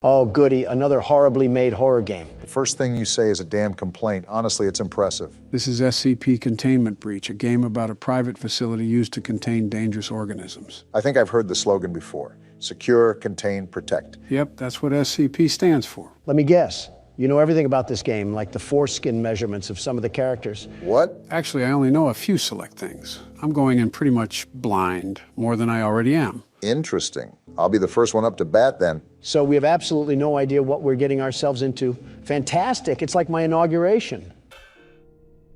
Oh, goody, another horribly made horror game. The first thing you say is a damn complaint. Honestly, it's impressive. This is SCP Containment Breach, a game about a private facility used to contain dangerous organisms. I think I've heard the slogan before. Secure, contain, protect. Yep, that's what SCP stands for. Let me guess. You know everything about this game, like the foreskin measurements of some of the characters. What? Actually, I only know a few select things. I'm going in pretty much blind, more than I already am. Interesting. I'll be the first one up to bat then. So we have absolutely no idea what we're getting ourselves into. Fantastic. It's like my inauguration.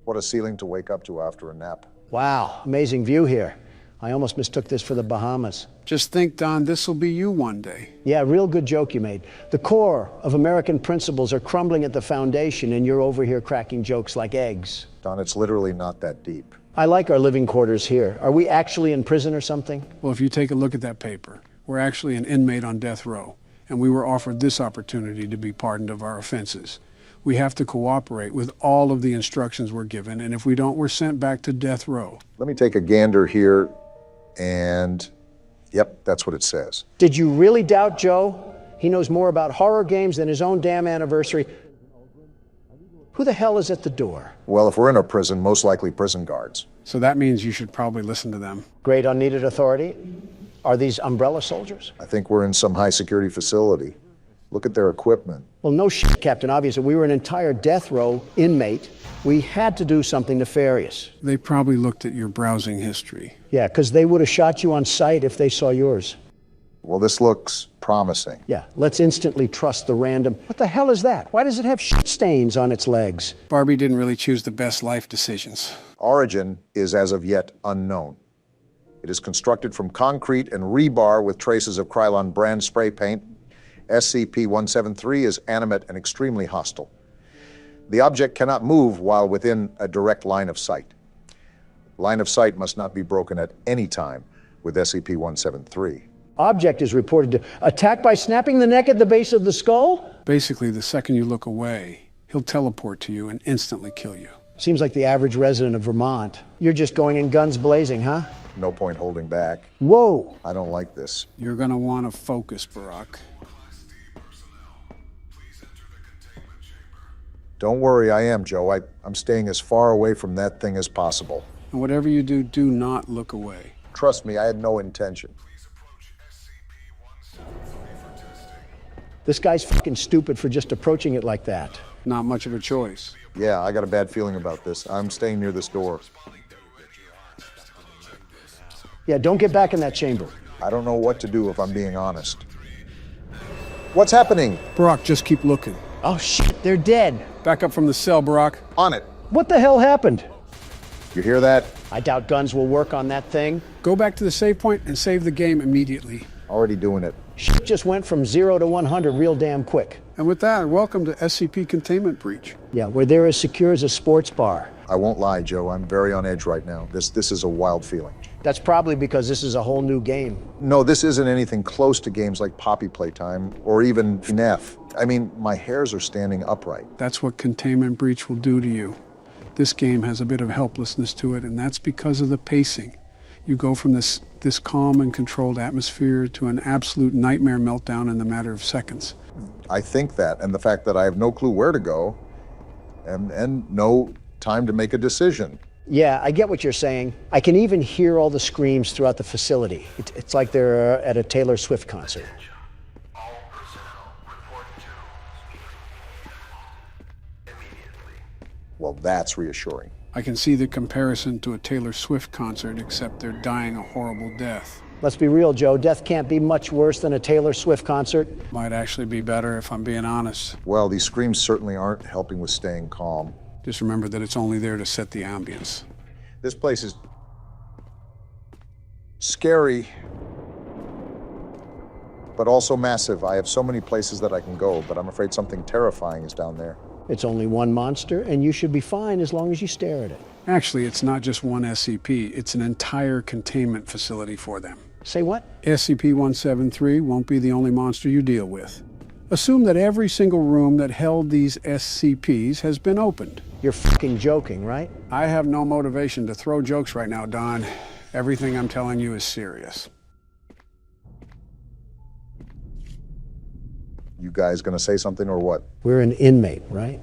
What a ceiling to wake up to after a nap. Wow, amazing view here. I almost mistook this for the Bahamas. Just think, Don, this'll be you one day. Yeah, real good joke you made. The core of American principles are crumbling at the foundation, and you're over here cracking jokes like eggs. Don, it's literally not that deep. I like our living quarters here. Are we actually in prison or something? Well, if you take a look at that paper, we're actually an inmate on death row, and we were offered this opportunity to be pardoned of our offenses. We have to cooperate with all of the instructions we're given, and if we don't, we're sent back to death row. Let me take a gander here, and yep, that's what it says. Did you really doubt Joe? He knows more about horror games than his own damn anniversary. Who the hell is at the door? Well, if we're in a prison, most likely prison guards. So that means you should probably listen to them. Great unneeded authority. Are these umbrella soldiers? I think we're in some high security facility. Look at their equipment. Well, no shit, Captain Obvious. We were an entire death row inmate. We had to do something nefarious. They probably looked at your browsing history. Yeah, because they would have shot you on sight if they saw yours. Well, this looks promising. Yeah, let's instantly trust the random. What the hell is that? Why does it have shit stains on its legs? Barbie didn't really choose the best life decisions. Origin is as of yet unknown. It is constructed from concrete and rebar with traces of Krylon brand spray paint. SCP-173 is animate and extremely hostile. The object cannot move while within a direct line of sight. Line of sight must not be broken at any time with SCP-173. Object is reported to attack by snapping the neck at the base of the skull? Basically, the second you look away, he'll teleport to you and instantly kill you. Seems like the average resident of Vermont. You're just going in guns blazing, huh? No point holding back. Whoa! I don't like this. You're gonna want to focus, Barack. Don't worry, I am, Joe. I'm staying as far away from that thing as possible. And whatever you do, do not look away. Trust me, I had no intention. This guy's fucking stupid for just approaching it like that. Not much of a choice. Yeah, I got a bad feeling about this. I'm staying near this door. Yeah, don't get back in that chamber. I don't know what to do if I'm being honest. What's happening? Barack, just keep looking. Oh shit, they're dead. Back up from the cell, Barack. On it. What the hell happened? You hear that? I doubt guns will work on that thing. Go back to the save point and save the game immediately. Already doing it. Shit just went from 0 to 100 real damn quick. And with that, welcome to SCP Containment Breach. Yeah, we're there as secure as a sports bar. I won't lie, Joe. I'm very on edge right now. This is a wild feeling. That's probably because this is a whole new game. No, this isn't anything close to games like Poppy Playtime or even FNAF. I mean, my hairs are standing upright. That's what Containment Breach will do to you. This game has a bit of helplessness to it, and that's because of the pacing. You go from this calm and controlled atmosphere to an absolute nightmare meltdown in the matter of seconds. I think that, and the fact that I have no clue where to go and no time to make a decision. Yeah, I get what you're saying. I can even hear all the screams throughout the facility. It's like they're at a Taylor Swift concert. Well, that's reassuring. I can see the comparison to a Taylor Swift concert, except they're dying a horrible death. Let's be real, Joe. Death can't be much worse than a Taylor Swift concert. Might actually be better if I'm being honest. Well, these screams certainly aren't helping with staying calm. Just remember that it's only there to set the ambience. This place is scary, but also massive. I have so many places that I can go, but I'm afraid something terrifying is down there. It's only one monster, and you should be fine as long as you stare at it. Actually, it's not just one SCP. It's an entire containment facility for them. Say what? SCP-173 won't be the only monster you deal with. Assume that every single room that held these SCPs has been opened. You're fucking joking, right? I have no motivation to throw jokes right now, Don. Everything I'm telling you is serious. You guys gonna say something or what? We're an inmate, right?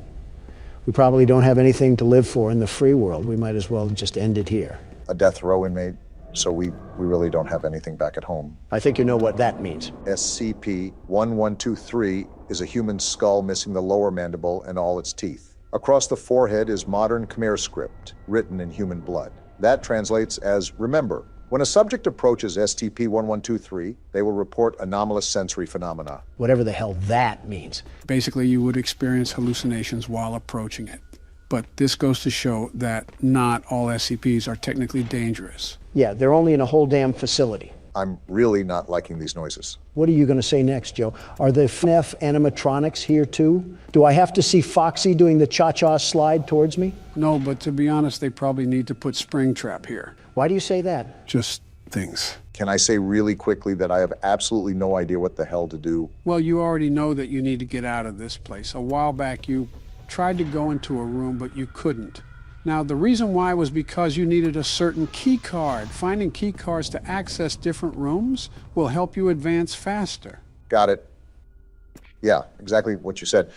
We probably don't have anything to live for in the free world. We might as well just end it here. A death row inmate, so we really don't have anything back at home. I think you know what that means. SCP-1123 is a human skull missing the lower mandible and all its teeth. Across the forehead is modern Khmer script, written in human blood. That translates as remember. When a subject approaches SCP-1123, they will report anomalous sensory phenomena. Whatever the hell that means. Basically, you would experience hallucinations while approaching it. But this goes to show that not all SCPs are technically dangerous. Yeah, they're only in a whole damn facility. I'm really not liking these noises. What are you going to say next, Joe? Are the FNAF animatronics here too? Do I have to see Foxy doing the cha-cha slide towards me? No, but to be honest, they probably need to put Springtrap here. Why do you say that? Just things. Can I say really quickly that I have absolutely no idea what the hell to do? Well, you already know that you need to get out of this place. A while back, you tried to go into a room, but you couldn't. Now, the reason why was because you needed a certain key card. Finding key cards to access different rooms will help you advance faster. Got it. Yeah, exactly what you said.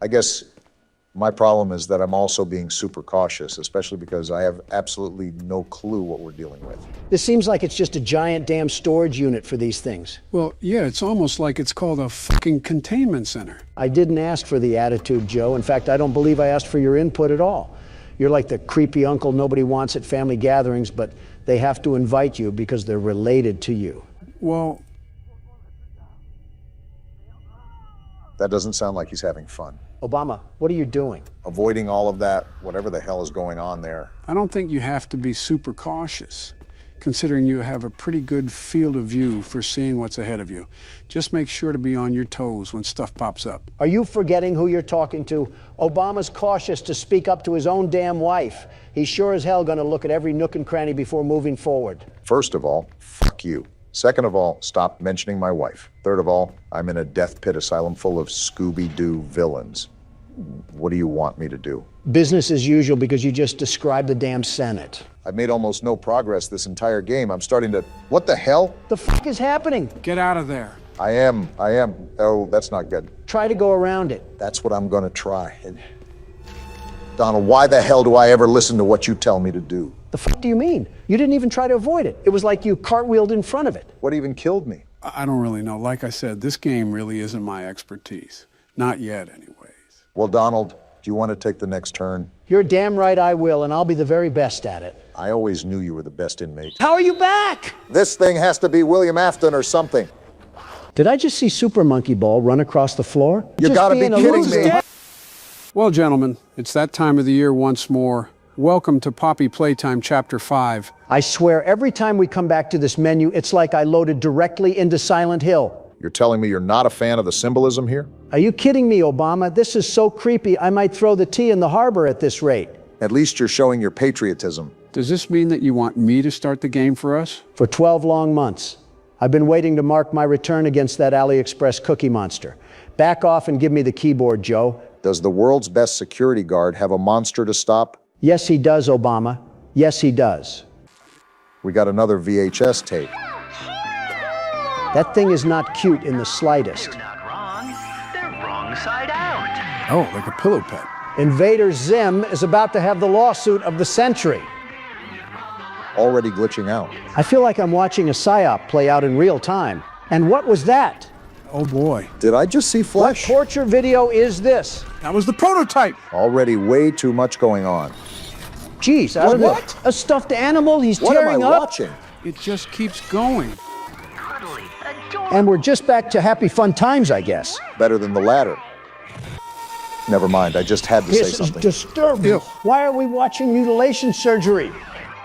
I guess my problem is that I'm also being super cautious, especially because I have absolutely no clue what we're dealing with. This seems like it's just a giant damn storage unit for these things. Well, yeah, it's almost like it's called a fucking containment center. I didn't ask for the attitude, Joe. In fact, I don't believe I asked for your input at all. You're like the creepy uncle nobody wants at family gatherings, but they have to invite you because they're related to you. Well, That doesn't sound like he's having fun. Obama, what are you doing? Avoiding all of that, whatever the hell is going on there. I don't think you have to be super cautious, considering you have a pretty good field of view for seeing what's ahead of you. Just make sure to be on your toes when stuff pops up. Are you forgetting who you're talking to? Obama's cautious to speak up to his own damn wife. He's sure as hell gonna look at every nook and cranny before moving forward. First of all, fuck you. Second of all, stop mentioning my wife. Third of all, I'm in a death pit asylum full of Scooby-Doo villains. What do you want me to do? Business as usual, because you just described the damn Senate. I've made almost no progress this entire game. I'm starting to... What the hell? The fuck is happening? Get out of there. I am. Oh, that's not good. Try to go around it. That's what I'm gonna try. Donald, why the hell do I ever listen to what you tell me to do? The fuck do you mean? You didn't even try to avoid it. It was like you cartwheeled in front of it. What even killed me? I don't really know. Like I said, this game really isn't my expertise. Not yet, anyways. Well, Donald, do you want to take the next turn? You're damn right I will, and I'll be the very best at it. I always knew you were the best inmate. How are you back? This thing has to be William Afton or something. Did I just see Super Monkey Ball run across the floor? You Just gotta be being a kidding loser. me. Well, gentlemen, it's that time of the year once more. Welcome to Poppy Playtime Chapter 5. I swear, every time we come back to this menu, it's like I loaded directly into Silent Hill. You're telling me you're not a fan of the symbolism here? Are you kidding me, Obama? This is so creepy, I might throw the tea in the harbor at this rate. At least you're showing your patriotism. Does this mean that you want me to start the game for us? For 12 long months, I've been waiting to mark my return against that AliExpress cookie monster. Back off and give me the keyboard, Joe. Does the world's best security guard have a monster to stop? Yes, he does, Obama. Yes, he does. We got another VHS tape. That thing is not cute in the slightest. They're not wrong. They're wrong side out. Oh, like a pillow pet. Invader Zim is about to have the lawsuit of the century. Already glitching out. I feel like I'm watching a psyop play out in real time. And what was that? Oh boy. Did I just see What flesh? torture video is this? That was the prototype. Already way too much going on. Jeez, out of What? a stuffed animal he's What am I tearing up. watching? It just keeps going. Cuddly, adorable. And we're just back to happy fun times, I guess. Better than the latter. Never mind, I just had to say This is something. disturbing. Ew. Why are we watching mutilation surgery?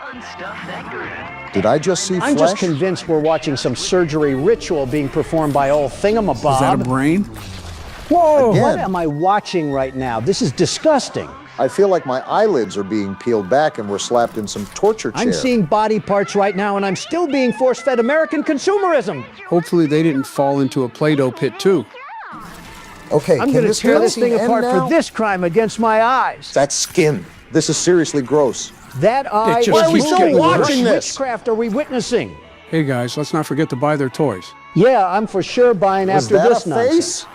Unstuff that Did I just see I'm flesh? just convinced we're watching some surgery ritual being performed by old thingamabob. Is that a brain? Whoa, Again. what am I watching right now? This is disgusting. I feel like my eyelids are being peeled back and we're slapped in some torture chair. I'm seeing body parts right now, and I'm still being force-fed American consumerism. Hopefully they didn't fall into a Play-Doh pit too. Okay, I'm can going to this tear this cutscene thing end apart now? for this crime against my eyes. That's skin. This is seriously gross. That eye just is Why are we moving. still watching What this? witchcraft are we witnessing? Hey guys, let's not forget to buy their toys. Yeah, I'm for sure buying Was after that this a nonsense. face?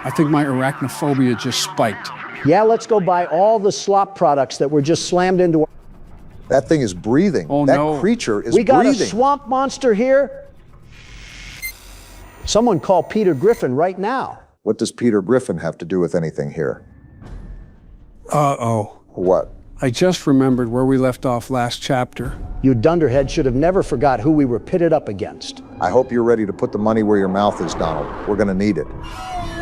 I think my arachnophobia just spiked. Yeah, let's go buy all the slop products that were just slammed into. That thing is breathing. Oh, that no. creature is We got breathing. a swamp monster here. Someone call Peter Griffin right now. What does Peter Griffin have to do with anything here? Uh-oh. What? I just remembered where we left off last chapter. You dunderhead should have never forgot who we were pitted up against. I hope you're ready to put the money where your mouth is, Donald. We're going to need it.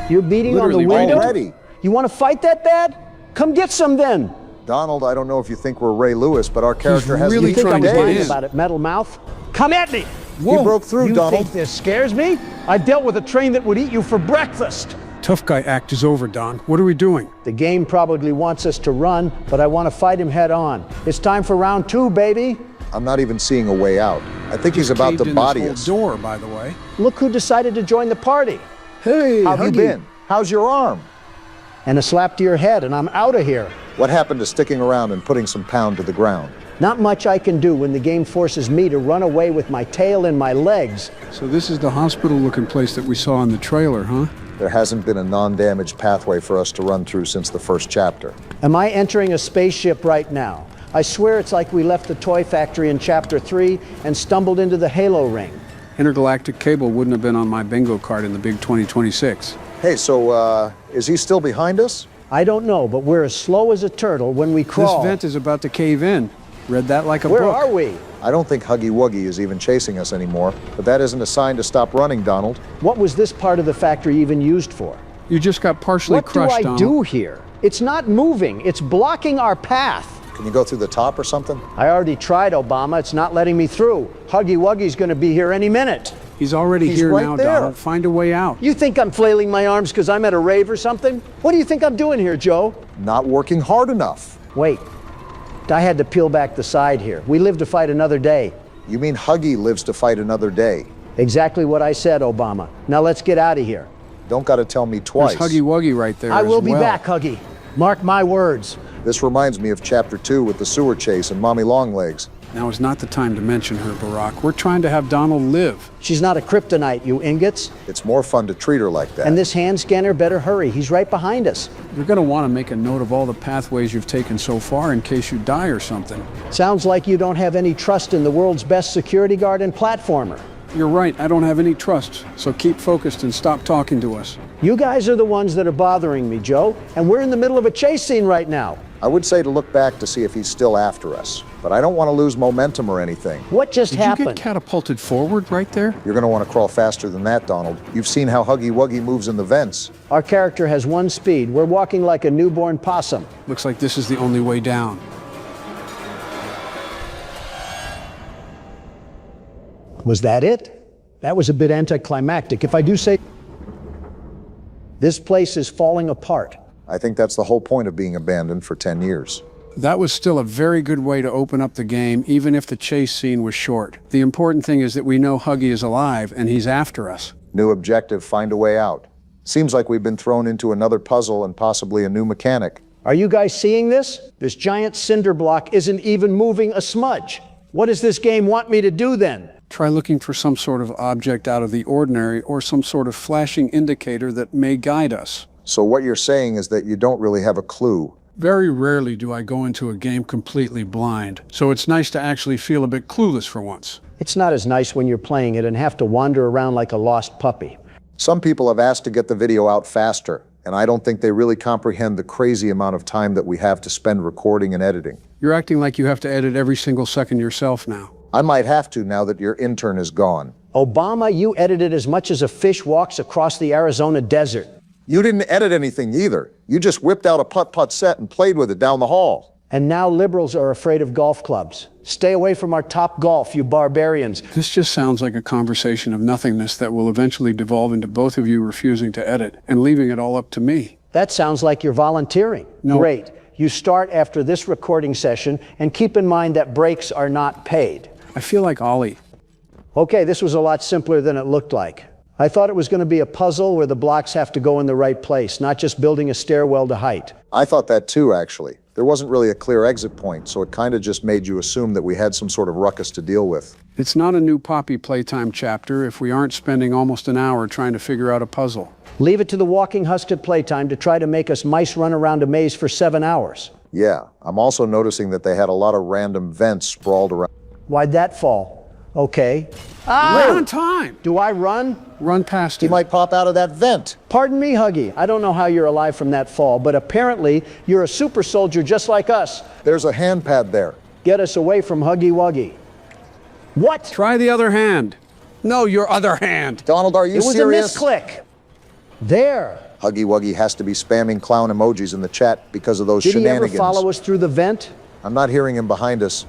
You're beating Literally on the window? already. You want to fight that bad? Come get some then. Donald, I don't know if you think we're Ray Lewis, but our character has really You think trying I'm to get lying in. about it, metal mouth? Come at me. He broke through, You Donald. think this scares me? I dealt with a train that would eat you for breakfast. Tough guy act is over, Don. What are we doing? The game probably wants us to run, but I want to fight him head on. It's time for round 2, baby. I'm not even seeing a way out. I think he's about Caved to in body this us. whole door, by the way. Look who decided to join the party. Hey, How have you Huggy. been? How's your arm? And a slap to your head, and I'm out of here. What happened to sticking around and putting some pound to the ground? Not much I can do when the game forces me to run away with my tail in my legs. So this is the hospital-looking place that we saw in the trailer, huh? There hasn't been a non-damaged pathway for us to run through since the first chapter. Am I entering a spaceship right now? I swear it's like we left the toy factory in chapter 3 and stumbled into the Halo ring. Intergalactic cable wouldn't have been on my bingo card in the big 2026. Hey, so, is he still behind us? I don't know, but we're as slow as a turtle when we crawl. This vent is about to cave in. Read that like a Where book. are we? I don't think Huggy Wuggy is even chasing us anymore, but that isn't a sign to stop running, Donald. What was this part of the factory even used for? You just got partially What do crushed, I Donald. do here? It's not moving. It's blocking our path. Can you go through the top or something? I already tried, Obama. It's not letting me through. Huggy Wuggy's going to be here any minute. He's already He's here right now, there. Donald. Find a way out. You think I'm flailing my arms because I'm at a rave or something? What do you think I'm doing here, Joe? Not working hard enough. Wait. I had to peel back the side here. We live to fight another day. You mean Huggy lives to fight another day? Exactly what I said, Obama. Now let's get out of here. Don't gotta tell me twice. There's Huggy Wuggy right there I as will be well. back, Huggy. Mark my words. This reminds me of chapter 2 with the sewer chase and Mommy Longlegs. Now is not the time to mention her, Barack. We're trying to have Donald live. She's not a kryptonite, you ingots. It's more fun to treat her like that. And this hand scanner better hurry. He's right behind us. You're going to want to make a note of all the pathways you've taken so far in case you die or something. Sounds like you don't have any trust in the world's best security guard and platformer. You're right, I don't have any trust, so keep focused and stop talking to us. You guys are the ones that are bothering me, Joe, and we're in the middle of a chase scene right now. I would say to look back to see if he's still after us, but I don't want to lose momentum or anything. What just Did happened? you get catapulted forward right there? You're going to want to crawl faster than that, Donald. You've seen how Huggy Wuggy moves in the vents. Our character has one speed. We're walking like a newborn possum. Looks like this is the only way down. Was that it? That was a bit anticlimactic. If I do say, this place is falling apart. I think that's the whole point of being abandoned for 10 years. That was still a very good way to open up the game, even if the chase scene was short. The important thing is that we know Huggy is alive and he's after us. New objective, find a way out. Seems like we've been thrown into another puzzle and possibly a new mechanic. Are you guys seeing this? This giant cinder block isn't even moving a smudge. What does this game want me to do then? Try looking for some sort of object out of the ordinary or some sort of flashing indicator that may guide us. So what you're saying is that you don't really have a clue. Very rarely do I go into a game completely blind, so it's nice to actually feel a bit clueless for once. It's not as nice when you're playing it and have to wander around like a lost puppy. Some people have asked to get the video out faster, and I don't think they really comprehend the crazy amount of time that we have to spend recording and editing. You're acting like you have to edit every single second yourself now. I might have to now that your intern is gone. Obama, you edited as much as a fish walks across the Arizona desert. You didn't edit anything either. You just whipped out a putt-putt set and played with it down the hall. And now liberals are afraid of golf clubs. Stay away from our top golf, you barbarians. This just sounds like a conversation of nothingness that will eventually devolve into both of you refusing to edit and leaving it all up to me. That sounds like you're volunteering. No. Great. You start after this recording session, and keep in mind that breaks are not paid. I feel like Ollie. Okay, this was a lot simpler than it looked like. I thought it was going to be a puzzle where the blocks have to go in the right place, not just building a stairwell to height. I thought that too, actually. There wasn't really a clear exit point, so it kind of just made you assume that we had some sort of ruckus to deal with. It's not a new Poppy Playtime chapter if we aren't spending almost an hour trying to figure out a puzzle. Leave it to the walking husk at Playtime to try to make us mice run around a maze for 7 hours. Yeah, I'm also noticing that they had a lot of random vents sprawled around. Why'd that fall? Okay. Right on time! Do I run? Run past He him. might pop out of that vent. Pardon me, Huggy. I don't know how you're alive from that fall, but apparently you're a super soldier just like us. There's a hand pad there. Get us away from Huggy Wuggy. What? Try the other hand. No, your other hand. Donald, are you It was serious? a misclick. There. Huggy Wuggy has to be spamming clown emojis in the chat because of those Did he ever shenanigans. follow us through the vent? I'm not hearing him behind us.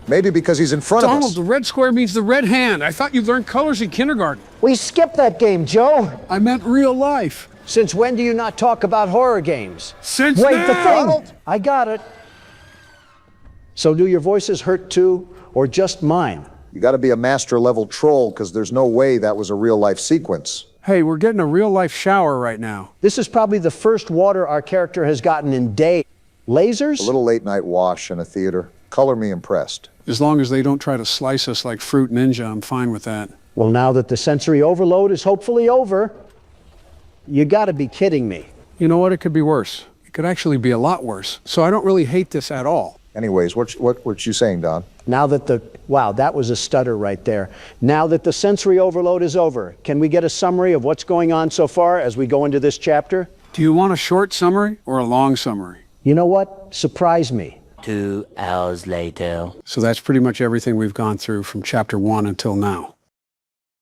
Maybe because he's in front Donald, of us. the red square means the red hand. I thought you learned colors in kindergarten. We skipped that game, Joe. I meant real life. Since when do you not talk about horror games? Since Wait, now. the thing. I got it. So do your voices hurt too, or just mine? You got to be a master level troll because there's no way that was a real life sequence. Hey, we're getting a real life shower right now. This is probably the first water our character has gotten in days. Lasers? A little late night wash in a theater. Color me impressed. As long as they don't try to slice us like Fruit Ninja, I'm fine with that. Well, now that the sensory overload is hopefully over, you gotta be kidding me. You know what? It could be worse. It could actually be a lot worse. So I don't really hate this at all. Anyways, what you saying, Don? Now that wow, that was a stutter right there. Now that the sensory overload is over, can we get a summary of what's going on so far as we go into this chapter? Do you want a short summary or a long summary? You know what? Surprise me. 2 hours later. So that's pretty much everything we've gone through from chapter 1 until now.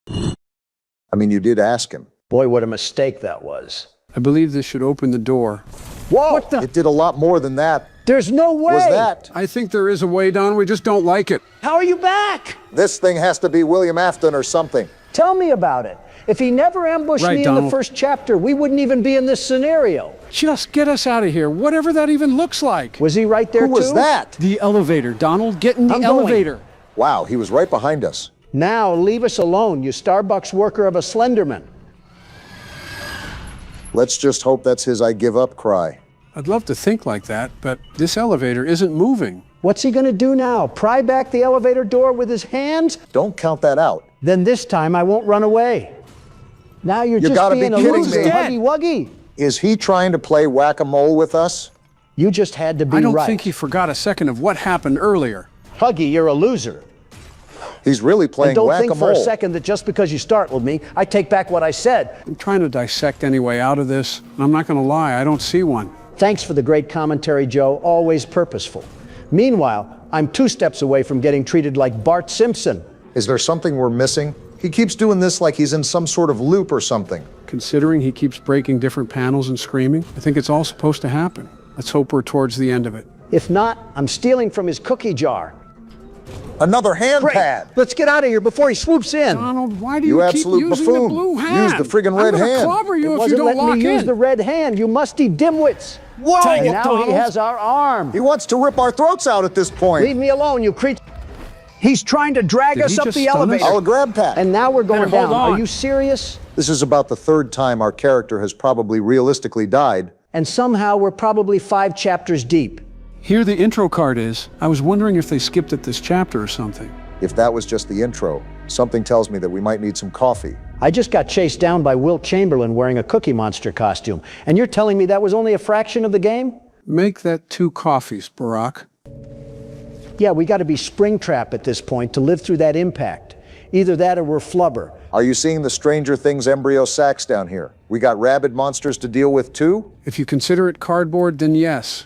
I mean, you did ask him. Boy, what a mistake that was. I believe this should open the door. Whoa! What the? It did a lot more than that. There's no way! Was that? I think there is a way, Don. We just don't like it. How are you back? This thing has to be William Afton or something. Tell me about it. If he never ambushed Right, me in the Donald. first chapter, we wouldn't even be in this scenario. Just get us out of here, whatever that even looks like. Was he right there Who was too? that? The elevator, Donald. Get in the I'm going. elevator. Wow, he was right behind us. Now leave us alone, you Starbucks worker of a Slenderman. Let's just hope that's his I give up cry. I'd love to think like that, but this elevator isn't moving. What's he gonna do now? Pry back the elevator door with his hands? Don't count that out. Then this time I won't run away. Now you're You just gotta be being a kidding loser, me. Huggy Wuggy. Is he trying to play whack-a-mole with us? You just had to be I don't right. think he forgot a second of what happened earlier. Huggy, you're a loser. He's really And playing don't think for a whack-a-mole. second that just because you startled me, I take back what I said. I'm trying to dissect any way out of this, and I'm not going to lie, I don't see one. Thanks for the great commentary, Joe. Always purposeful. Meanwhile, I'm 2 steps away from getting treated like Bart Simpson. Is there something we're missing? He keeps doing this like he's in some sort of loop or something. Considering he keeps breaking different panels and screaming, I think it's all supposed to happen. Let's hope we're towards the end of it. If not, I'm stealing from his cookie jar. Another hand Great. pad. Let's get out of here before he swoops in. Donald, why do You you keep absolute using buffoon. the blue hand? Use the friggin' red I'm gonna hand. clobber you if you Wasn't don't letting lock me use in. the red hand, you musty dimwits. Whoa! And now he has our arm. He wants to rip our throats out at this point. Leave me alone, you creep. He's trying to drag Did us he up just the stun us? elevator. I'll grab Pat. And now we're going Better hold down. Are on. you serious? This is about the 3rd time our character has probably realistically died. And somehow we're probably 5 chapters deep. Here the intro card is. I was wondering if they skipped at this chapter or something. If that was just the intro, something tells me that we might need some coffee. I just got chased down by Wilt Chamberlain wearing a Cookie Monster costume. And you're telling me that was only a fraction of the game? Make that 2 coffees, Barack. Yeah, we got to be Springtrap at this point to live through that impact. Either that or we're flubber. Are you seeing the Stranger Things embryo sacks down here? We got rabid monsters to deal with too? If you consider it cardboard, then yes.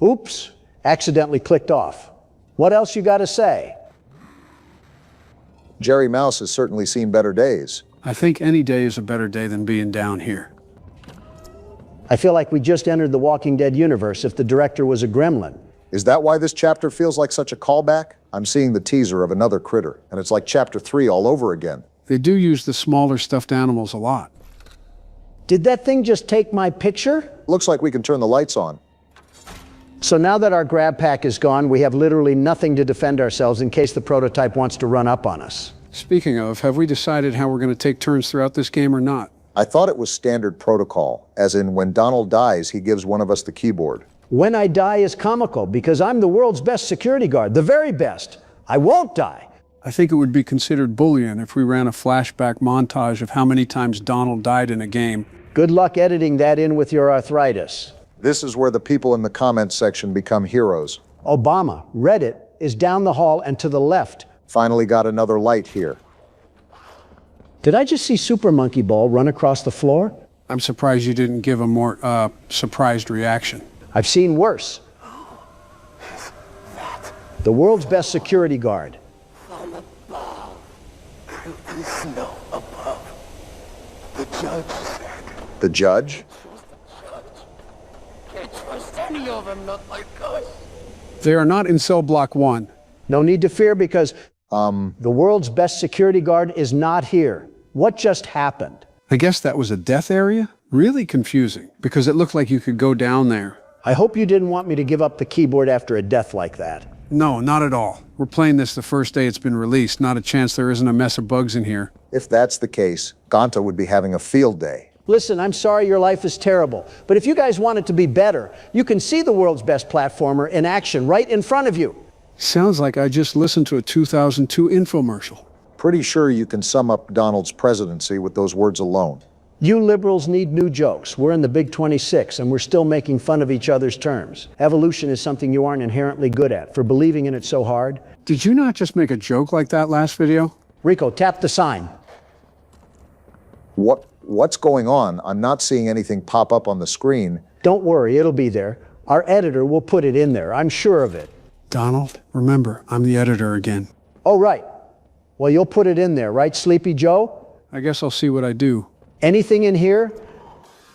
Oops, accidentally clicked off. What else you got to say? Jerry Mouse has certainly seen better days. I think any day is a better day than being down here. I feel like we just entered the Walking Dead universe if the director was a gremlin. Is that why this chapter feels like such a callback? I'm seeing the teaser of another critter, and it's like chapter 3 all over again. They do use the smaller stuffed animals a lot. Did that thing just take my picture? Looks like we can turn the lights on. So now that our grab pack is gone, we have literally nothing to defend ourselves in case the prototype wants to run up on us. Speaking of, have we decided how we're going to take turns throughout this game or not? I thought it was standard protocol, as in when Donald dies, he gives one of us the keyboard. When I die is comical because I'm the world's best security guard, the very best. I won't die. I think it would be considered bullying if we ran a flashback montage of how many times Donald died in a game. Good luck editing that in with your arthritis. This is where the people in the comments section become heroes. Obama, Reddit, is down the hall and to the left. Finally got another light here. Did I just see Super Monkey Ball run across the floor? I'm surprised you didn't give a more surprised reaction. I've seen worse. The world's best security guard. From above, through the snow above, the judge said. The judge? Can't trust any of them, not like us. They are not in cell block 1. No need to fear because the world's best security guard is not here. What just happened? I guess that was a death area? Really confusing, because it looked like you could go down there. I hope you didn't want me to give up the keyboard after a death like that. No, not at all. We're playing this the first day it's been released. Not a chance there isn't a mess of bugs in here. If that's the case, Gonta would be having a field day. Listen, I'm sorry your life is terrible, but if you guys want it to be better, you can see the world's best platformer in action right in front of you. Sounds like I just listened to a 2002 infomercial. Pretty sure you can sum up Donald's presidency with those words alone. You liberals need new jokes. We're in the Big 26, and we're still making fun of each other's terms. Evolution is something you aren't inherently good at. For believing in it so hard. Did you not just make a joke like that last video? Rico, tap the sign. What's going on? I'm not seeing anything pop up on the screen. Don't worry, it'll be there. Our editor will put it in there. I'm sure of it. Donald, remember, I'm the editor again. Oh, right. Well, you'll put it in there, right, Sleepy Joe? I guess I'll see what I do. Anything in here?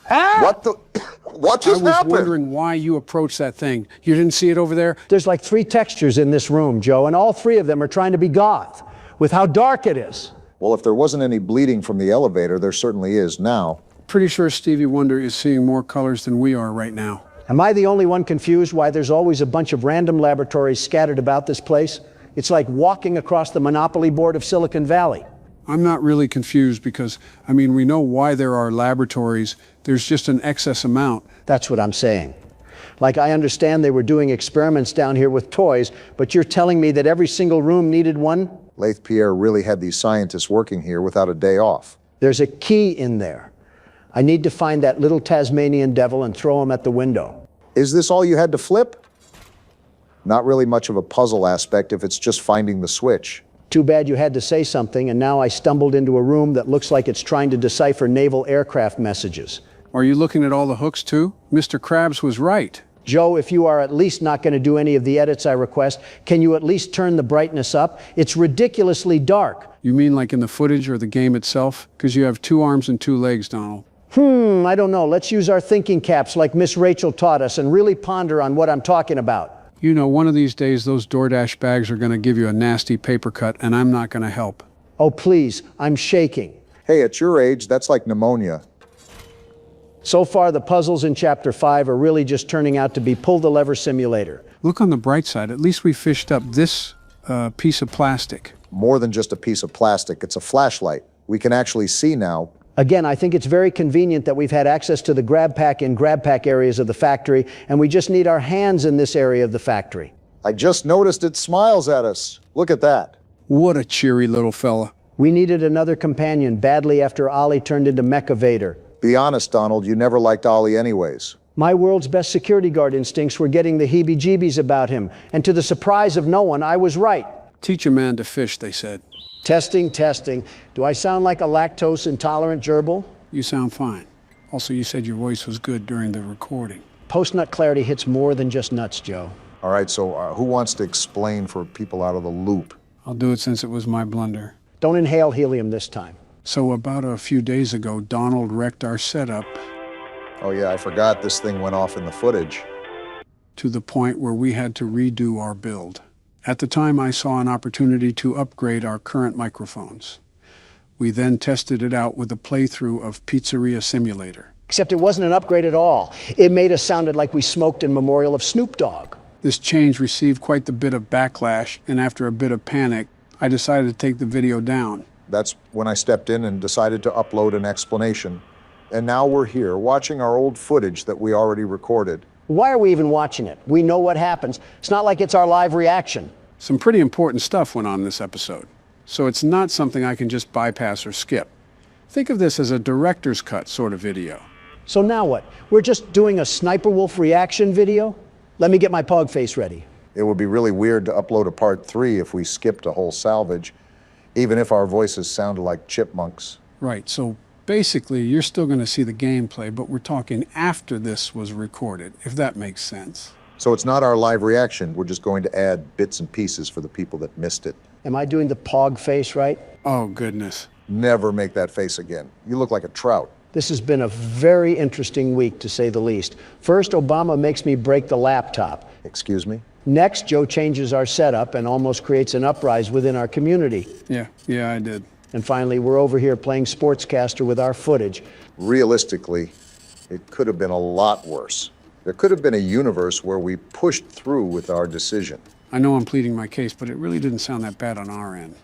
What just I was happened? wondering why you approached that thing. You didn't see it over there? There's like 3 textures in this room, Joe, and all 3 of them are trying to be goth, with how dark it is. Well, if there wasn't any bleeding from the elevator, there certainly is now. Pretty sure Stevie Wonder is seeing more colors than we are right now. Am I the only one confused why there's always a bunch of random laboratories scattered about this place? It's like walking across the Monopoly board of Silicon Valley. I'm not really confused because, we know why there are laboratories. There's just an excess amount. That's what I'm saying. Like, I understand they were doing experiments down here with toys, but you're telling me that every single room needed one? Laith Pierre really had these scientists working here without a day off. There's a key in there. I need to find that little Tasmanian devil and throw him at the window. Is this all you had to flip? Not really much of a puzzle aspect if it's just finding the switch. Too bad you had to say something, and now I stumbled into a room that looks like it's trying to decipher naval aircraft messages. Are you looking at all the hooks too? Mr. Krabs was right. Joe, if you are at least not going to do any of the edits I request, can you at least turn the brightness up? It's ridiculously dark. You mean like in the footage or the game itself? Because you have 2 arms and 2 legs, Donald. I don't know. Let's use our thinking caps like Miss Rachel taught us and really ponder on what I'm talking about. You know, one of these days those DoorDash bags are going to give you a nasty paper cut, and I'm not going to help. Oh, please, I'm shaking. Hey, at your age, that's like pneumonia. So far, the puzzles in Chapter 5 are really just turning out to be pull-the-lever simulator. Look on the bright side. At least we fished up this piece of plastic. More than just a piece of plastic. It's a flashlight. We can actually see now. Again, I think it's very convenient that we've had access to the grab pack in grab pack areas of the factory, and we just need our hands in this area of the factory. I just noticed it smiles at us. Look at that. What a cheery little fella. We needed another companion badly after Ollie turned into Mecha Vader. Be honest, Donald, you never liked Ollie anyways. My world's best security guard instincts were getting the heebie-jeebies about him, and to the surprise of no one, I was right. Teach a man to fish, they said. Testing, testing. Do I sound like a lactose-intolerant gerbil? You sound fine. Also, you said your voice was good during the recording. Post-nut clarity hits more than just nuts, Joe. All right, so who wants to explain for people out of the loop? I'll do it since it was my blunder. Don't inhale helium this time. So about a few days ago, Donald wrecked our setup. Oh yeah, I forgot this thing went off in the footage. To the point where we had to redo our build. At the time, I saw an opportunity to upgrade our current microphones. We then tested it out with a playthrough of Pizzeria Simulator. Except it wasn't an upgrade at all. It made us sounded like we smoked in memorial of Snoop Dogg. This change received quite the bit of backlash, and after a bit of panic, I decided to take the video down. That's when I stepped in and decided to upload an explanation. And now we're here, watching our old footage that we already recorded. Why are we even watching it? We know what happens. It's not like it's our live reaction. Some pretty important stuff went on in this episode, so it's not something I can just bypass or skip. Think of this as a director's cut sort of video. So now what? We're just doing a Sniper Wolf reaction video? Let me get my pog face ready. It would be really weird to upload a part 3 if we skipped a whole salvage, even if our voices sounded like chipmunks. Right, so basically you're still going to see the gameplay, but we're talking after this was recorded, if that makes sense. So it's not our live reaction. We're just going to add bits and pieces for the people that missed it. Am I doing the pog face right? Oh, goodness. Never make that face again. You look like a trout. This has been a very interesting week, to say the least. First, Obama makes me break the laptop. Excuse me? Next, Joe changes our setup and almost creates an uprising within our community. Yeah, I did. And finally, we're over here playing sportscaster with our footage. Realistically, it could have been a lot worse. There could have been a universe where we pushed through with our decision. I know I'm pleading my case, but it really didn't sound that bad on our end.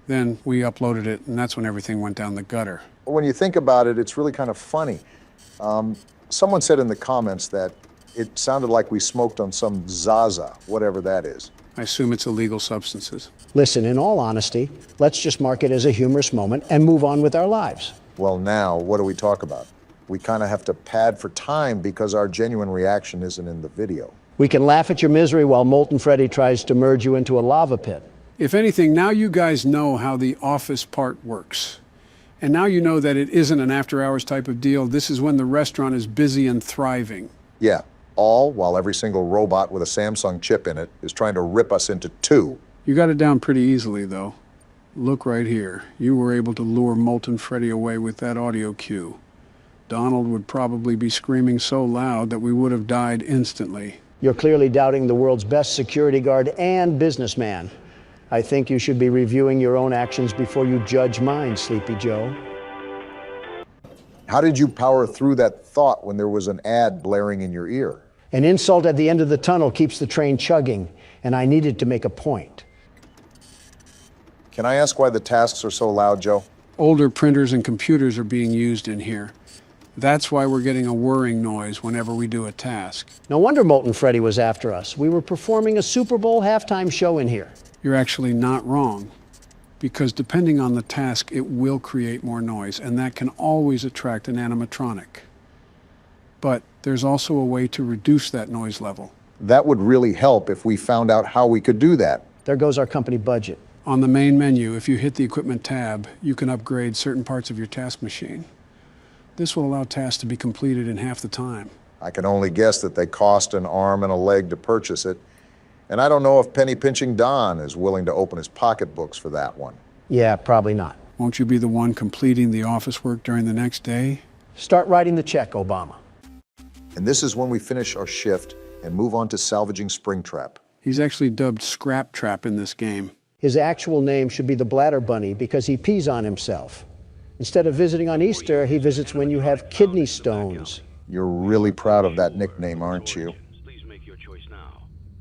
Then we uploaded it, and that's when everything went down the gutter. When you think about it, it's really kind of funny. Someone said in the comments that it sounded like we smoked on some Zaza, whatever that is. I assume it's illegal substances. Listen, in all honesty, let's just mark it as a humorous moment and move on with our lives. Well, now, what do we talk about? We kind of have to pad for time because our genuine reaction isn't in the video. We can laugh at your misery while Molten Freddy tries to merge you into a lava pit. If anything, now you guys know how the office part works. And now you know that it isn't an after-hours type of deal. This is when the restaurant is busy and thriving. Yeah, all while every single robot with a Samsung chip in it is trying to rip us into two. You got it down pretty easily, though. Look right here. You were able to lure Molten Freddy away with that audio cue. Donald would probably be screaming so loud that we would have died instantly. You're clearly doubting the world's best security guard and businessman. I think you should be reviewing your own actions before you judge mine, Sleepy Joe. How did you power through that thought when there was an ad blaring in your ear? An insult at the end of the tunnel keeps the train chugging, and I needed to make a point. Can I ask why the tasks are so loud, Joe? Older printers and computers are being used in here. That's why we're getting a whirring noise whenever we do a task. No wonder Molten Freddy was after us. We were performing a Super Bowl halftime show in here. You're actually not wrong, because depending on the task, it will create more noise, and that can always attract an animatronic. But there's also a way to reduce that noise level. That would really help if we found out how we could do that. There goes our company budget. On the main menu, if you hit the equipment tab, you can upgrade certain parts of your task machine. This will allow tasks to be completed in half the time. I can only guess that they cost an arm and a leg to purchase it. And I don't know if Penny Pinching Don is willing to open his pocketbooks for that one. Yeah, probably not. Won't you be the one completing the office work during the next day? Start writing the check, Obama. And this is when we finish our shift and move on to salvaging Springtrap. He's actually dubbed Scrap Trap in this game. His actual name should be the Bladder Bunny because he pees on himself. Instead of visiting on Easter, he visits when you have kidney stones. You're really proud of that nickname, aren't you?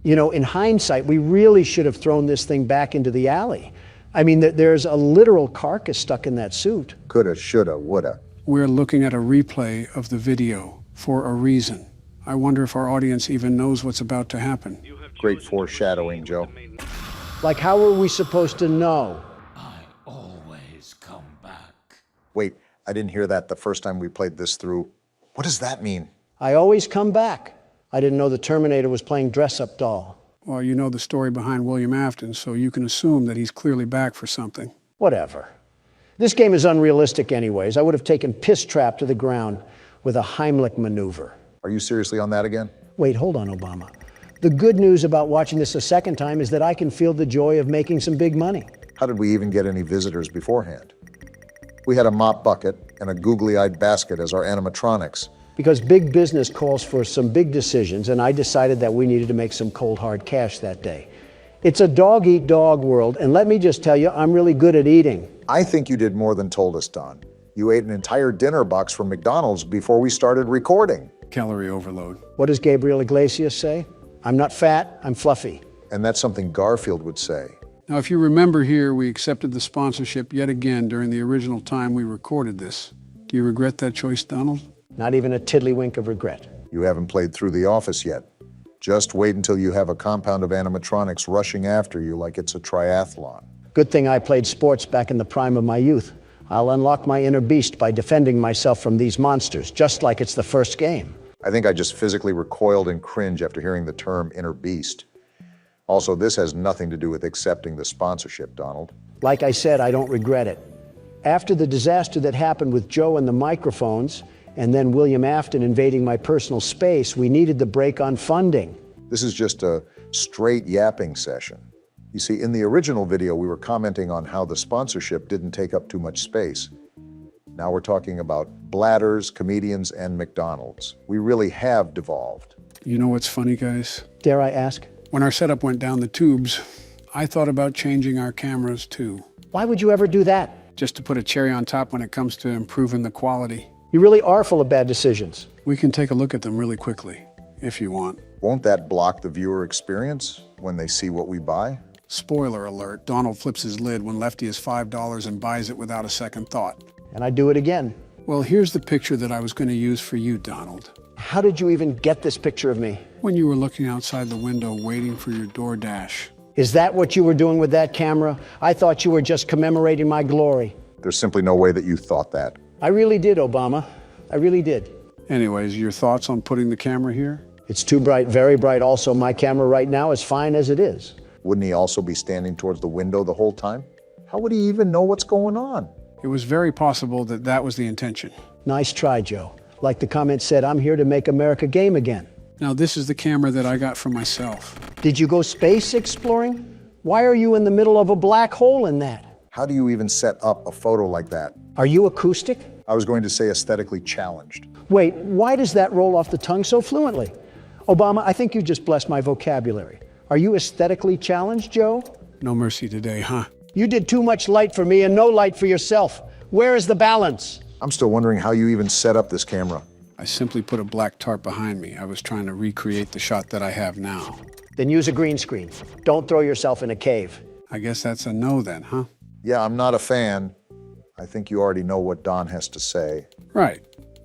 You know, in hindsight, we really should have thrown this thing back into the alley. I mean, there's a literal carcass stuck in that suit. Coulda, shoulda, woulda. We're looking at a replay of the video for a reason. I wonder if our audience even knows what's about to happen. Great foreshadowing, Joe. Like, how are we supposed to know? I always come back. Wait, I didn't hear that the first time we played this through. What does that mean? I always come back. I didn't know the Terminator was playing dress-up doll. Well, you know the story behind William Afton, so you can assume that he's clearly back for something. Whatever. This game is unrealistic anyways. I would have taken Piss Trap to the ground with a Heimlich maneuver. Are you seriously on that again? Wait, hold on, Obama. The good news about watching this a second time is that I can feel the joy of making some big money. How did we even get any visitors beforehand? We had a mop bucket and a googly-eyed basket as our animatronics. Because big business calls for some big decisions, and I decided that we needed to make some cold, hard cash that day. It's a dog-eat-dog world, and let me just tell you, I'm really good at eating. I think you did more than told us, Don. You ate an entire dinner box from McDonald's before we started recording. Calorie overload. What does Gabriel Iglesias say? I'm not fat, I'm fluffy. And that's something Garfield would say. Now, if you remember here, we accepted the sponsorship yet again during the original time we recorded this. Do you regret that choice, Donald? Not even a tiddlywink of regret. You haven't played through The Office yet. Just wait until you have a compound of animatronics rushing after you like it's a triathlon. Good thing I played sports back in the prime of my youth. I'll unlock my inner beast by defending myself from these monsters, just like it's the first game. I think I just physically recoiled in cringe after hearing the term inner beast. Also, this has nothing to do with accepting the sponsorship, Donald. Like I said, I don't regret it. After the disaster that happened with Joe and the microphones, and then William Afton invading my personal space, we needed the break on funding. This is just a straight yapping session. You see, in the original video, we were commenting on how the sponsorship didn't take up too much space. Now we're talking about bladders, comedians, and McDonald's. We really have devolved. You know what's funny, guys? Dare I ask? When our setup went down the tubes, I thought about changing our cameras too. Why would you ever do that? Just to put a cherry on top when it comes to improving the quality. You really are full of bad decisions. We can take a look at them really quickly, if you want. Won't that block the viewer experience when they see what we buy? Spoiler alert, Donald flips his lid when Lefty is $5 and buys it without a second thought. And I do it again. Well, here's the picture that I was going to use for you, Donald. How did you even get this picture of me? When you were looking outside the window waiting for your DoorDash. Is that what you were doing with that camera? I thought you were just commemorating my glory. There's simply no way that you thought that. I really did, Obama. I really did. Anyways, your thoughts on putting the camera here? It's too bright, very bright. Also, my camera right now is fine as it is. Wouldn't he also be standing towards the window the whole time? How would he even know what's going on? It was very possible that that was the intention. Nice try, Joe. Like the comment said, I'm here to make America game again. Now, this is the camera that I got for myself. Did you go space exploring? Why are you in the middle of a black hole in that? How do you even set up a photo like that? Are you acoustic? I was going to say aesthetically challenged. Wait, why does that roll off the tongue so fluently? Obama, I think you just blessed my vocabulary. Are you aesthetically challenged, Joe? No mercy today, huh? You did too much light for me and no light for yourself. Where is the balance? I'm still wondering how you even set up this camera. I simply put a black tarp behind me. I was trying to recreate the shot that I have now. Then use a green screen. Don't throw yourself in a cave. I guess that's a no then, huh? Yeah, I'm not a fan. I think you already know what Don has to say. Right.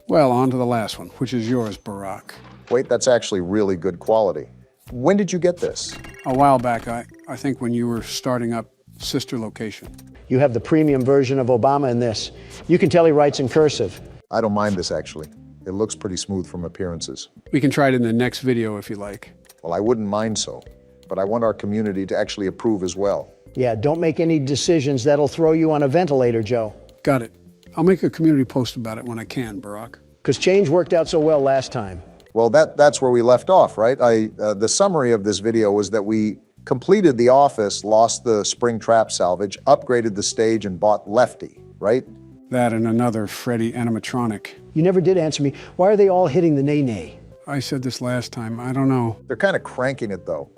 Well, on to the last one, which is yours, Barack. Wait, that's actually really good quality. When did you get this? A while back, I think when you were starting up Sister Location. You have the premium version of Obama in this. You can tell he writes in cursive. I don't mind this, actually. It looks pretty smooth from appearances. We can try it in the next video if you like. Well, I wouldn't mind so, but I want our community to actually approve as well. Yeah, don't make any decisions that'll throw you on a ventilator, Joe. Got it. I'll make a community post about it when I can, Barack. Because change worked out so well last time. Well, that's where we left off, right? The summary of this video was that we completed The Office, lost the spring trap salvage, upgraded the stage, and bought Lefty, right? That and another Freddy animatronic. You never did answer me. Why are they all hitting the nay-nay? I said this last time. I don't know. They're kind of cranking it, though.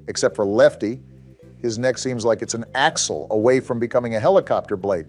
Except for Lefty. His neck seems like it's an axle away from becoming a helicopter blade.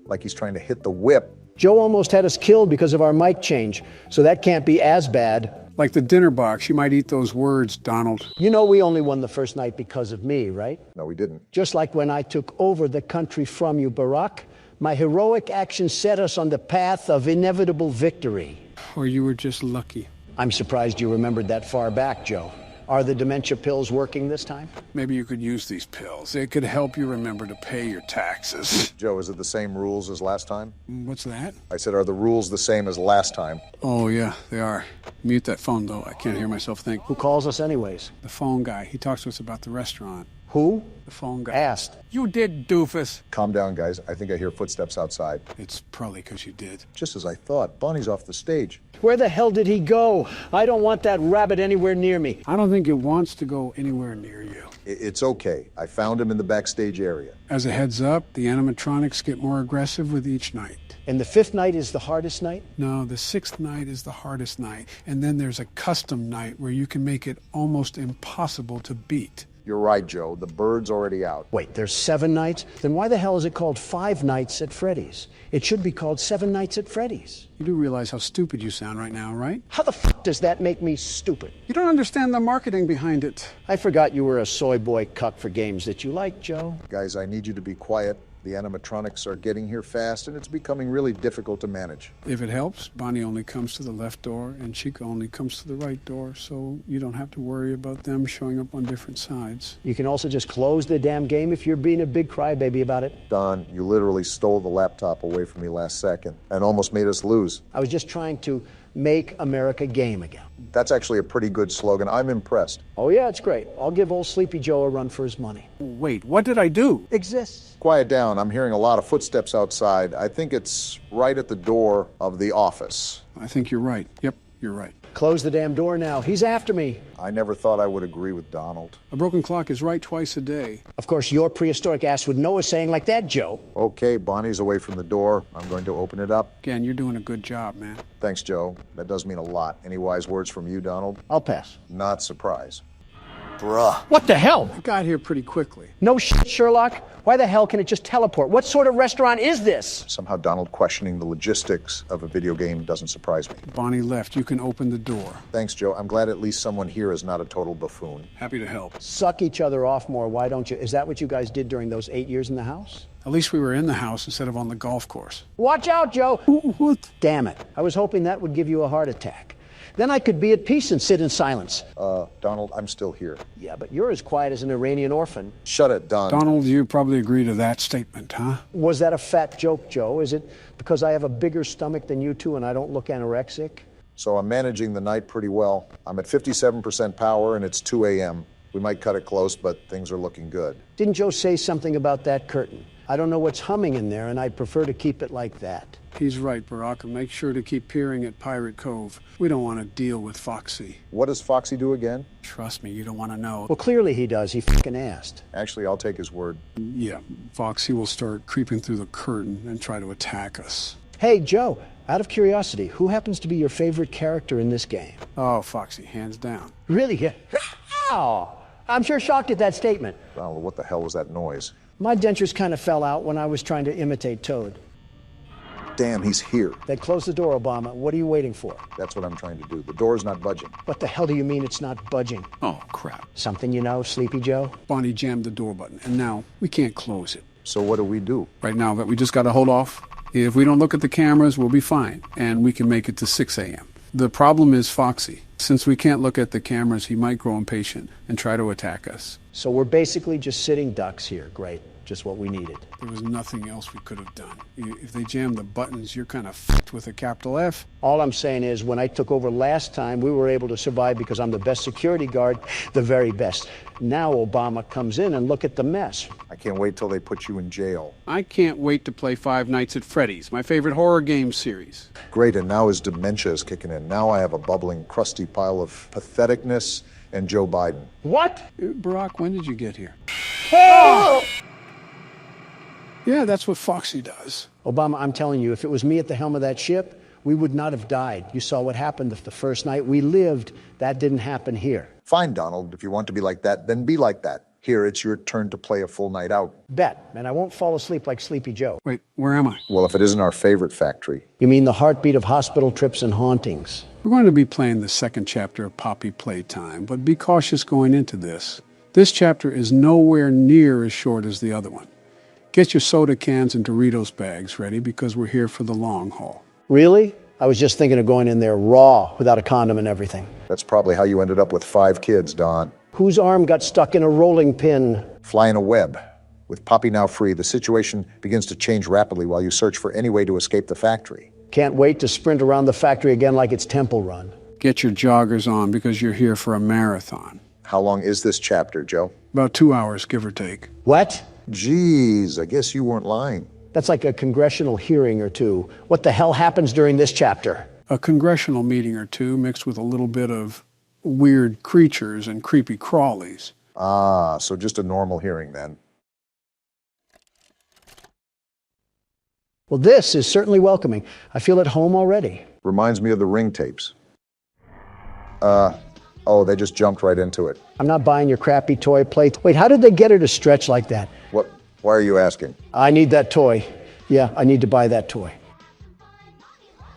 Like he's trying to hit the whip. Joe almost had us killed because of our mic change, so that can't be as bad. Like the dinner box, you might eat those words, Donald. You know we only won the first night because of me, right? No, we didn't. Just like when I took over the country from you, Barack. My heroic action set us on the path of inevitable victory. Or you were just lucky. I'm surprised you remembered that far back, Joe. Are the dementia pills working this time? Maybe you could use these pills. It could help you remember to pay your taxes. Joe, is it the same rules as last time? What's that? I said, are the rules the same as last time? Oh, yeah, they are. Mute that phone, though. I can't hear myself think. Who calls us anyways? The phone guy. He talks to us about the restaurant. Who? The phone guy. Asked. You did, doofus. Calm down, guys. I think I hear footsteps outside. It's probably because you did. Just as I thought. Bonnie's off the stage. Where the hell did he go? I don't want that rabbit anywhere near me. I don't think it wants to go anywhere near you. It's okay. I found him in the backstage area. As a heads up, the animatronics get more aggressive with each night. And the fifth night is the hardest night? No, the sixth night is the hardest night. And then there's a custom night where you can make it almost impossible to beat. You're right, Joe. The bird's already out. Wait, there's 7 nights? Then why the hell is it called 5 Nights at Freddy's? It should be called 7 Nights at Freddy's. You do realize how stupid you sound right now, right? How the f does that make me stupid? You don't understand the marketing behind it. I forgot you were a soy boy cuck for games that you like, Joe. Guys, I need you to be quiet. The animatronics are getting here fast, and it's becoming really difficult to manage. If it helps, Bonnie only comes to the left door and Chica only comes to the right door, so you don't have to worry about them showing up on different sides. You can also just close the damn game if you're being a big crybaby about it. Don, you literally stole the laptop away from me last second and almost made us lose. I was just trying to make America game again. That's actually a pretty good slogan. I'm impressed. Oh yeah, it's great. I'll give old Sleepy Joe a run for his money. Wait, what did I do? Exists. Quiet down. I'm hearing a lot of footsteps outside. I think it's right at the door of the office. I think you're right. Yep, you're right. Close the damn door now. He's after me. I never thought I would agree with Donald. A broken clock is right twice a day. Of course, your prehistoric ass would know a saying like that, Joe. Okay, Bonnie's away from the door. I'm going to open it up. Again, you're doing a good job, man. Thanks, Joe. That does mean a lot. Any wise words from you, Donald? I'll pass. Not surprised. Bruh. What the hell? I got here pretty quickly. No shit, Sherlock. Why the hell can it just teleport? What sort of restaurant is this? Somehow Donald questioning the logistics of a video game doesn't surprise me. Bonnie left. You can open the door. Thanks, Joe. I'm glad at least someone here is not a total buffoon. Happy to help. Suck each other off more, why don't you? Is that what you guys did during those 8 years in the house? At least we were in the house instead of on the golf course. Watch out, Joe. What? Damn it. I was hoping that would give you a heart attack. Then I could be at peace and sit in silence. Donald, I'm still here. Yeah, but you're as quiet as an Iranian orphan. Shut it, Don. Donald, you probably agree to that statement, huh? Was that a fat joke, Joe? Is it because I have a bigger stomach than you two and I don't look anorexic? So I'm managing the night pretty well. I'm at 57% power and it's 2 a.m. We might cut it close, but things are looking good. Didn't Joe say something about that curtain? I don't know what's humming in there, and I'd prefer to keep it like that. He's right, Barack, and make sure to keep peering at Pirate Cove. We don't want to deal with Foxy. What does Foxy do again? Trust me, you don't want to know. Well, clearly he does. He fucking asked. Actually, I'll take his word. Yeah, Foxy will start creeping through the curtain and try to attack us. Hey, Joe, out of curiosity, who happens to be your favorite character in this game? Oh, Foxy, hands down. Really? Yeah. Oh, I'm sure shocked at that statement. Donald, what the hell was that noise? My dentures kind of fell out when I was trying to imitate Toad. Damn, he's here. Then close the door, Obama. What are you waiting for? That's what I'm trying to do. The door's not budging. What the hell do you mean it's not budging? Oh, crap. Something you know, Sleepy Joe? Bonnie jammed the door button, and now we can't close it. So what do we do? Right now, but we just got to hold off. If we don't look at the cameras, we'll be fine, and we can make it to 6 a.m. The problem is Foxy. Since we can't look at the cameras, he might grow impatient and try to attack us. So we're basically just sitting ducks here. Great. Just what we needed. There was nothing else we could have done. If they jammed the buttons, you're kind of f***ed with a capital F. All I'm saying is when I took over last time, we were able to survive because I'm the best security guard, the very best. Now Obama comes in and look at the mess. I can't wait till they put you in jail. I can't wait to play Five Nights at Freddy's, my favorite horror game series. Great, and now his dementia is kicking in. Now I have a bubbling, crusty pile of patheticness and Joe Biden. What? Barack, when did you get here? Oh! Yeah, that's what Foxy does. Obama, I'm telling you, if it was me at the helm of that ship, we would not have died. You saw what happened the first night. We lived. That didn't happen here. Fine, Donald. If you want to be like that, then be like that. Here, it's your turn to play a full night out. Bet. And I won't fall asleep like Sleepy Joe. Wait, where am I? Well, if it isn't our favorite factory. You mean the heartbeat of hospital trips and hauntings? We're going to be playing the second chapter of Poppy Playtime, but be cautious going into this. This chapter is nowhere near as short as the other one. Get your soda cans and Doritos bags ready because we're here for the long haul. Really? I was just thinking of going in there raw without a condom and everything. That's probably how you ended up with 5 kids, Don. Whose arm got stuck in a rolling pin? Fly in a web. With Poppy now free, the situation begins to change rapidly while you search for any way to escape the factory. Can't wait to sprint around the factory again like it's Temple Run. Get your joggers on because you're here for a marathon. How long is this chapter, Joe? About 2 hours, give or take. What? Geez, I guess you weren't lying. That's like a congressional hearing or two. What the hell happens during this chapter? A congressional meeting or two mixed with a little bit of weird creatures and creepy crawlies. Ah, so just a normal hearing then. Well, this is certainly welcoming. I feel at home already. Reminds me of the Ring tapes. Oh, they just jumped right into it. I'm not buying your crappy toy plate. Wait, how did they get her to stretch like that? What? Why are you asking? I need that toy. Yeah, I need to buy that toy.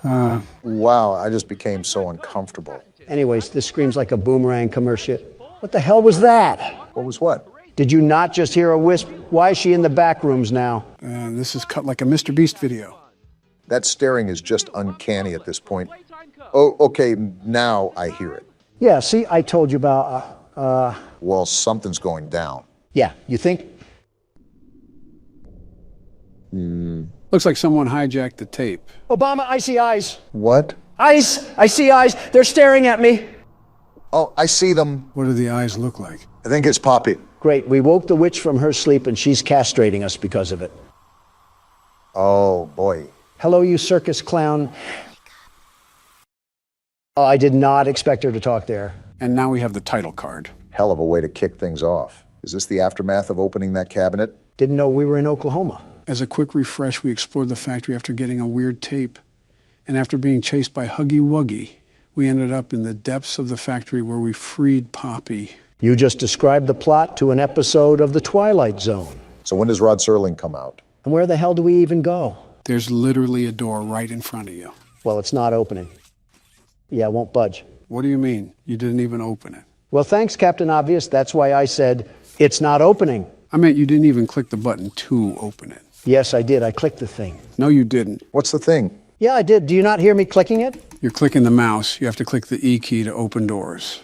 Wow, I just became so uncomfortable. Anyways, this screams like a Boomerang commercial. What the hell was that? What was what? Did you not just hear a wisp? Why is she in the back rooms now? This is cut like a Mr. Beast video. That staring is just uncanny at this point. Oh, okay, now I hear it. Yeah, see, I told you about, Well, something's going down. yeah, you think? Looks like someone hijacked the tape. Obama, I see eyes. What? Eyes! I see eyes. They're staring at me. Oh, I see them. What do the eyes look like? I think it's Poppy. Great, we woke the witch from her sleep and she's castrating us because of it. Oh, boy. Hello, you circus clown. Oh, I did not expect her to talk there. And now we have the title card. Hell of a way to kick things off. Is this the aftermath of opening that cabinet? Didn't know we were in Oklahoma. As a quick refresh, we explored the factory after getting a weird tape. And after being chased by Huggy Wuggy, we ended up in the depths of the factory where we freed Poppy. You just described the plot to an episode of The Twilight Zone. So when does Rod Serling come out? And where the hell do we even go? There's literally a door right in front of you. Well, it's not opening. Yeah, it won't budge. What do you mean? You didn't even open it. Well, thanks, Captain Obvious. That's why I said, it's not opening. I meant you didn't even click the button to open it. Yes, I did. I clicked the thing. No, you didn't. What's the thing? Yeah, I did. Do you not hear me clicking it? You're clicking the mouse. You have to click the E key to open doors.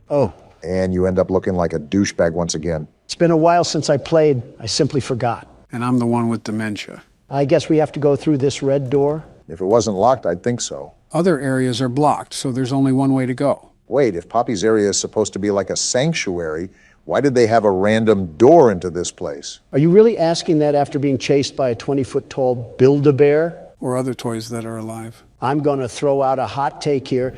Oh, And you end up looking like a douchebag once again. it's been a while since I played. I simply forgot. And I'm the one with dementia. I guess we have to go through this red door. If it wasn't locked, I'd think so. Other areas are blocked, so there's only one way to go. Wait, if Poppy's area is supposed to be like a sanctuary, why did they have a random door into this place? Are you really asking that after being chased by a 20-foot-tall Build-A-Bear? Or other toys that are alive. I'm going to throw out a hot take here.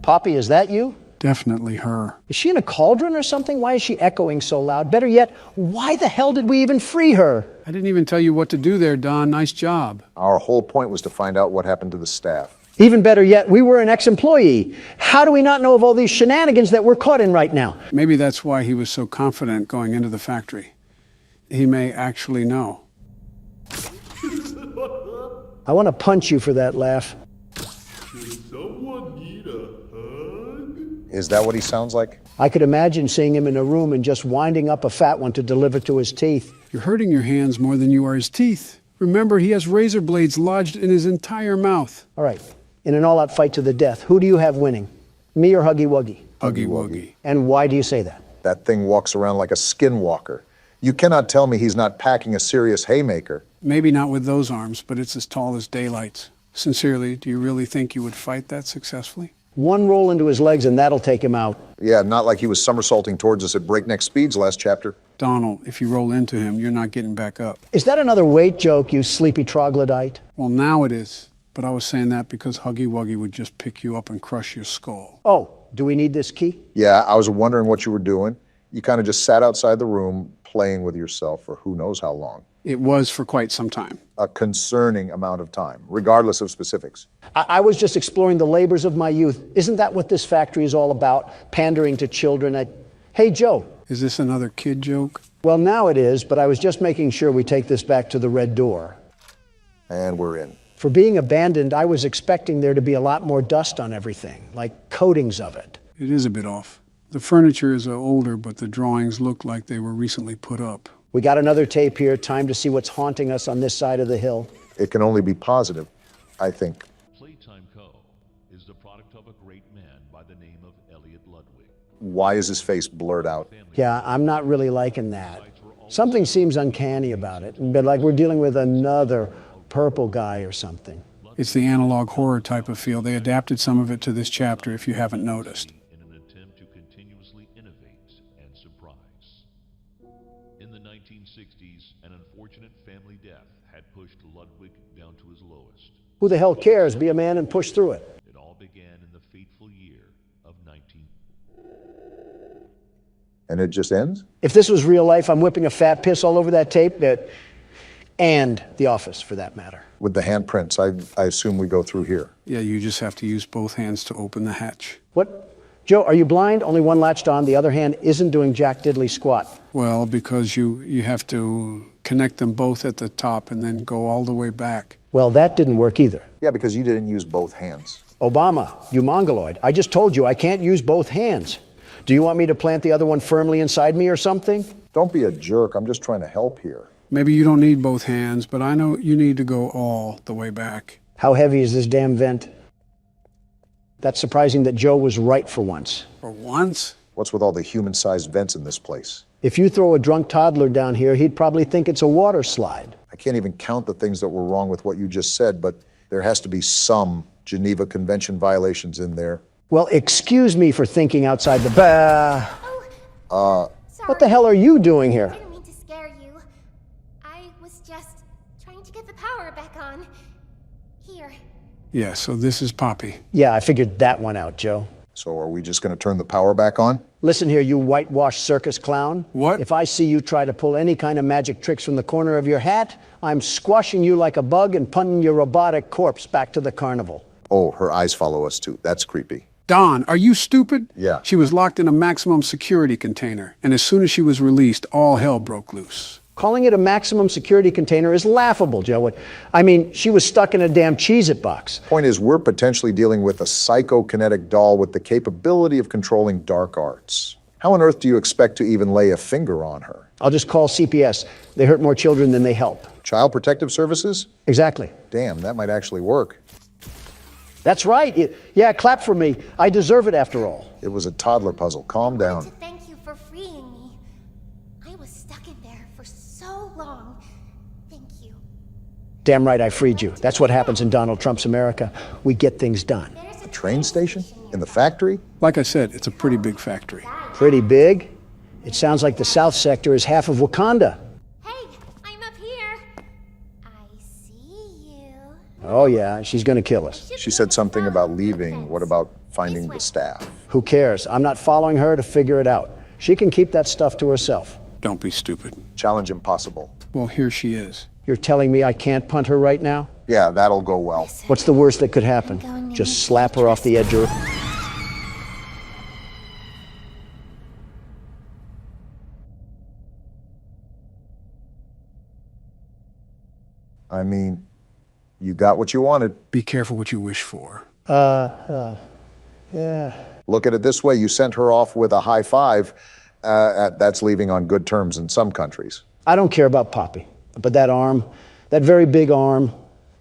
Poppy, is that you? Definitely her. Is she in a cauldron or something? Why is she echoing so loud? Better yet, why the hell did we even free her? I didn't even tell you what to do there, Don. Nice job. Our whole point was to find out what happened to the staff. Even better yet, we were an ex-employee. How do we not know of all these shenanigans that we're caught in right now? Maybe that's why he was so confident going into the factory. He may actually know. I want to punch you for that laugh. Is that what he sounds like? I could imagine seeing him in a room and just winding up a fat one to deliver to his teeth. You're hurting your hands more than you are his teeth. Remember, he has razor blades lodged in his entire mouth. All right, in an all-out fight to the death, who do you have winning? Me or Huggy Wuggy? Huggy Wuggy. And why do you say that? That thing walks around like a skinwalker. You cannot tell me he's not packing a serious haymaker. Maybe not with those arms, but it's as tall as daylight. Sincerely, do you really think you would fight that successfully? One roll into his legs and that'll take him out. Yeah, not like he was somersaulting towards us at breakneck speeds last chapter. Donald, if you roll into him, you're not getting back up. Is that another weight joke, you sleepy troglodyte? Well, now it is. But I was saying that because Huggy Wuggy would just pick you up and crush your skull. Oh, do we need this key? Yeah, I was wondering what you were doing. You kind of just sat outside the room playing with yourself for who knows how long. It was for quite some time. A concerning amount of time, regardless of specifics. I was just exploring the labors of my youth. Isn't that what this factory is all about? Pandering to children. Hey, Joe. Is this another kid joke? Well, now it is, but I was just making sure we take this back to the red door. And we're in. For being abandoned, I was expecting there to be a lot more dust on everything, like coatings of it. It is a bit off. The furniture is older, but the drawings look like they were recently put up. We got another tape here. Time to see what's haunting us on this side of the hill. It can only be positive, I think. Playtime Co. is the product of a great man by the name of Elliot Ludwig. Why is his face blurred out? Yeah, I'm not really liking that. Something seems uncanny about it, but like we're dealing with another purple guy or something. It's the analog horror type of feel. They adapted some of it to this chapter, if you haven't noticed. In an attempt to continuously innovate and surprise. In the 1960s, an unfortunate family death had pushed Ludwig down to his lowest. Who the hell cares? Be a man and push through it. It all began in the fateful year of 19... And it just ends? If this was real life, I'm whipping a fat piss all over that tape, and The Office, for that matter. With the handprints, I assume we go through here. Yeah, you just have to use both hands to open the hatch. What? Joe, are you blind? Only one latched on. The other hand isn't doing jack diddly squat. Well, because you have to connect them both at the top and then go all the way back. Well, that didn't work either. Yeah, because you didn't use both hands. Obama, you mongoloid, I just told you I can't use both hands. Do you want me to plant the other one firmly inside me or something? Don't be a jerk. I'm just trying to help here. Maybe you don't need both hands, but I know you need to go all the way back. How heavy is this damn vent? That's surprising that Joe was right for once. For once? What's with all the human-sized vents in this place? If you throw a drunk toddler down here, he'd probably think it's a water slide. I can't even count the things that were wrong with what you just said, but there has to be some Geneva Convention violations in there. Well, excuse me for thinking outside the Sorry. What the hell are you doing here? I didn't mean to scare you. I was just trying to get the power back on. Here. Yeah, so this is Poppy. Yeah, I figured that one out, Joe. So are we just going to turn the power back on? Listen here, you whitewashed circus clown. What? If I see you try to pull any kind of magic tricks from the corner of your hat, I'm squashing you like a bug and punting your robotic corpse back to the carnival. Oh, her eyes follow us too. That's creepy. Don, are you stupid? Yeah. She was locked in a maximum security container, and as soon as she was released, all hell broke loose. Calling it a maximum security container is laughable, Joe. I mean, she was stuck in a damn Cheez-It box. Point is, we're potentially dealing with a psychokinetic doll with the capability of controlling dark arts. How on earth do you expect to even lay a finger on her? I'll just call CPS. They hurt more children than they help. Child Protective Services? Exactly. Damn, that might actually work. That's right. Yeah, clap for me. I deserve it after all. It was a toddler puzzle. Calm I down. want to thank you for freeing me. I was stuck in there for so long. Thank you. Damn right I freed you. That's what happens in Donald Trump's America. We get things done. There's A train station? In the factory? Like I said, it's a pretty big factory. Pretty big. It sounds like the South Sector is half of Wakanda. Hey, I'm up here. I see you. Oh yeah, she's gonna kill us. She said something about leaving. What about finding the staff? Who cares? I'm not following her to figure it out. She can keep that stuff to herself. Don't be stupid. Challenge impossible. Well, here she is. You're telling me I can't punt her right now? Yeah, that'll go well. What's the worst that could happen? Just slap her off the edge of her. I mean, you got what you wanted. Be careful what you wish for. Yeah. Look at it this way. You sent her off with a high five. That's leaving on good terms in some countries. I don't care about Poppy, but that arm, that very big arm,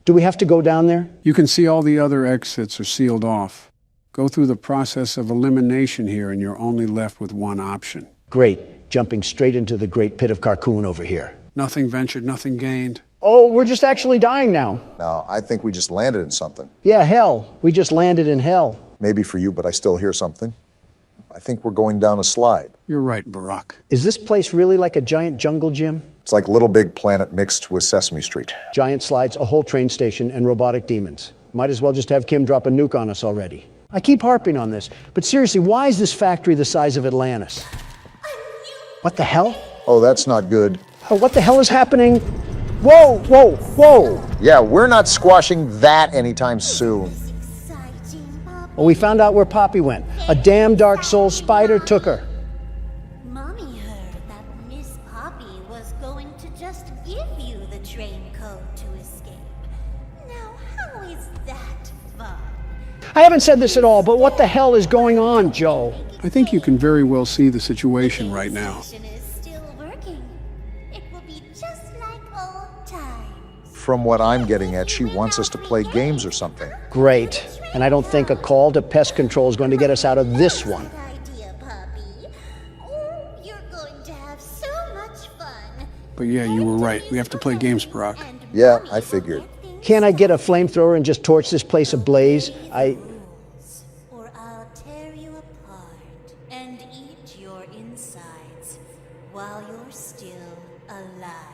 do we have to go down there? You can see all the other exits are sealed off. Go through the process of elimination here, and you're only left with one option. Great, jumping straight into the great pit of Carcoon over here. Nothing ventured, nothing gained. Oh, we're just actually dying now. No, I think we just landed in something. Yeah, hell. We just landed in hell. Maybe for you, but I still hear something. I think we're going down a slide. You're right, Barack. Is this place really like a giant jungle gym? It's like Little Big Planet mixed with Sesame Street. Giant slides, a whole train station, and robotic demons. Might as well just have Kim drop a nuke on us already. I keep harping on this, but seriously, why is this factory the size of Atlantis? What the hell? Oh, that's not good. Oh, what the hell is happening? Whoa, whoa, whoa! Yeah, we're not squashing that anytime soon. exciting, Pop. Well, we found out where Poppy went. A damn Dark Soul spider took her. Mommy heard that Miss Poppy was going to just give you the train code to escape. Now, how is that fun? I haven't said this at all, but what the hell is going on, Joe? I think you can very well see the situation right now. Station is still working. It will be just like old times. From what I'm getting at, she wants us to play games or something. Great. And I don't think a call to pest control is going to get us out of this one. Good idea, Poppy. Oh, you're going to have so much fun. But yeah, you were right. We have to play games, Barack. Yeah, I figured. Can't I get a flamethrower and just torch this place ablaze? Or I'll tear you apart and eat your insides while you're still alive.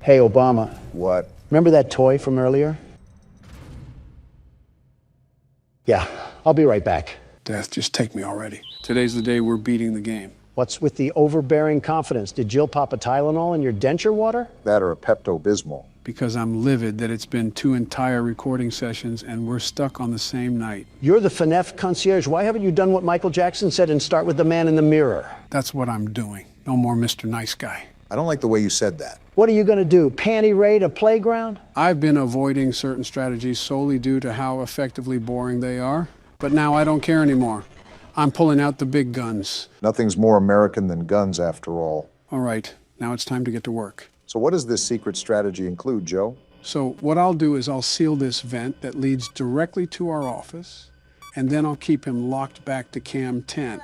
Hey, Obama, What? remember that toy from earlier? Yeah, I'll be right back. Death, just take me already. Today's the day we're beating the game. What's with the overbearing confidence? Did Jill pop a Tylenol in your denture water? That or a Pepto-Bismol. because I'm livid that it's been 2 entire recording sessions and we're stuck on the same night. You're the FNAF concierge. Why haven't you done what Michael Jackson said and start with the man in the mirror? That's what I'm doing. No more Mr. Nice Guy. I don't like the way you said that. What are you going to do? Panty raid a playground? I've been avoiding certain strategies solely due to how effectively boring they are, but now I don't care anymore. I'm pulling out the big guns. Nothing's more American than guns, after all. All right, now it's time to get to work. So what does this secret strategy include, Joe? So what I'll do is I'll seal this vent that leads directly to our office, and then I'll keep him locked back to Cam 10.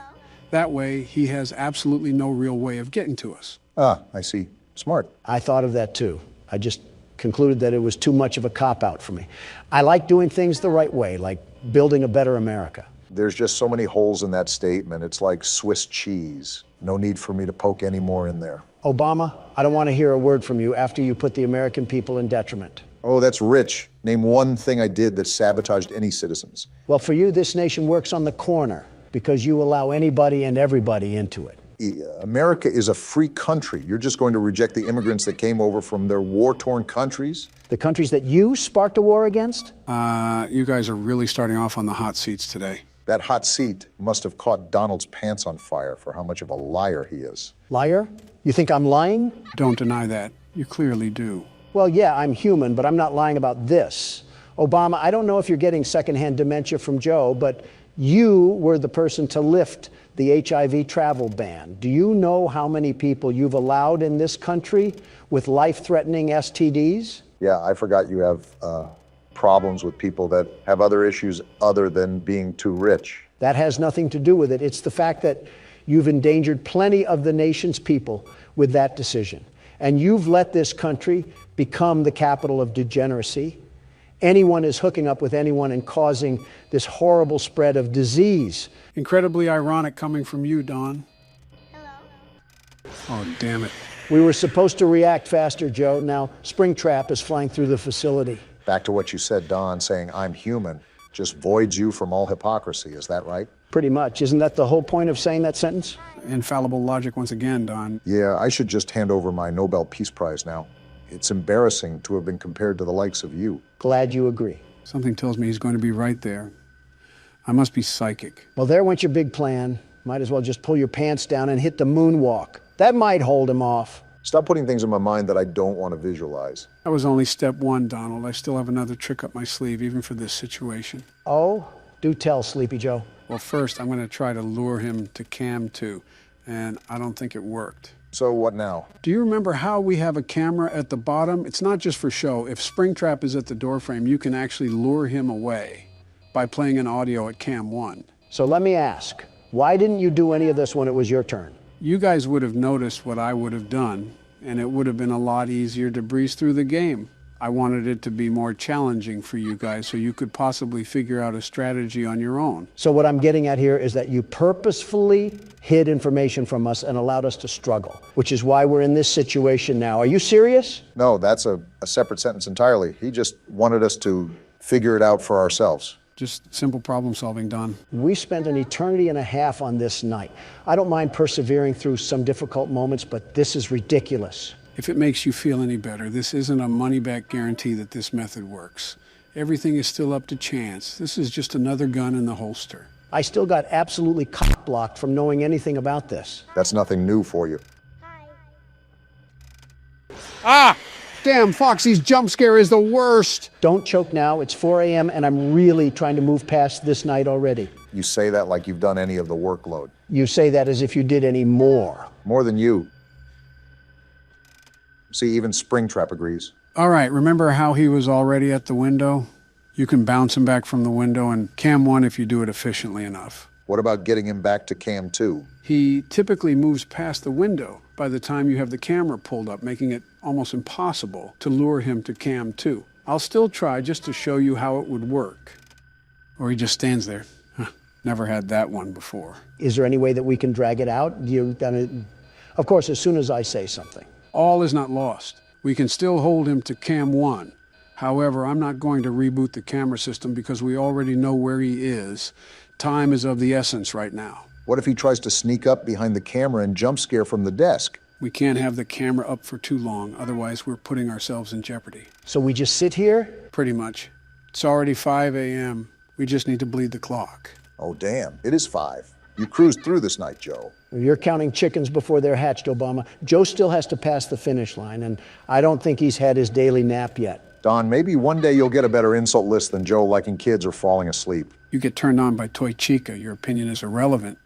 That way, he has absolutely no real way of getting to us. Ah, I see. Smart. I thought of that too. I just concluded that it was too much of a cop-out for me. I like doing things the right way, like building a better America. There's just so many holes in that statement. It's like Swiss cheese. No need for me to poke any more in there. Obama, I don't want to hear a word from you after you put the American people in detriment. Oh, that's rich. Name one thing I did that sabotaged any citizens. Well, for you, this nation works on the corner because you allow anybody and everybody into it. America is a free country. You're just going to reject the immigrants that came over from their war-torn countries? The countries that you sparked a war against? You guys are really starting off on the hot seats today. That hot seat must have caught Donald's pants on fire for how much of a liar he is. Liar? You think I'm lying? Don't deny that. You clearly do. Well, yeah, I'm human, but I'm not lying about this. Obama, I don't know if you're getting secondhand dementia from Joe, but you were the person to lift the HIV travel ban. Do you know how many people you've allowed in this country with life-threatening STDs? Yeah, I forgot you have problems with people that have other issues other than being too rich. That has nothing to do with it. It's the fact that you've endangered plenty of the nation's people with that decision. And you've let this country become the capital of degeneracy. Anyone is hooking up with anyone and causing this horrible spread of disease. Incredibly ironic coming from you, Don. Hello? Oh, damn it. We were supposed to react faster, Joe. Now, Springtrap is flying through the facility. Back to what you said, Don, saying I'm human just voids you from all hypocrisy. Is that right? Pretty much. Isn't that the whole point of saying that sentence? Infallible logic once again, Don. Yeah, I should just hand over my Nobel Peace Prize now. It's embarrassing to have been compared to the likes of you. Glad you agree. Something tells me he's going to be right there. I must be psychic. Well, there went your big plan. Might as well just pull your pants down and hit the moonwalk. That might hold him off. Stop putting things in my mind that I don't want to visualize. That was only step 1, Donald. I still have another trick up my sleeve, even for this situation. Oh, do tell, Sleepy Joe. Well, first, I'm going to try to lure him to Cam 2, and I don't think it worked. So what now? Do you remember how we have a camera at the bottom? It's not just for show. If Springtrap is at the doorframe, you can actually lure him away by playing an audio at Cam 1. So let me ask, why didn't you do any of this when it was your turn? You guys would have noticed what I would have done, and it would have been a lot easier to breeze through the game. I wanted it to be more challenging for you guys so you could possibly figure out a strategy on your own. So what I'm getting at here is that you purposefully hid information from us and allowed us to struggle, which is why we're in this situation now. Are you serious? No, that's a separate sentence entirely. He just wanted us to figure it out for ourselves. Just simple problem solving, Don. We spent an eternity and a half on this night. I don't mind persevering through some difficult moments, but this is ridiculous. If it makes you feel any better, this isn't a money-back guarantee that this method works. Everything is still up to chance. This is just another gun in the holster. I still got absolutely cock-blocked from knowing anything about this. That's nothing new for you. Hi. Ah! Damn, Foxy's jump scare is the worst! Don't choke now. It's 4 a.m. and I'm really trying to move past this night already. You say that like you've done any of the workload. You say that as if you did any more. More than you. See, even Springtrap agrees. All right, remember how he was already at the window? You can bounce him back from the window and Cam 1 if you do it efficiently enough. What about getting him back to Cam 2? He typically moves past the window by the time you have the camera pulled up, making it almost impossible to lure him to Cam 2. I'll still try just to show you how it would work. Or he just stands there. Huh, never had that one before. Is there any way that we can drag it out? Of course, as soon as I say something. All is not lost. We can still hold him to Cam 1. However, I'm not going to reboot the camera system because we already know where he is. Time is of the essence right now. What if he tries to sneak up behind the camera and jump scare from the desk? We can't have the camera up for too long, otherwise we're putting ourselves in jeopardy. So we just sit here? Pretty much. It's already 5 a.m. We just need to bleed the clock. Oh, damn. It is 5. You cruised through this night, Joe. You're counting chickens before they're hatched, Obama. Joe still has to pass the finish line, and I don't think he's had his daily nap yet. Don, maybe one day you'll get a better insult list than Joe liking kids or falling asleep. You get turned on by Toy Chica, your opinion is irrelevant.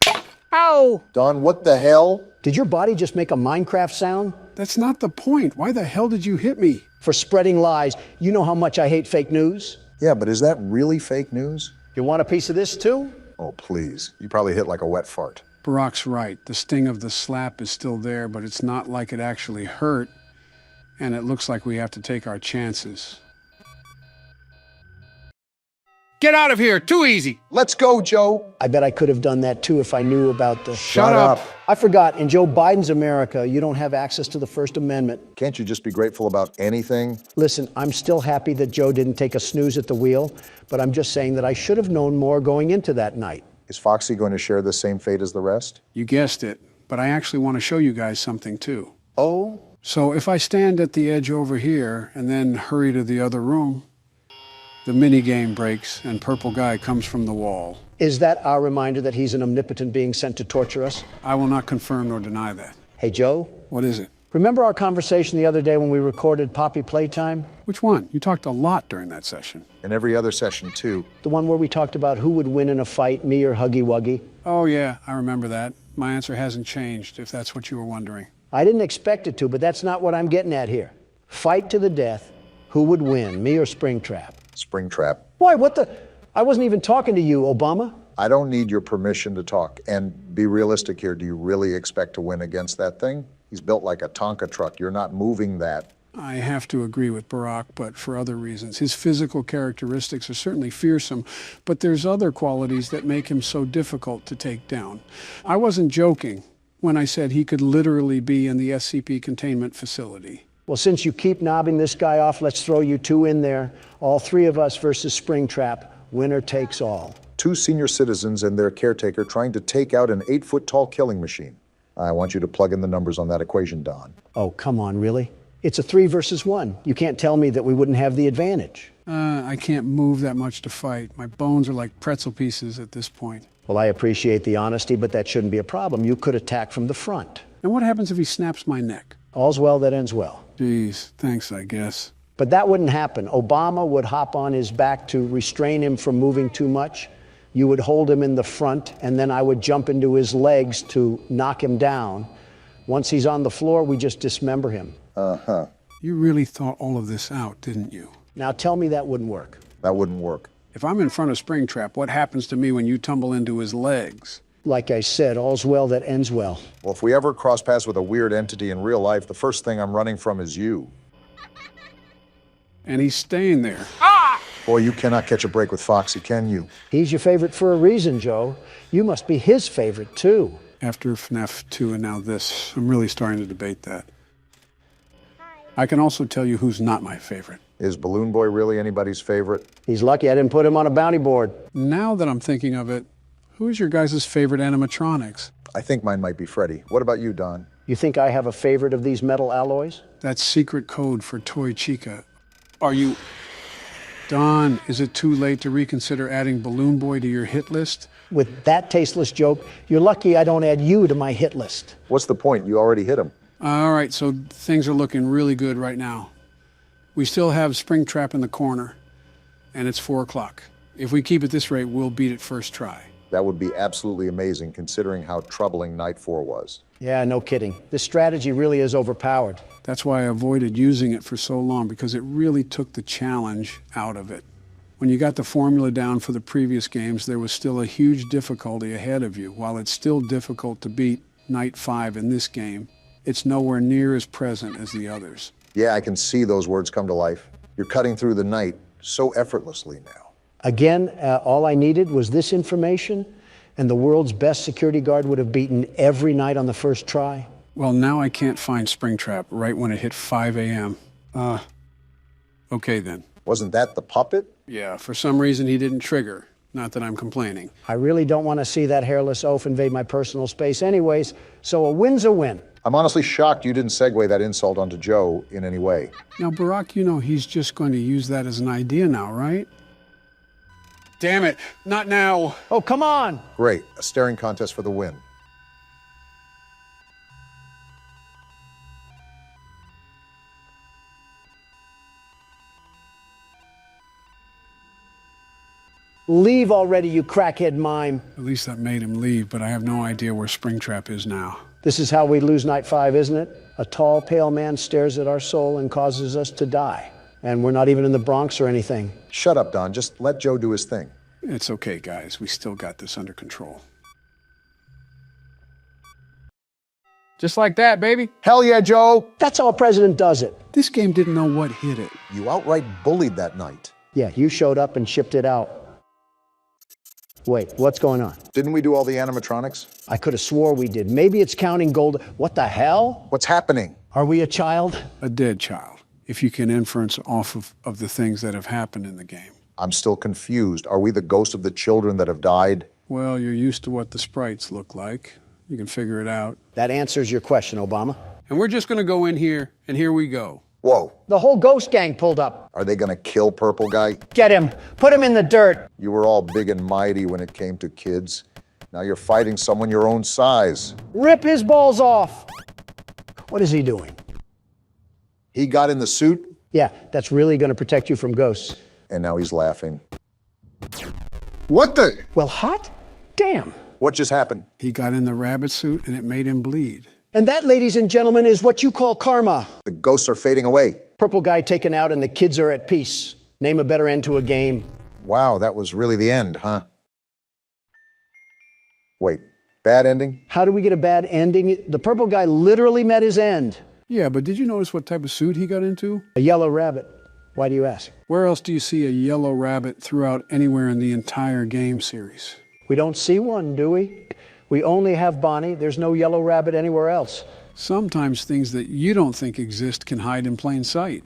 Ow! Don, what the hell? Did your body just make a Minecraft sound? That's not the point. Why the hell did you hit me? For spreading lies. You know how much I hate fake news? Yeah, but is that really fake news? You want a piece of this too? Oh, please. You probably hit like a wet fart. Barack's right. The sting of the slap is still there, but it's not like it actually hurt. And it looks like we have to take our chances. Get out of here! Too easy! Let's go, Joe! I bet I could have done that too if I knew about the... Shut up! I forgot, in Joe Biden's America, you don't have access to the First Amendment. Can't you just be grateful about anything? Listen, I'm still happy that Joe didn't take a snooze at the wheel, but I'm just saying that I should have known more going into that night. Is Foxy going to share the same fate as the rest? You guessed it, but I actually want to show you guys something too. Oh? So if I stand at the edge over here and then hurry to the other room, the minigame breaks and Purple Guy comes from the wall. Is that our reminder that he's an omnipotent being sent to torture us? I will not confirm nor deny that. Hey, Joe? What is it? Remember our conversation the other day when we recorded Poppy Playtime? Which one? You talked a lot during that session. And every other session, too. The one where we talked about who would win in a fight, me or Huggy Wuggy? Oh, yeah, I remember that. My answer hasn't changed, if that's what you were wondering. I didn't expect it to, but that's not what I'm getting at here. Fight to the death. Who would win, me or Springtrap? Springtrap. Why, what the? I wasn't even talking to you, Obama. I don't need your permission to talk. And be realistic here. Do you really expect to win against that thing? He's built like a Tonka truck. You're not moving that. I have to agree with Barack, but for other reasons. His physical characteristics are certainly fearsome, but there's other qualities that make him so difficult to take down. I wasn't joking when I said he could literally be in the SCP containment facility. Well, since you keep knobbing this guy off, let's throw you two in there. All three of us versus Springtrap. Winner takes all. 2 senior citizens and their caretaker trying to take out an 8-foot-tall killing machine. I want you to plug in the numbers on that equation, Don. Oh, come on, really? It's a 3 versus 1. You can't tell me that we wouldn't have the advantage. I can't move that much to fight. My bones are like pretzel pieces at this point. Well, I appreciate the honesty, but that shouldn't be a problem. You could attack from the front. And what happens if he snaps my neck? All's well that ends well. Geez, thanks, I guess. But that wouldn't happen. Obama would hop on his back to restrain him from moving too much. You would hold him in the front, and then I would jump into his legs to knock him down. Once he's on the floor, we just dismember him. Uh-huh. You really thought all of this out, didn't you? Now tell me that wouldn't work. That wouldn't work. If I'm in front of Springtrap, what happens to me when you tumble into his legs? Like I said, all's well that ends well. Well, if we ever cross paths with a weird entity in real life, the first thing I'm running from is you. And he's staying there. Boy, you cannot catch a break with Foxy, can you? He's your favorite for a reason, Joe. You must be his favorite, too. After FNAF 2 and now this, I'm really starting to debate that. I can also tell you who's not my favorite. Is Balloon Boy really anybody's favorite? He's lucky I didn't put him on a bounty board. Now that I'm thinking of it, who's your guys' favorite animatronics? I think mine might be Freddy. What about you, Don? You think I have a favorite of these metal alloys? That's secret code for Toy Chica. Are you... Don, is it too late to reconsider adding Balloon Boy to your hit list? With that tasteless joke, you're lucky I don't add you to my hit list. What's the point? You already hit him. All right, so things are looking really good right now. We still have Springtrap in the corner, and it's 4 o'clock. If we keep at this rate, we'll beat it first try. That would be absolutely amazing, considering how troubling Night 4 was. Yeah, no kidding. This strategy really is overpowered. That's why I avoided using it for so long, because it really took the challenge out of it. When you got the formula down for the previous games, there was still a huge difficulty ahead of you. While it's still difficult to beat Night 5 in this game, it's nowhere near as present as the others. Yeah, I can see those words come to life. You're cutting through the night so effortlessly now. Again, all I needed was this information, and the world's best security guard would have beaten every night on the first try. Well, now I can't find Springtrap right when it hit 5 a.m. Okay then. Wasn't that the puppet? Yeah, for some reason he didn't trigger. Not that I'm complaining. I really don't want to see that hairless oaf invade my personal space anyways, so a win's a win. I'm honestly shocked you didn't segue that insult onto Joe in any way. Now, Barack, you know he's just going to use that as an idea now, right? Damn it, not now. Oh, come on! Great, a staring contest for the win. Leave already, you crackhead mime. At least that made him leave, but I have no idea where Springtrap is now. This is how we lose night 5, isn't it? A tall, pale man stares at our soul and causes us to die. And we're not even in the Bronx or anything. Shut up, Don. Just let Joe do his thing. It's okay, guys. We still got this under control. Just like that, baby. Hell yeah, Joe! That's how a president does it. This game didn't know what hit it. You outright bullied that night. Yeah, you showed up and shipped it out. Wait, what's going on? Didn't we do all the animatronics? I could have swore we did. Maybe it's counting gold. What the hell? What's happening? Are we a child? A dead child, if you can inference off of the things that have happened in the game. I'm still confused. Are we the ghost of the children that have died? Well, you're used to what the sprites look like. You can figure it out. That answers your question, Obama. And we're just going to go in here, and here we go. Whoa. The whole ghost gang pulled up. Are they gonna kill Purple Guy? Get him. Put him in the dirt. You were all big and mighty when it came to kids. Now you're fighting someone your own size. Rip his balls off. What is he doing? He got in the suit, Yeah, that's really going to protect you from ghosts. and now he's laughing. What the? Well, hot damn. What just happened? He got in the rabbit suit, and it made him bleed. And that, ladies and gentlemen, is what you call karma. The ghosts are fading away. Purple guy taken out and the kids are at peace. Name a better end to a game. Wow, that was really the end, huh? Wait, bad ending? How do we get a bad ending? The purple guy literally met his end. Yeah, but did you notice what type of suit he got into? A yellow rabbit. Why do you ask? Where else do you see a yellow rabbit throughout anywhere in the entire game series? We don't see one, do we? We only have Bonnie. There's no yellow rabbit anywhere else. Sometimes things that you don't think exist can hide in plain sight.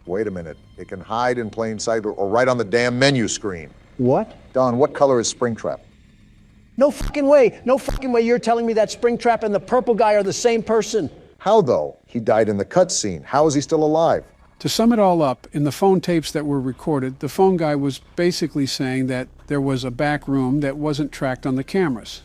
Wait a minute. It can hide in plain sight or right on the damn menu screen. What? Don, what color is Springtrap? No fucking way. No fucking way you're telling me that Springtrap and the purple guy are the same person. How, though? He died in the cutscene. How is he still alive? To sum it all up, in the phone tapes that were recorded, the phone guy was basically saying that there was a back room that wasn't tracked on the cameras.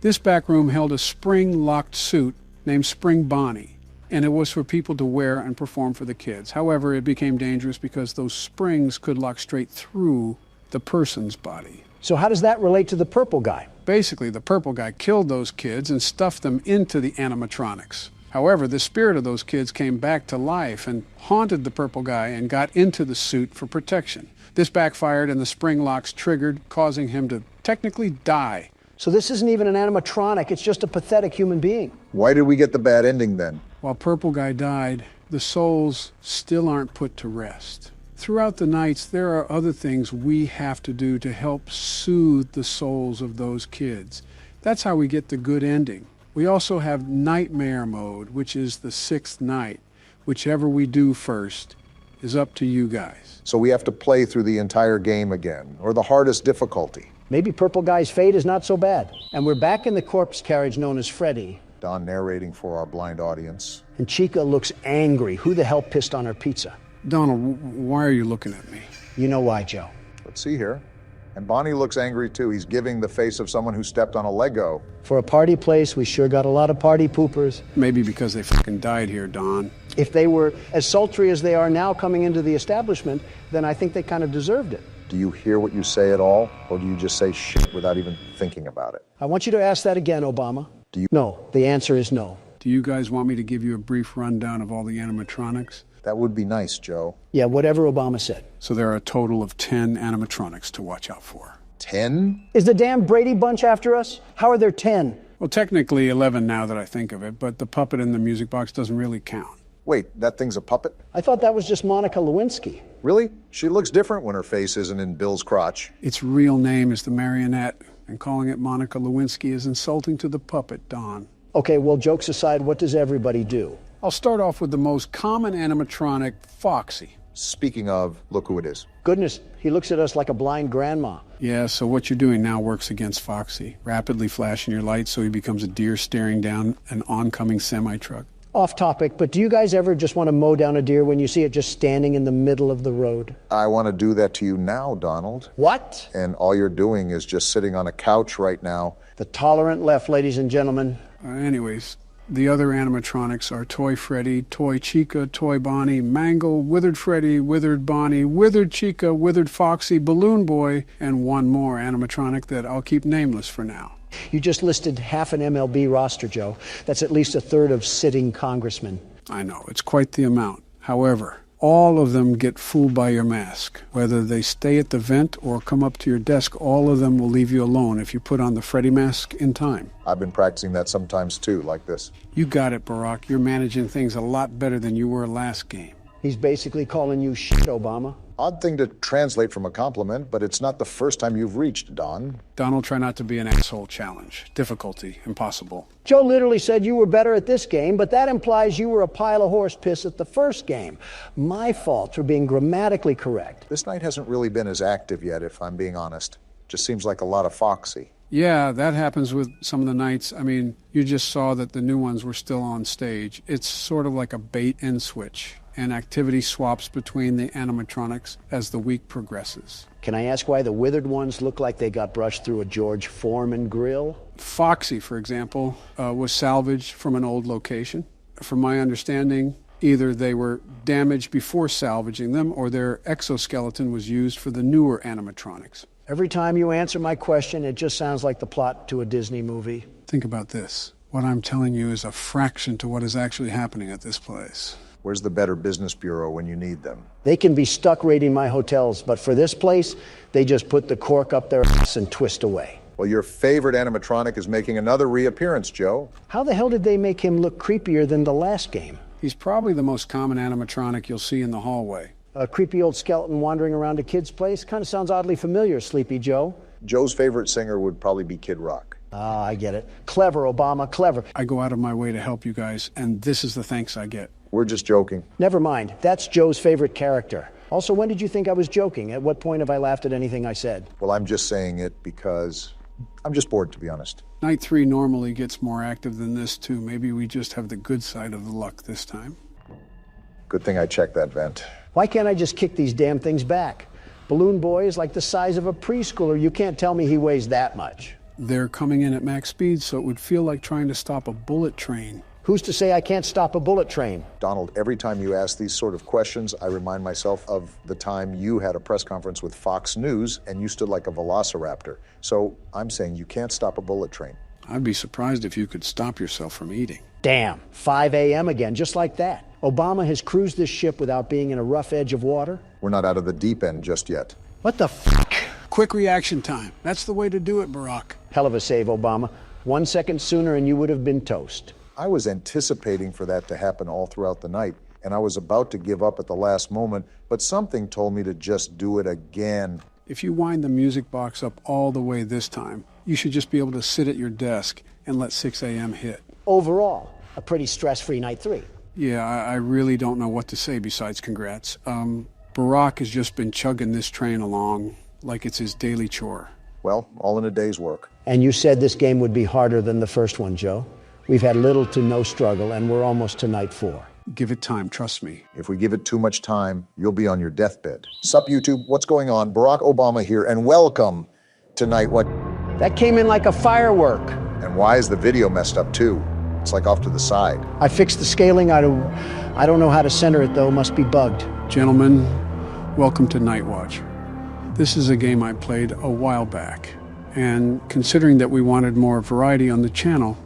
This back room held a spring-locked suit named Spring Bonnie, and it was for people to wear and perform for the kids. However, it became dangerous because those springs could lock straight through the person's body. So how does that relate to the purple guy? Basically, the purple guy killed those kids and stuffed them into the animatronics. However, the spirit of those kids came back to life and haunted the purple guy and got into the suit for protection. This backfired and the spring locks triggered, causing him to technically die. So this isn't even an animatronic, it's just a pathetic human being. Why did we get the bad ending then? While Purple Guy died, the souls still aren't put to rest. Throughout the nights, there are other things we have to do to help soothe the souls of those kids. That's how we get the good ending. We also have Nightmare Mode, which is the 6th night. Whichever we do first is up to you guys. So we have to play through the entire game again, or the hardest difficulty. Maybe Purple Guy's fate is not so bad. And we're back in the corpse carriage known as Freddy. Don narrating for our blind audience. And Chica looks angry. Who the hell pissed on her pizza? Donald, why are you looking at me? You know why, Joe. Let's see here. And Bonnie looks angry too. He's giving the face of someone who stepped on a Lego. For a party place, we sure got a lot of party poopers. Maybe because they fucking died here, Don. If they were as sultry as they are now coming into the establishment, then I think they kind of deserved it. Do you hear what you say at all? Or do you just say shit without even thinking about it? I want you to ask that again, Obama. Do you? No, the answer is no. Do you guys want me to give you a brief rundown of all the animatronics? That would be nice, Joe. Yeah, whatever Obama said. So there are a total of 10 animatronics to watch out for. 10? Is the damn Brady Bunch after us? How are there 10? Well, technically 11 now that I think of it, but the puppet in the music box doesn't really count. Wait, that thing's a puppet? I thought that was just Monica Lewinsky. Really? She looks different when her face isn't in Bill's crotch. Its real name is the marionette, and calling it Monica Lewinsky is insulting to the puppet, Don. Okay, well, jokes aside, what does everybody do? I'll start off with the most common animatronic, Foxy. Speaking of, look who it is. Goodness, he looks at us like a blind grandma. Yeah, so what you're doing now works against Foxy. Rapidly flashing your lights so he becomes a deer staring down an oncoming semi-truck. Off topic, but do you guys ever just want to mow down a deer when you see it just standing in the middle of the road? I want to do that to you now, Donald. What? And all you're doing is just sitting on a couch right now. The tolerant left, ladies and gentlemen. Anyways, the other animatronics are Toy Freddy, Toy Chica, Toy Bonnie, Mangle, Withered Freddy, Withered Bonnie, Withered Chica, Withered Foxy, Balloon Boy, and one more animatronic that I'll keep nameless for now. You just listed half an MLB roster, Joe. That's at least a third of sitting congressmen. I know, it's quite the amount. However, all of them get fooled by your mask. Whether they stay at the vent or come up to your desk, all of them will leave you alone if you put on the Freddy mask in time. I've been practicing that sometimes too, like this. You got it, Barack. You're managing things a lot better than you were last game. He's basically calling you shit, Obama. Odd thing to translate from a compliment, but it's not the first time you've reached, Don. Donald, try not to be an asshole challenge. Difficulty, impossible. Joe literally said you were better at this game, but that implies you were a pile of horse piss at the first game. My fault for being grammatically correct. This night hasn't really been as active yet, if I'm being honest. Just seems like a lot of Foxy. Yeah, that happens with some of the nights. I mean, you just saw that the new ones were still on stage. It's sort of like a bait and switch, and activity swaps between the animatronics as the week progresses. Can I ask why the withered ones look like they got brushed through a George Foreman grill? Foxy, for example, was salvaged from an old location. From my understanding, either they were damaged before salvaging them or their exoskeleton was used for the newer animatronics. Every time you answer my question, it just sounds like the plot to a Disney movie. Think about this. What I'm telling you is a fraction to what is actually happening at this place. Where's the Better Business Bureau when you need them? They can be stuck raiding my hotels, but for this place, they just put the cork up their ass and twist away. Well, your favorite animatronic is making another reappearance, Joe. How the hell did they make him look creepier than the last game? He's probably the most common animatronic you'll see in the hallway. A creepy old skeleton wandering around a kid's place? Kind of sounds oddly familiar, Sleepy Joe. Joe's favorite singer would probably be Kid Rock. Ah, I get it. Clever, Obama, clever. I go out of my way to help you guys, and this is the thanks I get. We're just joking. Never mind. That's Joe's favorite character. Also, when did you think I was joking? At what point have I laughed at anything I said? Well, I'm just saying it because I'm just bored, to be honest. Night 3 normally gets more active than this, too. Maybe we just have the good side of the luck this time. Good thing I checked that vent. Why can't I just kick these damn things back? Balloon Boy is like the size of a preschooler. You can't tell me he weighs that much. They're coming in at max speed, so it would feel like trying to stop a bullet train. Who's to say I can't stop a bullet train? Donald, every time you ask these sort of questions, I remind myself of the time you had a press conference with Fox News and you stood like a velociraptor. So I'm saying you can't stop a bullet train. I'd be surprised if you could stop yourself from eating. Damn, 5 a.m. again, just like that. Obama has cruised this ship without being in a rough edge of water. We're not out of the deep end just yet. What the f***? Quick reaction time. That's the way to do it, Barack. Hell of a save, Obama. 1 second sooner and you would have been toast. I was anticipating for that to happen all throughout the night, and I was about to give up at the last moment, but something told me to just do it again. If you wind the music box up all the way this time, you should just be able to sit at your desk and let 6 a.m. hit. Overall, a pretty stress-free night 3. Yeah, I really don't know what to say besides congrats. Barack has just been chugging this train along like it's his daily chore. Well, all in a day's work. And you said this game would be harder than the first one, Joe. We've had little to no struggle, and we're almost to night 4. Give it time, trust me. If we give it too much time, you'll be on your deathbed. Sup, YouTube? What's going on? Barack Obama here, and welcome to night what? That came in like a firework. And why is the video messed up, too? It's like off to the side. I fixed the scaling. I don't know how to center it, though. Must be bugged. Gentlemen, welcome to Night Watch. This is a game I played a while back, and considering that we wanted more variety on the channel,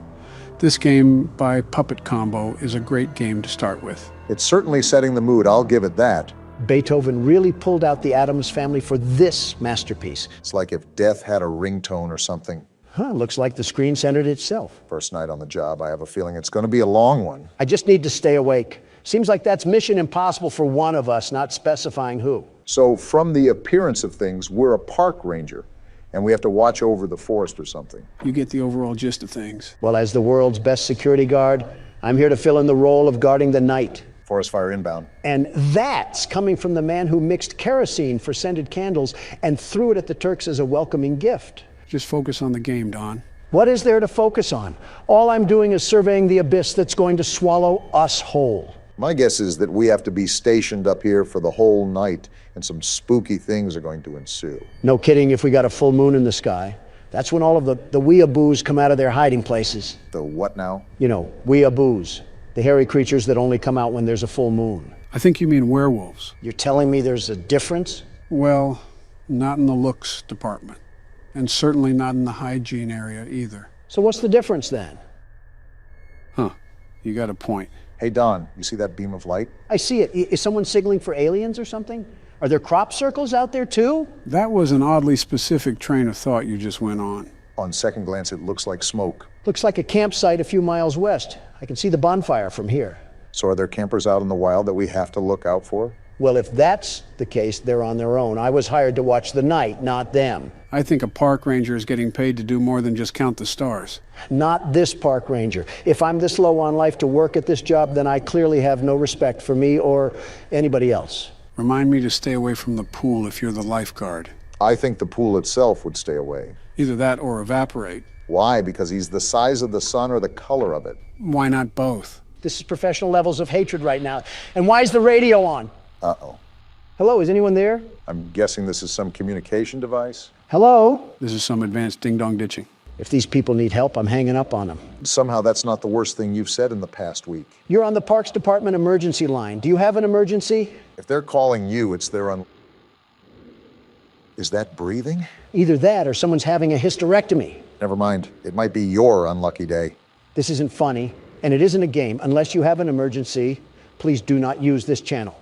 this game by Puppet Combo is a great game to start with. It's certainly setting the mood, I'll give it that. Beethoven really pulled out the Addams Family for this masterpiece. It's like if death had a ringtone or something. Huh, looks like the screen centered itself. First night on the job, I have a feeling it's going to be a long one. I just need to stay awake. Seems like that's mission impossible for one of us, not specifying who. So from the appearance of things, we're a park ranger, and we have to watch over the forest or something. You get the overall gist of things. Well, as the world's best security guard, I'm here to fill in the role of guarding the night. Forest fire inbound. And that's coming from the man who mixed kerosene for scented candles and threw it at the Turks as a welcoming gift. Just focus on the game, Don. What is there to focus on? All I'm doing is surveying the abyss that's going to swallow us whole. My guess is that we have to be stationed up here for the whole night, and some spooky things are going to ensue. No kidding if we got a full moon in the sky. That's when all of the weeaboos come out of their hiding places. The what now? You know, weeaboos. The hairy creatures that only come out when there's a full moon. I think you mean werewolves. You're telling me there's a difference? Well, not in the looks department. And certainly not in the hygiene area either. So what's the difference then? Huh, you got a point. Hey, Don, you see that beam of light? I see it. Is someone signaling for aliens or something? Are there crop circles out there too? That was an oddly specific train of thought you just went on. On second glance, it looks like smoke. Looks like a campsite a few miles west. I can see the bonfire from here. So are there campers out in the wild that we have to look out for? Well, if that's the case, they're on their own. I was hired to watch the night, not them. I think a park ranger is getting paid to do more than just count the stars. Not this park ranger. If I'm this low on life to work at this job, then I clearly have no respect for me or anybody else. Remind me to stay away from the pool if you're the lifeguard. I think the pool itself would stay away. Either that or evaporate. Why? Because he's the size of the sun or the color of it? Why not both? This is professional levels of hatred right now. And why is the radio on? Uh-oh. Hello, is anyone there? I'm guessing this is some communication device? Hello? This is some advanced ding-dong ditching. If these people need help, I'm hanging up on them. Somehow that's not the worst thing you've said in the past week. You're on the Parks Department emergency line. Do you have an emergency? If they're calling you, it's their Is that breathing? Either that or someone's having a hysterectomy. Never mind. It might be your unlucky day. This isn't funny, and it isn't a game. Unless you have an emergency, please do not use this channel.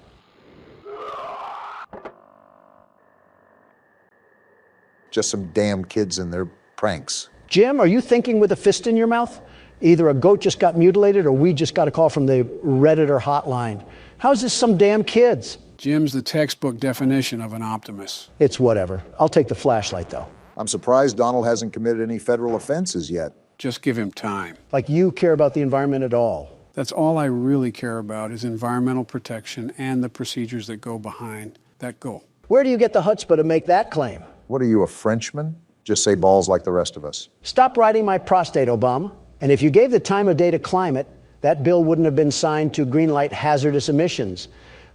Just some damn kids and their pranks. Jim, are you thinking with a fist in your mouth? Either a goat just got mutilated or we just got a call from the Redditor hotline. How's this some damn kids? Jim's the textbook definition of an optimist. It's whatever. I'll take the flashlight, though. I'm surprised Donald hasn't committed any federal offenses yet. Just give him time. Like you care about the environment at all. That's all I really care about is environmental protection and the procedures that go behind that goal. Where do you get the chutzpah to make that claim? What are you, a Frenchman? Just say balls like the rest of us. Stop riding my prostate, Obama. And if you gave the time of day to climate, that bill wouldn't have been signed to greenlight hazardous emissions.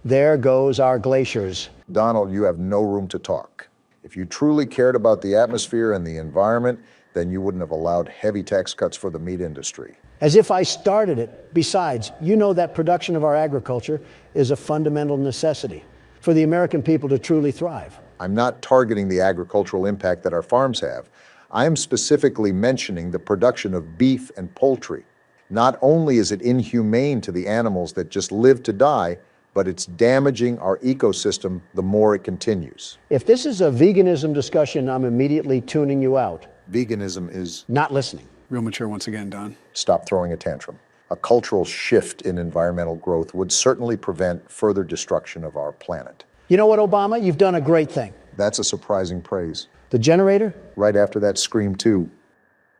There goes our glaciers. Donald, you have no room to talk. If you truly cared about the atmosphere and the environment, then you wouldn't have allowed heavy tax cuts for the meat industry. As if I started it. Besides, you know that production of our agriculture is a fundamental necessity for the American people to truly thrive. I'm not targeting the agricultural impact that our farms have. I am specifically mentioning the production of beef and poultry. Not only is it inhumane to the animals that just live to die, but it's damaging our ecosystem the more it continues. If this is a veganism discussion, I'm immediately tuning you out. Veganism is not listening. Real mature once again, Don. Stop throwing a tantrum. A cultural shift in environmental growth would certainly prevent further destruction of our planet. You know what, Obama? You've done a great thing. That's a surprising praise. The generator? Right after that scream, too.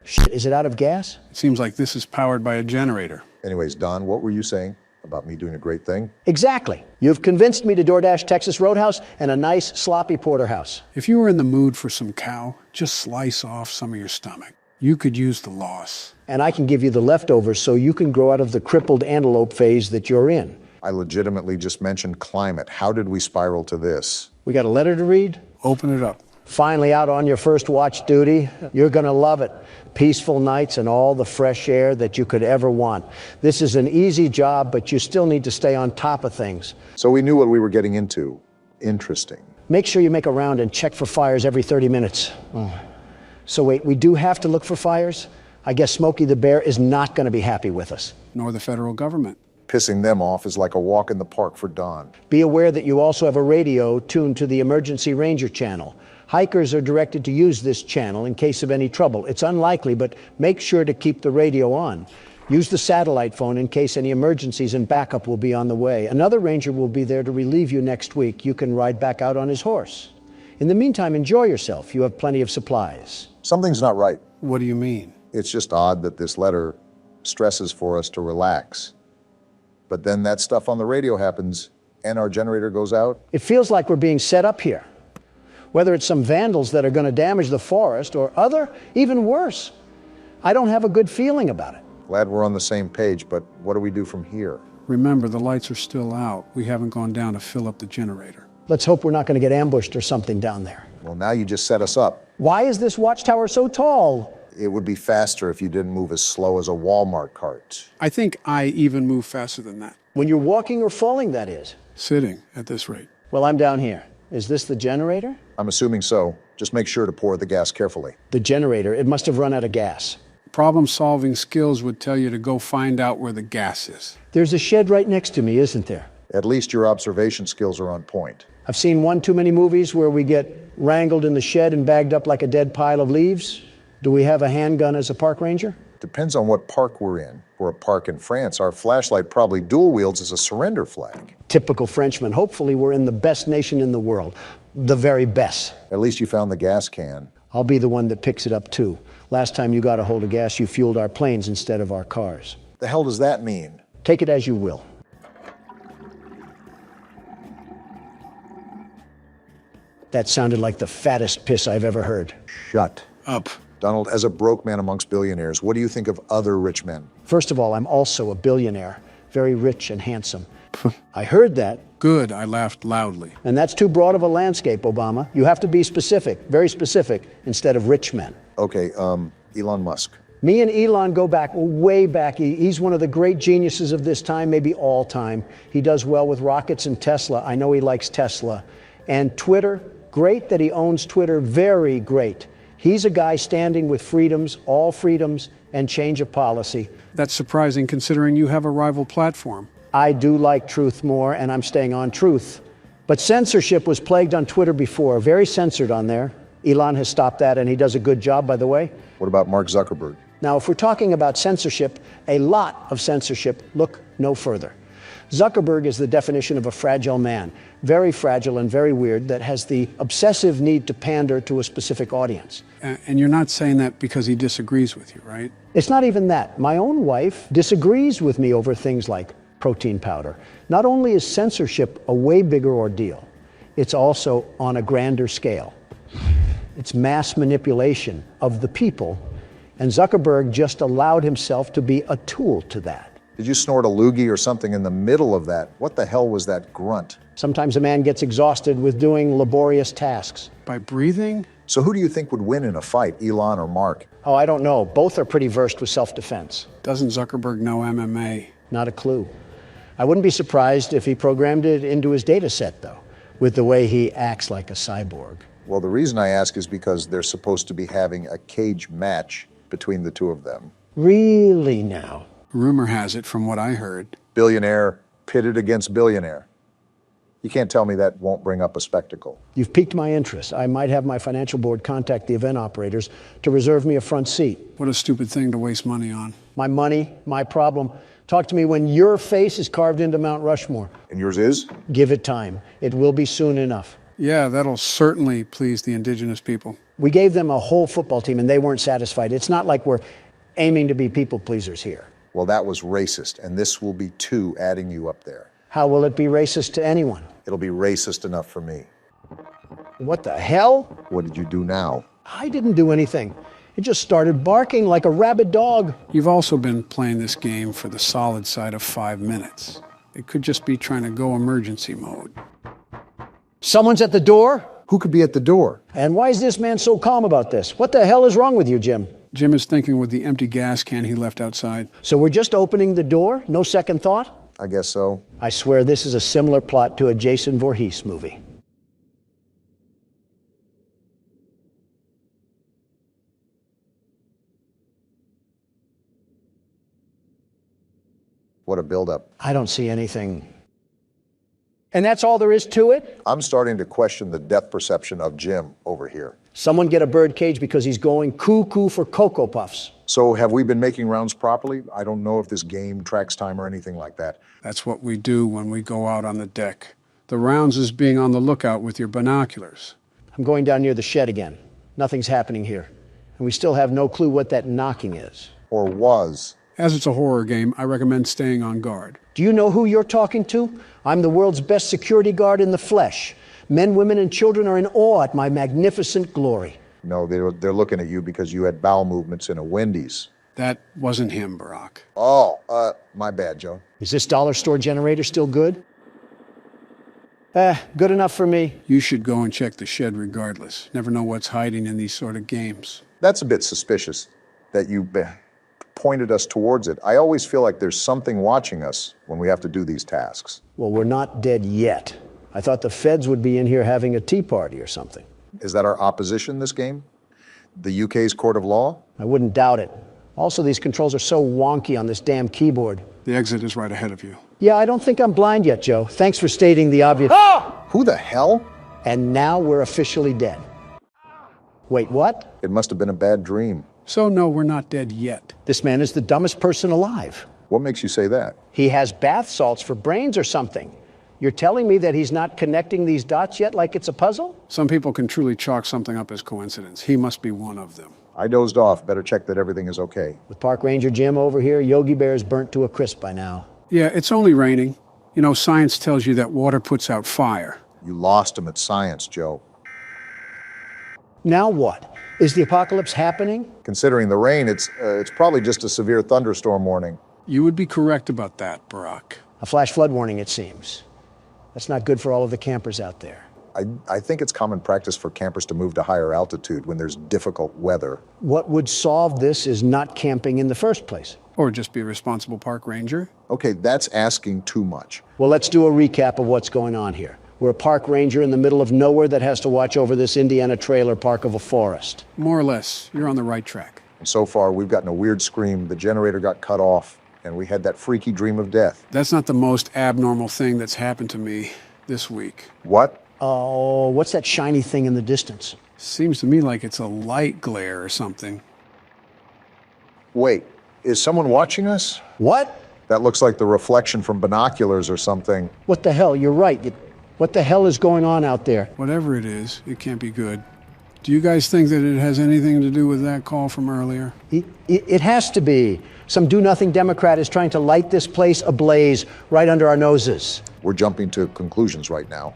Shit, is it out of gas? It seems like this is powered by a generator. Anyways, Don, what were you saying about me doing a great thing? Exactly. You've convinced me to DoorDash Texas Roadhouse and a nice sloppy porterhouse. If you were in the mood for some cow, just slice off some of your stomach. You could use the loss. And I can give you the leftovers so you can grow out of the crippled antelope phase that you're in. I legitimately just mentioned climate. How did we spiral to this? We got a letter to read? Open it up. Finally out on your first watch duty. You're gonna love it. Peaceful nights and all the fresh air that you could ever want. This is an easy job, but you still need to stay on top of things. So we knew what we were getting into. Interesting. Make sure you make a round and check for fires every 30 minutes. So wait, we do have to look for fires? I guess Smokey the Bear is not gonna be happy with us. Nor the federal government. Pissing them off is like a walk in the park for Don. Be aware that you also have a radio tuned to the Emergency Ranger channel. Hikers are directed to use this channel in case of any trouble. It's unlikely, but make sure to keep the radio on. Use the satellite phone in case any emergencies, and backup will be on the way. Another ranger will be there to relieve you next week. You can ride back out on his horse. In the meantime, enjoy yourself. You have plenty of supplies. Something's not right. What do you mean? It's just odd that this letter stresses for us to relax. But then that stuff on the radio happens and our generator goes out. It feels like we're being set up here. Whether it's some vandals that are going to damage the forest or other, even worse. I don't have a good feeling about it. Glad we're on the same page, but what do we do from here? Remember, the lights are still out. We haven't gone down to fill up the generator. Let's hope we're not going to get ambushed or something down there. Well, now you just set us up. Why is this watchtower so tall? It would be faster if you didn't move as slow as a Walmart cart. I think I even move faster than that. When you're walking or falling, that is. Sitting at this rate. Well, I'm down here. Is this the generator? I'm assuming so. Just make sure to pour the gas carefully. The generator, it must have run out of gas. Problem-solving skills would tell you to go find out where the gas is. There's a shed right next to me, isn't there? At least your observation skills are on point. I've seen one too many movies where we get wrangled in the shed and bagged up like a dead pile of leaves. Do we have a handgun as a park ranger? Depends on what park we're in. For a park in France, our flashlight probably dual wields as a surrender flag. Typical Frenchman. Hopefully we're in the best nation in the world. The very best. At least you found the gas can. I'll be the one that picks it up too. Last time you got a hold of gas, you fueled our planes instead of our cars. The hell does that mean? Take it as you will. That sounded like the fattest piss I've ever heard. Shut up. Donald, as a broke man amongst billionaires, what do you think of other rich men? First of all, I'm also a billionaire, very rich and handsome. I heard that. Good, I laughed loudly. And that's too broad of a landscape, Obama. You have to be specific, very specific, instead of rich men. Okay, Elon Musk. Me and Elon go back, way back. He's one of the great geniuses of this time, maybe all time. He does well with rockets and Tesla. I know he likes Tesla. And Twitter, great that he owns Twitter, very great. He's a guy standing with freedoms, all freedoms, and change of policy. That's surprising considering you have a rival platform. I do like truth more, and I'm staying on truth. But censorship was plagued on Twitter before, very censored on there. Elon has stopped that, and he does a good job, by the way. What about Mark Zuckerberg? Now, if we're talking about censorship, a lot of censorship, look no further. Zuckerberg is the definition of a fragile man, very fragile and very weird, that has the obsessive need to pander to a specific audience. And you're not saying that because he disagrees with you, right? It's not even that. My own wife disagrees with me over things like protein powder. Not only is censorship a way bigger ordeal, it's also on a grander scale. It's mass manipulation of the people, and Zuckerberg just allowed himself to be a tool to that. Did you snort a loogie or something in the middle of that? What the hell was that grunt? Sometimes a man gets exhausted with doing laborious tasks. By breathing? So who do you think would win in a fight, Elon or Mark? Oh, I don't know. Both are pretty versed with self-defense. Doesn't Zuckerberg know MMA? Not a clue. I wouldn't be surprised if he programmed it into his data set, though, with the way he acts like a cyborg. Well, the reason I ask is because they're supposed to be having a cage match between the two of them. Really now? Rumor has it, from what I heard. Billionaire pitted against billionaire. You can't tell me that won't bring up a spectacle. You've piqued my interest. I might have my financial board contact the event operators to reserve me a front seat. What a stupid thing to waste money on. My money, my problem. Talk to me when your face is carved into Mount Rushmore. And yours is? Give it time. It will be soon enough. Yeah, that'll certainly please the indigenous people. We gave them a whole football team and they weren't satisfied. It's not like we're aiming to be people pleasers here. Well, that was racist, and this will be two adding you up there. How will it be racist to anyone? It'll be racist enough for me. What the hell? What did you do now? I didn't do anything. It just started barking like a rabid dog. You've also been playing this game for the solid side of 5 minutes. It could just be trying to go emergency mode. Someone's at the door? Who could be at the door? And why is this man so calm about this? What the hell is wrong with you, Jim? Jim is thinking with the empty gas can he left outside. So we're just opening the door? No second thought? I guess so. I swear this is a similar plot to a Jason Voorhees movie. What a buildup. I don't see anything. And that's all there is to it? I'm starting to question the depth perception of Jim over here. Someone get a bird cage because he's going cuckoo for Cocoa Puffs. So have we been making rounds properly? I don't know if this game tracks time or anything like that. That's what we do when we go out on the deck. The rounds is being on the lookout with your binoculars. I'm going down near the shed again. Nothing's happening here. And we still have no clue what that knocking is. Or was. As it's a horror game, I recommend staying on guard. Do you know who you're talking to? I'm the world's best security guard in the flesh. Men, women, and children are in awe at my magnificent glory. No, they're looking at you because you had bowel movements in a Wendy's. That wasn't him, Barack. Oh, my bad, Joe. Is this dollar store generator still good? Good enough for me. You should go and check the shed regardless. Never know what's hiding in these sort of games. That's a bit suspicious that you pointed us towards it. I always feel like there's something watching us when we have to do these tasks. Well, we're not dead yet. I thought the feds would be in here having a tea party or something. Is that our opposition this game? The UK's court of law? I wouldn't doubt it. Also, these controls are so wonky on this damn keyboard. The exit is right ahead of you. Yeah, I don't think I'm blind yet, Joe. Thanks for stating the obvious. Who the hell? And now we're officially dead. Wait, what? It must have been a bad dream. So no, we're not dead yet. This man is the dumbest person alive. What makes you say that? He has bath salts for brains or something. You're telling me that he's not connecting these dots yet like it's a puzzle? Some people can truly chalk something up as coincidence. He must be one of them. I dozed off. Better check that everything is okay. With Park Ranger Jim over here, Yogi Bear's burnt to a crisp by now. Yeah, it's only raining. You know, science tells you that water puts out fire. You lost him at science, Joe. Now what? Is the apocalypse happening? Considering the rain, it's probably just a severe thunderstorm warning. You would be correct about that, Barack. A flash flood warning, it seems. That's not good for all of the campers out there. I think it's common practice for campers to move to higher altitude when there's difficult weather. What would solve this is not camping in the first place. Or just be a responsible park ranger. Okay, that's asking too much. Well, let's do a recap of what's going on here. We're a park ranger in the middle of nowhere that has to watch over this Indiana trailer park of a forest. More or less. You're on the right track. And so far, we've gotten a weird scream. The generator got cut off, and we had that freaky dream of death. That's not the most abnormal thing that's happened to me this week. What? Oh, what's that shiny thing in the distance? Seems to me like it's a light glare or something. Wait, is someone watching us? What? That looks like the reflection from binoculars or something. What the hell? You're right. What the hell is going on out there? Whatever it is, it can't be good. Do you guys think that it has anything to do with that call from earlier? It has to be. Some do-nothing Democrat is trying to light this place ablaze right under our noses. We're jumping to conclusions right now.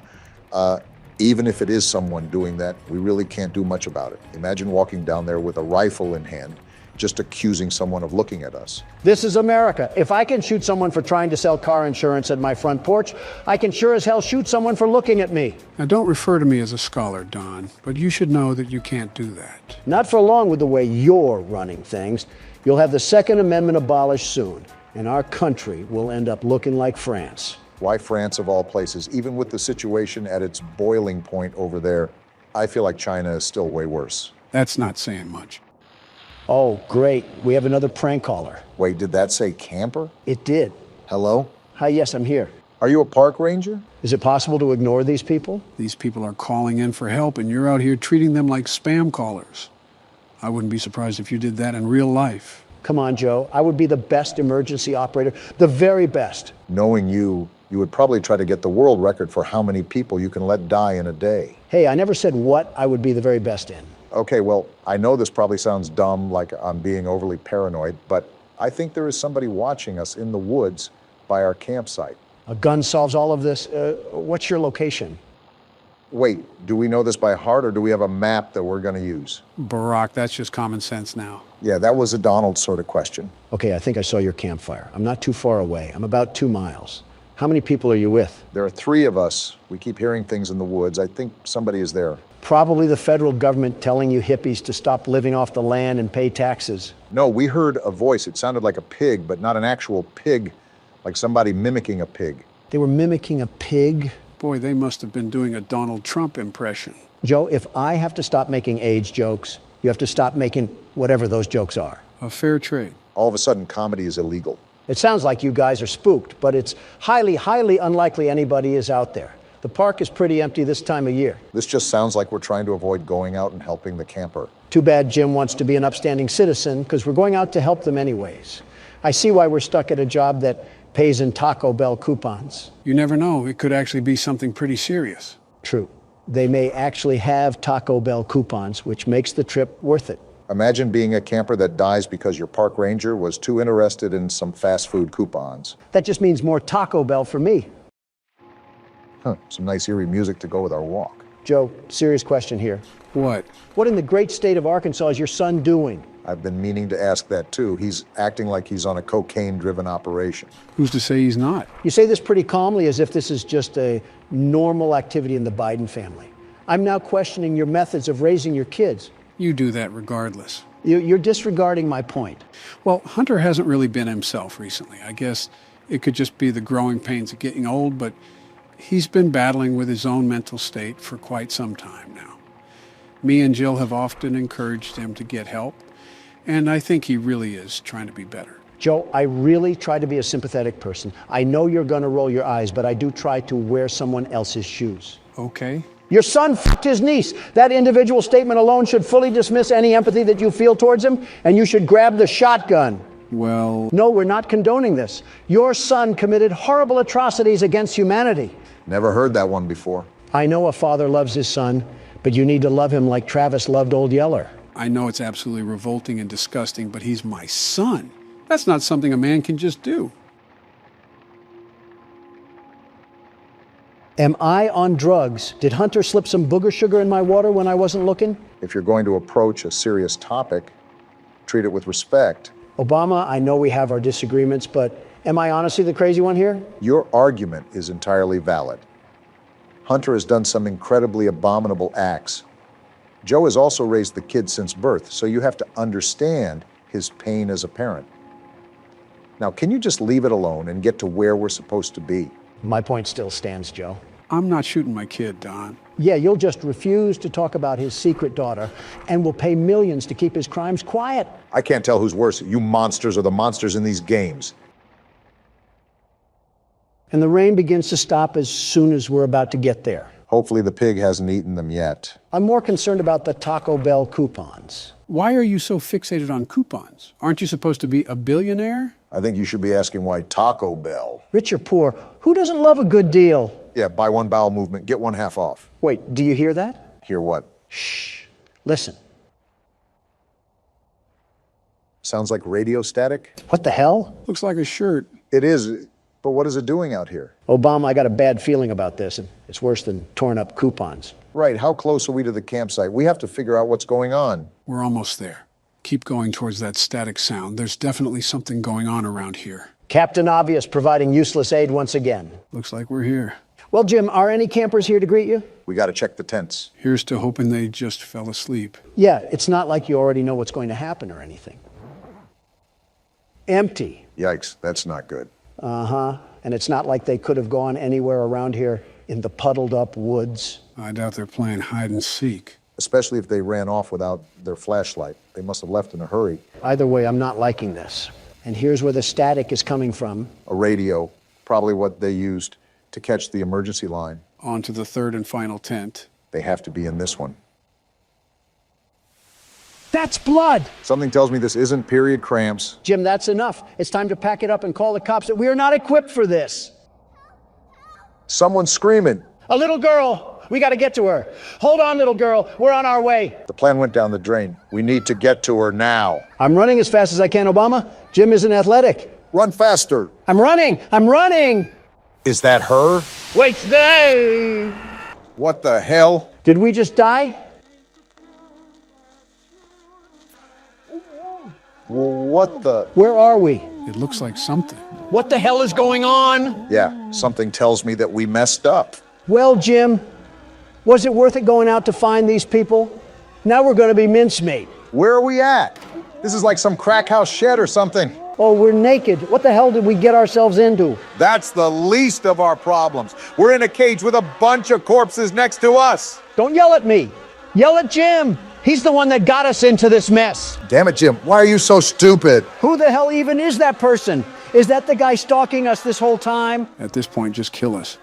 Even if it is someone doing that, we really can't do much about it. Imagine walking down there with a rifle in hand, just accusing someone of looking at us. This is America. If I can shoot someone for trying to sell car insurance at my front porch, I can sure as hell shoot someone for looking at me. Now, don't refer to me as a scholar, Don, but you should know that you can't do that. Not for long with the way you're running things. You'll have the Second Amendment abolished soon, and our country will end up looking like France. Why France of all places? Even with the situation at its boiling point over there, I feel like China is still way worse. That's not saying much. Oh, great. We have another prank caller. Wait, did that say camper? It did. Hello? Hi, yes, I'm here. Are you a park ranger? Is it possible to ignore these people? These people are calling in for help, and you're out here treating them like spam callers. I wouldn't be surprised if you did that in real life. Come on, Joe. I would be the best emergency operator, the very best. Knowing you would probably try to get the world record for how many people you can let die in a day. Hey, I never said what I would be the very best in. Okay, well, I know this probably sounds dumb, like I'm being overly paranoid, but I think there is somebody watching us in the woods by our campsite. A gun solves all of this. What's your location? Wait, do we know this by heart, or do we have a map that we're going to use? Barack, that's just common sense now. Yeah, that was a Donald sort of question. Okay, I think I saw your campfire. I'm not too far away. I'm about 2 miles. How many people are you with? There are 3 of us. We keep hearing things in the woods. I think somebody is there. Probably the federal government telling you hippies to stop living off the land and pay taxes. No, we heard a voice. It sounded like a pig, but not an actual pig, like somebody mimicking a pig. They were mimicking a pig? Boy, they must have been doing a Donald Trump impression. Joe, if I have to stop making age jokes, you have to stop making whatever those jokes are. A fair trade. All of a sudden, comedy is illegal. It sounds like you guys are spooked, but it's highly, highly unlikely anybody is out there. The park is pretty empty this time of year. This just sounds like we're trying to avoid going out and helping the camper. Too bad Jim wants to be an upstanding citizen, because we're going out to help them anyways. I see why we're stuck at a job that pays in Taco Bell coupons. You never know. It could actually be something pretty serious. True. They may actually have Taco Bell coupons, which makes the trip worth it. Imagine being a camper that dies because your park ranger was too interested in some fast food coupons. That just means more Taco Bell for me. Huh, some nice eerie music to go with our walk. Joe, serious question here. What? What in the great state of Arkansas is your son doing? I've been meaning to ask that too. He's acting like he's on a cocaine-driven operation. Who's to say he's not? You say this pretty calmly, as if this is just a normal activity in the Biden family. I'm now questioning your methods of raising your kids. You do that regardless. You're disregarding my point. Well, Hunter hasn't really been himself recently. I guess it could just be the growing pains of getting old, but he's been battling with his own mental state for quite some time now. Me and Jill have often encouraged him to get help, and I think he really is trying to be better. Joe, I really try to be a sympathetic person. I know you're going to roll your eyes, but I do try to wear someone else's shoes. Okay. Your son f***ed his niece. That individual statement alone should fully dismiss any empathy that you feel towards him, and you should grab the shotgun. Well... No, we're not condoning this. Your son committed horrible atrocities against humanity. Never heard that one before. I know a father loves his son, but you need to love him like Travis loved Old Yeller. I know it's absolutely revolting and disgusting, but he's my son. That's not something a man can just do. Am I on drugs? Did Hunter slip some booger sugar in my water when I wasn't looking? If you're going to approach a serious topic, treat it with respect. Obama, I know we have our disagreements, but am I honestly the crazy one here? Your argument is entirely valid. Hunter has done some incredibly abominable acts. Joe has also raised the kid since birth, so you have to understand his pain as a parent. Now, can you just leave it alone and get to where we're supposed to be? My point still stands, Joe. I'm not shooting my kid, Don. Yeah, you'll just refuse to talk about his secret daughter and will pay millions to keep his crimes quiet. I can't tell who's worse, you monsters or the monsters in these games. And the rain begins to stop as soon as we're about to get there. Hopefully the pig hasn't eaten them yet. I'm more concerned about the Taco Bell coupons. Why are you so fixated on coupons? Aren't you supposed to be a billionaire? I think you should be asking why Taco Bell. Rich or poor, who doesn't love a good deal? Yeah, buy one bowel movement, get one half off. Wait, do you hear that? Hear what? Shh. Listen. Sounds like radio static? What the hell? Looks like a shirt. It is, but what is it doing out here? Obama, I got a bad feeling about this. It's worse than torn up coupons. Right, how close are we to the campsite? We have to figure out what's going on. We're almost there. Keep going towards that static sound. There's definitely something going on around here. Captain Obvious providing useless aid once again. Looks like we're here. Well, Jim, are any campers here to greet you? We got to check the tents. Here's to hoping they just fell asleep. Yeah, it's not like you already know what's going to happen or anything. Empty. Yikes, that's not good. Uh-huh. And it's not like they could have gone anywhere around here in the puddled up woods. I doubt they're playing hide and seek. Especially if they ran off without their flashlight. They must have left in a hurry. Either way, I'm not liking this. And here's where the static is coming from. A radio, probably what they used to catch the emergency line. On to the third and final tent. They have to be in this one. That's blood! Something tells me this isn't period cramps. Jim, that's enough. It's time to pack it up and call the cops. We are not equipped for this. Someone's screaming. A little girl. We got to get to her. Hold on, little girl. We're on our way. The plan went down the drain. We need to get to her now. I'm running as fast as I can, Obama. Jim isn't athletic. Run faster. I'm running. I'm running. Is that her? Wait there. What the hell? Did we just die? What the? Where are we? It looks like something. What the hell is going on? Yeah, something tells me that we messed up. Well, Jim, was it worth it going out to find these people? Now we're going to be mincemeat. Where are we at? This is like some crack house shed or something. Oh, we're naked. What the hell did we get ourselves into? That's the least of our problems. We're in a cage with a bunch of corpses next to us. Don't yell at me. Yell at Jim. He's the one that got us into this mess. Damn it, Jim. Why are you so stupid? Who the hell even is that person? Is that the guy stalking us this whole time? At this point, just kill us.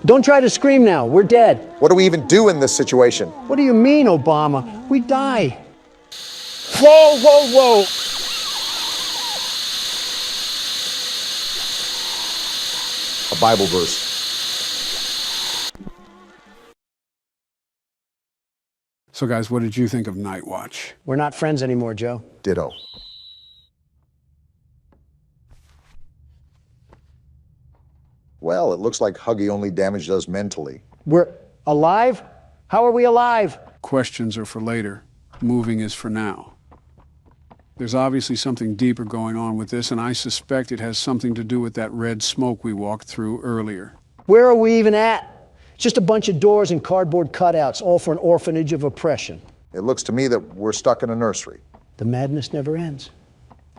Don't try to scream now. We're dead. What do we even do in this situation? What do you mean, Obama? We die. Whoa, whoa, whoa. A Bible verse. So guys, what did you think of Night Watch? We're not friends anymore, Joe. Ditto. Well, it looks like Huggy only damaged us mentally. We're alive? How are we alive? Questions are for later. Moving is for now. There's obviously something deeper going on with this, and I suspect it has something to do with that red smoke we walked through earlier. Where are we even at? Just a bunch of doors and cardboard cutouts, all for an orphanage of oppression. It looks to me that we're stuck in a nursery. The madness never ends.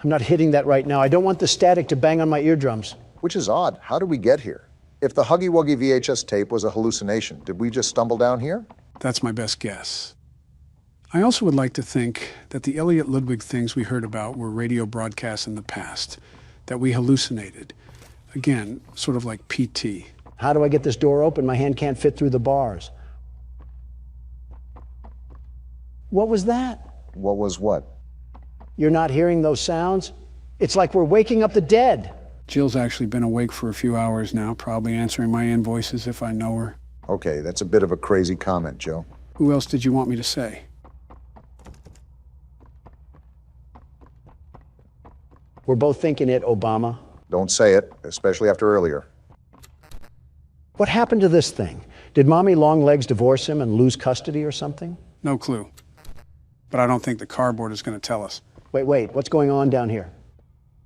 I'm not hitting that right now. I don't want the static to bang on my eardrums. Which is odd. How did we get here? If the Huggy Wuggy VHS tape was a hallucination, did we just stumble down here? That's my best guess. I also would like to think that the Elliot Ludwig things we heard about were radio broadcasts in the past, that we hallucinated. Again, sort of like PT. How do I get this door open? My hand can't fit through the bars. What was that? What was what? You're not hearing those sounds? It's like we're waking up the dead. Jill's actually been awake for a few hours now, probably answering my invoices if I know her. Okay, that's a bit of a crazy comment, Joe. Who else did you want me to say? We're both thinking it, Obama. Don't say it, especially after earlier. What happened to this thing? Did Mommy Longlegs divorce him and lose custody or something? No clue. But I don't think the cardboard is going to tell us. Wait, what's going on down here?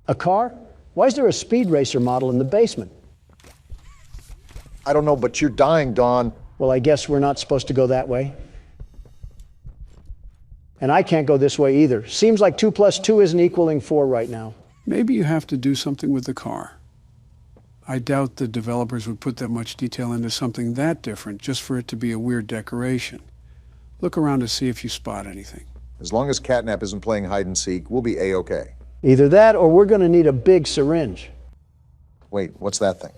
A car? Why is there a speed racer model in the basement? I don't know, but you're dying, Dawn. Well, I guess we're not supposed to go that way. And I can't go this way either. Seems like 2 + 2 isn't equaling 4 right now. Maybe you have to do something with the car. I doubt the developers would put that much detail into something that different just for it to be a weird decoration. Look around to see if you spot anything. As long as Catnap isn't playing hide and seek, we'll be A-okay. Either that or we're going to need a big syringe. Wait, what's that thing?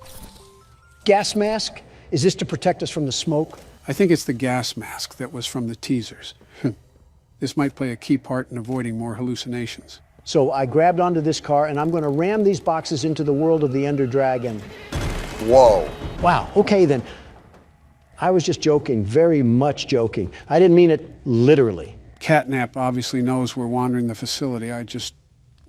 Gas mask? Is this to protect us from the smoke? I think it's the gas mask that was from the teasers. This might play a key part in avoiding more hallucinations. So I grabbed onto this car and I'm going to ram these boxes into the world of the Ender Dragon. Whoa. Wow, okay then. I was just joking, very much joking. I didn't mean it literally. Catnap obviously knows we're wandering the facility. I just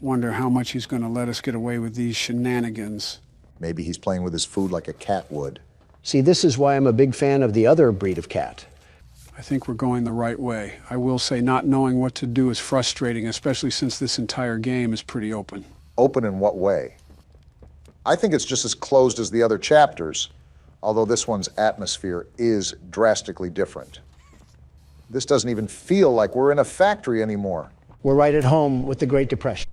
wonder how much he's going to let us get away with these shenanigans. Maybe he's playing with his food like a cat would. See, this is why I'm a big fan of the other breed of cat. I think we're going the right way. I will say not knowing what to do is frustrating, especially since this entire game is pretty open. Open in what way? I think it's just as closed as the other chapters, although this one's atmosphere is drastically different. This doesn't even feel like we're in a factory anymore. We're right at home with the Great Depression.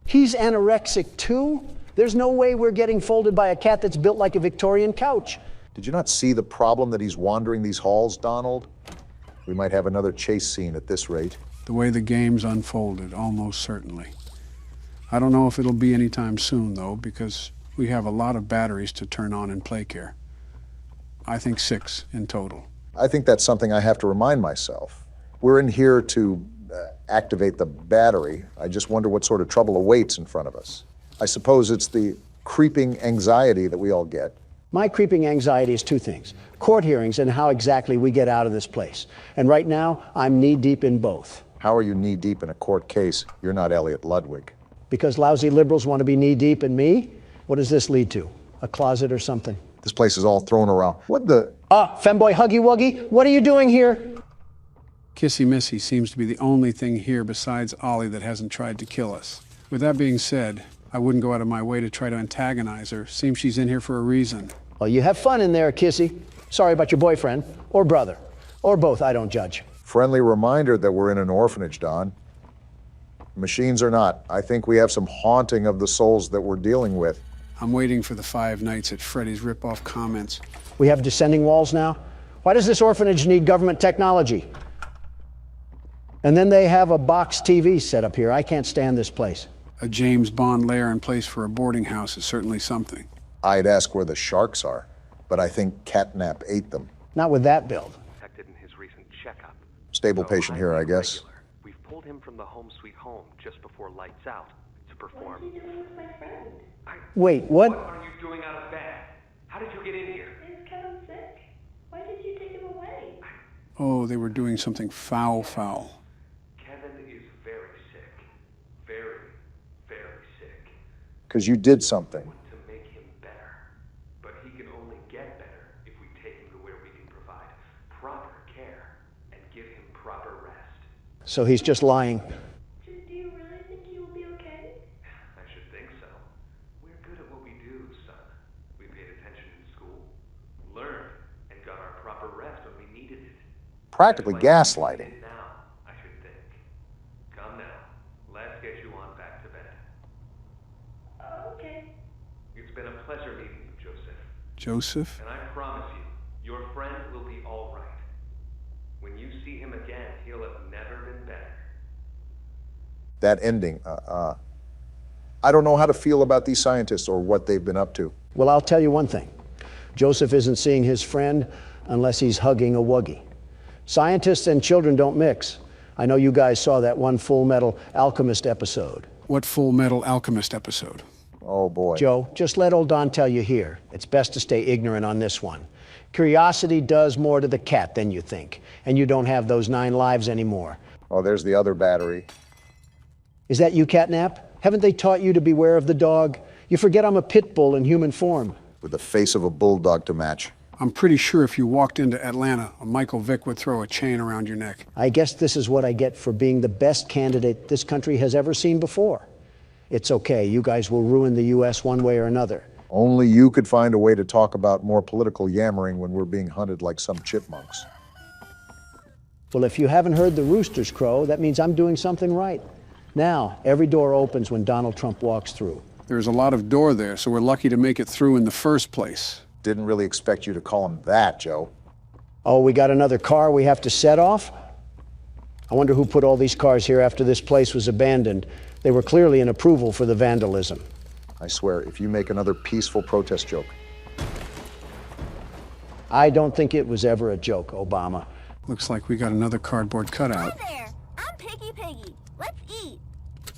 He's anorexic too? There's no way we're getting folded by a cat that's built like a Victorian couch. Did you not see the problem that he's wandering these halls, Donald? We might have another chase scene at this rate. The way the game's unfolded, almost certainly. I don't know if it'll be anytime soon, though, because we have a lot of batteries to turn on in PlayCare. I think 6 in total. I think that's something I have to remind myself. We're in here to activate the battery. I just wonder what sort of trouble awaits in front of us. I suppose it's the creeping anxiety that we all get. My creeping anxiety is 2 things. Court hearings and how exactly we get out of this place. And right now, I'm knee-deep in both. How are you knee-deep in a court case? You're not Elliot Ludwig. Because lousy liberals want to be knee-deep in me? What does this lead to? A closet or something? This place is all thrown around. What the? Femboy Huggy Wuggy, what are you doing here? Kissy Missy seems to be the only thing here besides Ollie that hasn't tried to kill us. With that being said, I wouldn't go out of my way to try to antagonize her. Seems she's in here for a reason. Well, you have fun in there, Kissy. Sorry about your boyfriend, or brother, or both, I don't judge. Friendly reminder that we're in an orphanage, Don. Machines or not, I think we have some haunting of the souls that we're dealing with. I'm waiting for the 5 Nights at Freddy's rip-off comments. We have descending walls now? Why does this orphanage need government technology? And then they have a box TV set up here. I can't stand this place. A James Bond lair in place for a boarding house is certainly something. I'd ask where the sharks are, but I think Catnap ate them. Not with that build. In his recent checkup. Stable patient here, I guess. We've pulled him from the home sweet home just before lights out to perform. What did you do with my friend? Wait, what? What are you doing out of bed? How did you get in here? Is Kevin sick? Why did you take him away? Oh, they were doing something foul. Kevin is very sick. Very, very sick. Because you did something. To make him better. But he can only get better if we take him to where we can provide proper care and give him proper rest. So he's just lying. Do you really think he will be okay? I should think so. We're good at what we do, son. We paid attention in school, learned, and got our proper rest when we needed it. Practically gaslighting. Now, I should think. Come now, let's get you on back to bed. Okay. It's been a pleasure meeting you, Joseph. Joseph? And I promise you, your friend will be all right. When you see him again, he'll have never been better. That ending, I don't know how to feel about these scientists or what they've been up to. Well, I'll tell you one thing. Joseph isn't seeing his friend unless he's hugging a Wuggy. Scientists and children don't mix. I know you guys saw that one Full Metal Alchemist episode. What Full Metal Alchemist episode? Oh, boy. Joe, just let old Don tell you here. It's best to stay ignorant on this one. Curiosity does more to the cat than you think, and you don't have those 9 lives anymore. Oh, there's the other battery. Is that you, Catnap? Haven't they taught you to beware of the dog? You forget I'm a pit bull in human form. With the face of a bulldog to match. I'm pretty sure if you walked into Atlanta, a Michael Vick would throw a chain around your neck. I guess this is what I get for being the best candidate this country has ever seen before. It's okay, you guys will ruin the U.S. one way or another. Only you could find a way to talk about more political yammering when we're being hunted like some chipmunks. Well, if you haven't heard the roosters crow, that means I'm doing something right. Now, every door opens when Donald Trump walks through. There's a lot of door there, so we're lucky to make it through in the first place. Didn't really expect you to call him that, Joe. Oh, we got another car we have to set off? I wonder who put all these cars here after this place was abandoned. They were clearly an approval for the vandalism. I swear, if you make another peaceful protest joke. I don't think it was ever a joke, Obama. Looks like we got another cardboard cutout. Hi there, I'm Piggy. Let's eat.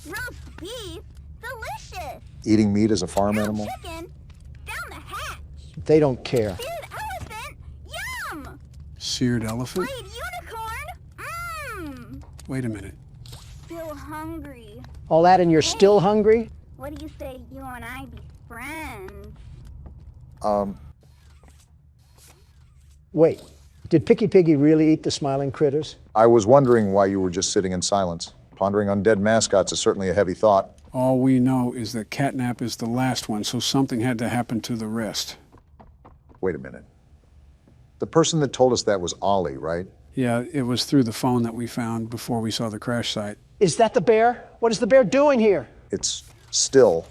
Roast beef, delicious. Eating meat as a farm animal? Chicken, down the hatch. They don't care. Seared elephant, yum. Seared elephant? Fried unicorn, Wait a minute. Still hungry. All that and you're still hungry? What do you say you and I be friends? Wait, did Picky Piggy really eat the smiling critters? I was wondering why you were just sitting in silence. Pondering on dead mascots is certainly a heavy thought. All we know is that Catnap is the last one, so something had to happen to the rest. Wait a minute. The person that told us that was Ollie, right? Yeah, it was through the phone that we found before we saw the crash site. Is that the bear? What is the bear doing here? It's still,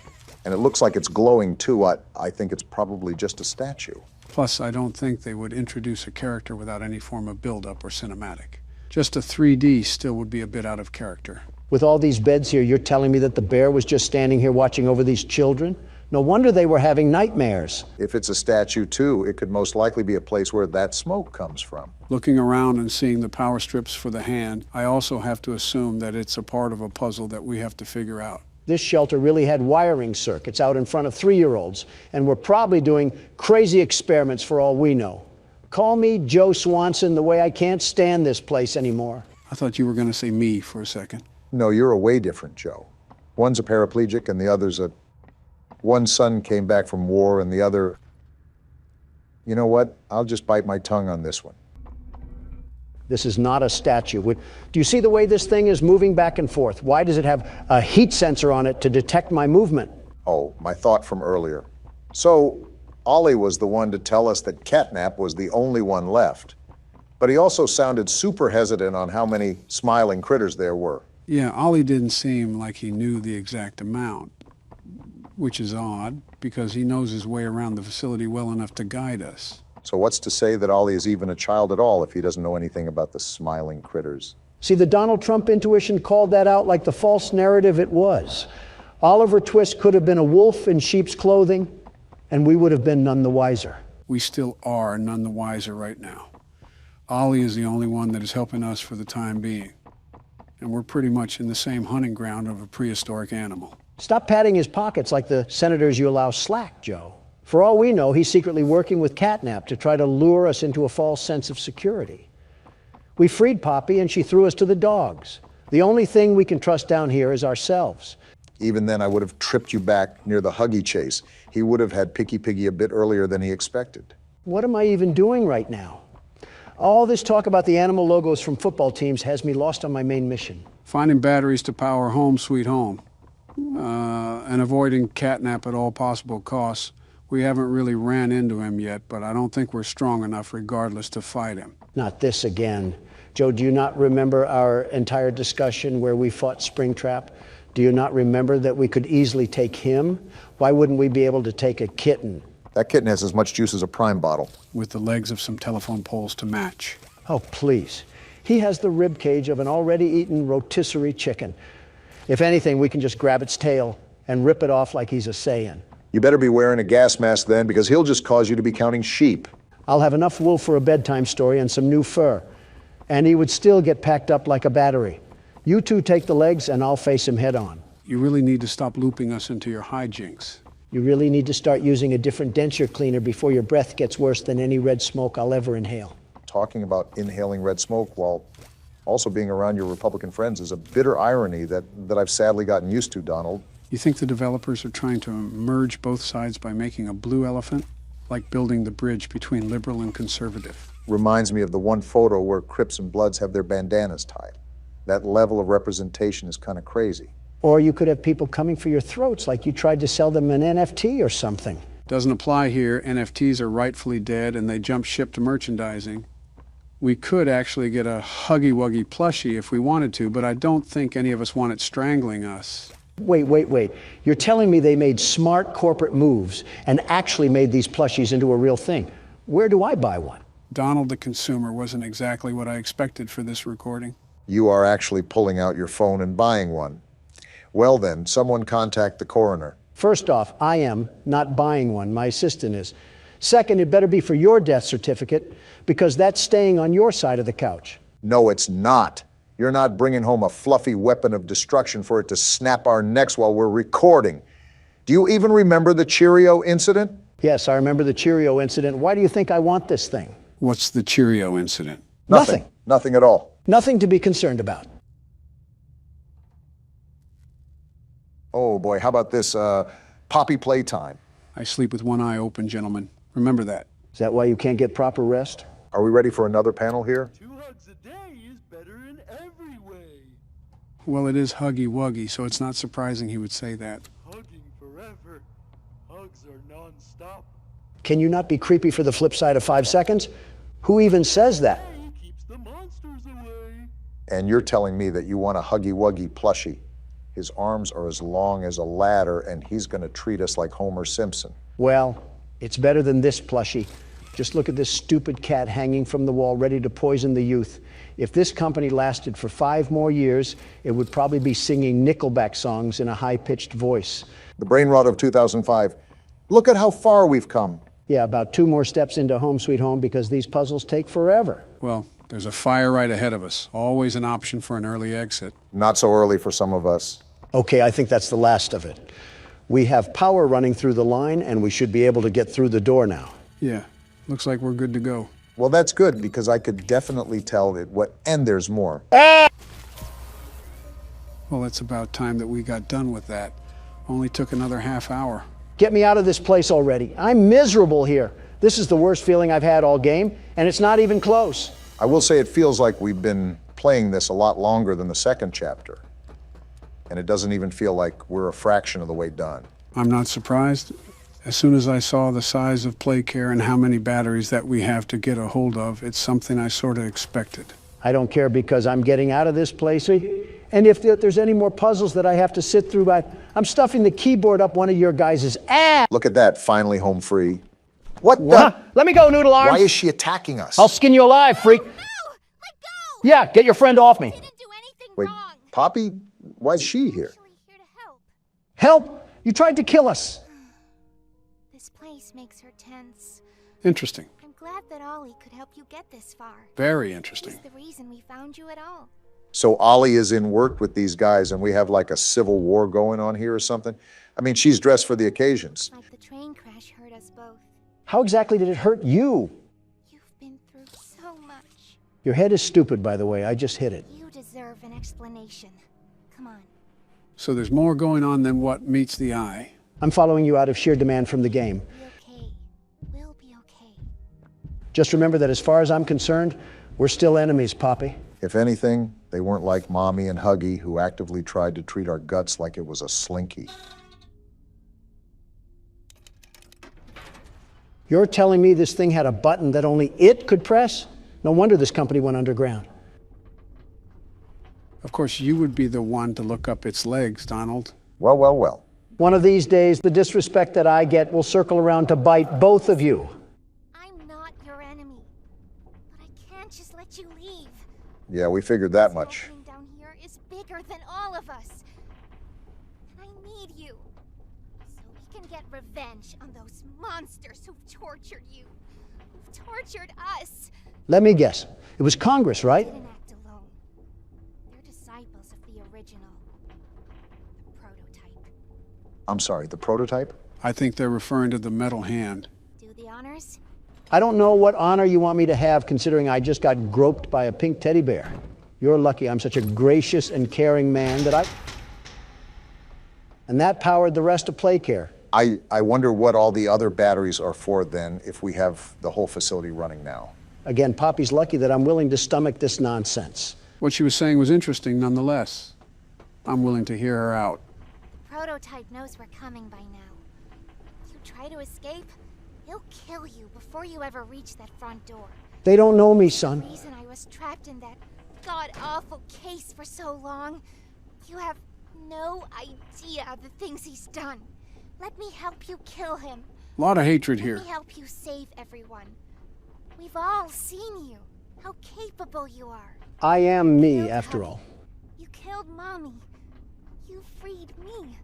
and it looks like it's glowing too. I think it's probably just a statue. Plus, I don't think they would introduce a character without any form of build-up or cinematic. Just a 3D still would be a bit out of character. With all these beds here, you're telling me that the bear was just standing here watching over these children? No wonder they were having nightmares. If it's a statue too, it could most likely be a place where that smoke comes from. Looking around and seeing the power strips for the hand, I also have to assume that it's a part of a puzzle that we have to figure out. This shelter really had wiring circuits out in front of 3-year-olds, and we're probably doing crazy experiments for all we know. Call me Joe Swanson the way I can't stand this place anymore. I thought you were going to say me for a second. No, you're a way different Joe. One's a paraplegic and the other's one son came back from war and the other... You know what? I'll just bite my tongue on this one. This is not a statue. Do you see the way this thing is moving back and forth? Why does it have a heat sensor on it to detect my movement? Oh, my thought from earlier. So, Ollie was the one to tell us that Catnap was the only one left. But he also sounded super hesitant on how many smiling critters there were. Yeah, Ollie didn't seem like he knew the exact amount, which is odd, because he knows his way around the facility well enough to guide us. So what's to say that Ollie is even a child at all if he doesn't know anything about the smiling critters? See, the Donald Trump intuition called that out like the false narrative it was. Oliver Twist could have been a wolf in sheep's clothing, and we would have been none the wiser. We still are none the wiser right now. Ollie is the only one that is helping us for the time being. And we're pretty much in the same hunting ground of a prehistoric animal. Stop patting his pockets like the senators you allow slack, Joe. For all we know, he's secretly working with Catnap to try to lure us into a false sense of security. We freed Poppy and she threw us to the dogs. The only thing we can trust down here is ourselves. Even then, I would have tripped you back near the Huggy chase. He would have had Picky Piggy a bit earlier than he expected. What am I even doing right now? All this talk about the animal logos from football teams has me lost on my main mission. Finding batteries to power Home Sweet Home. And avoiding catnap at all possible costs. We haven't really ran into him yet, but I don't think we're strong enough regardless to fight him. Not this again. Joe, do you not remember our entire discussion where we fought Springtrap? Do you not remember that we could easily take him? Why wouldn't we be able to take a kitten? That kitten has as much juice as a prime bottle. With the legs of some telephone poles to match. Oh, please. He has the rib cage of an already eaten rotisserie chicken. If anything, we can just grab its tail and rip it off like he's a Saiyan. You better be wearing a gas mask then, because he'll just cause you to be counting sheep. I'll have enough wool for a bedtime story and some new fur. And he would still get packed up like a battery. You two take the legs and I'll face him head on. You really need to stop looping us into your hijinks. You really need to start using a different denture cleaner before your breath gets worse than any red smoke I'll ever inhale. Talking about inhaling red smoke while also being around your Republican friends is a bitter irony that I've sadly gotten used to, Donald. You think the developers are trying to merge both sides by making a blue elephant? Like building the bridge between liberal and conservative. Reminds me of the one photo where Crips and Bloods have their bandanas tied. That level of representation is kind of crazy. Or you could have people coming for your throats like you tried to sell them an NFT or something. Doesn't apply here. NFTs are rightfully dead and they jump ship to merchandising. We could actually get a Huggy Wuggy plushie if we wanted to, but I don't think any of us want it strangling us. Wait. You're telling me they made smart corporate moves and actually made these plushies into a real thing. Where do I buy one? Donald the consumer wasn't exactly what I expected for this recording. You are actually pulling out your phone and buying one. Well then, someone contact the coroner. First off, I am not buying one. My assistant is. Second, it better be for your death certificate because that's staying on your side of the couch. No, it's not. You're not bringing home a fluffy weapon of destruction for it to snap our necks while we're recording. Do you even remember the Cheerio incident? Yes, I remember the Cheerio incident. Why do you think I want this thing? What's the Cheerio incident? Nothing. Nothing at all. Nothing to be concerned about. Oh boy, how about this Poppy Playtime? I sleep with one eye open, gentlemen. Remember that. Is that why you can't get proper rest? Are we ready for another panel here? 2 hugs a day is better in every way. Well, it is Huggy Wuggy, so it's not surprising he would say that. Hugging forever. Hugs are non-stop. Can you not be creepy for the flip side of 5 seconds? Who even says that? Keeps the monsters away. And you're telling me that you want a Huggy Wuggy plushie. His arms are as long as a ladder, and he's going to treat us like Homer Simpson. Well, it's better than this plushie. Just look at this stupid cat hanging from the wall, ready to poison the youth. If this company lasted for 5 more years, it would probably be singing Nickelback songs in a high-pitched voice. The brain rot of 2005. Look at how far we've come. Yeah, about 2 more steps into Home Sweet Home because these puzzles take forever. Well, there's a fire right ahead of us. Always an option for an early exit. Not so early for some of us. Okay, I think that's the last of it. We have power running through the line, and we should be able to get through the door now. Yeah, looks like we're good to go. Well, that's good, because I could definitely tell it what, and there's more. Well, it's about time that we got done with that. Only took another half hour. Get me out of this place already. I'm miserable here. This is the worst feeling I've had all game, and it's not even close. I will say it feels like we've been playing this a lot longer than the second chapter. And it doesn't even feel like we're a fraction of the way done. I'm not surprised. As soon as I saw the size of Playcare and how many batteries that we have to get a hold of, it's something I sort of expected. I don't care because I'm getting out of this place. And if there's any more puzzles that I have to sit through, I'm stuffing the keyboard up one of your guys' ass. Look at that, finally home free. What the? Let me go, Noodle Arms. Why is she attacking us? I'll skin you alive, freak. No! Let go! Yeah, get your friend off me. I didn't do anything Wait, wrong. Poppy? Why is she here? I'm actually here to help. Help! You tried to kill us. This place makes her tense. Interesting. I'm glad that Ollie could help you get this far. Very interesting. He's the reason we found you at all. So Ollie is in work with these guys and we have like a civil war going on here or something? I mean, she's dressed for the occasions. Like the train crash hurt us both. How exactly did it hurt you? You've been through so much. Your head is stupid, by the way. I just hit it. You deserve an explanation. Come on. So there's more going on than what meets the eye. I'm following you out of sheer demand from the game. Be okay. We'll be okay. Just remember that as far as I'm concerned, we're still enemies, Poppy. If anything, they weren't like Mommy and Huggy, who actively tried to treat our guts like it was a slinky. You're telling me this thing had a button that only it could press? No wonder this company went underground. Of course, you would be the one to look up its legs, Donald. Well, well, well. One of these days, the disrespect that I get will circle around to bite both of you. I'm not your enemy. But I can't just let you leave. Yeah, we figured that much. This whole thing down here is bigger than all of us. And I need you. So we can get revenge on those monsters who've tortured you. Who've tortured us. Let me guess. It was Congress, right? They didn't act alone. They're disciples of the original. The prototype. I'm sorry, the prototype? I think they're referring to the metal hand. Do the honors? I don't know what honor you want me to have, considering I just got groped by a pink teddy bear. You're lucky I'm such a gracious and caring man that And that powered the rest of Playcare. I wonder what all the other batteries are for then, if we have the whole facility running now. Again, Poppy's lucky that I'm willing to stomach this nonsense. What she was saying was interesting nonetheless. I'm willing to hear her out. The prototype knows we're coming by now. If you try to escape, he'll kill you before you ever reach that front door. They don't know me, son. The reason I was trapped in that god-awful case for so long, you have no idea of the things he's done. Let me help you kill him. A lot of hatred here. Let me help you save everyone. We've all seen you, how capable you are. I am me, after all. You killed Mommy. You freed me.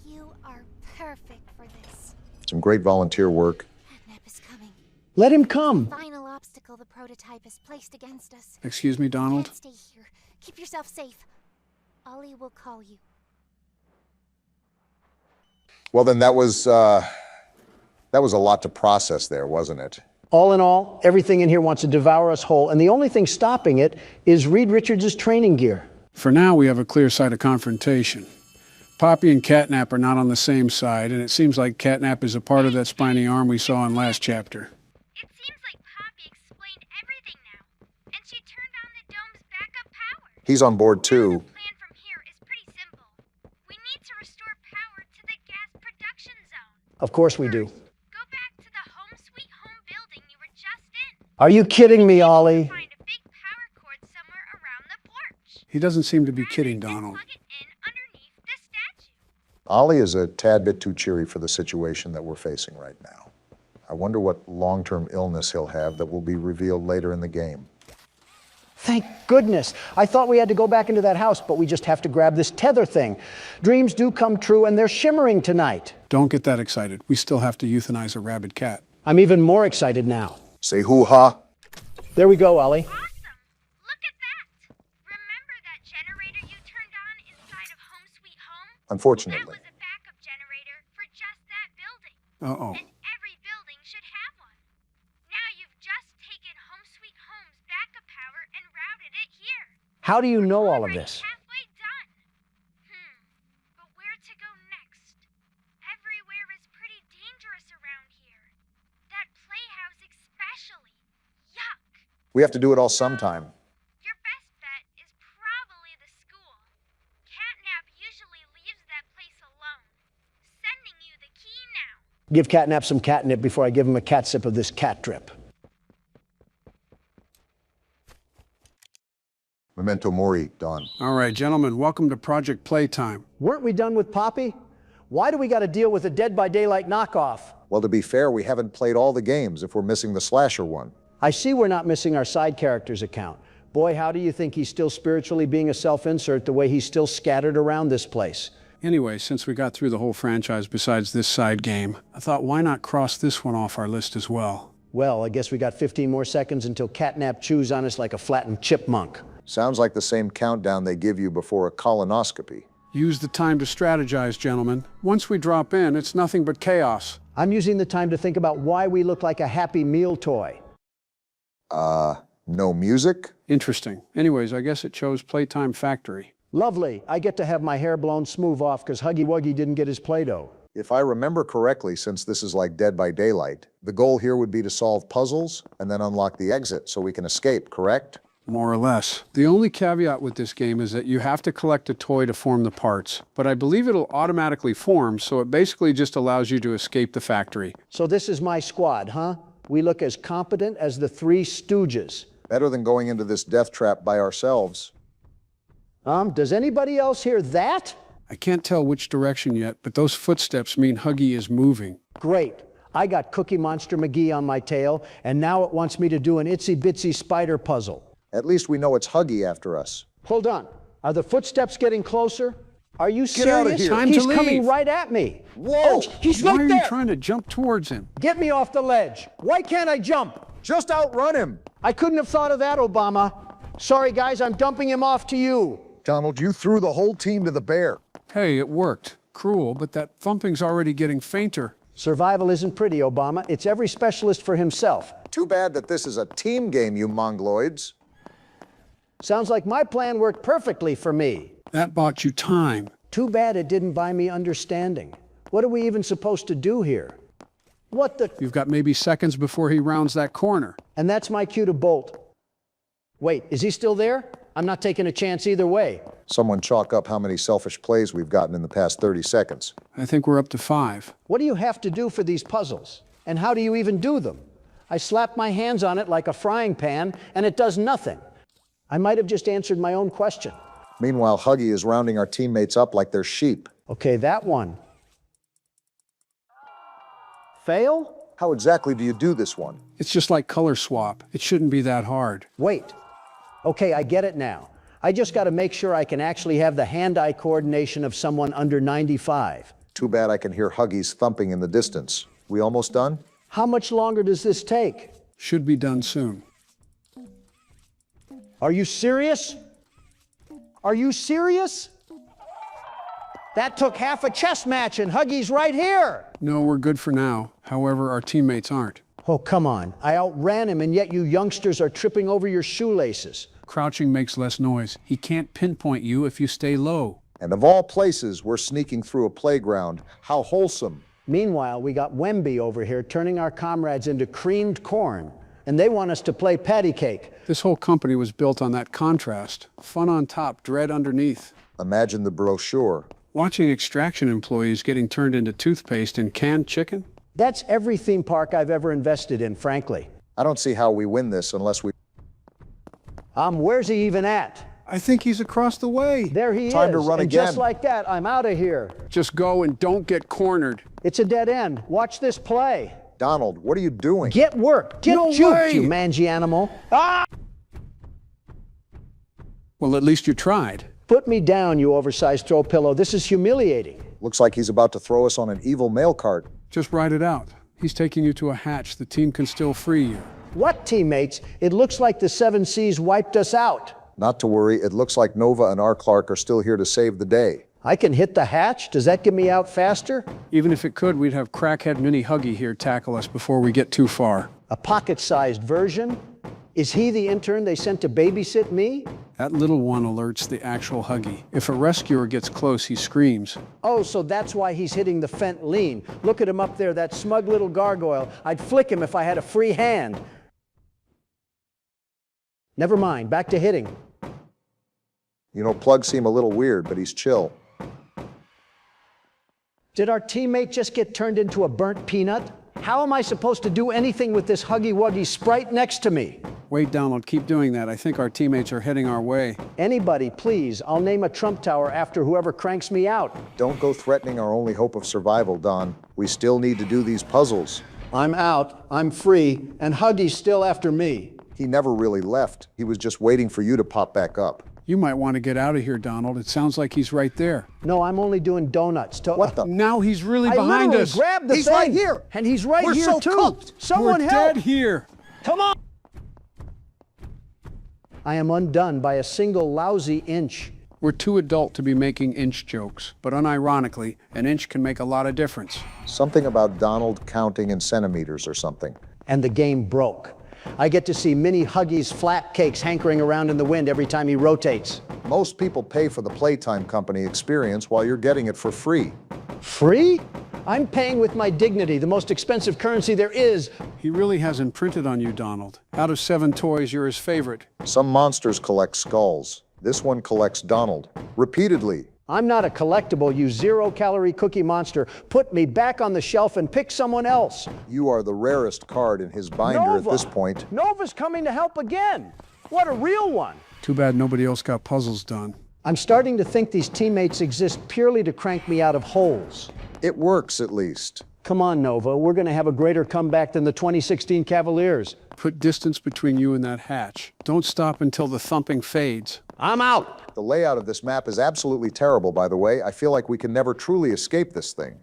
You are perfect for this. Some great volunteer work. Catnap is coming. Let him come. Final obstacle the prototype has placed against us. Excuse me, Donald? Can't stay here. Keep yourself safe. Ollie will call you. Well, then that was a lot to process there, wasn't it? All in all, everything in here wants to devour us whole, and the only thing stopping it is Reed Richards' training gear. For now, we have a clear side of confrontation. Poppy and Catnap are not on the same side, and it seems like Catnap is a part of that spiny arm we saw in last chapter. It seems like Poppy explained everything now, and she turned on the dome's backup power. He's on board too. The plan from here is pretty simple. We need to restore power to the gas production zone. Of course we do. Go back to the home sweet home building you were just in. Are you kidding me, Ollie? Find a big power cord somewhere around the porch. He doesn't seem to be kidding, Donald. Plug it in underneath the statue. Ollie is a tad bit too cheery for the situation that we're facing right now. I wonder what long-term illness he'll have that will be revealed later in the game. Thank goodness. I thought we had to go back into that house, but we just have to grab this tether thing. Dreams do come true, and they're shimmering tonight. Don't get that excited. We still have to euthanize a rabid cat. I'm even more excited now. Say hoo-ha. There we go, Ollie. Awesome! Look at that! Remember that generator you turned on inside of Home Sweet Home? That Unfortunately. was a backup generator for just that building. Uh-oh. And every building should have one. Now you've just taken Home Sweet Home's backup power and routed it here. How do you know all of Already this? halfway done. But where to go next? Everywhere is pretty dangerous around here. That playhouse especially. Yuck. We have to do it all sometime. Your best bet is probably the school. Catnap usually leaves that place alone. Sending you the key now. Give Catnap some catnip before I give him a cat sip of this cat drip. Memento mori, Don. All right, gentlemen, welcome to Project Playtime. Weren't we done with Poppy? Why do we got to deal with a Dead by Daylight knockoff? Well, to be fair, we haven't played all the games if we're missing the slasher one. I see we're not missing our side characters account. Boy, how do you think he's still spiritually being a self-insert the way he's still scattered around this place? Anyway, since we got through the whole franchise besides this side game, I thought why not cross this one off our list as well? Well, I guess we got 15 more seconds until Catnap chews on us like a flattened chipmunk. Sounds like the same countdown they give you before a colonoscopy. Use the time to strategize, gentlemen. Once we drop in, it's nothing but chaos. I'm using the time to think about why we look like a Happy Meal toy. No music? Interesting. Anyways, I guess it chose Playtime Factory. Lovely. I get to have my hair blown smooth off because Huggy Wuggy didn't get his Play-Doh. If I remember correctly, since this is like Dead by Daylight, the goal here would be to solve puzzles and then unlock the exit so we can escape, correct? More or less. The only caveat with this game is that you have to collect a toy to form the parts, but I believe it'll automatically form, so it basically just allows you to escape the factory. So this is my squad, huh? We look as competent as the Three Stooges. Better than going into this death trap by ourselves. Does anybody else hear that? I can't tell which direction yet, but those footsteps mean Huggy is moving. Great. I got Cookie Monster McGee on my tail, and now it wants me to do an itsy-bitsy spider puzzle. At least we know it's Huggy after us. Hold on. Are the footsteps getting closer? Are you serious? Get out of here. Time He's to leave. coming right at me. Whoa! Oh, he's Why right are there. you trying to jump towards him? Get me off the ledge. Why can't I jump? Just outrun him! I couldn't have thought of that, Obama. Sorry, guys, I'm dumping him off to you. Donald, you threw the whole team to the bear. Hey, it worked. Cruel, but that thumping's already getting fainter. Survival isn't pretty, Obama. It's every specialist for himself. Too bad that this is a team game, you mongoloids. Sounds like my plan worked perfectly for me. That bought you time. Too bad it didn't buy me understanding. What are we even supposed to do here? What the? You've got maybe seconds before he rounds that corner. And that's my cue to bolt. Wait, is he still there? I'm not taking a chance either way. Someone chalk up how many selfish plays we've gotten in the past 30 seconds. I think we're up to 5. What do you have to do for these puzzles? And how do you even do them? I slap my hands on it like a frying pan, and it does nothing. I might have just answered my own question. Meanwhile, Huggy is rounding our teammates up like they're sheep. Okay, that one. Fail? How exactly do you do this one? It's just like color swap. It shouldn't be that hard. Wait. Okay, I get it now. I just got to make sure I can actually have the hand-eye coordination of someone under 95. Too bad I can hear Huggy's thumping in the distance. We almost done? How much longer does this take? Should be done soon. Are you serious? Are you serious? That took half a chess match and Huggy's right here. No, we're good for now. However, our teammates aren't. Oh, come on. I outran him, and yet you youngsters are tripping over your shoelaces. Crouching makes less noise. He can't pinpoint you if you stay low. And of all places, we're sneaking through a playground. How wholesome. Meanwhile, we got Wemby over here turning our comrades into creamed corn, and they want us to play patty cake. This whole company was built on that contrast. Fun on top, dread underneath. Imagine the brochure. Watching extraction employees getting turned into toothpaste and canned chicken? That's every theme park I've ever invested in, frankly. I don't see how we win this unless we... Where's he even at? I think he's across the way. There he is. Time to run and again. Just like that, I'm out of here. Just go and don't get cornered. It's a dead end. Watch this play. Donald, what are you doing? Get work. Get No juked, way. you mangy animal. Ah! Well, at least you tried. Put me down, you oversized throw pillow. This is humiliating. Looks like he's about to throw us on an evil mail cart. Just ride it out. He's taking you to a hatch. The team can still free you. What, teammates? It looks like the 7 Seas wiped us out. Not to worry, it looks like Nova and R. Clark are still here to save the day. I can hit the hatch? Does that get me out faster? Even if it could, we'd have crackhead Mini Huggy here tackle us before we get too far. A pocket-sized version? Is he the intern they sent to babysit me? That little one alerts the actual Huggy. If a rescuer gets close, he screams. Oh, so that's why he's hitting the fent lean. Look at him up there, that smug little gargoyle. I'd flick him if I had a free hand. Never mind, back to hitting. You know, plugs seem a little weird, but he's chill. Did our teammate just get turned into a burnt peanut? How am I supposed to do anything with this huggy-wuggy sprite next to me? Wait, Donald, keep doing that. I think our teammates are heading our way. Anybody, please. I'll name a Trump tower after whoever cranks me out. Don't go threatening our only hope of survival, Don. We still need to do these puzzles. I'm out, I'm free, and Huggy's still after me. He never really left. He was just waiting for you to pop back up. You might want to get out of here, Donald. It sounds like he's right there. No, I'm only doing donuts. What the? Now he's really I behind literally us. grabbed the He's thing. right here. And he's right We're here so too. cooked. Someone We're help. dead here. Come on. I am undone by a single lousy inch. We're too adult to be making inch jokes, but unironically, an inch can make a lot of difference. Something about Donald counting in centimeters or something. And the game broke. I get to see mini Huggy's flat cakes hankering around in the wind every time he rotates. Most people pay for the Playtime company experience while you're getting it for free. Free? I'm paying with my dignity, the most expensive currency there is. He really has imprinted on you, Donald. Out of 7 toys, you're his favorite. Some monsters collect skulls. This one collects Donald. Repeatedly. I'm not a collectible, you zero-calorie cookie monster. Put me back on the shelf and pick someone else. You are the rarest card in his binder Nova. at this point. Nova's coming to help again. What a real one. Too bad nobody else got puzzles done. I'm starting to think these teammates exist purely to crank me out of holes. It works, at least. Come on, Nova. We're going to have a greater comeback than the 2016 Cavaliers. Put distance between you and that hatch. Don't stop until the thumping fades. I'm out. The layout of this map is absolutely terrible, by the way. I feel like we can never truly escape this thing.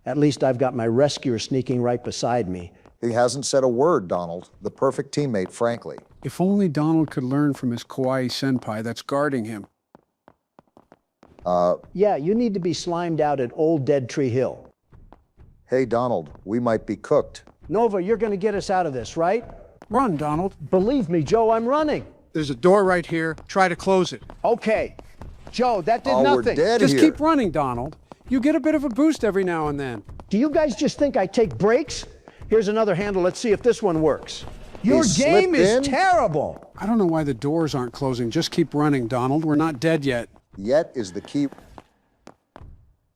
At least I've got my rescuer sneaking right beside me. He hasn't said a word, Donald. The perfect teammate, frankly. If only Donald could learn from his kawaii senpai that's guarding him. Yeah, you need to be slimed out at Old Dead Tree Hill. Hey, Donald, we might be cooked. Nova, you're going to get us out of this, right? Run, Donald. Believe me, Joe, I'm running. There's a door right here. Try to close it. Okay. Joe, that did Oh, nothing. we're dead Just here. keep running, Donald. You get a bit of a boost every now and then. Do you guys just think I take breaks? Here's another handle. Let's see if this one works. Your He game slipped is in? terrible. I don't know why the doors aren't closing. Just keep running, Donald. We're not dead yet. Yet is the key.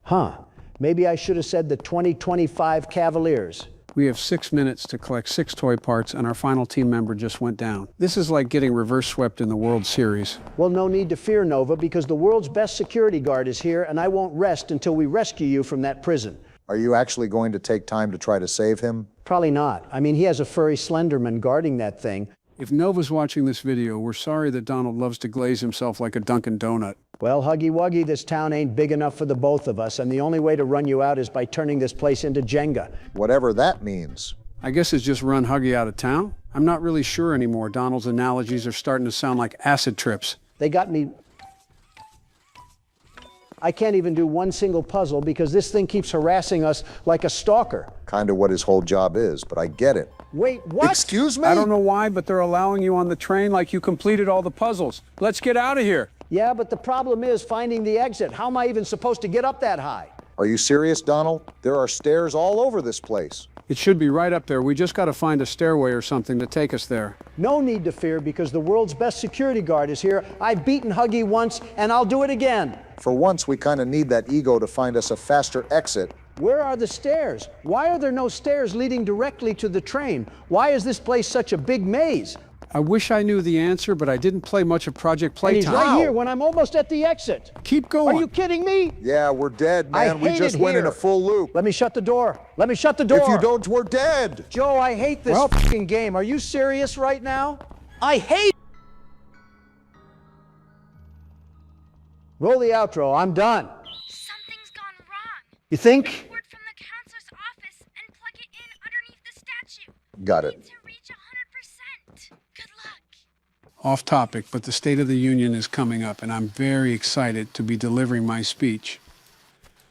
Huh. Maybe I should have said the 2025 Cavaliers. We have 6 minutes to collect 6 toy parts, and our final team member just went down. This is like getting reverse swept in the World Series. Well, no need to fear, Nova, because the world's best security guard is here, and I won't rest until we rescue you from that prison. Are you actually going to take time to try to save him? Probably not. I mean, he has a furry Slenderman guarding that thing. If Nova's watching this video, we're sorry that Donald loves to glaze himself like a Dunkin' Donut. Well, Huggy Wuggy, this town ain't big enough for the both of us, and the only way to run you out is by turning this place into Jenga. Whatever that means. I guess it's just run Huggy out of town? I'm not really sure anymore. Donald's analogies are starting to sound like acid trips. They got me... I can't even do one single puzzle because this thing keeps harassing us like a stalker. Kind of what his whole job is, but I get it. Wait, what? Excuse me? I don't know why, but they're allowing you on the train like you completed all the puzzles. Let's get out of here. Yeah, but the problem is finding the exit. How am I even supposed to get up that high? Are you serious, Donald? There are stairs all over this place. It should be right up there. We just got to find a stairway or something to take us there. No need to fear because the world's best security guard is here. I've beaten Huggy once, and I'll do it again. For once, we kind of need that ego to find us a faster exit. Where are the stairs? Why are there no stairs leading directly to the train? Why is this place such a big maze? I wish I knew the answer, but I didn't play much of Project And Playtime. he's right here when I'm almost at the exit. Keep going. Are you kidding me? Yeah, we're dead, I man. We hate just it went in here. a full loop. Let me shut the door. Let me shut the door. If you don't, we're dead. Joe, I hate this fucking game. Are you serious right now? I hate it. Roll the outro. I'm done. Something's gone wrong. You think? Word from the counselor's office and plug it in underneath the statue. Got it. Need to reach 100%. Good luck. Off topic, but the State of the Union is coming up, and I'm very excited to be delivering my speech.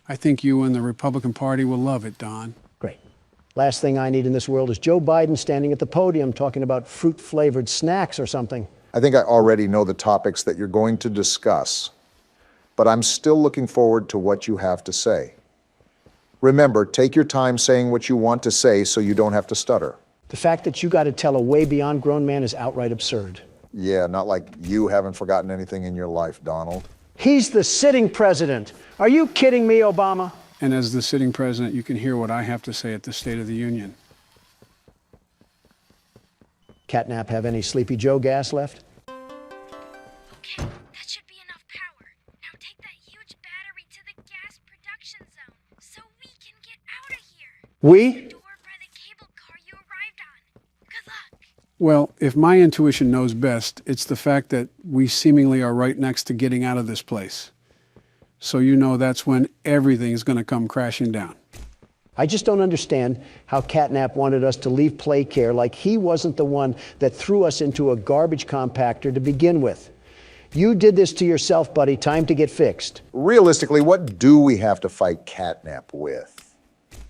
I think you and the Republican Party will love it, Don. Great. Last thing I need in this world is Joe Biden standing at the podium talking about fruit-flavored snacks or something. I think I already know the topics that you're going to discuss, but I'm still looking forward to what you have to say. Remember, take your time saying what you want to say so you don't have to stutter. The fact that you got to tell a way beyond grown man is outright absurd. Yeah, not like you haven't forgotten anything in your life, Donald. He's the sitting president. Are you kidding me, Obama? And as the sitting president, you can hear what I have to say at the State of the Union. Catnap have any Sleepy Joe gas left? Okay, that should be enough power. Now take that huge battery to the gas production zone so we can get out of here. We? Door by the cable car you arrived on. Good luck. Well, if my intuition knows best, it's the fact that we seemingly are right next to getting out of this place. So you know that's when everything is going to come crashing down. I just don't understand how Catnap wanted us to leave Playcare like he wasn't the one that threw us into a garbage compactor to begin with. You did this to yourself, buddy. Time to get fixed. Realistically, what do we have to fight Catnap with?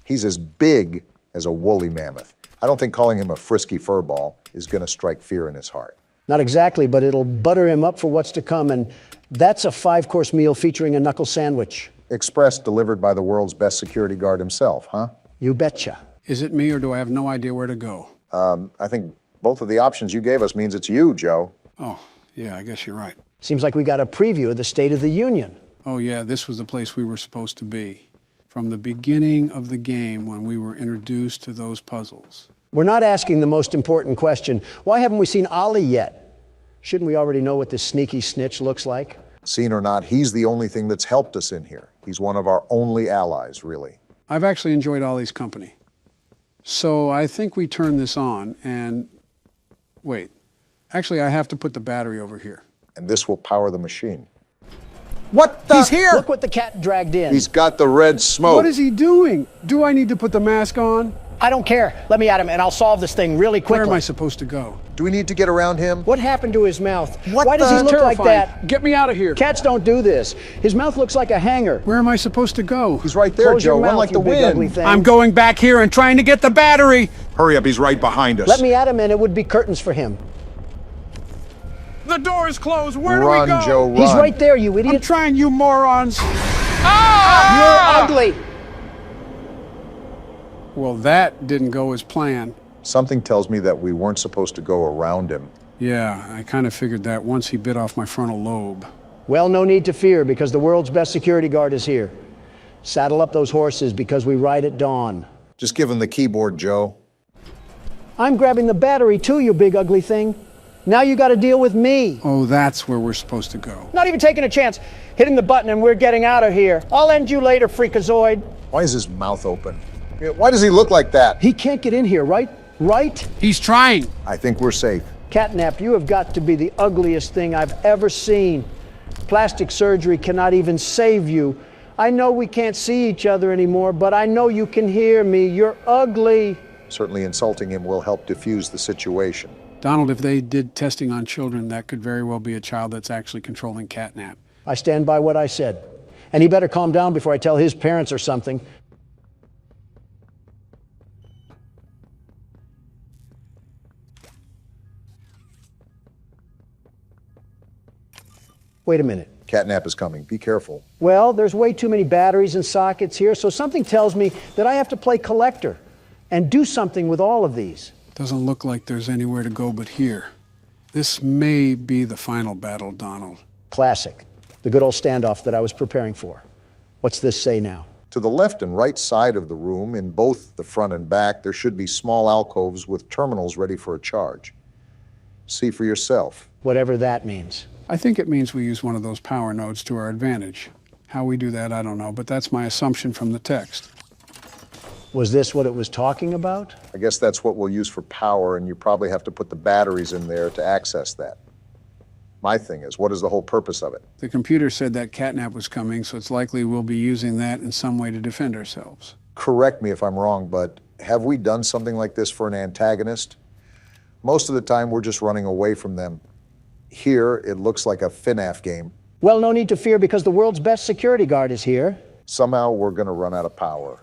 He's as big as a woolly mammoth. I don't think calling him a frisky furball is going to strike fear in his heart. Not exactly, but it'll butter him up for what's to come, and that's a 5-course meal featuring a knuckle sandwich. Express delivered by the world's best security guard himself, huh? You betcha. Is it me, or do I have no idea where to go? I think both of the options you gave us means it's you, Joe. Oh, yeah, I guess you're right. Seems like we got a preview of the State of the Union. Oh, yeah, this was the place we were supposed to be. From the beginning of the game, when we were introduced to those puzzles. We're not asking the most important question. Why haven't we seen Ollie yet? Shouldn't we already know what this sneaky snitch looks like? Seen or not, he's the only thing that's helped us in here. He's one of our only allies, really. I've actually enjoyed Ollie's company. So I think we turn this on and... Wait. Actually, I have to put the battery over here. And this will power the machine. What the? He's here! Look what the cat dragged in. He's got the red smoke. What is he doing? Do I need to put the mask on? I don't care. Let me at him and I'll solve this thing really quickly. Where am I supposed to go? Do we need to get around him? What happened to his mouth? What Why does he look like that? Get me out of here. Cats don't do this. His mouth looks like a hanger. Where am I supposed to go? He's right there, Close Joe. your Run mouth, like the you big ugly wind. thing. I'm going back here and trying to get the battery. Hurry up, he's right behind us. Let me at him and it would be curtains for him. The door is closed. Where do Run, we go? Joe, run. He's right there, you idiot. I'm trying, you morons. You're ugly. Well, that didn't go as planned. Something tells me that we weren't supposed to go around him. Yeah, I kind of figured that once he bit off my frontal lobe. Well, no need to fear because the world's best security guard is here. Saddle up those horses because we ride at dawn. Just give him the keyboard, Joe. I'm grabbing the battery too, you big ugly thing. Now you got to deal with me. Oh, that's where we're supposed to go. Not even taking a chance. Hitting the button and we're getting out of here. I'll end you later, freakazoid. Why is his mouth open? Why does he look like that? He can't get in here, right? Right? He's trying. I think we're safe. Catnap, you have got to be the ugliest thing I've ever seen. Plastic surgery cannot even save you. I know we can't see each other anymore, but I know you can hear me. You're ugly. Certainly insulting him will help diffuse the situation. Donald, if they did testing on children, that could very well be a child that's actually controlling catnap. I stand by what I said. And he better calm down before I tell his parents or something. Wait a minute. Catnap is coming. Be careful. Well, there's way too many batteries and sockets here, so something tells me that I have to play collector and do something with all of these. Doesn't look like there's anywhere to go but here. This may be the final battle, Donald. Classic. The good old standoff that I was preparing for. What's this say now? To the left and right side of the room, in both the front and back, there should be small alcoves with terminals ready for a charge. See for yourself. Whatever that means. I think it means we use one of those power nodes to our advantage. How we do that, I don't know, but that's my assumption from the text. Was this what it was talking about? I guess that's what we'll use for power, and you probably have to put the batteries in there to access that. My thing is, what is the whole purpose of it? The computer said that catnap was coming, so it's likely we'll be using that in some way to defend ourselves. Correct me if I'm wrong, but have we done something like this for an antagonist? Most of the time, we're just running away from them. Here, it looks like a FNAF game. Well, no need to fear because the world's best security guard is here. Somehow, we're going to run out of power.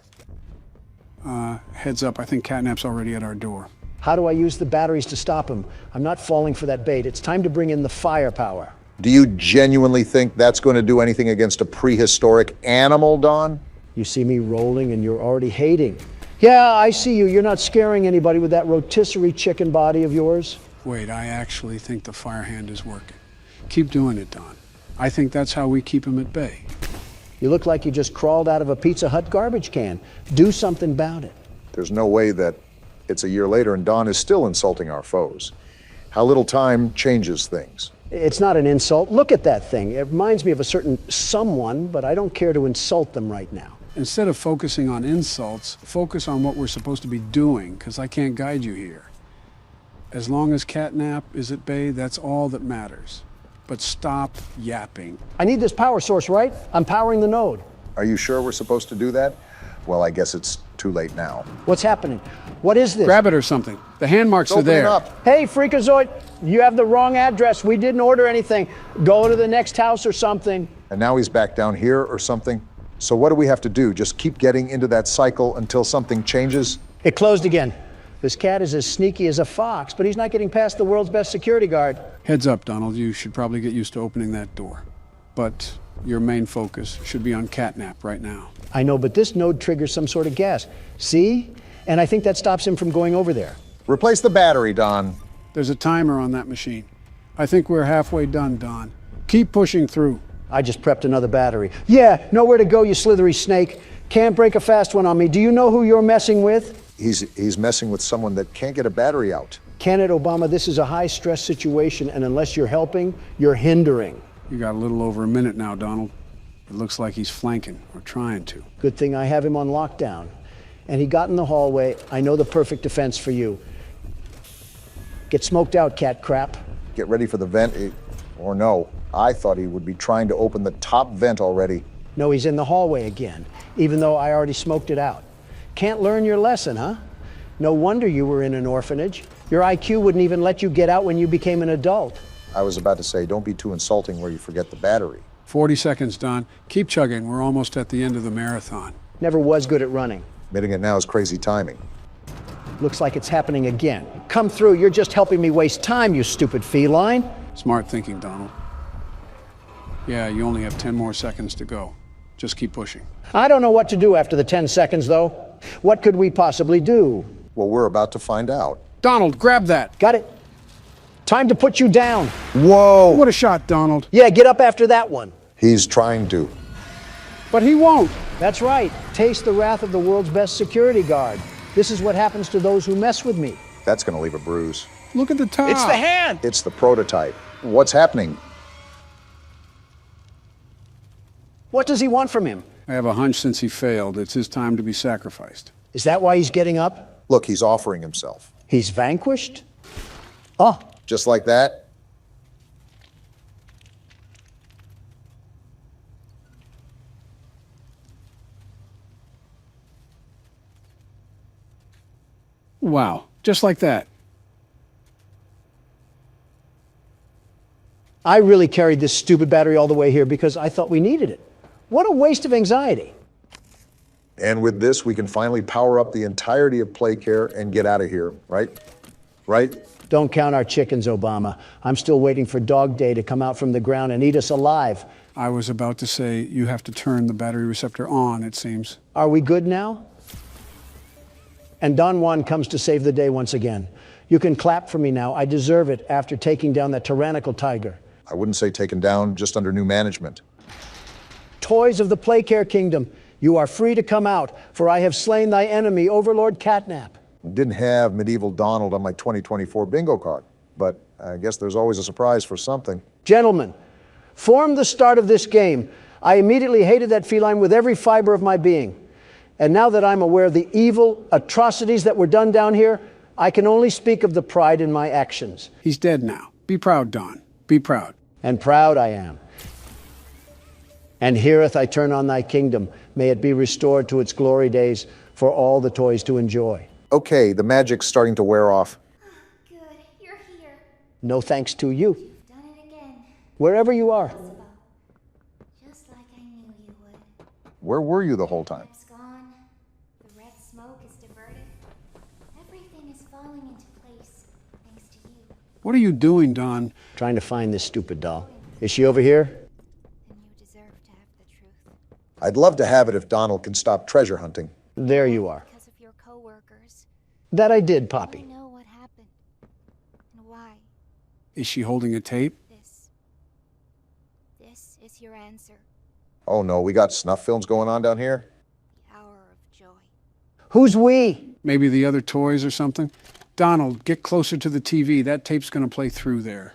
Heads up, I think catnap's already at our door. How do I use the batteries to stop him? I'm not falling for that bait. It's time to bring in the firepower. Do you genuinely think that's going to do anything against a prehistoric animal, Don? You see me rolling and you're already hating. Yeah, I see you. You're not scaring anybody with that rotisserie chicken body of yours. Wait, I actually think the fire hand is working. Keep doing it, Don. I think that's how we keep him at bay. You look like you just crawled out of a Pizza Hut garbage can. Do something about it. There's no way that it's a year later and Don is still insulting our foes. How little time changes things. It's not an insult. Look at that thing. It reminds me of a certain someone, but I don't care to insult them right now. Instead of focusing on insults, focus on what we're supposed to be doing, because I can't guide you here. As long as catnap is at bay, that's all that matters. But stop yapping. I need this power source, right? I'm powering the node. Are you sure we're supposed to do that? Well, I guess it's too late now. What's happening? What is this? Grab it or something. The hand marks are there. Up. Hey, Freakazoid, you have the wrong address. We didn't order anything. Go to the next house or something. And now he's back down here or something. So what do we have to do? Just keep getting into that cycle until something changes? It closed again. This cat is as sneaky as a fox, but he's not getting past the world's best security guard. Heads up, Donald. You should probably get used to opening that door. But your main focus should be on catnap right now. I know, but this node triggers some sort of gas. See? And I think that stops him from going over there. Replace the battery, Don. There's a timer on that machine. I think we're halfway done, Don. Keep pushing through. I just prepped another battery. Yeah, nowhere to go, you slithery snake. Can't break a fast one on me. Do you know who you're messing with? He's messing with someone that can't get a battery out. Can it, Obama? This is a high-stress situation, and unless you're helping, you're hindering. You got a little over a minute now, Donald. It looks like he's flanking, or trying to. Good thing I have him on lockdown. And he got in the hallway. I know the perfect defense for you. Get smoked out, cat crap. Get ready for the vent, or no. I thought he would be trying to open the top vent already. No, he's in the hallway again, even though I already smoked it out. Can't learn your lesson, huh? No wonder you were in an orphanage. Your IQ wouldn't even let you get out when you became an adult. I was about to say, don't be too insulting where you forget the battery. 40 seconds, Don. Keep chugging. We're almost at the end of the marathon. Never was good at running. Admitting it now is crazy timing. Looks like it's happening again. Come through. You're just helping me waste time, you stupid feline. Smart thinking, Donald. Yeah, you only have 10 more seconds to go. Just keep pushing. I don't know what to do after the 10 seconds, though. What could we possibly do? Well, we're about to find out. Donald, grab that. Got it. Time to put you down. Whoa! What a shot, Donald. Yeah, get up after that one. He's trying to. But he won't. That's right. Taste the wrath of the world's best security guard. This is what happens to those who mess with me. That's going to leave a bruise. Look at the top. It's the hand! It's the prototype. What's happening? What does he want from him? I have a hunch since he failed, it's his time to be sacrificed. Is that why he's getting up? Look, he's offering himself. He's vanquished? Oh. Just like that? Wow, just like that. I really carried this stupid battery all the way here because I thought we needed it. What a waste of anxiety. And with this, we can finally power up the entirety of Playcare and get out of here, right? Right? Don't count our chickens, Obama. I'm still waiting for Dog Day to come out from the ground and eat us alive. I was about to say you have to turn the battery receptor on, it seems. Are we good now? And Don Juan comes to save the day once again. You can clap for me now. I deserve it after taking down that tyrannical tiger. I wouldn't say taken down, just under new management. Toys of the Playcare Kingdom, you are free to come out, for I have slain thy enemy, Overlord Catnap. Didn't have Medieval Donald on my 2024 bingo card, but I guess there's always a surprise for something. Gentlemen, from the start of this game, I immediately hated that feline with every fiber of my being. And now that I'm aware of the evil atrocities that were done down here, I can only speak of the pride in my actions. He's dead now. Be proud, Don. Be proud. And proud I am. And herewith I turn on thy kingdom. May it be restored to its glory days for all the toys to enjoy. Okay, the magic's starting to wear off. Good, you're here. No thanks to you. You've done it again. Wherever you are. Just like I knew you would. Where were you the whole time? It's gone. The red smoke is diverted. Everything is falling into place, thanks to you. What are you doing, Don? Trying to find this stupid doll. Is she over here? Then you deserve to have the truth. I'd love to have it if Donald can stop treasure hunting. There you are. Because of your coworkers. That I did, I Poppy. know what happened. And why. Is she holding a tape? This is your answer. Oh no, we got snuff films going on down here? The hour of joy. Who's we? Maybe the other toys or something? Donald, get closer to the TV. That tape's gonna play through there.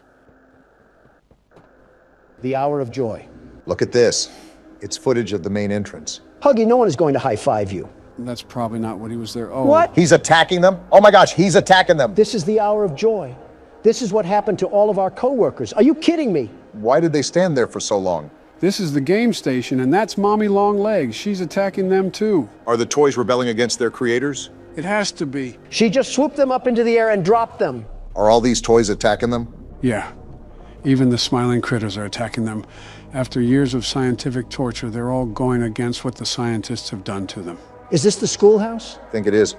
The hour of joy. Look at this. It's footage of the main entrance. Huggy, no one is going to high-five you. That's probably not what he was there. Oh. What? He's attacking them? Oh my gosh, he's attacking them. This is the hour of joy. This is what happened to all of our coworkers. Are you kidding me? Why did they stand there for so long? This is the game station, and that's Mommy Longlegs. She's attacking them too. Are the toys rebelling against their creators? It has to be. She just swooped them up into the air and dropped them. Are all these toys attacking them? Yeah. Even the smiling critters are attacking them. After years of scientific torture, they're all going against what the scientists have done to them. Is this the schoolhouse? Think it is.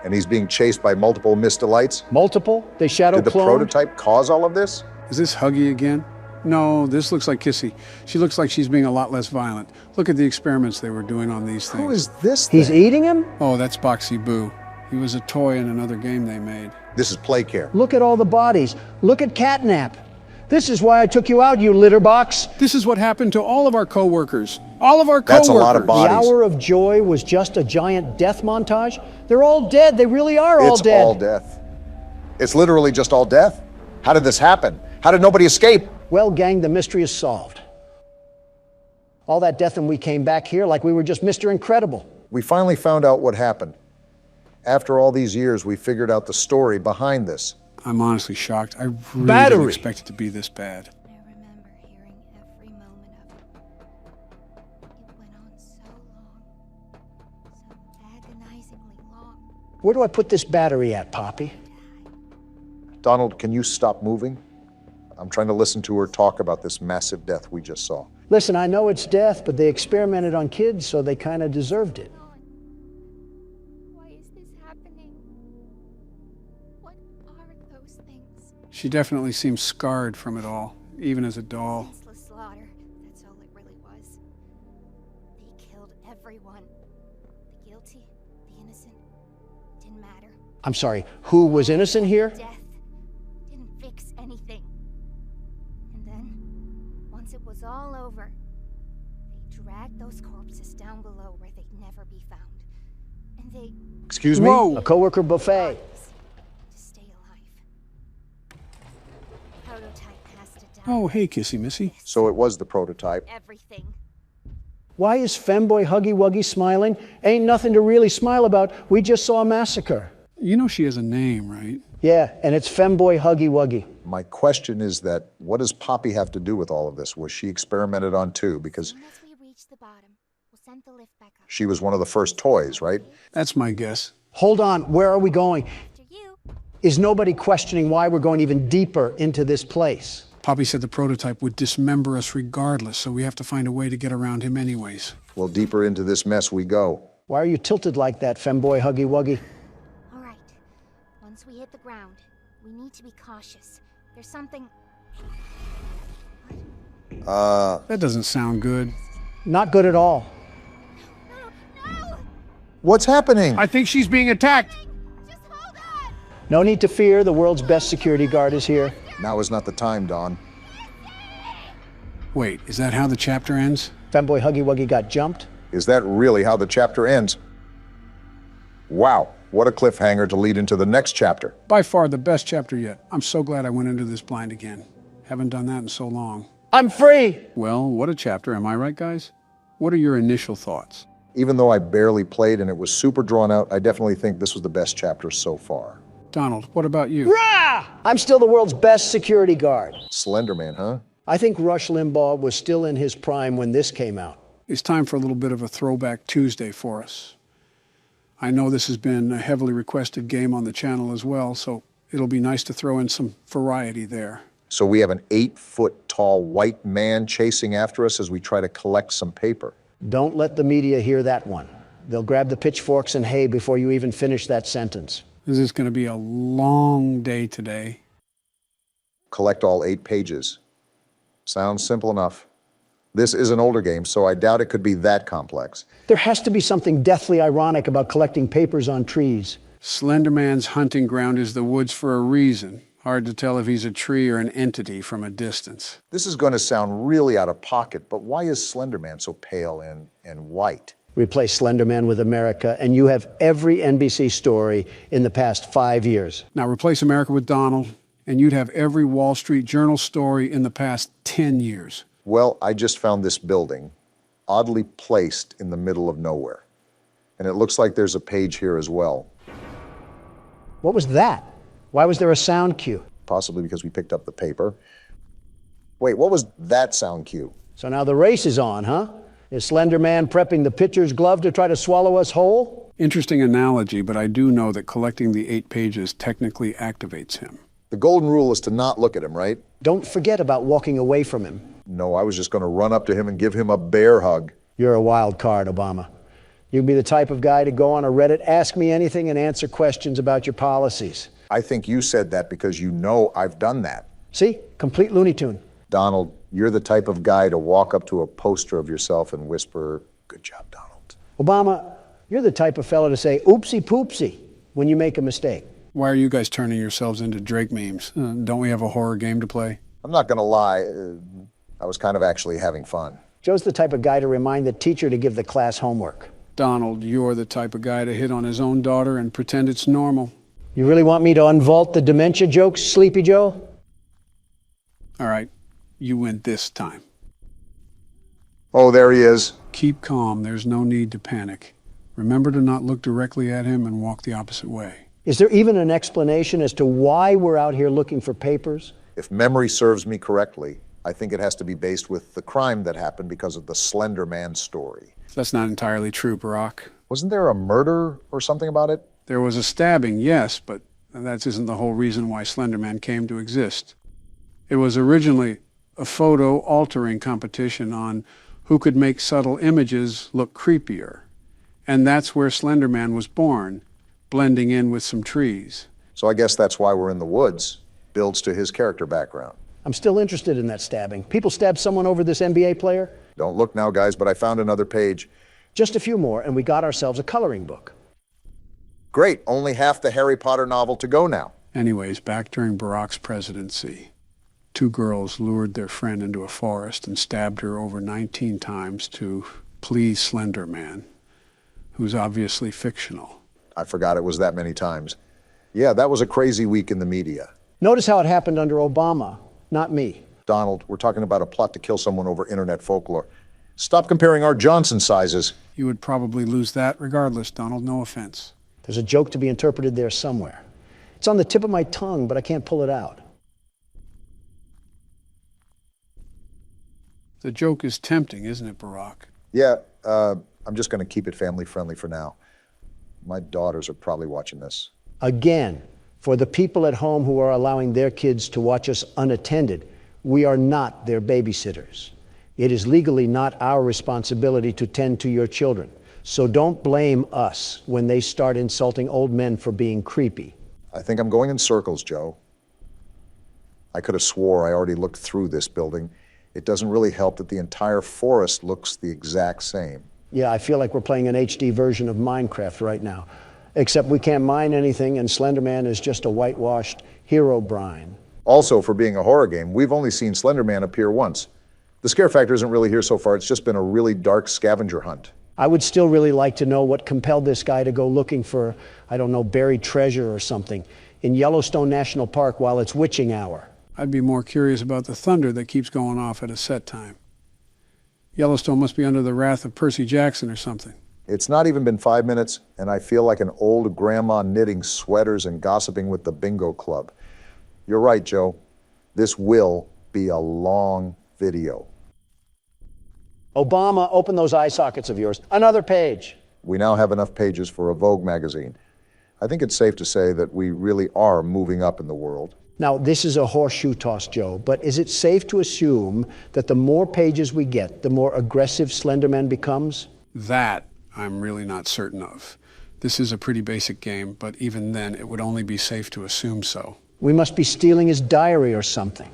And he's being chased by multiple Miss Delights? Multiple? They shadow Did the clone? prototype cause all of this? Is this Huggy again? No, this looks like Kissy. She looks like she's being a lot less violent. Look at the experiments they were doing on these things. Who is this He's thing? eating him? Oh, that's Boxy Boo. He was a toy in another game they made. This is Play Care. Look at all the bodies. Look at Catnap. This is why I took you out, you litter box. This is what happened to all of our coworkers. All of our coworkers. That's a lot of bodies. The hour of joy was just a giant death montage? They're all dead. They really are all dead. It's all death. It's literally just all death? How did this happen? How did nobody escape? Well, gang, the mystery is solved. All that death and we came back here like we were just Mr. Incredible. We finally found out what happened. After all these years, we figured out the story behind this. I'm honestly shocked. I really Battery. didn't expect it to be this bad. I remember hearing every moment of it. It went on so long. So agonizingly long. Where do I put this battery at, Poppy? Donald, can you stop moving? I'm trying to listen to her talk about this massive death we just saw. Listen, I know it's death, but they experimented on kids, so they kind of deserved it. Why is this happening? What are those things? She definitely seems scarred from it all, even as a doll. Senseless slaughter. That's all it really was. They killed everyone. The guilty, the innocent. Didn't matter. I'm sorry, who was innocent here? Death didn't fix anything. And then, once it was all over, they dragged those corpses down below where they'd never be found. And they Excuse me? Whoa! A coworker buffet. to stay alive. Prototype has to die. Oh, hey, Kissy Missy. So it was the prototype. Everything. Why is Femboy Huggy Wuggy smiling? Ain't nothing to really smile about. We just saw a massacre. You know she has a name, right? Yeah, and it's Femboy Huggy Wuggy. My question is that, what does Poppy have to do with all of this? Was she experimented on too? Because As we reach the bottom, we'll send the lift back up. she was one of the first toys, right? That's my guess. Hold on, where are we going? After you. Is nobody questioning why we're going even deeper into this place? Poppy said the prototype would dismember us regardless, so we have to find a way to get around him anyways. Well, deeper into this mess we go. Why are you tilted like that, Femboy Huggy Wuggy? All right. Once we hit the ground, we need to be cautious. There's something. That doesn't sound good. Not good at all. No! What's happening? I think she's being attacked. Just hold on! No need to fear, the world's best security guard is here. Now is not the time, Don. Wait, is that how the chapter ends? Femboy Huggy Wuggy got jumped. Is that really how the chapter ends? Wow, what a cliffhanger to lead into the next chapter. By far the best chapter yet. I'm so glad I went into this blind again. Haven't done that in so long. I'm free! Well, what a chapter, am I right, guys? What are your initial thoughts? Even though I barely played and it was super drawn out, I definitely think this was the best chapter so far. Donald, what about you? Rah! I'm still the world's best security guard. Slenderman, huh? I think Rush Limbaugh was still in his prime when this came out. It's time for a little bit of a throwback Tuesday for us. I know this has been a heavily requested game on the channel as well, so it'll be nice to throw in some variety there. So we have an 8-foot-tall white man chasing after us as we try to collect some paper. Don't let the media hear that one. They'll grab the pitchforks and hay before you even finish that sentence. This is going to be a long day today. Collect all 8 pages. Sounds simple enough. This is an older game, so I doubt it could be that complex. There has to be something deathly ironic about collecting papers on trees. Slenderman's hunting ground is the woods for a reason. Hard to tell if he's a tree or an entity from a distance. This is going to sound really out of pocket, but why is Slenderman so pale and white? Replace Slenderman with America, and you have every NBC story in the past 5 years. Now replace America with Donald, and you'd have every Wall Street Journal story in the past 10 years. Well, I just found this building, oddly placed in the middle of nowhere. And it looks like there's a page here as well. What was that? Why was there a sound cue? Possibly because we picked up the paper. Wait, what was that sound cue? So now the race is on, huh? Is Slenderman prepping the pitcher's glove to try to swallow us whole? Interesting analogy, but I do know that collecting the 8 pages technically activates him. The golden rule is to not look at him, right? Don't forget about walking away from him. No, I was just going to run up to him and give him a bear hug. You're a wild card, Obama. You'd be the type of guy to go on a Reddit, ask me anything, and answer questions about your policies. I think you said that because you know I've done that. See? Complete Looney Tune. Donald, you're the type of guy to walk up to a poster of yourself and whisper, "Good job, Donald." Obama, you're the type of fellow to say oopsie poopsie when you make a mistake. Why are you guys turning yourselves into Drake memes? Don't we have a horror game to play? I'm not gonna lie, I was kind of actually having fun. Joe's the type of guy to remind the teacher to give the class homework. Donald, you're the type of guy to hit on his own daughter and pretend it's normal. You really want me to unvault the dementia jokes, Sleepy Joe? All right, you win this time. Oh, there he is. Keep calm. There's no need to panic. Remember to not look directly at him and walk the opposite way. Is there even an explanation as to why we're out here looking for papers? If memory serves me correctly, I think it has to be based with the crime that happened because of the Slender Man story. That's not entirely true, Barack. Wasn't there a murder or something about it? There was a stabbing, yes, but that isn't the whole reason why Slender Man came to exist. It was originally a photo altering competition on who could make subtle images look creepier. And that's where Slender Man was born, blending in with some trees. So I guess that's why we're in the woods. Builds to his character background. I'm still interested in that stabbing. People stab someone over this NBA player? Don't look now, guys, but I found another page. Just a few more, and we got ourselves a coloring book. Great, only half the Harry Potter novel to go now. Anyways, back during Barack's presidency, 2 girls lured their friend into a forest and stabbed her over 19 times to please Slender Man, who's obviously fictional. I forgot it was that many times. Yeah, that was a crazy week in the media. Notice how it happened under Obama, not me. Donald, we're talking about a plot to kill someone over internet folklore. Stop comparing our Johnson sizes. You would probably lose that regardless, Donald, no offense. There's a joke to be interpreted there somewhere. It's on the tip of my tongue, but I can't pull it out. The joke is tempting, isn't it, Barack? Yeah, I'm just going to keep it family friendly for now. My daughters are probably watching this. Again, for the people at home who are allowing their kids to watch us unattended, we are not their babysitters. It is legally not our responsibility to tend to your children. So don't blame us when they start insulting old men for being creepy. I think I'm going in circles, Joe. I could have swore I already looked through this building. It doesn't really help that the entire forest looks the exact same. Yeah, I feel like we're playing an HD version of Minecraft right now. Except we can't mine anything, and Slender Man is just a whitewashed hero brine. Also, for being a horror game, we've only seen Slender Man appear once. The scare factor isn't really here so far. It's just been a really dark scavenger hunt. I would still really like to know what compelled this guy to go looking for, I don't know, buried treasure or something in Yellowstone National Park while it's witching hour. I'd be more curious about the thunder that keeps going off at a set time. Yellowstone must be under the wrath of Percy Jackson or something. It's not even been 5 minutes, and I feel like an old grandma knitting sweaters and gossiping with the bingo club. You're right, Joe. This will be a long video. Obama, open those eye sockets of yours. Another page. We now have enough pages for a Vogue magazine. I think it's safe to say that we really are moving up in the world. Now, this is a horseshoe toss, Joe, but is it safe to assume that the more pages we get, the more aggressive Slender Man becomes? That I'm really not certain of. This is a pretty basic game, but even then, it would only be safe to assume so. We must be stealing his diary or something.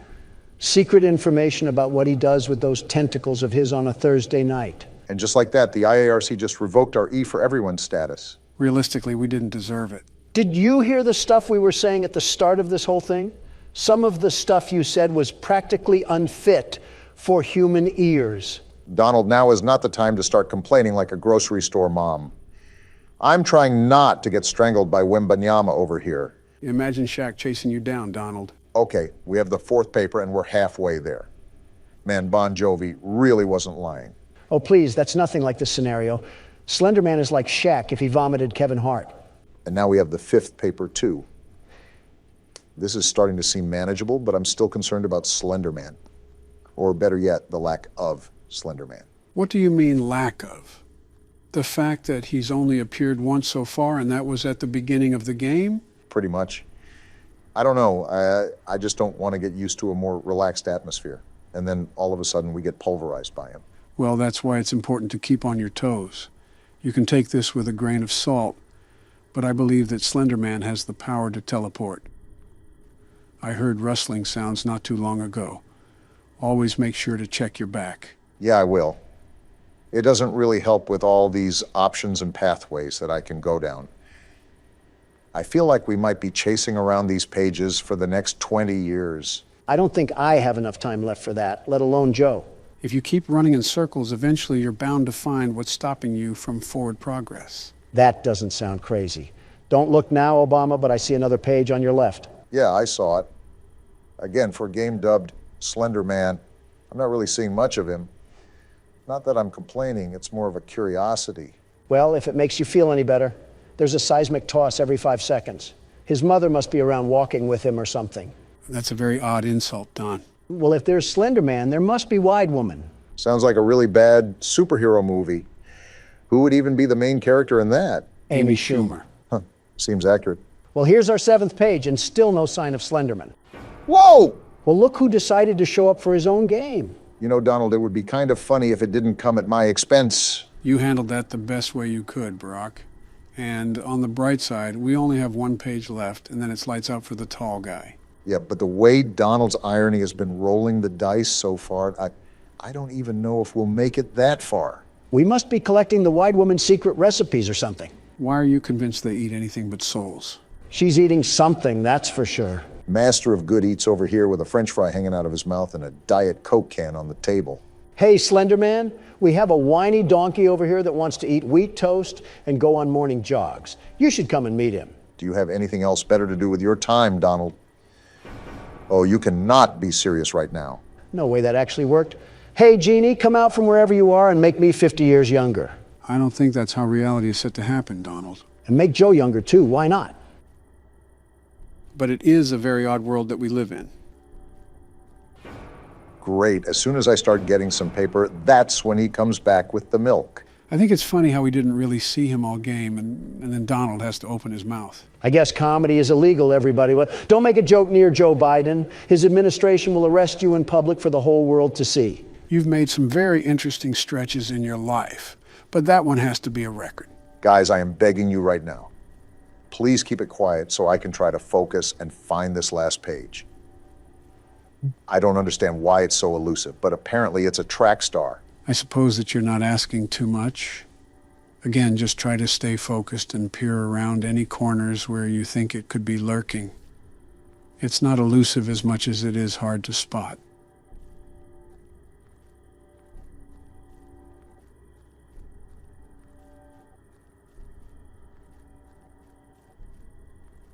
Secret information about what he does with those tentacles of his on a Thursday night. And just like that, the IARC just revoked our E for Everyone status. Realistically, we didn't deserve it. Did you hear the stuff we were saying at the start of this whole thing? Some of the stuff you said was practically unfit for human ears. Donald, now is not the time to start complaining like a grocery store mom. I'm trying not to get strangled by Wembanyama over here. Imagine Shaq chasing you down, Donald. Okay, we have the 4th paper and we're halfway there. Man, Bon Jovi really wasn't lying. Oh, please, that's nothing like this scenario. Slender Man is like Shaq if he vomited Kevin Hart. And now we have the 5th paper, too. This is starting to seem manageable, but I'm still concerned about Slender Man. Or better yet, the lack of Slender Man. What do you mean, lack of? The fact that he's only appeared once so far, and that was at the beginning of the game? Pretty much. I don't know. I just don't want to get used to a more relaxed atmosphere. And then all of a sudden we get pulverized by him. Well, that's why it's important to keep on your toes. You can take this with a grain of salt, but I believe that Slender Man has the power to teleport. I heard rustling sounds not too long ago. Always make sure to check your back. Yeah, I will. It doesn't really help with all these options and pathways that I can go down. I feel like we might be chasing around these pages for the next 20 years. I don't think I have enough time left for that, let alone Joe. If you keep running in circles, eventually you're bound to find what's stopping you from forward progress. That doesn't sound crazy. Don't look now, Obama, but I see another page on your left. Yeah, I saw it. Again, for a game dubbed Slender Man, I'm not really seeing much of him. Not that I'm complaining, it's more of a curiosity. Well, if it makes you feel any better, there's a seismic toss every 5 seconds. His mother must be around walking with him or something. That's a very odd insult, Don. Well, if there's Slender Man, there must be Wide Woman. Sounds like a really bad superhero movie. Who would even be the main character in that? Amy Schumer. Huh, seems accurate. Well, here's our 7th page, and still no sign of Slenderman. Whoa! Well, look who decided to show up for his own game. You know, Donald, it would be kind of funny if it didn't come at my expense. You handled that the best way you could, Barack. And on the bright side, we only have 1 page left, and then it's lights out for the tall guy. Yeah, but the way Donald's irony has been rolling the dice so far, I don't even know if we'll make it that far. We must be collecting the Wide Woman's secret recipes or something. Why are you convinced they eat anything but souls? She's eating something, that's for sure. Master of good eats over here with a French fry hanging out of his mouth and a Diet Coke can on the table. Hey, Slender Man, we have a whiny donkey over here that wants to eat wheat toast and go on morning jogs. You should come and meet him. Do you have anything else better to do with your time, Donald? Oh, you cannot be serious right now. No way that actually worked. Hey, Jeannie, come out from wherever you are and make me 50 years younger. I don't think that's how reality is set to happen, Donald. And make Joe younger, too. Why not? But it is a very odd world that we live in. Great. As soon as I start getting some paper, that's when he comes back with the milk. I think it's funny how we didn't really see him all game, and then Donald has to open his mouth. I guess comedy is illegal, everybody. Don't make a joke near Joe Biden. His administration will arrest you in public for the whole world to see. You've made some very interesting stretches in your life, but that one has to be a record. Guys, I am begging you right now. Please keep it quiet so I can try to focus and find this last page. I don't understand why it's so elusive, but apparently it's a track star. I suppose that you're not asking too much. Again, just try to stay focused and peer around any corners where you think it could be lurking. It's not elusive as much as it is hard to spot.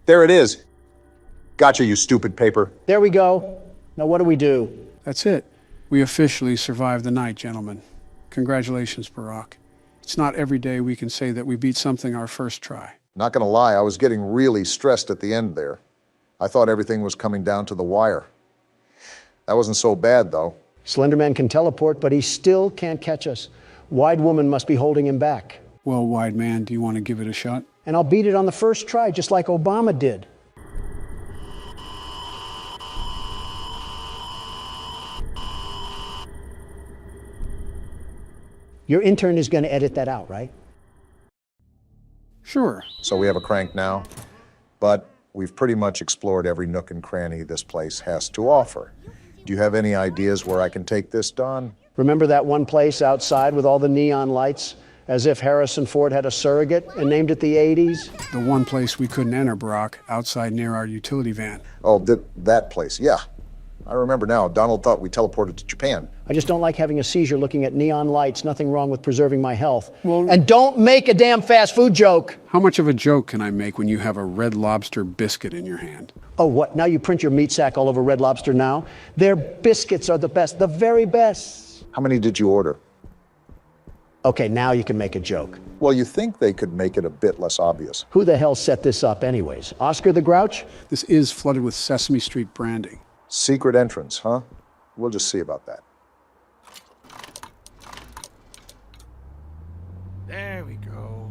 There it is. Gotcha, you stupid paper. There we go. Now what do we do? That's it. We officially survived the night, gentlemen. Congratulations, Barack. It's not every day we can say that we beat something our first try. Not gonna lie, I was getting really stressed at the end there. I thought everything was coming down to the wire. That wasn't so bad, though. Slenderman can teleport, but he still can't catch us. Wide Woman must be holding him back. Well, Wide Man, do you want to give it a shot? And I'll beat it on the first try, just like Obama did. Your intern is going to edit that out, right? Sure. So we have a crank now, but we've pretty much explored every nook and cranny this place has to offer. Do you have any ideas where I can take this, Don? Remember that one place outside with all the neon lights? As if Harrison Ford had a surrogate and named it the 80s? The one place we couldn't enter, Barack, outside near our utility van. Oh, that place, yeah. I remember now. Donald thought we teleported to Japan. I just don't like having a seizure looking at neon lights. Nothing wrong with preserving my health. Well, and don't make a damn fast food joke. How much of a joke can I make when you have a Red Lobster biscuit in your hand? Oh, what? Now you print your meat sack all over Red Lobster now? Their biscuits are the best, the very best. How many did you order? Okay, now you can make a joke. Well, you think they could make it a bit less obvious. Who the hell set this up anyways? Oscar the Grouch? This is flooded with Sesame Street branding. Secret entrance, huh? We'll just see about that. There we go.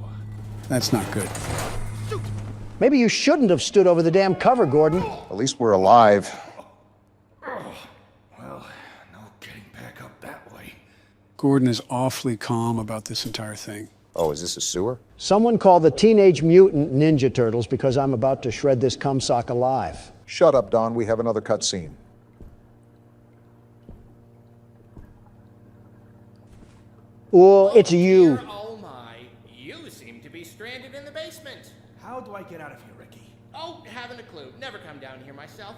That's not good. Maybe you shouldn't have stood over the damn cover, Gordon. At least we're alive. Well, no getting back up that way. Gordon is awfully calm about this entire thing. Oh, is this a sewer? Someone call the Teenage Mutant Ninja Turtles because I'm about to shred this cumsock alive. Shut up, Don. We have another cutscene. Oh, it's you. Oh my, you seem to be stranded in the basement. How do I get out of here, Ricky? Oh, haven't a clue. Never come down here myself.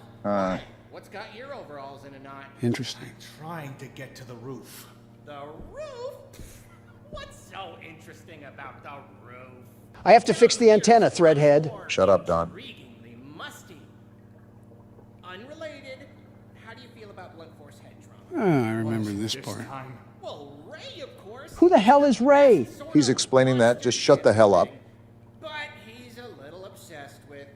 What's got your overalls in a knot? Interesting. Trying to get to the roof. The roof? What's so interesting about the roof? I have to fix the antenna, Threadhead. Shut up, Don. Intriguingly musty. Unrelated, how do you feel about Blunt Force head trauma? I remember this part. Well, Ray, of course. Who the hell is Ray? He's explaining that. Just shut the hell up. But he's a little obsessed with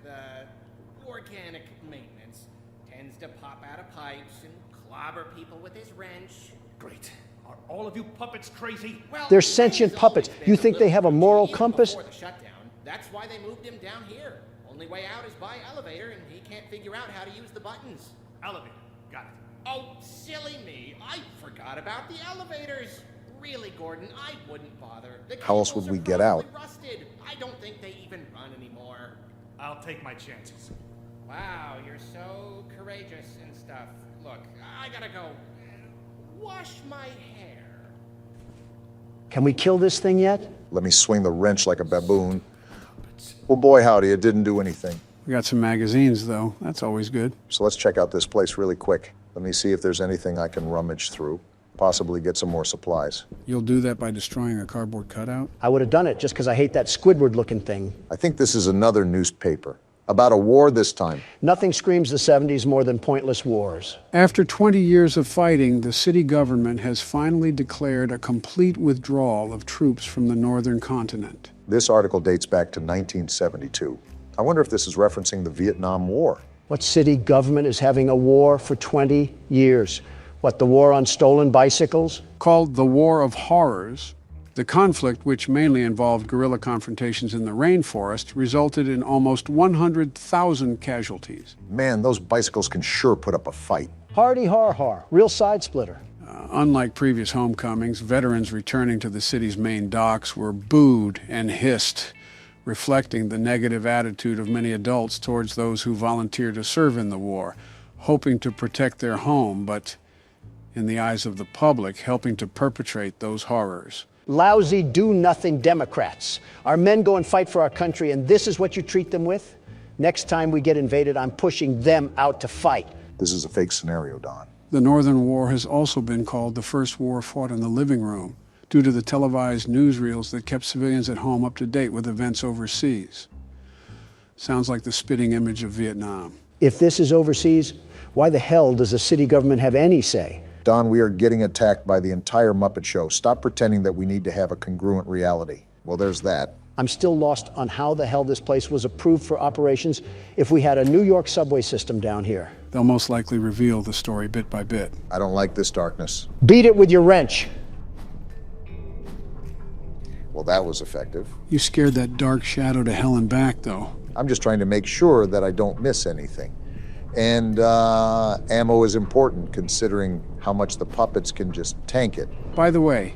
organic maintenance. Tends to pop out of pipes and clobber people with his wrench. Great. Are all of you puppets crazy? Well, They're sentient Ray's puppets. always been You think they have a moral even compass? before the shutdown. That's why they moved him down here. Only way out is by elevator, and he can't figure out how to use the buttons. Elevator. Got it. Oh, silly me. I forgot about the elevators. Really, Gordon, I wouldn't bother. The How else cables would we are get out? probably rusted. I don't think they even run anymore. I'll take my chances. Wow, you're so courageous and stuff. Look, I gotta go wash my hair. Can we kill this thing yet? Let me swing the wrench like a baboon. Well, boy, howdy, it didn't do anything. We got some magazines, though. That's always good. So let's check out this place really quick. Let me see if there's anything I can rummage through. Possibly get some more supplies. You'll do that by destroying a cardboard cutout? I would have done it just because I hate that Squidward-looking thing. I think this is another newspaper. About a war this time. Nothing screams the 70s more than pointless wars. After 20 years of fighting, the city government has finally declared a complete withdrawal of troops from the northern continent. This article dates back to 1972. I wonder if this is referencing the Vietnam War. What city government is having a war for 20 years? What, the war on stolen bicycles? Called the War of Horrors, the conflict, which mainly involved guerrilla confrontations in the rainforest, resulted in almost 100,000 casualties. Man, those bicycles can sure put up a fight. Hardy har har, real side splitter. Unlike previous homecomings, veterans returning to the city's main docks were booed and hissed, reflecting the negative attitude of many adults towards those who volunteered to serve in the war, hoping to protect their home, but in the eyes of the public, helping to perpetrate those horrors. Lousy, do-nothing Democrats. Our men go and fight for our country, and this is what you treat them with? Next time we get invaded, I'm pushing them out to fight. This is a fake scenario, Don. The Northern War has also been called the first war fought in the living room, due to the televised newsreels that kept civilians at home up to date with events overseas. Sounds like the spitting image of Vietnam. If this is overseas, why the hell does the city government have any say? Don, we are getting attacked by the entire Muppet Show. Stop pretending that we need to have a congruent reality. Well, there's that. I'm still lost on how the hell this place was approved for operations if we had a New York subway system down here. They'll most likely reveal the story bit by bit. I don't like this darkness. Beat it with your wrench. Well, that was effective. You scared that dark shadow to hell and back, though. I'm just trying to make sure that I don't miss anything. And ammo is important, considering how much the puppets can just tank it. By the way,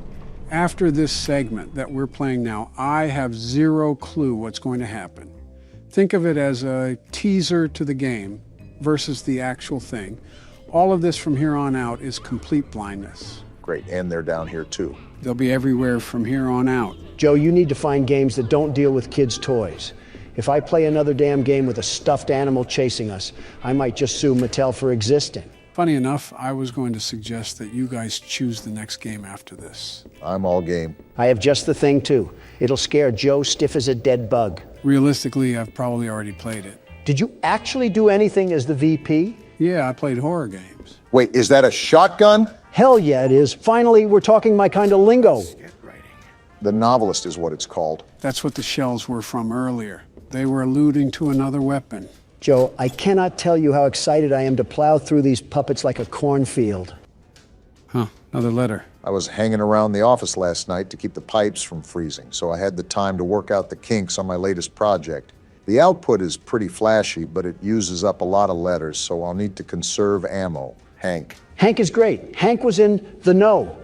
after this segment that we're playing now, I have zero clue what's going to happen. Think of it as a teaser to the game versus the actual thing. All of this from here on out is complete blindness. Great, and they're down here too. They'll be everywhere from here on out. Joe, you need to find games that don't deal with kids' toys. If I play another damn game with a stuffed animal chasing us, I might just sue Mattel for existing. Funny enough, I was going to suggest that you guys choose the next game after this. I'm all game. I have just the thing, too. It'll scare Joe stiff as a dead bug. Realistically, I've probably already played it. Did you actually do anything as the VP? Yeah, I played horror games. Wait, is that a shotgun? Hell yeah, it is. Finally, we're talking my kind of lingo. The Novelist is what it's called. That's what the shells were from earlier. They were alluding to another weapon. Joe, I cannot tell you how excited I am to plow through these puppets like a cornfield. Huh, another letter. I was hanging around the office last night to keep the pipes from freezing, so I had the time to work out the kinks on my latest project. The output is pretty flashy, but it uses up a lot of letters, so I'll need to conserve ammo. Hank. Hank is great. Hank was in the know.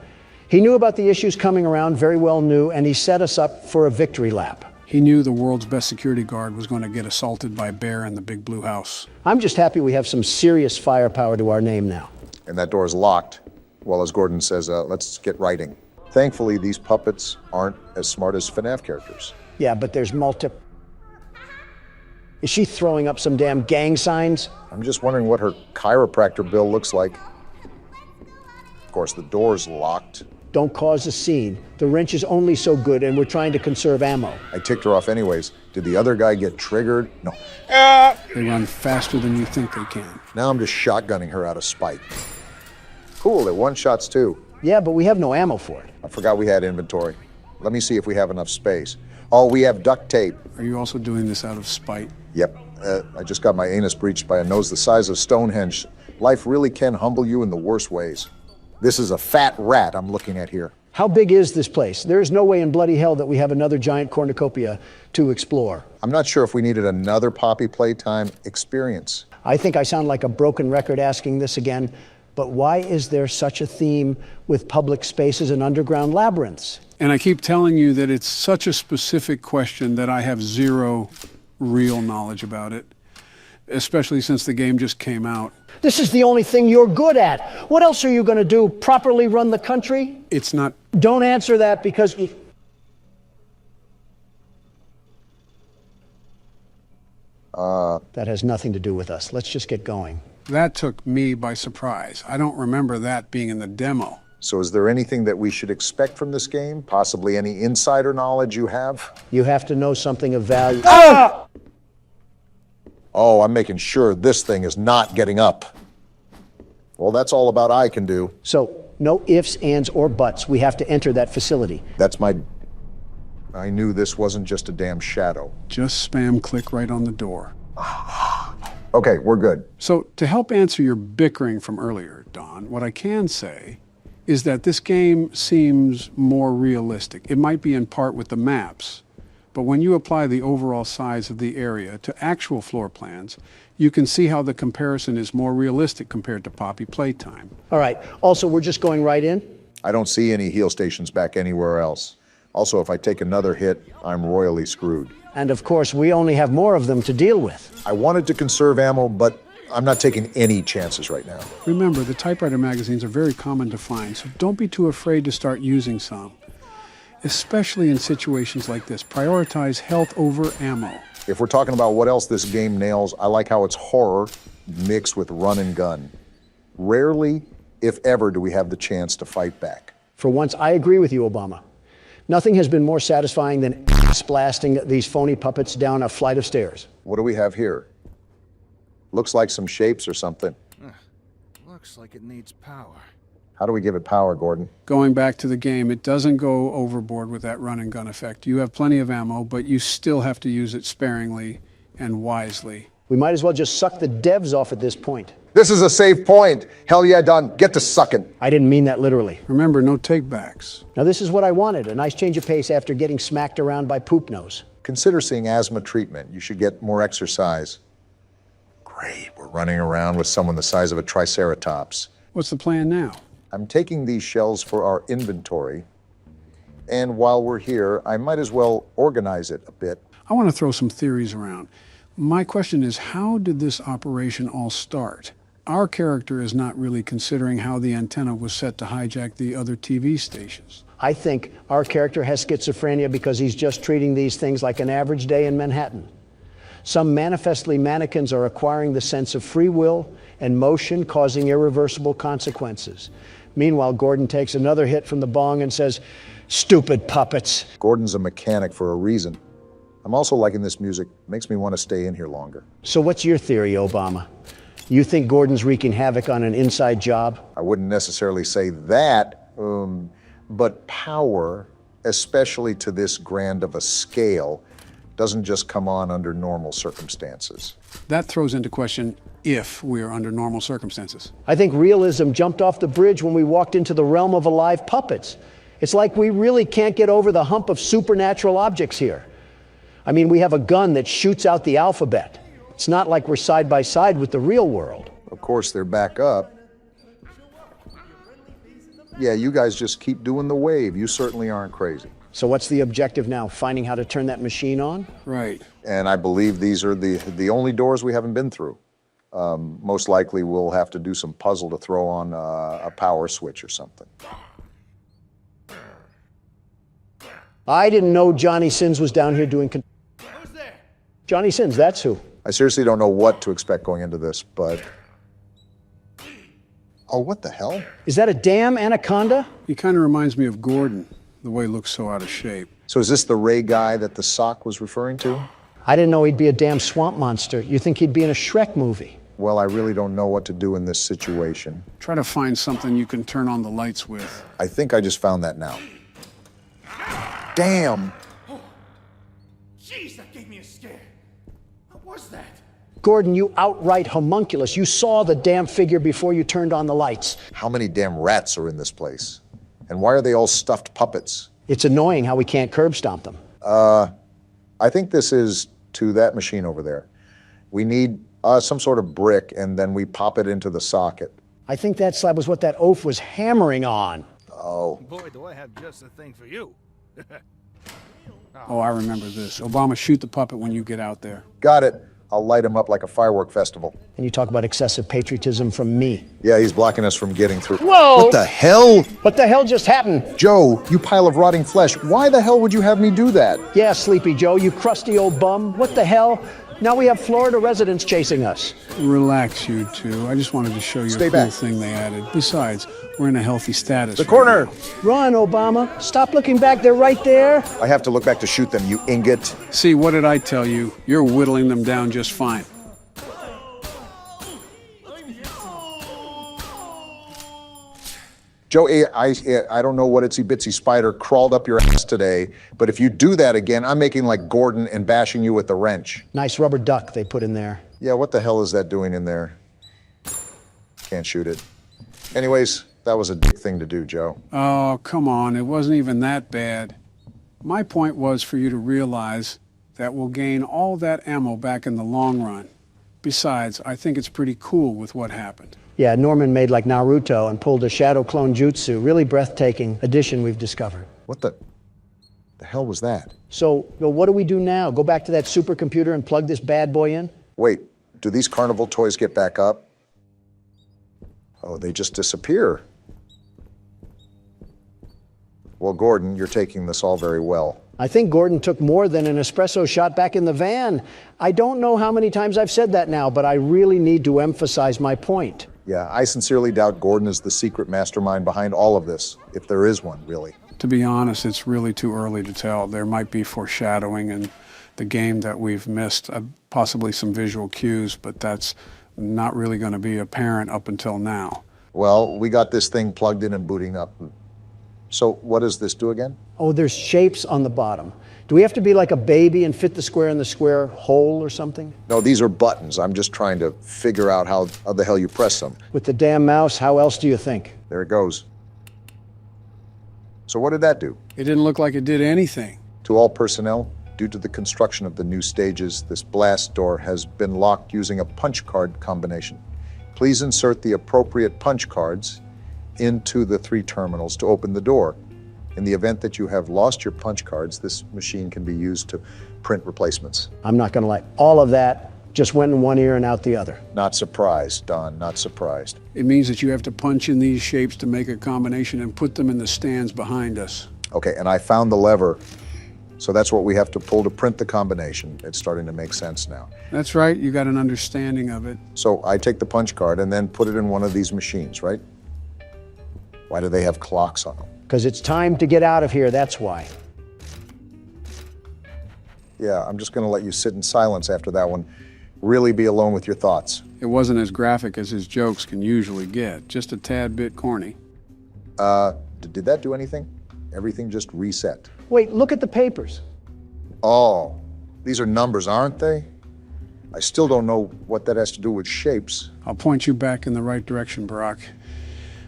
He knew about the issues coming around, very well knew, and he set us up for a victory lap. He knew the world's best security guard was going to get assaulted by a bear in the big blue house. I'm just happy we have some serious firepower to our name now. And that door is locked. Well, as Gordon says, let's get writing. Thankfully, these puppets aren't as smart as FNAF characters. Yeah, but there's Is she throwing up some damn gang signs? I'm just wondering what her chiropractor bill looks like. Of course, the door's locked. Don't cause a scene. The wrench is only so good, and we're trying to conserve ammo. I ticked her off anyways. Did the other guy get triggered? No. They run faster than you think they can. Now I'm just shotgunning her out of spite. Cool, they're one-shots too. Yeah, but we have no ammo for it. I forgot we had inventory. Let me see if we have enough space. Oh, we have duct tape. Are you also doing this out of spite? Yep. I just got my anus breached by a nose the size of Stonehenge. Life really can humble you in the worst ways. This is a fat rat I'm looking at here. How big is this place? There is no way in bloody hell that we have another giant cornucopia to explore. I'm not sure if we needed another Poppy Playtime experience. I think I sound like a broken record asking this again, but why is there such a theme with public spaces and underground labyrinths? And I keep telling you that it's such a specific question that I have zero real knowledge about it, especially since the game just came out. This is the only thing you're good at. What else are you going to do? Properly run the country? It's not. Don't answer that because... That has nothing to do with us. Let's just get going. That took me by surprise. I don't remember that being in the demo. So is there anything that we should expect from this game? Possibly any insider knowledge you have? You have to know something of value. Ah! Oh, I'm making sure this thing is not getting up. Well, that's all about I can do. So, no ifs, ands, or buts. We have to enter that facility. That's my... I knew this wasn't just a damn shadow. Just spam click right on the door. Okay, we're good. So, to help answer your bickering from earlier, Don, what I can say is that this game seems more realistic. It might be in part with the maps, but when you apply the overall size of the area to actual floor plans, you can see how the comparison is more realistic compared to Poppy Playtime. All right. Also, we're just going right in? I don't see any heal stations back anywhere else. Also, if I take another hit, I'm royally screwed. And of course, we only have more of them to deal with. I wanted to conserve ammo, but I'm not taking any chances right now. Remember, the typewriter magazines are very common to find, so don't be too afraid to start using some. Especially in situations like this, prioritize health over ammo. If we're talking about what else this game nails, I like how it's horror mixed with run and gun. Rarely, if ever, do we have the chance to fight back. For once, I agree with you, Obama. Nothing has been more satisfying than ass blasting these phony puppets down a flight of stairs. What do we have here? Looks like some shapes or something. Looks like it needs power. How do we give it power, Gordon? Going back to the game, it doesn't go overboard with that run and gun effect. You have plenty of ammo, but you still have to use it sparingly and wisely. We might as well just suck the devs off at this point. This is a safe point. Hell yeah, Don. Get to sucking. I didn't mean that literally. Remember, no takebacks. Now this is what I wanted, a nice change of pace after getting smacked around by Poop Nose. Consider seeing asthma treatment. You should get more exercise. Great, we're running around with someone the size of a triceratops. What's the plan now? I'm taking these shells for our inventory, and while we're here, I might as well organize it a bit. I want to throw some theories around. My question is, how did this operation all start? Our character is not really considering how the antenna was set to hijack the other TV stations. I think our character has schizophrenia because he's just treating these things like an average day in Manhattan. Some manifestly mannequins are acquiring the sense of free will and motion, causing irreversible consequences. Meanwhile, Gordon takes another hit from the bong and says, "Stupid puppets." Gordon's a mechanic for a reason. I'm also liking this music. Makes me want to stay in here longer. So what's your theory, Obama? You think Gordon's wreaking havoc on an inside job? I wouldn't necessarily say that, but power, especially to this grand of a scale, doesn't just come on under normal circumstances. That throws into question if we are under normal circumstances. I think realism jumped off the bridge when we walked into the realm of alive puppets. It's like we really can't get over the hump of supernatural objects here. I mean, we have a gun that shoots out the alphabet. It's not like we're side by side with the real world. Of course, they're back up. Yeah, you guys just keep doing the wave. You certainly aren't crazy. So what's the objective now? Finding how to turn that machine on? Right. And I believe these are the only doors we haven't been through. Most likely we'll have to do some puzzle to throw on a power switch or something. I didn't know Johnny Sins was down here doing... Who's there? Johnny Sins, that's who. I seriously don't know what to expect going into this, but... Oh, what the hell? Is that a damn anaconda? He kind of reminds me of Gordon, the way he looks so out of shape. So is this the Ray guy that the sock was referring to? I didn't know he'd be a damn swamp monster. You think he'd be in a Shrek movie? Well, I really don't know what to do in this situation. Try to find something you can turn on the lights with. I think I just found that now. Damn! Jeez, that gave me a scare. What was that? Gordon, you outright homunculus. You saw the damn figure before you turned on the lights. How many damn rats are in this place? And why are they all stuffed puppets? It's annoying how we can't curb stomp them. I think this is to that machine over there. We need some sort of brick, and then we pop it into the socket. I think that slab was what that oaf was hammering on. Oh. Boy, do I have just the thing for you. Oh, I remember this. Obama, shoot the puppet when you get out there. Got it. I'll light him up like a firework festival. And you talk about excessive patriotism from me. Yeah, he's blocking us from getting through. Whoa! What the hell? What the hell just happened? Joe, you pile of rotting flesh. Why the hell would you have me do that? Yeah, Sleepy Joe, you crusty old bum. What the hell? Now we have Florida residents chasing us. Relax, you two. I just wanted to show you Stay a cool back. thing they added. Besides, we're in a healthy status. The corner! Run, Obama. Stop looking back. They're right there. I have to look back to shoot them, you ingot. See, what did I tell you? You're whittling them down just fine. Joe, I don't know what itsy-bitsy spider crawled up your ass today, but if you do that again, I'm making like Gordon and bashing you with the wrench. Nice rubber duck they put in there. Yeah, what the hell is that doing in there? Can't shoot it. Anyways, that was a dick thing to do, Joe. Oh, come on. It wasn't even that bad. My point was for you to realize that we'll gain all that ammo back in the long run. Besides, I think it's pretty cool with what happened. Yeah, Norman made like Naruto and pulled a shadow clone jutsu. Really breathtaking addition we've discovered. What the hell was that? So, what do we do now? Go back to that supercomputer and plug this bad boy in? Wait, do these carnival toys get back up? Oh, they just disappear. Well, Gordon, you're taking this all very well. I think Gordon took more than an espresso shot back in the van. I don't know how many times I've said that now, but I really need to emphasize my point. Yeah, I sincerely doubt Gordon is the secret mastermind behind all of this, if there is one, really. To be honest, it's really too early to tell. There might be foreshadowing in the game that we've missed, possibly some visual cues, but that's not really going to be apparent up until now. Well, we got this thing plugged in and booting up. So what does this do again? Oh, there's shapes on the bottom. Do we have to be like a baby and fit the square in the square hole or something? No, these are buttons. I'm just trying to figure out how the hell you press them. With the damn mouse, how else do you think? There it goes. So what did that do? It didn't look like it did anything. To all personnel, due to the construction of the new stages, this blast door has been locked using a punch card combination. Please insert the appropriate punch cards into the 3 terminals to open the door. In the event that you have lost your punch cards, this machine can be used to print replacements. I'm not going to lie. All of that just went in one ear and out the other. Not surprised, Don, not surprised. It means that you have to punch in these shapes to make a combination and put them in the stands behind us. Okay, and I found the lever, so that's what we have to pull to print the combination. It's starting to make sense now. That's right, you got an understanding of it. So I take the punch card and then put it in one of these machines, right? Why do they have clocks on them? Because it's time to get out of here, that's why. Yeah, I'm just going to let you sit in silence after that one. Really be alone with your thoughts. It wasn't as graphic as his jokes can usually get, just a tad bit corny. Did that do anything? Everything just reset. Wait, look at the papers. Oh, these are numbers, aren't they? I still don't know what that has to do with shapes. I'll point you back in the right direction, Barack.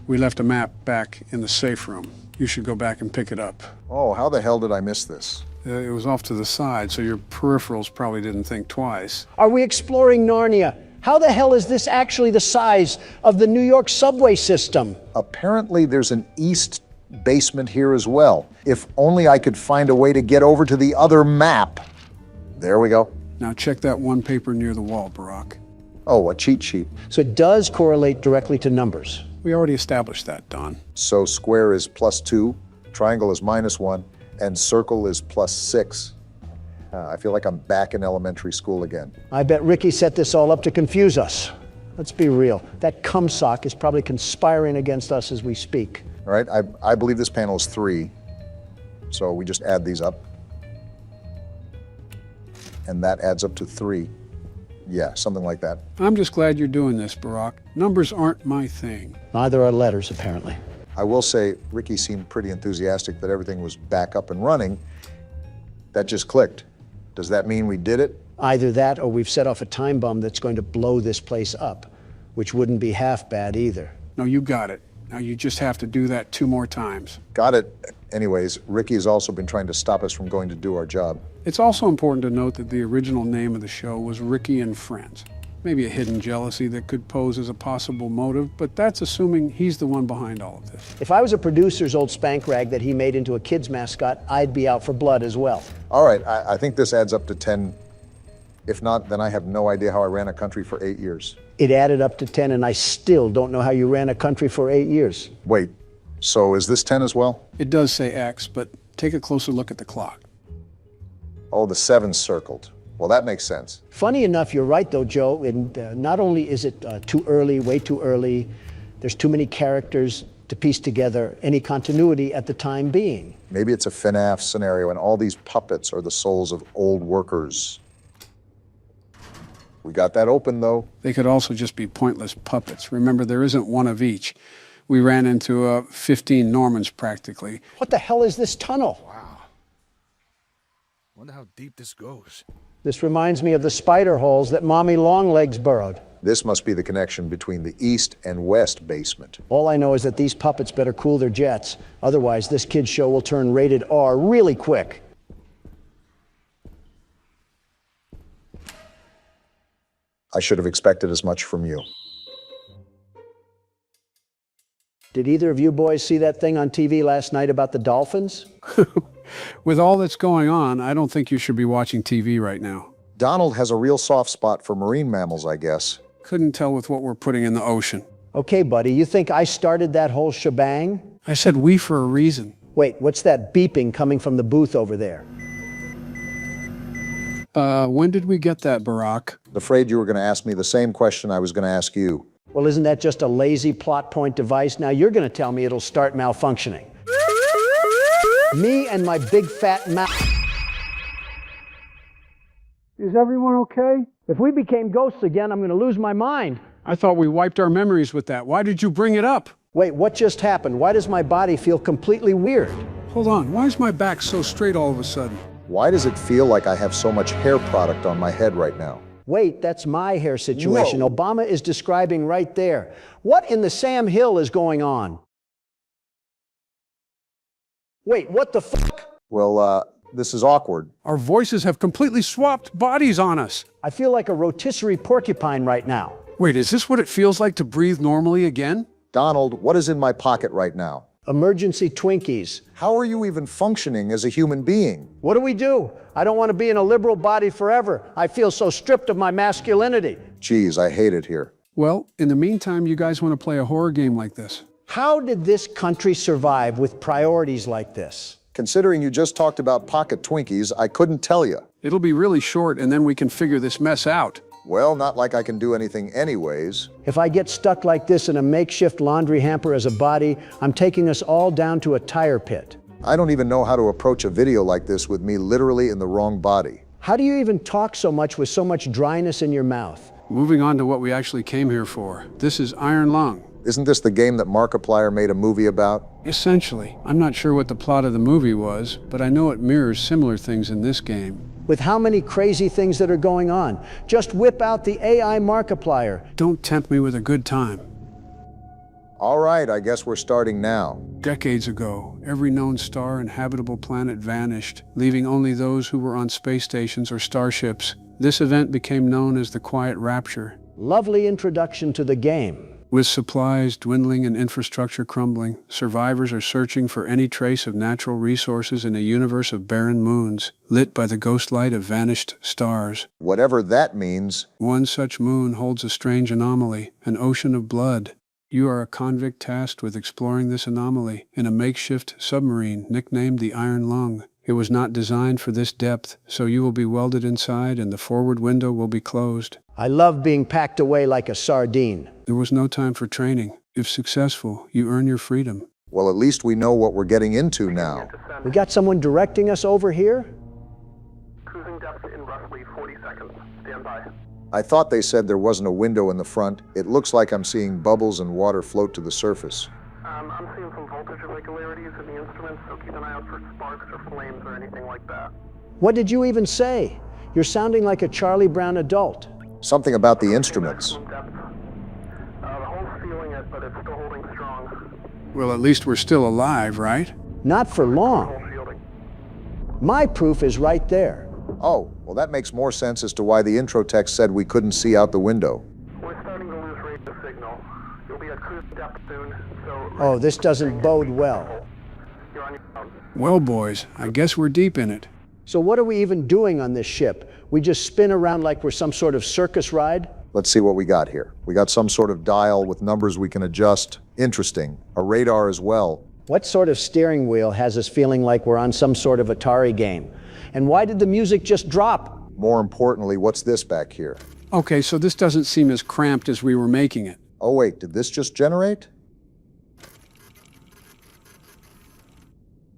We left a map back in the safe room. You should go back and pick it up. Oh, how the hell did I miss this? It was off to the side, so your peripherals probably didn't think twice. Are we exploring Narnia? How the hell is this actually the size of the New York subway system? Apparently there's an east basement here as well. If only I could find a way to get over to the other map. There we go. Now check that one paper near the wall, Barack. Oh, a cheat sheet. So it does correlate directly to numbers. We already established that, Don. So square is +2, triangle is -1, and circle is +6. I feel like I'm back in elementary school again. I bet Ricky set this all up to confuse us. Let's be real. That cumsock is probably conspiring against us as we speak. All right, I believe this panel is 3. So we just add these up. And that adds up to 3. Yeah, something like that. I'm just glad you're doing this, Barack. Numbers aren't my thing. Neither are letters, apparently. I will say, Ricky seemed pretty enthusiastic that everything was back up and running. That just clicked. Does that mean we did it? Either that or we've set off a time bomb that's going to blow this place up, which wouldn't be half bad either. No, you got it. Now you just have to do that 2 more times. Got it. Anyways, Ricky has also been trying to stop us from going to do our job. It's also important to note that the original name of the show was Ricky and Friends. Maybe a hidden jealousy that could pose as a possible motive, but that's assuming he's the one behind all of this. If I was a producer's old spank rag that he made into a kid's mascot, I'd be out for blood as well. All right, I think this adds up to 10. If not, then I have no idea how I ran a country for 8 years. It added up to 10, and I still don't know how you ran a country for 8 years. Wait, so is this 10 as well? It does say X, but take a closer look at the clock. Oh, the 7's circled. Well, that makes sense. Funny enough, you're right, though, Joe. And not only is it too early, way too early, there's too many characters to piece together any continuity at the time being. Maybe it's a FNAF scenario, and all these puppets are the souls of old workers. We got that open, though. They could also just be pointless puppets. Remember, there isn't one of each. We ran into 15 Normans, practically. What the hell is this tunnel? Wow. Wonder how deep this goes. This reminds me of the spider holes that Mommy Longlegs burrowed. This must be the connection between the east and west basement. All I know is that these puppets better cool their jets. Otherwise, this kid's show will turn rated R really quick. I should have expected as much from you. Did either of you boys see that thing on TV last night about the dolphins? With all that's going on, I don't think you should be watching TV right now. Donald has a real soft spot for marine mammals, I guess. Couldn't tell with what we're putting in the ocean. Okay, buddy, you think I started that whole shebang? I said we for a reason. Wait, what's that beeping coming from the booth over there? When did we get that, Barack? Afraid you were going to ask me the same question I was going to ask you. Well, isn't that just a lazy plot point device? Now you're going to tell me it'll start malfunctioning. Me and my big fat mouth. Is everyone okay? If we became ghosts again, I'm going to lose my mind. I thought we wiped our memories with that. Why did you bring it up? Wait, what just happened? Why does my body feel completely weird? Hold on, why is my back so straight all of a sudden? Why does it feel like I have so much hair product on my head right now? Wait, that's my hair situation. Whoa. Obama is describing right there. What in the Sam Hill is going on? Wait, what the fuck? Well, this is awkward. Our voices have completely swapped bodies on us. I feel like a rotisserie porcupine right now. Wait, is this what it feels like to breathe normally again? Donald, what is in my pocket right now? Emergency Twinkies. How are you even functioning as a human being? What do we do? I don't want to be in a liberal body forever. I feel so stripped of my masculinity. Geez, I hate it here. Well, in the meantime, you guys want to play a horror game like this? How did this country survive with priorities like this? Considering you just talked about pocket Twinkies, I couldn't tell you. It'll be really short, and then we can figure this mess out. Well, not like I can do anything anyways. If I get stuck like this in a makeshift laundry hamper as a body, I'm taking us all down to a tire pit. I don't even know how to approach a video like this with me literally in the wrong body. How do you even talk so much with so much dryness in your mouth? Moving on to what we actually came here for. This is Iron Lung. Isn't this the game that Markiplier made a movie about? Essentially. I'm not sure what the plot of the movie was, but I know it mirrors similar things in this game. With how many crazy things that are going on? Just whip out the AI Markiplier. Don't tempt me with a good time. All right, I guess we're starting now. Decades ago, every known star and habitable planet vanished, leaving only those who were on space stations or starships. This event became known as the Quiet Rapture. Lovely introduction to the game. With supplies dwindling and infrastructure crumbling, survivors are searching for any trace of natural resources in a universe of barren moons, lit by the ghost light of vanished stars. Whatever that means. One such moon holds a strange anomaly, an ocean of blood. You are a convict tasked with exploring this anomaly in a makeshift submarine nicknamed the Iron Lung. It was not designed for this depth, so you will be welded inside and the forward window will be closed. I love being packed away like a sardine. There was no time for training. If successful, you earn your freedom. Well, at least we know what we're getting into now. We got someone directing us over here? Cruising depth in roughly 40 seconds. Stand by. I thought they said there wasn't a window in the front. It looks like I'm seeing bubbles and water float to the surface. I'm seeing some voltage irregularities in the instruments, so keep an eye out for sparks or flames or anything like that. What did you even say? You're sounding like a Charlie Brown adult. Something about the instruments. The hole's feeling it, but it's still holding strong. Well, at least we're still alive, right? Not for long. My proof is right there. Oh, well that makes more sense as to why the intro text said we couldn't see out the window. We're starting to lose radio signal. You'll be at cruise depth soon, so... Oh, this doesn't bode well. You're on your own. Well, boys, I guess we're deep in it. So what are we even doing on this ship? We just spin around like we're some sort of circus ride? Let's see what we got here. We got some sort of dial with numbers we can adjust. Interesting. A radar as well. What sort of steering wheel has us feeling like we're on some sort of Atari game? And why did the music just drop? More importantly, what's this back here? Okay, so this doesn't seem as cramped as we were making it. Oh wait, did this just generate?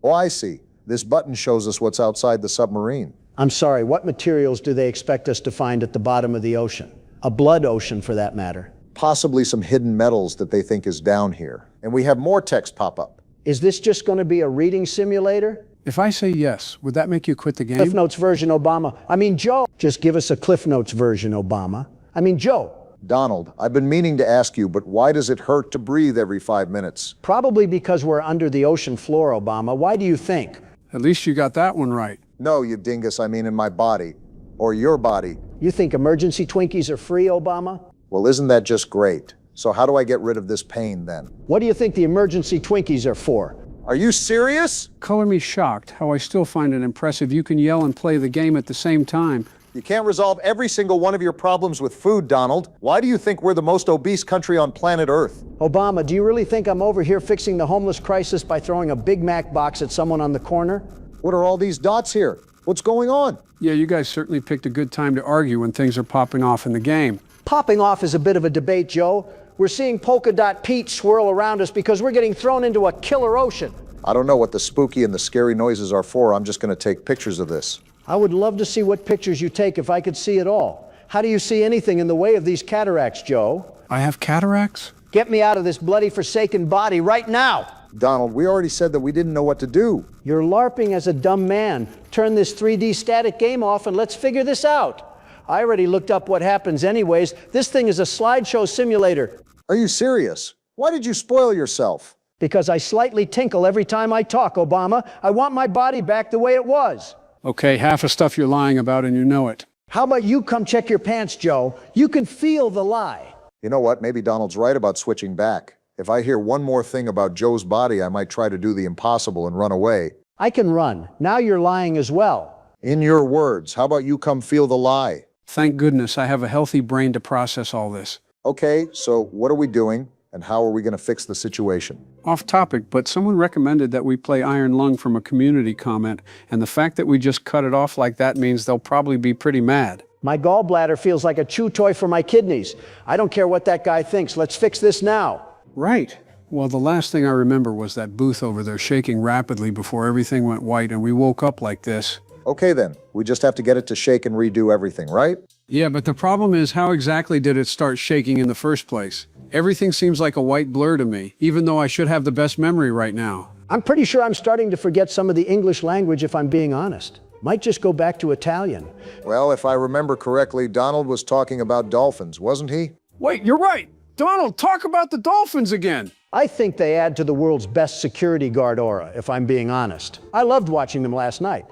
Oh, I see. This button shows us what's outside the submarine. I'm sorry, what materials do they expect us to find at the bottom of the ocean? A blood ocean, for that matter. Possibly some hidden metals that they think is down here. And we have more text pop up. Is this just going to be a reading simulator? If I say yes, would that make you quit the game? Cliff Notes version Obama. I mean, Joe. Just give us a Cliff Notes version Obama. I mean, Joe. Donald, I've been meaning to ask you, but why does it hurt to breathe every 5 minutes? Probably because we're under the ocean floor, Obama. Why do you think? At least you got that one right. No, you dingus, I mean in my body. Or your body. You think emergency Twinkies are free, Obama? Well, isn't that just great? So how do I get rid of this pain then? What do you think the emergency Twinkies are for? Are you serious? Color me shocked how I still find it impressive you can yell and play the game at the same time. You can't resolve every single one of your problems with food, Donald. Why do you think we're the most obese country on planet Earth? Obama, do you really think I'm over here fixing the homeless crisis by throwing a Big Mac box at someone on the corner? What are all these dots here? What's going on? Yeah, you guys certainly picked a good time to argue when things are popping off in the game. Popping off is a bit of a debate, Joe. We're seeing Polka Dot Pete swirl around us because we're getting thrown into a killer ocean. I don't know what the spooky and the scary noises are for. I'm just going to take pictures of this. I would love to see what pictures you take if I could see it all. How do you see anything in the way of these cataracts, Joe? I have cataracts? Get me out of this bloody forsaken body right now! Donald, we already said that we didn't know what to do. You're LARPing as a dumb man. Turn this 3D static game off and let's figure this out. I already looked up what happens anyways. This thing is a slideshow simulator. Are you serious? Why did you spoil yourself? Because I slightly tinkle every time I talk, Obama. I want my body back the way it was. Okay, half the stuff you're lying about and you know it. How about you come check your pants, Joe? You can feel the lie. You know what? Maybe Donald's right about switching back. If I hear one more thing about Joe's body, I might try to do the impossible and run away. I can run. Now you're lying as well. In your words, how about you come feel the lie? Thank goodness I have a healthy brain to process all this. Okay, so what are we doing, and how are we going to fix the situation? Off topic, but someone recommended that we play Iron Lung from a community comment, and the fact that we just cut it off like that means they'll probably be pretty mad. My gallbladder feels like a chew toy for my kidneys. I don't care what that guy thinks. Let's fix this now. Right. Well, the last thing I remember was that booth over there shaking rapidly before everything went white and we woke up like this. Okay then, we just have to get it to shake and redo everything, right? Yeah, but the problem is how exactly did it start shaking in the first place? Everything seems like a white blur to me, even though I should have the best memory right now. I'm pretty sure I'm starting to forget some of the English language if I'm being honest. Might just go back to Italian. Well, if I remember correctly, Donald was talking about dolphins, wasn't he? Wait, you're right! Donald, talk about the dolphins again! I think they add to the world's best security guard aura, if I'm being honest. I loved watching them last night.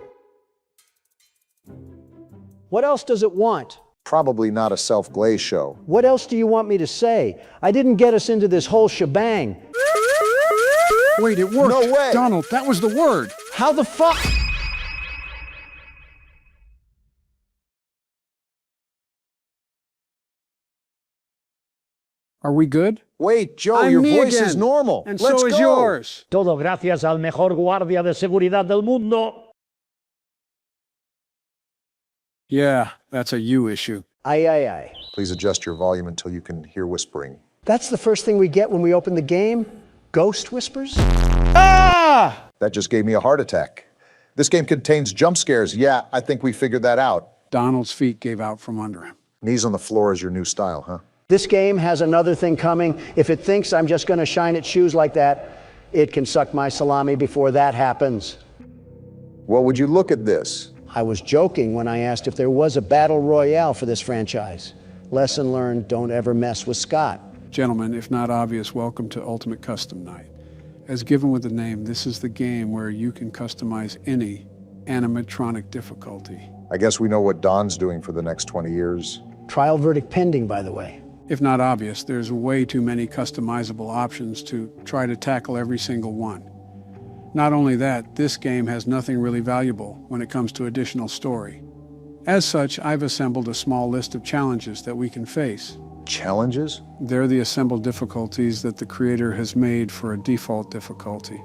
What else does it want? Probably not a self-glaze show. What else do you want me to say? I didn't get us into this whole shebang. Wait, it worked. No way. Donald, that was the word. How the fuck? Are we good? Wait, Joe, I'm your me voice again. is normal. And Let's so is go. yours. Todo gracias al mejor guardia de seguridad del mundo. Yeah, that's a you issue. Aye, aye, aye. Please adjust your volume until you can hear whispering. That's the first thing we get when we open the game? Ghost whispers? Ah! That just gave me a heart attack. This game contains jump scares. Yeah, I think we figured that out. Donald's feet gave out from under him. Knees on the floor is your new style, huh? This game has another thing coming. If it thinks I'm just going to shine its shoes like that, it can suck my salami before that happens. Well, would you look at this? I was joking when I asked if there was a battle royale for this franchise. Lesson learned, don't ever mess with Scott. Gentlemen, if not obvious, welcome to Ultimate Custom Night. As given with the name, this is the game where you can customize any animatronic difficulty. I guess we know what Don's doing for the next 20 years. Trial verdict pending, by the way. If not obvious, there's way too many customizable options to try to tackle every single one. Not only that, this game has nothing really valuable when it comes to additional story. As such, I've assembled a small list of challenges that we can face. Challenges? They're the assembled difficulties that the creator has made for a default difficulty.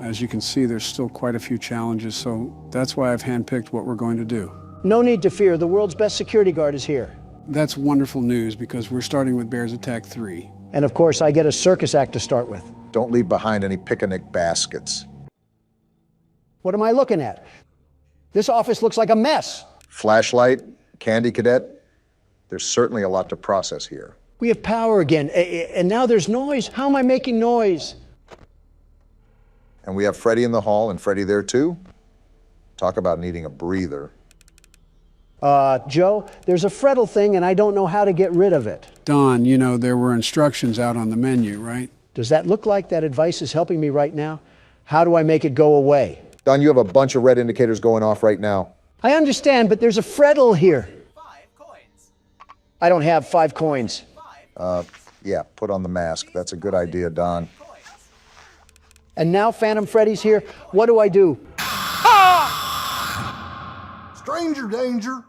As you can see, there's still quite a few challenges, so that's why I've handpicked what we're going to do. No need to fear, the world's best security guard is here. That's wonderful news because we're starting with Bears Attack 3. And of course, I get a circus act to start with. Don't leave behind any picnic baskets. What am I looking at? This office looks like a mess. Flashlight, candy cadet. There's certainly a lot to process here. We have power again, and now there's noise. How am I making noise? And we have Freddy in the hall, and Freddy there too. Talk about needing a breather. Joe, there's a Freddle thing, and I don't know how to get rid of it. Don, you know there were instructions out on the menu, right? Does that look like that advice is helping me right now? How do I make it go away? Don, you have a bunch of red indicators going off right now. I understand, but there's a Freddle here. 5 coins. I don't have 5 coins. Yeah, put on the mask. That's a good idea, Don. And now Phantom Freddy's here. What do I do? Stranger danger.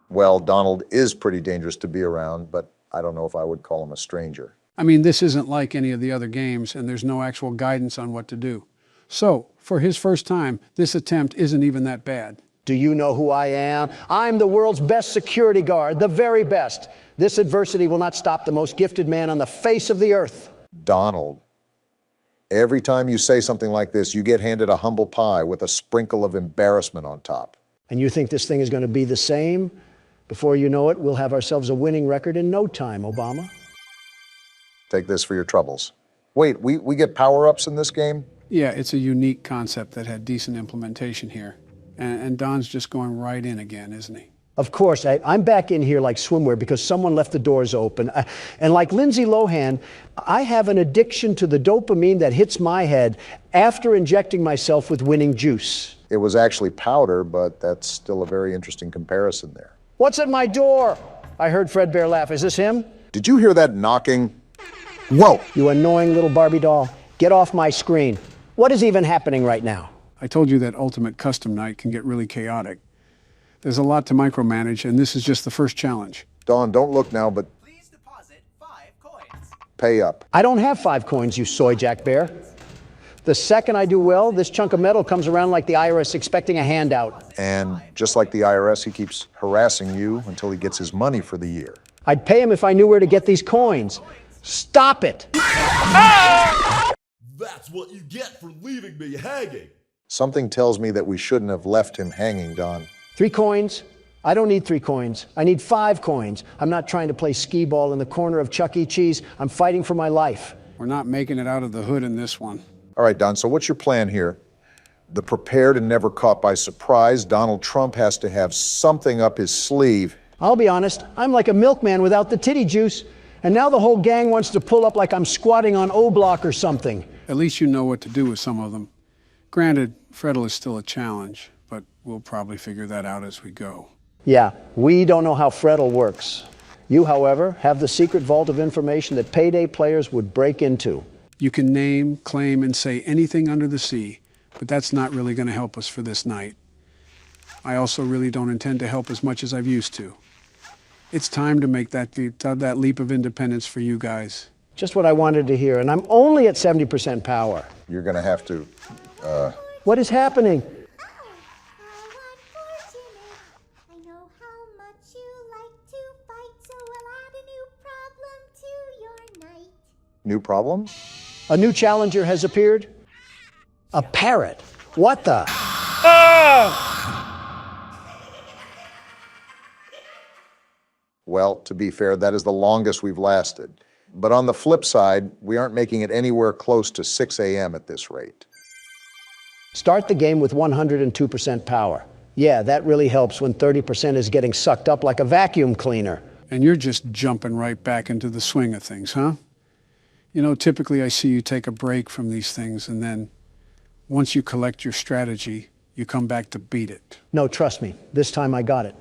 Well, Donald is pretty dangerous to be around, but I don't know if I would call him a stranger. I mean, this isn't like any of the other games, and there's no actual guidance on what to do. So, for his first time, this attempt isn't even that bad. Do you know who I am? I'm the world's best security guard, the very best. This adversity will not stop the most gifted man on the face of the earth. Donald, every time you say something like this, you get handed a humble pie with a sprinkle of embarrassment on top. And you think this thing is going to be the same? Before you know it, we'll have ourselves a winning record in no time, Obama. Take this for your troubles. Wait, we get power-ups in this game? Yeah, it's a unique concept that had decent implementation here. And Don's just going right in again, isn't he? Of course, I'm back in here like swimwear because someone left the doors open. And like Lindsay Lohan, I have an addiction to the dopamine that hits my head after injecting myself with winning juice. It was actually powder, but that's still a very interesting comparison there. What's at my door? I heard Fredbear laugh. Is this him? Did you hear that knocking? Whoa! You annoying little Barbie doll. Get off my screen. What is even happening right now? I told you that Ultimate Custom Night can get really chaotic. There's a lot to micromanage, and this is just the first challenge. Dawn, don't look now, but Please deposit 5 coins. pay up. I don't have 5 coins, you soy jack bear. The second I do well, this chunk of metal comes around like the IRS expecting a handout. And just like the IRS, he keeps harassing you until he gets his money for the year. I'd pay him if I knew where to get these coins. Stop it! That's what you get for leaving me hanging. Something tells me that we shouldn't have left him hanging, Don. 3 coins? I don't need 3 coins. I need 5 coins. I'm not trying to play skee ball in the corner of Chuck E. Cheese. I'm fighting for my life. We're not making it out of the hood in this one. All right, Don, so what's your plan here? The prepared and never caught by surprise, Donald Trump has to have something up his sleeve. I'll be honest, I'm like a milkman without the titty juice. And now the whole gang wants to pull up like I'm squatting on O-Block or something. At least you know what to do with some of them. Granted, Freddle is still a challenge, but we'll probably figure that out as we go. Yeah, we don't know how Fred'll works. You, however, have the secret vault of information that payday players would break into. You can name, claim, and say anything under the sea, but that's not really going to help us for this night. I also really don't intend to help as much as I've used to. It's time to make that leap of independence for you guys. Just what I wanted to hear, and I'm only at 70% power. You're going to have to, What is happening? I know how much you like to fight, so we'll add a new problem to your night. New problem? A new challenger has appeared? A parrot. What the? Well, to be fair, that is the longest we've lasted. But on the flip side, we aren't making it anywhere close to 6 a.m. at this rate. Start the game with 102% power. Yeah, that really helps when 30% is getting sucked up like a vacuum cleaner. And you're just jumping right back into the swing of things, huh? You know, typically I see you take a break from these things, and then once you collect your strategy, you come back to beat it. No, trust me. This time I got it.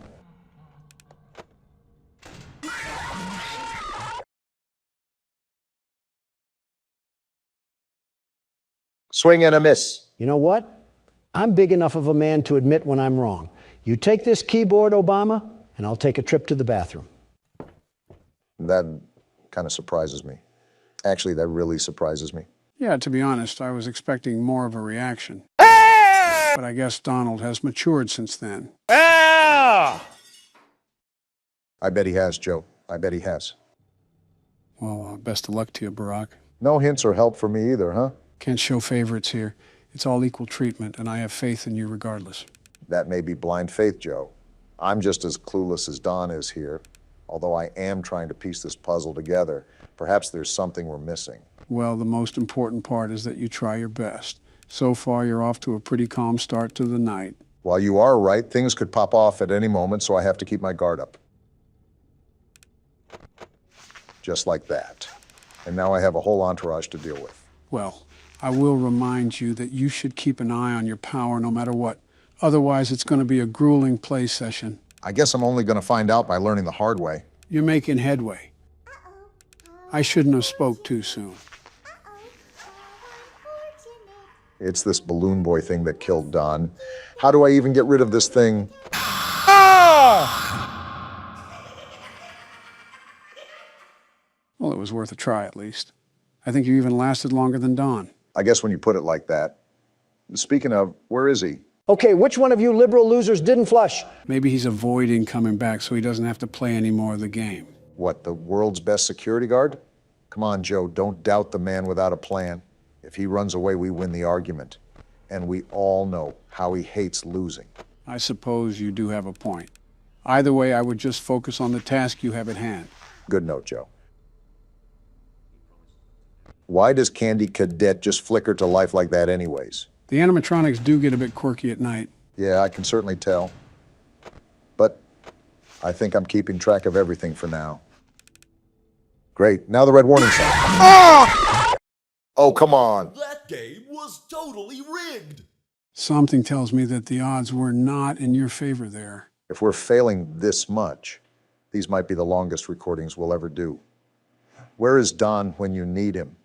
Swing and a miss. You know what? I'm big enough of a man to admit when I'm wrong. You take this keyboard, Obama, and I'll take a trip to the bathroom. That kind of surprises me. Actually, that really surprises me. Yeah, to be honest, I was expecting more of a reaction. But I guess Donald has matured since then. I bet he has, Joe. I bet he has. Well, best of luck to you, Barack. No hints or help for me either, huh? Can't show favorites here. It's all equal treatment, and I have faith in you regardless. That may be blind faith, Joe. I'm just as clueless as Don is here, although I am trying to piece this puzzle together. Perhaps there's something we're missing. Well, the most important part is that you try your best. So far, you're off to a pretty calm start to the night. While you are right, things could pop off at any moment, so I have to keep my guard up. Just like that. And now I have a whole entourage to deal with. Well, I will remind you that you should keep an eye on your power no matter what. Otherwise, it's going to be a grueling play session. I guess I'm only going to find out by learning the hard way. You're making headway. I shouldn't have spoke too soon. It's this balloon boy thing that killed Don. How do I even get rid of this thing? Well, it was worth a try at least. I think you even lasted longer than Don. I guess when you put it like that. Speaking of, where is he? Okay, which one of you liberal losers didn't flush? Maybe he's avoiding coming back so he doesn't have to play any more of the game. What, the world's best security guard? Come on, Joe, don't doubt the man without a plan. If he runs away, we win the argument. And we all know how he hates losing. I suppose you do have a point. Either way, I would just focus on the task you have at hand. Good note, Joe. Why does Candy Cadet just flicker to life like that anyways? The animatronics do get a bit quirky at night. Yeah, I can certainly tell. But I think I'm keeping track of everything for now. Great, now the red warning sign. Ah! Oh, come on. That game was totally rigged. Something tells me that the odds were not in your favor there. If we're failing this much, these might be the longest recordings we'll ever do. Where is Don when you need him?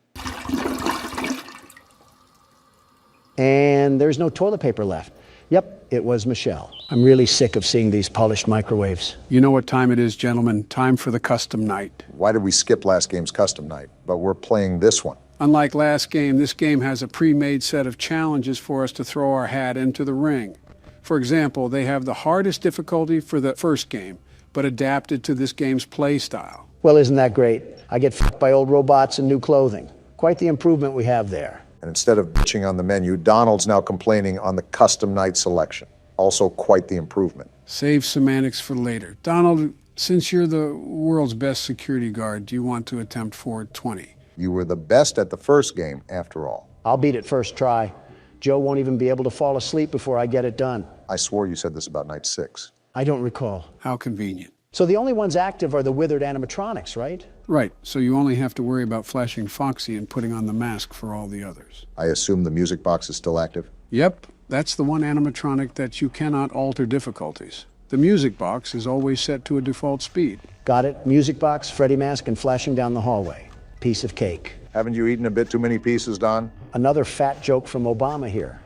And there's no toilet paper left. Yep, it was Michelle. I'm really sick of seeing these polished microwaves. You know what time it is, gentlemen. Time for the custom night. Why did we skip last game's custom night? But we're playing this one. Unlike last game, this game has a pre-made set of challenges for us to throw our hat into the ring. For example, they have the hardest difficulty for the first game, but adapted to this game's play style. Well, isn't that great? I get f***ed by old robots and new clothing. Quite the improvement we have there. And instead of bitching on the menu, Donald's now complaining on the custom night selection. Also quite the improvement. Save semantics for later. Donald, since you're the world's best security guard, do you want to attempt 420? You were the best at the first game, after all. I'll beat it first try. Joe won't even be able to fall asleep before I get it done. I swore you said this about night 6. I don't recall. How convenient. So the only ones active are the withered animatronics, right? Right, so you only have to worry about flashing Foxy and putting on the mask for all the others. I assume the music box is still active? Yep, that's the one animatronic that you cannot alter difficulties. The music box is always set to a default speed. Got it. Music box, Freddy mask, and flashing down the hallway. Piece of cake. Haven't you eaten a bit too many pieces, Don? Another fat joke from Obama here.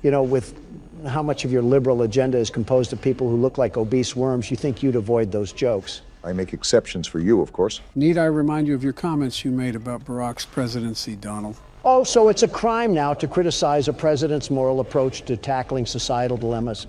You know, with how much of your liberal agenda is composed of people who look like obese worms, you think you'd avoid those jokes. I make exceptions for you, of course. Need I remind you of your comments you made about Barack's presidency, Donald? Oh, so it's a crime now to criticize a president's moral approach to tackling societal dilemmas.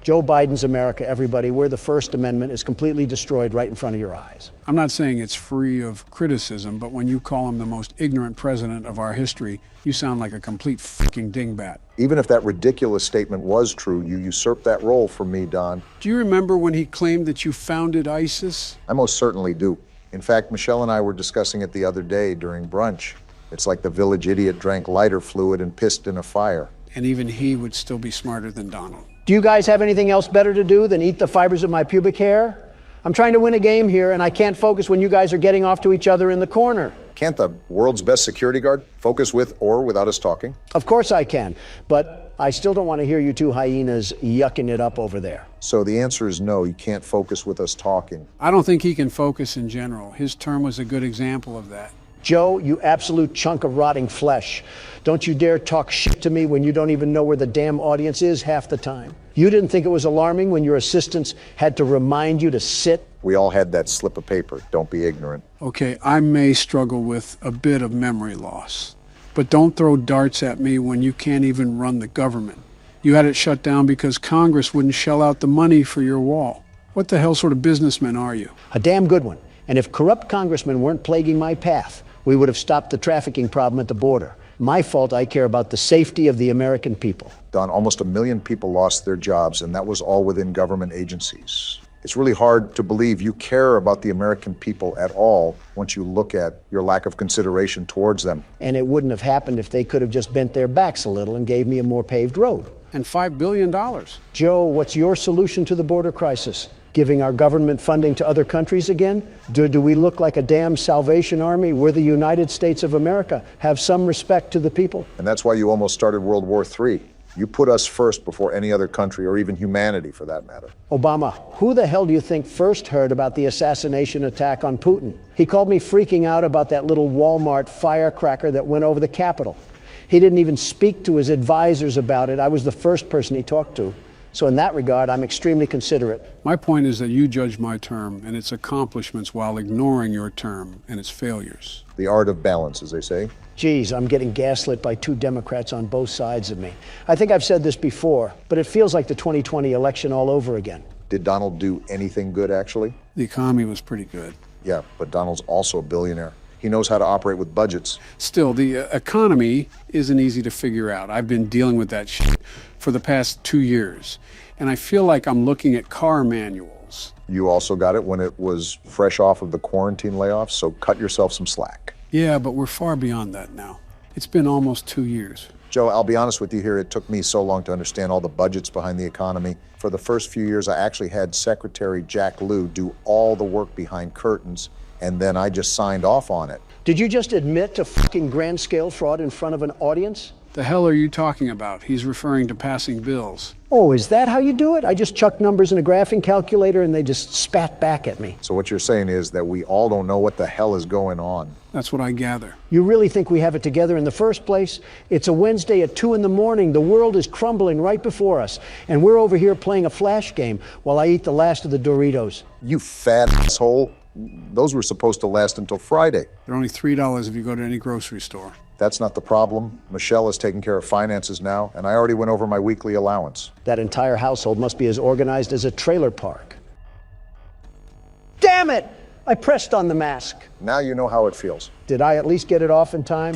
Joe Biden's America, everybody, where the First Amendment is completely destroyed right in front of your eyes. I'm not saying it's free of criticism, but when you call him the most ignorant president of our history, you sound like a complete fucking dingbat. Even if that ridiculous statement was true, you usurped that role from me, Don. Do you remember when he claimed that you founded ISIS? I most certainly do. In fact, Michelle and I were discussing it the other day during brunch. It's like the village idiot drank lighter fluid and pissed in a fire. And even he would still be smarter than Donald. Do you guys have anything else better to do than eat the fibers of my pubic hair? I'm trying to win a game here, and I can't focus when you guys are getting off to each other in the corner. Can't the world's best security guard focus with or without us talking? Of course I can, but I still don't want to hear you two hyenas yucking it up over there. So the answer is no, you can't focus with us talking. I don't think he can focus in general. His term was a good example of that. Joe, you absolute chunk of rotting flesh. Don't you dare talk shit to me when you don't even know where the damn audience is half the time. You didn't think it was alarming when your assistants had to remind you to sit? We all had that slip of paper. Don't be ignorant. Okay, I may struggle with a bit of memory loss, but don't throw darts at me when you can't even run the government. You had it shut down because Congress wouldn't shell out the money for your wall. What the hell sort of businessman are you? A damn good one. And if corrupt congressmen weren't plaguing my path, we would have stopped the trafficking problem at the border. My fault, I care about the safety of the American people. Don, almost 1 million people lost their jobs, and that was all within government agencies. It's really hard to believe you care about the American people at all once you look at your lack of consideration towards them. And it wouldn't have happened if they could have just bent their backs a little and gave me a more paved road. And $5 billion. Joe, what's your solution to the border crisis? Giving our government funding to other countries again? Do we look like a damn Salvation Army? We're the United States of America. Have some respect to the people. And that's why you almost started World War III. You put us first before any other country, or even humanity for that matter. Obama, who the hell do you think first heard about the assassination attack on Putin? He called me freaking out about that little Walmart firecracker that went over the Capitol. He didn't even speak to his advisors about it. I was the first person he talked to. So in that regard, I'm extremely considerate. My point is that you judge my term and its accomplishments while ignoring your term and its failures. The art of balance, as they say. Geez, I'm getting gaslit by two Democrats on both sides of me. I think I've said this before, but it feels like the 2020 election all over again. Did Donald do anything good, actually? The economy was pretty good. Yeah, but Donald's also a billionaire. He knows how to operate with budgets. Still, the economy isn't easy to figure out. I've been dealing with that shit for the past 2 years, and I feel like I'm looking at car manuals. You also got it when it was fresh off of the quarantine layoffs, so cut yourself some slack. Yeah, but we're far beyond that now. It's been almost 2 years. Joe, I'll be honest with you here, it took me so long to understand all the budgets behind the economy. For the first few years, I actually had Secretary Jack Lew do all the work behind curtains, and then I just signed off on it. Did you just admit to fucking grand scale fraud in front of an audience? The hell are you talking about? He's referring to passing bills. Oh, is that how you do it? I just chucked numbers in a graphing calculator and they just spat back at me. So what you're saying is that we all don't know what the hell is going on. That's what I gather. You really think we have it together in the first place? It's a Wednesday at 2 in the morning. The world is crumbling right before us. And we're over here playing a flash game while I eat the last of the Doritos. You fat asshole. Those were supposed to last until Friday. They're only $3 if you go to any grocery store. That's not the problem. Michelle is taking care of finances now, and I already went over my weekly allowance. That entire household must be as organized as a trailer park. Damn it! I pressed on the mask. Now you know how it feels. Did I at least get it off in time?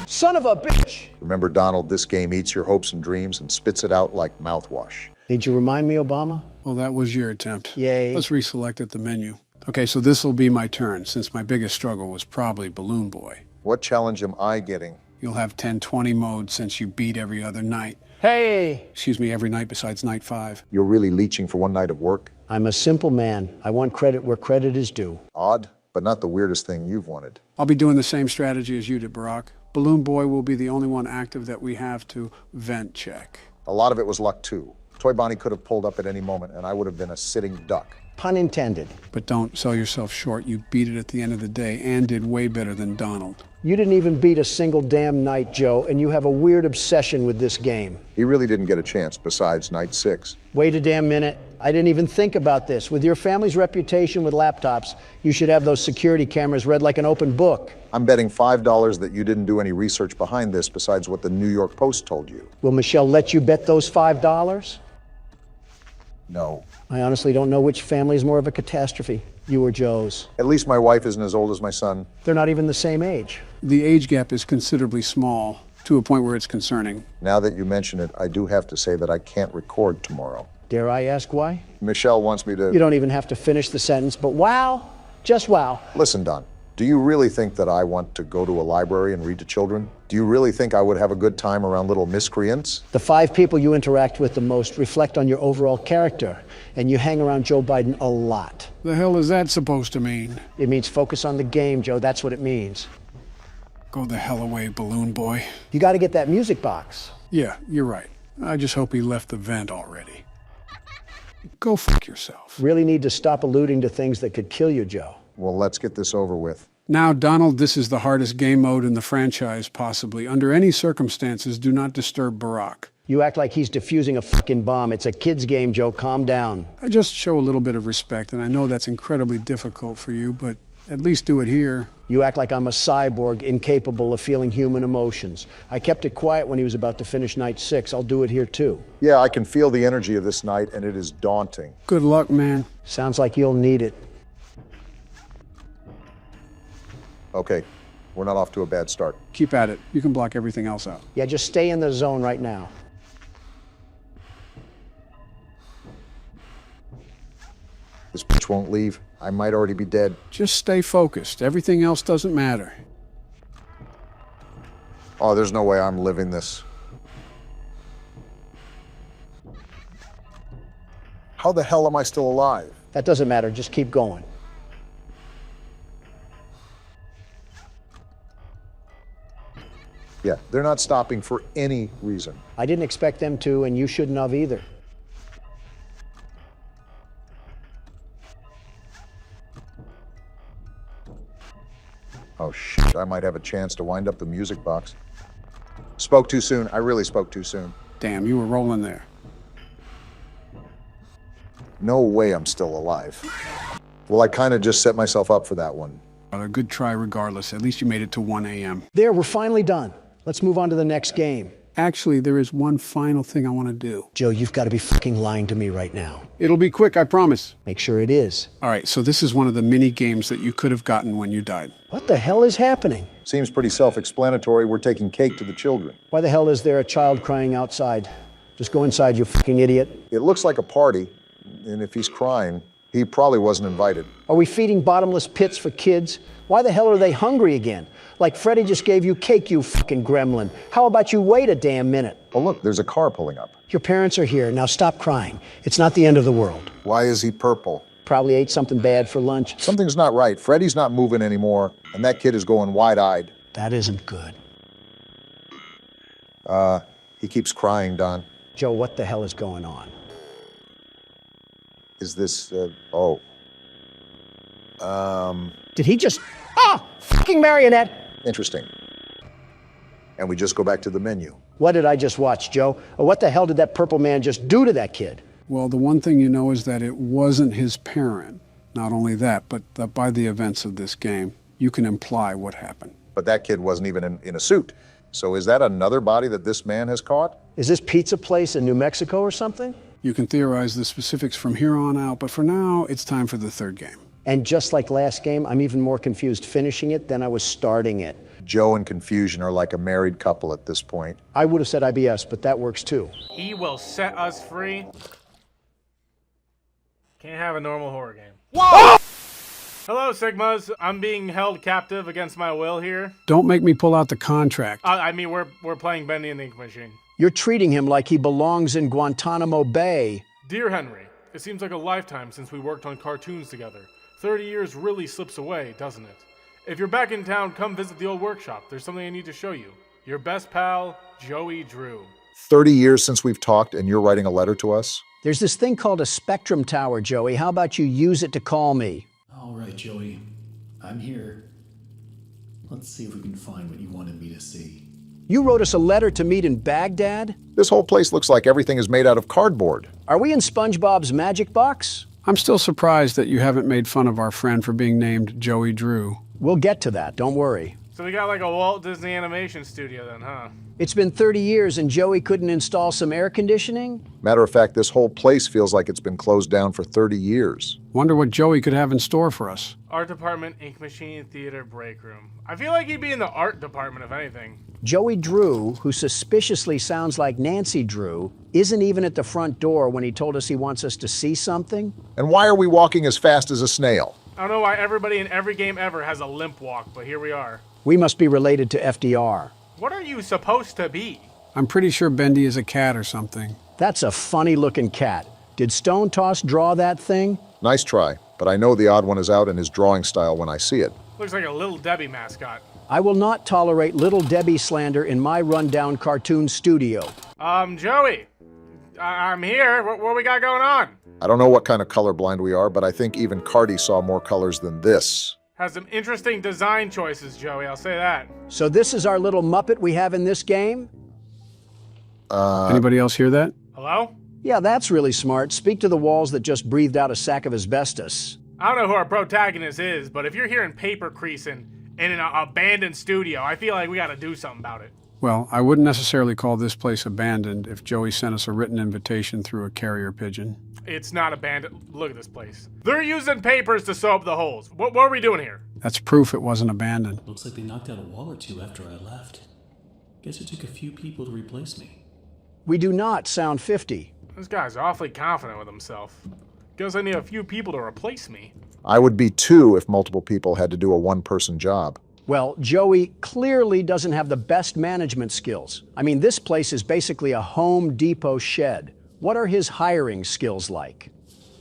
Son of a bitch! Remember, Donald, this game eats your hopes and dreams and spits it out like mouthwash. Did you remind me, Obama? Well, that was your attempt. Yay. Let's reselect at the menu. Okay, so this will be my turn, since my biggest struggle was probably Balloon Boy. What challenge am I getting? You'll have 10-20 modes since you beat every other night. Hey! Excuse me, every night besides night 5. You're really leeching for one night of work? I'm a simple man. I want credit where credit is due. Odd, but not the weirdest thing you've wanted. I'll be doing the same strategy as you did, Barack. Balloon Boy will be the only one active that we have to vent check. A lot of it was luck, too. Toy Bonnie could have pulled up at any moment, and I would have been a sitting duck. Pun intended. But don't sell yourself short. You beat it at the end of the day and did way better than Donald. You didn't even beat a single damn night, Joe, and you have a weird obsession with this game. He really didn't get a chance besides night 6. Wait a damn minute. I didn't even think about this. With your family's reputation with laptops, you should have those security cameras read like an open book. I'm betting $5 that you didn't do any research behind this besides what the New York Post told you. Will Michelle let you bet those $5? No. I honestly don't know which family is more of a catastrophe, you or Joe's. At least my wife isn't as old as my son. They're not even the same age. The age gap is considerably small, to a point where it's concerning. Now that you mention it, I do have to say that I can't record tomorrow. Dare I ask why? Michelle wants me to... You don't even have to finish the sentence, but wow, just wow. Listen, Don, do you really think that I want to go to a library and read to children? Do you really think I would have a good time around little miscreants? The 5 people you interact with the most reflect on your overall character, and you hang around Joe Biden a lot. The hell is that supposed to mean? It means focus on the game, Joe. That's what it means. Go the hell away, balloon boy. You got to get that music box. Yeah, you're right. I just hope he left the vent already. Go fuck yourself. Really need to stop alluding to things that could kill you, Joe. Well, let's get this over with. Now, Donald, this is the hardest game mode in the franchise, possibly. Under any circumstances, do not disturb Barack. You act like he's defusing a fucking bomb. It's a kid's game, Joe. Calm down. I just show a little bit of respect, and I know that's incredibly difficult for you, but at least do it here. You act like I'm a cyborg, incapable of feeling human emotions. I kept it quiet when he was about to finish night 6. I'll do it here, too. Yeah, I can feel the energy of this night, and it is daunting. Good luck, man. Sounds like you'll need it. Okay, we're not off to a bad start. Keep at it. You can block everything else out. Yeah, just stay in the zone right now. This bitch won't leave. I might already be dead. Just stay focused. Everything else doesn't matter. Oh, there's no way I'm living this. How the hell am I still alive? That doesn't matter. Just keep going. Yeah, they're not stopping for any reason. I didn't expect them to, and you shouldn't have either. Oh, shit, I might have a chance to wind up the music box. Spoke too soon. I really spoke too soon. Damn, you were rolling there. No way I'm still alive. Well, I kind of just set myself up for that one. A good try regardless. At least you made it to 1 a.m. There, we're finally done. Let's move on to the next game. Actually, there is one final thing I want to do. Joe, you've got to be fucking lying to me right now. It'll be quick, I promise. Make sure it is. All right, so this is one of the mini games that you could have gotten when you died. What the hell is happening? Seems pretty self-explanatory. We're taking cake to the children. Why the hell is there a child crying outside? Just go inside, you fucking idiot. It looks like a party, and if he's crying, he probably wasn't invited. Are we feeding bottomless pits for kids? Why the hell are they hungry again? Like Freddy just gave you cake, you fucking gremlin. How about you wait a damn minute? Oh, look, there's a car pulling up. Your parents are here. Now stop crying. It's not the end of the world. Why is he purple? Probably ate something bad for lunch. Something's not right. Freddy's not moving anymore, and that kid is going wide-eyed. That isn't good. He keeps crying, Don. Joe, what the hell is going on? Is this, Did he just... fucking marionette! Interesting. And we just go back to the menu. What did I just watch, Joe? Or what the hell did that purple man just do to that kid? Well, the one thing you know is that it wasn't his parent. Not only that, but that by the events of this game, you can imply what happened. But that kid wasn't even in a suit. So is that another body that this man has caught? Is this pizza place in New Mexico or something? You can theorize the specifics from here on out, but for now, it's time for the third game. And just like last game, I'm even more confused finishing it than I was starting it. Joe and Confusion are like a married couple at this point. I would have said IBS, but that works too. He will set us free. Can't have a normal horror game. Whoa! Hello, Sigmas. I'm being held captive against my will here. Don't make me pull out the contract. I mean, we're playing Bendy and the Ink Machine. You're treating him like he belongs in Guantanamo Bay. Dear Henry, it seems like a lifetime since we worked on cartoons together. 30 years really slips away, doesn't it? If you're back in town, come visit the old workshop. There's something I need to show you. Your best pal, Joey Drew. 30 years since we've talked and you're writing a letter to us? There's this thing called a spectrum tower, Joey. How about you use it to call me? All right, Joey. I'm here. Let's see if we can find what you wanted me to see. You wrote us a letter to meet in Baghdad? This whole place looks like everything is made out of cardboard. Are we in SpongeBob's magic box? I'm still surprised that you haven't made fun of our friend for being named Joey Drew. We'll get to that, don't worry. So we got like a Walt Disney animation studio then, huh? It's been 30 years and Joey couldn't install some air conditioning? Matter of fact, this whole place feels like it's been closed down for 30 years. Wonder what Joey could have in store for us. Art department, ink machine, theater, break room. I feel like he'd be in the art department, if anything. Joey Drew, who suspiciously sounds like Nancy Drew, isn't even at the front door when he told us he wants us to see something? And why are we walking as fast as a snail? I don't know why everybody in every game ever has a limp walk, but here we are. We must be related to FDR. What are you supposed to be? I'm pretty sure Bendy is a cat or something. That's a funny-looking cat. Did Stone Toss draw that thing? Nice try, but I know the odd one is out in his drawing style when I see it. Looks like a Little Debbie mascot. I will not tolerate Little Debbie slander in my rundown cartoon studio. Joey, I'm here. What we got going on? I don't know what kind of colorblind we are, but I think even Cardi saw more colors than this. Has some interesting design choices, Joey, I'll say that. So this is our little Muppet we have in this game? Anybody else hear that? Hello? Yeah, that's really smart. Speak to the walls that just breathed out a sack of asbestos. I don't know who our protagonist is, but if you're hearing paper creasing in an abandoned studio, I feel like we gotta do something about it. Well, I wouldn't necessarily call this place abandoned if Joey sent us a written invitation through a carrier pigeon. It's not abandoned. Look at this place. They're using papers to sew up the holes. What are we doing here? That's proof it wasn't abandoned. Looks like they knocked out a wall or two after I left. Guess it took a few people to replace me. We do not sound 50. This guy's awfully confident with himself. Guess I need a few people to replace me. I would be 2 if multiple people had to do a one-person job. Well, Joey clearly doesn't have the best management skills. I mean, this place is basically a Home Depot shed. What are his hiring skills like?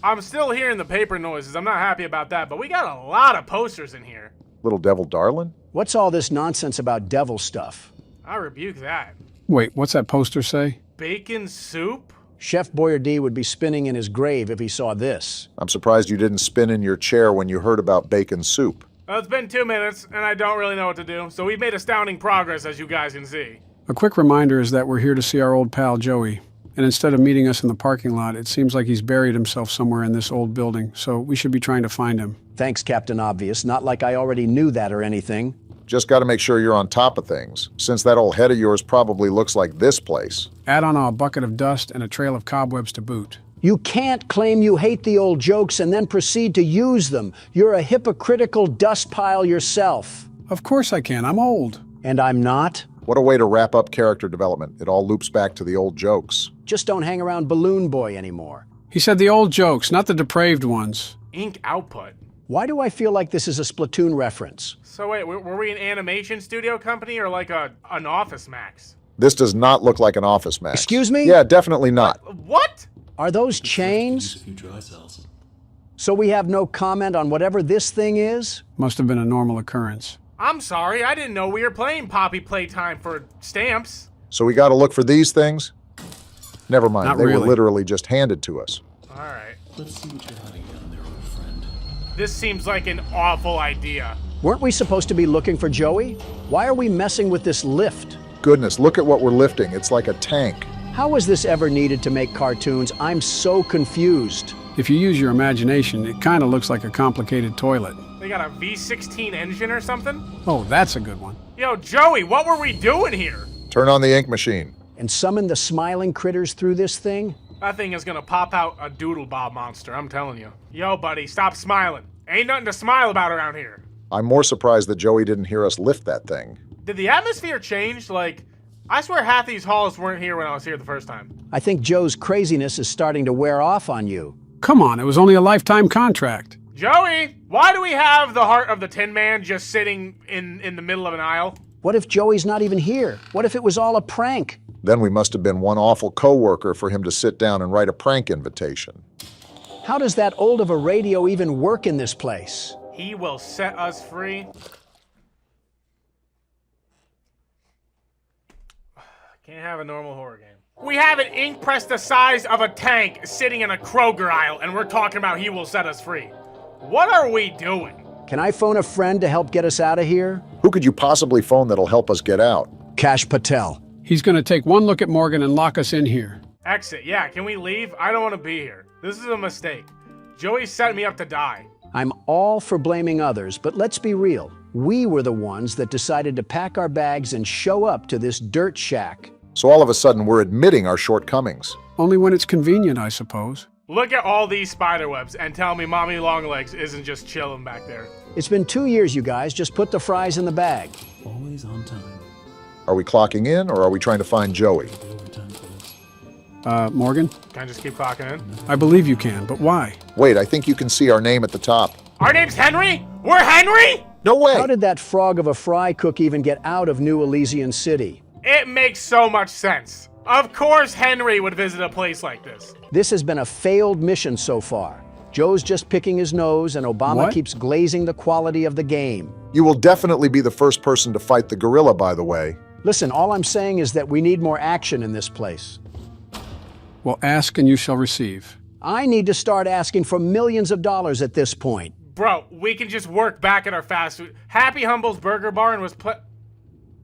I'm still hearing the paper noises. I'm not happy about that, but we got a lot of posters in here. Little Devil Darlin'? What's all this nonsense about devil stuff? I rebuke that. Wait, what's that poster say? Bacon soup? Chef Boyardee would be spinning in his grave if he saw this. I'm surprised you didn't spin in your chair when you heard about bacon soup. Well, it's been 2 minutes, and I don't really know what to do, so we've made astounding progress, as you guys can see. A quick reminder is that we're here to see our old pal Joey. And instead of meeting us in the parking lot, it seems like he's buried himself somewhere in this old building, so we should be trying to find him. Thanks, Captain Obvious. Not like I already knew that or anything. Just got to make sure you're on top of things, since that old head of yours probably looks like this place. Add on a bucket of dust and a trail of cobwebs to boot. You can't claim you hate the old jokes and then proceed to use them. You're a hypocritical dust pile yourself. Of course I can. I'm old. And I'm not? What a way to wrap up character development. It all loops back to the old jokes. Just don't hang around Balloon Boy anymore. He said the old jokes, not the depraved ones. Ink output. Why do I feel like this is a Splatoon reference? So wait, were we an animation studio company or like an Office Max? This does not look like an Office Max. Excuse me? Yeah, definitely not. What? Are those chains? So we have no comment on whatever this thing is? Must have been a normal occurrence. I'm sorry, I didn't know we were playing Poppy Playtime for stamps. So we got to look for these things? Never mind, Not they really. were literally just handed to us. All right. Let's see what you're hiding down there, old friend. This seems like an awful idea. Weren't we supposed to be looking for Joey? Why are we messing with this lift? Goodness, look at what we're lifting. It's like a tank. How was this ever needed to make cartoons? I'm so confused. If you use your imagination, it kind of looks like a complicated toilet. They got a V16 engine or something? Oh, that's a good one. Yo, Joey, what were we doing here? Turn on the ink machine. And summon the smiling critters through this thing? That thing is gonna pop out a doodle bob monster, I'm telling you. Yo, buddy, stop smiling. Ain't nothing to smile about around here. I'm more surprised that Joey didn't hear us lift that thing. Did the atmosphere change? Like, I swear half these halls weren't here when I was here the first time. I think Joe's craziness is starting to wear off on you. Come on, it was only a lifetime contract. Joey, why do we have the heart of the Tin Man just sitting in the middle of an aisle? What if Joey's not even here? What if it was all a prank? Then we must have been one awful coworker for him to sit down and write a prank invitation. How does that old of a radio even work in this place? He will set us free. Can't have a normal horror game. We have an ink press the size of a tank sitting in a Kroger aisle, and we're talking about he will set us free. What are we doing? Can I phone a friend to help get us out of here? Who could you possibly phone that'll help us get out? Kash Patel. He's going to take one look at Morgan and lock us in here. Exit. Yeah, can we leave? I don't want to be here. This is a mistake. Joey set me up to die. I'm all for blaming others, but let's be real. We were the ones that decided to pack our bags and show up to this dirt shack. So all of a sudden, we're admitting our shortcomings. Only when it's convenient, I suppose. Look at all these spider webs and tell me Mommy Longlegs isn't just chilling back there. It's been 2 years, you guys. Just put the fries in the bag. Always on time. Are we clocking in, or are we trying to find Joey? Morgan? Can I just keep clocking in? I believe you can, but why? Wait, I think you can see our name at the top. Our name's Henry? We're Henry? No way! How did that frog of a fry cook even get out of New Elysian City? It makes so much sense. Of course Henry would visit a place like this. This has been a failed mission so far. Joe's just picking his nose, and Obama keeps glazing the quality of the game. You will definitely be the first person to fight the gorilla, by the way. Listen, all I'm saying is that we need more action in this place. Well, ask and you shall receive. I need to start asking for millions of dollars at this point. Bro, we can just work back at our fast food. Happy Humble's Burger Bar and was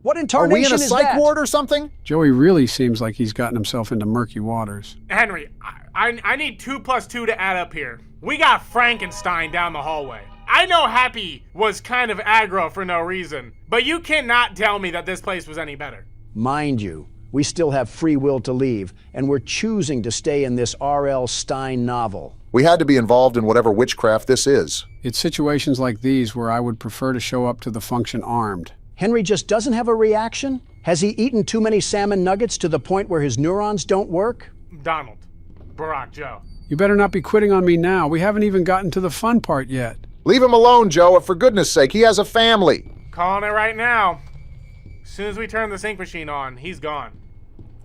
What in Are tarnation we in a is psych that? ward or something? Joey really seems like he's gotten himself into murky waters. Henry, I need 2 + 2 to add up here. We got Frankenstein down the hallway. I know Happy was kind of aggro for no reason, but you cannot tell me that this place was any better. Mind you, we still have free will to leave, and we're choosing to stay in this R.L. Stein novel. We had to be involved in whatever witchcraft this is. It's situations like these where I would prefer to show up to the function armed. Henry just doesn't have a reaction? Has he eaten too many salmon nuggets to the point where his neurons don't work? Donald, Barack, Joe. You better not be quitting on me now. We haven't even gotten to the fun part yet. Leave him alone, Joe. For goodness sake, he has a family. Calling it right now. As soon as we turn the ink machine on, he's gone.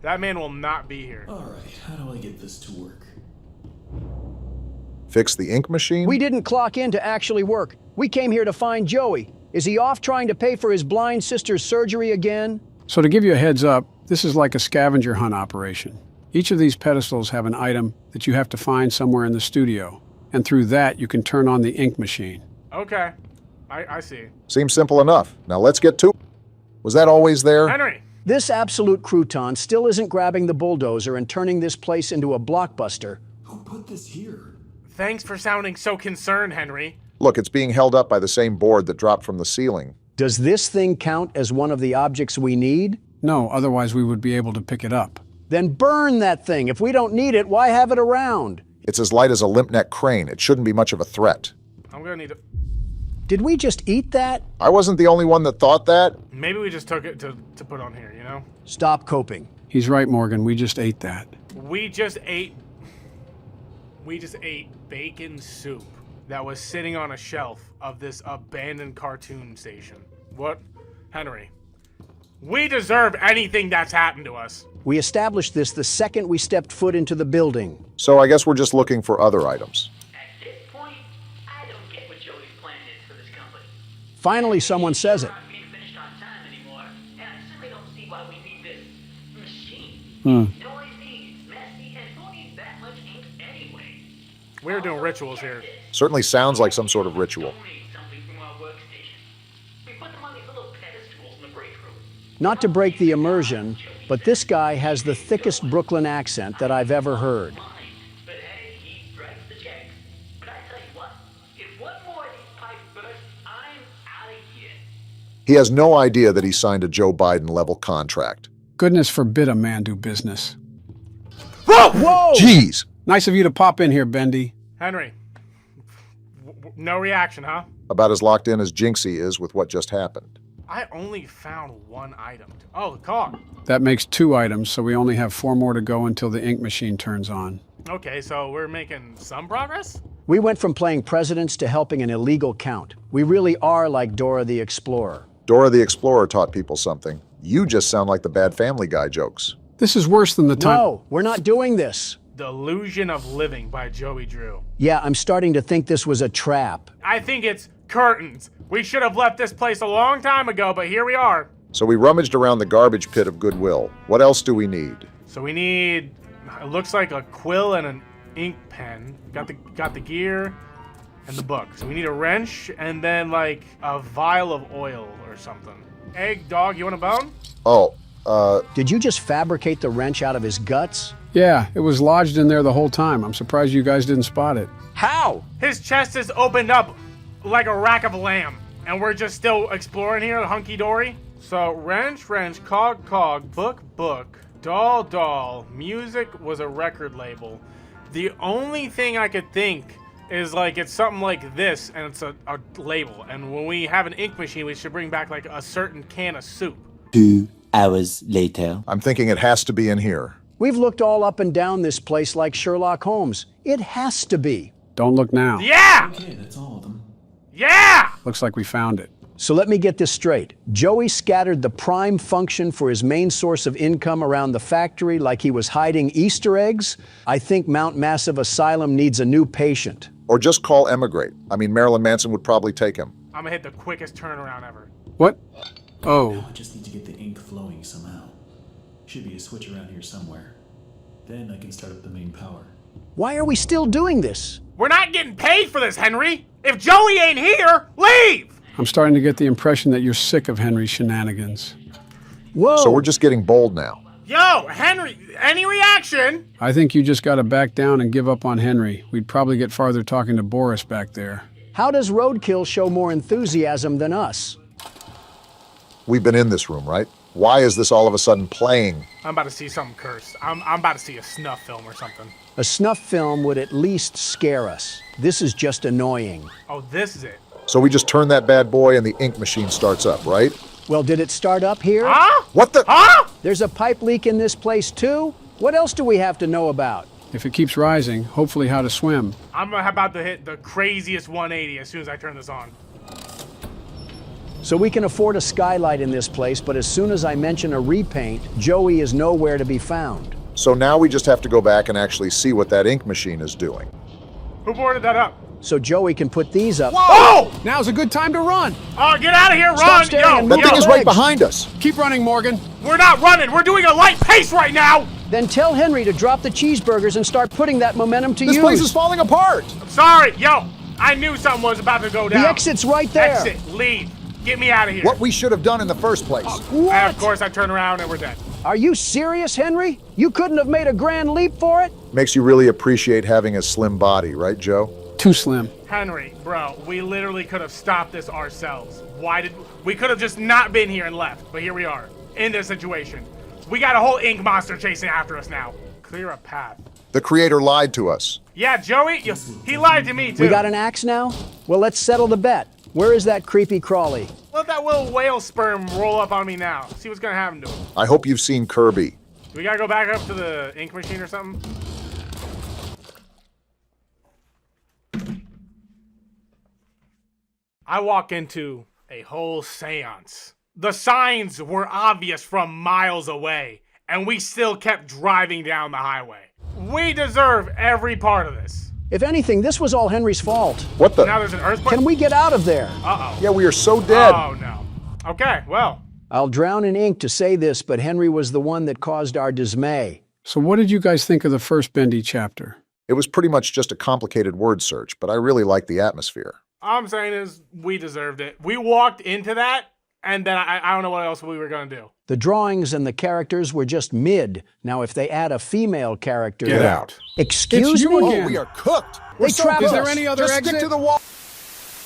That man will not be here. All right, how do I get this to work? Fix the ink machine? We didn't clock in to actually work. We came here to find Joey. Is he off trying to pay for his blind sister's surgery again? So to give you a heads up, this is like a scavenger hunt operation. Each of these pedestals have an item that you have to find somewhere in the studio, and through that you can turn on the ink machine. Okay, I see. Seems simple enough. Now let's get to it. Was that always there? Henry! This absolute crouton still isn't grabbing the bulldozer and turning this place into a blockbuster. Who put this here? Thanks for sounding so concerned, Henry. Look, it's being held up by the same board that dropped from the ceiling. Does this thing count as one of the objects we need? No, otherwise we would be able to pick it up. Then burn that thing. If we don't need it, why have it around? It's as light as a limp neck crane. It shouldn't be much of a threat. I'm gonna need to... Did we just eat that? I wasn't the only one that thought that. Maybe we just took it to put on here, you know? Stop coping. He's right, Morgan. We just ate that. We just ate bacon soup that was sitting on a shelf of this abandoned cartoon station. What? Henry, we deserve anything that's happened to us. We established this the second we stepped foot into the building. So I guess we're just looking for other items. At this point, I don't get what Joey's plan is for this company. Finally, someone says it. We're not being finished on time anymore, and I simply don't see why we need this machine. It's noisy, it's messy, and who needs that much ink anyway? We're doing rituals here. Certainly sounds like some sort of ritual. Something from our workstation. We put them on these little pedestals in the break room. Not to break the immersion, but this guy has the thickest Brooklyn accent that I've ever heard. But hey, he writes the checks. But I tell you what, if one more of these pipes burst, I'm out of here. He has no idea that he signed a Joe Biden-level contract. Goodness forbid a man do business. Whoa! Whoa! Jeez! Nice of you to pop in here, Bendy. Henry, no reaction, huh? About as locked in as Jinxie is with what just happened. I only found one item. Oh, the car. That makes 2 items, so we only have 4 more to go until the ink machine turns on. Okay, so we're making some progress? We went from playing presidents to helping an illegal count. We really are like Dora the Explorer. Dora the Explorer taught people something. You just sound like the bad Family Guy jokes. This is worse than the time— No, we're not doing this. The Illusion of Living by Joey Drew. Yeah, I'm starting to think this was a trap. I think it's curtains. We should have left this place a long time ago, but here we are. So we rummaged around the garbage pit of Goodwill. What else do we need? So we need, it looks like a quill and an ink pen. Got the gear and the book. So we need a wrench and then like a vial of oil or something. Egg, dog, you want a bone? Oh, Did you just fabricate the wrench out of his guts? Yeah, it was lodged in there the whole time. I'm surprised you guys didn't spot it. How? His chest is opened up like a rack of lamb. And we're just still exploring here, hunky-dory. So wrench, cog, book, doll, music was a record label. The only thing I could think is like it's something like this and it's a label. And when we have an ink machine, we should bring back like a certain can of soup. 2 hours later. I'm thinking it has to be in here. We've looked all up and down this place like Sherlock Holmes. It has to be. Don't look now. Yeah! Okay, that's all of them. Yeah! Looks like we found it. So let me get this straight. Joey scattered the prime function for his main source of income around the factory like he was hiding Easter eggs. I think Mount Massive Asylum needs a new patient. Or just call Emigrate. I mean, Marilyn Manson would probably take him. I'm gonna hit the quickest turnaround ever. What? Oh. Now I just need to get the ink flowing somehow. Should be a switch around here somewhere. Then I can start up the main power. Why are we still doing this? We're not getting paid for this, Henry! If Joey ain't here, leave! I'm starting to get the impression that you're sick of Henry's shenanigans. Whoa! So we're just getting bold now. Yo, Henry, any reaction? I think you just gotta back down and give up on Henry. We'd probably get farther talking to Boris back there. How does Roadkill show more enthusiasm than us? We've been in this room, right? Why is this all of a sudden playing? I'm about to see something cursed. I'm about to see a snuff film or something. A snuff film would at least scare us. This is just annoying. Oh, this is it. So we just turn that bad boy and the ink machine starts up, right? Well, did it start up here? Huh? What the? Huh? There's a pipe leak in this place too? What else do we have to know about? If it keeps rising, hopefully how to swim. I'm about to hit the craziest 180 as soon as I turn this on. So we can afford a skylight in this place, but as soon as I mention a repaint, Joey is nowhere to be found. So now we just have to go back and actually see what that ink machine is doing. Who boarded that up? So Joey can put these up. Whoa! Now's a good time to run. Oh, get out of here, Stop run! staring and That move thing your is right legs. behind us. Keep running, Morgan. We're not running, we're doing a light pace right now! Then tell Henry to drop the cheeseburgers and start putting that momentum to use. This place is falling apart. I'm sorry, yo, I knew something was about to go down. The exit's right there. Exit, leave, get me out of here. What we should have done in the first place. What? And of course I turn around and we're dead. Are you serious, Henry? You couldn't have made a grand leap for it? Makes you really appreciate having a slim body, right, Joe? Too slim. Henry, bro, we literally could have stopped this ourselves. We could have just not been here and left, but here we are, in this situation. We got a whole ink monster chasing after us now. Clear a path. The creator lied to us. Yeah, Joey, he lied to me too. We got an axe now? Well, let's settle the bet. Where is that creepy crawly? Let that little whale sperm roll up on me now. See what's gonna happen to him. I hope you've seen Kirby. Do we gotta go back up to the ink machine or something? I walk into a whole seance. The signs were obvious from miles away, and we still kept driving down the highway. We deserve every part of this. If anything, this was all Henry's fault. What the? Now there's an earthquake. Can we get out of there? Uh-oh. Yeah, we are so dead. Oh, no. Okay, well. I'll drown in ink to say this, but Henry was the one that caused our dismay. So what did you guys think of the first Bendy chapter? It was pretty much just a complicated word search, but I really liked the atmosphere. All I'm saying is we deserved it. We walked into that, and then I don't know what else we were going to do. The drawings and the characters were just mid. Now, if they add a female character... Get out. Excuse It's you me? again. Oh, we are cooked. They trapped Is us. there any other Just exit? stick to the wall.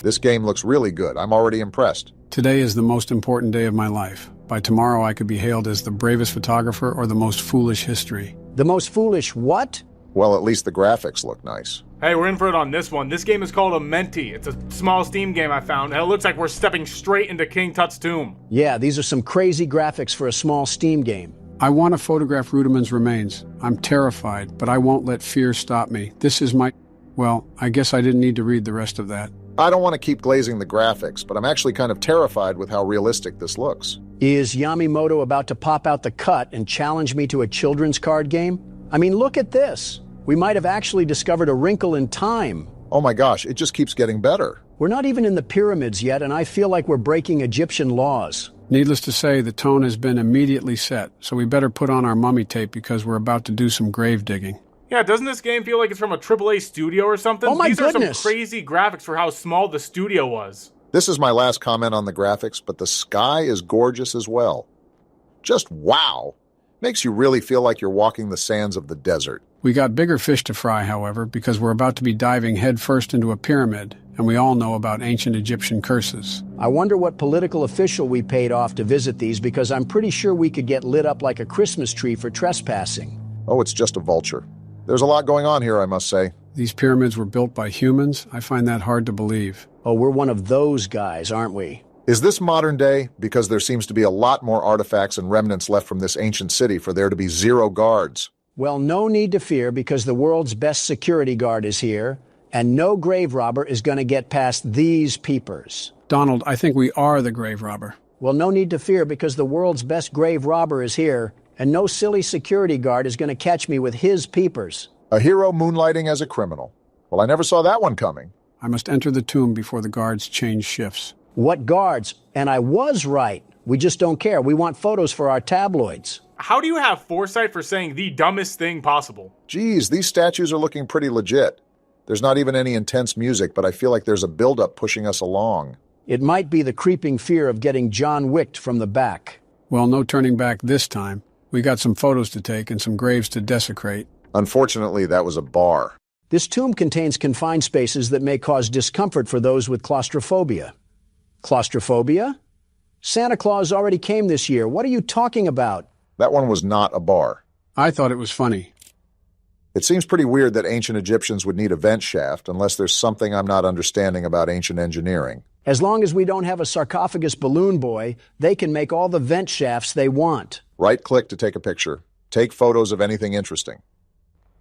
This game looks really good. I'm already impressed. Today is the most important day of my life. By tomorrow, I could be hailed as the bravest photographer or the most foolish history. The most foolish what? Well, at least the graphics look nice. Hey, we're in for it on this one. This game is called a Menti. It's a small Steam game I found, and it looks like we're stepping straight into King Tut's tomb. Yeah, these are some crazy graphics for a small Steam game. I want to photograph Rudiman's remains. I'm terrified, but I won't let fear stop me. This is my... Well, I guess I didn't need to read the rest of that. I don't want to keep glazing the graphics, but I'm actually kind of terrified with how realistic this looks. Is Yamimoto about to pop out the cut and challenge me to a children's card game? I mean, look at this. We might have actually discovered a wrinkle in time. Oh my gosh, it just keeps getting better. We're not even in the pyramids yet, and I feel like we're breaking Egyptian laws. Needless to say, the tone has been immediately set, so we better put on our mummy tape because we're about to do some grave digging. Yeah, doesn't this game feel like it's from a AAA studio or something? Oh my These goodness. are some crazy graphics for how small the studio was. This is my last comment on the graphics, but the sky is gorgeous as well. Just wow! Makes you really feel like you're walking the sands of the desert. We got bigger fish to fry, however, because we're about to be diving headfirst into a pyramid, and we all know about ancient Egyptian curses. I wonder what political official we paid off to visit these, because I'm pretty sure we could get lit up like a Christmas tree for trespassing. Oh, it's just a vulture. There's a lot going on here, I must say. These pyramids were built by humans? I find that hard to believe. Oh, we're one of those guys, aren't we? Is this modern day? Because there seems to be a lot more artifacts and remnants left from this ancient city for there to be 0 guards. Well, no need to fear, because the world's best security guard is here, and no grave robber is going to get past these peepers. Donald, I think we are the grave robber. Well, no need to fear, because the world's best grave robber is here, and no silly security guard is going to catch me with his peepers. A hero moonlighting as a criminal. Well, I never saw that one coming. I must enter the tomb before the guards change shifts. What guards? And I was right. We just don't care. We want photos for our tabloids. How do you have foresight for saying the dumbest thing possible? Geez, these statues are looking pretty legit. There's not even any intense music, but I feel like there's a buildup pushing us along. It might be the creeping fear of getting John Wicked from the back. Well, no turning back this time. We got some photos to take and some graves to desecrate. Unfortunately, that was a bar. This tomb contains confined spaces that may cause discomfort for those with claustrophobia. Claustrophobia? Santa Claus already came this year. What are you talking about? That one was not a bar. I thought it was funny. It seems pretty weird that ancient Egyptians would need a vent shaft unless there's something I'm not understanding about ancient engineering. As long as we don't have a sarcophagus balloon boy, they can make all the vent shafts they want. Right-click to take a picture. Take photos of anything interesting.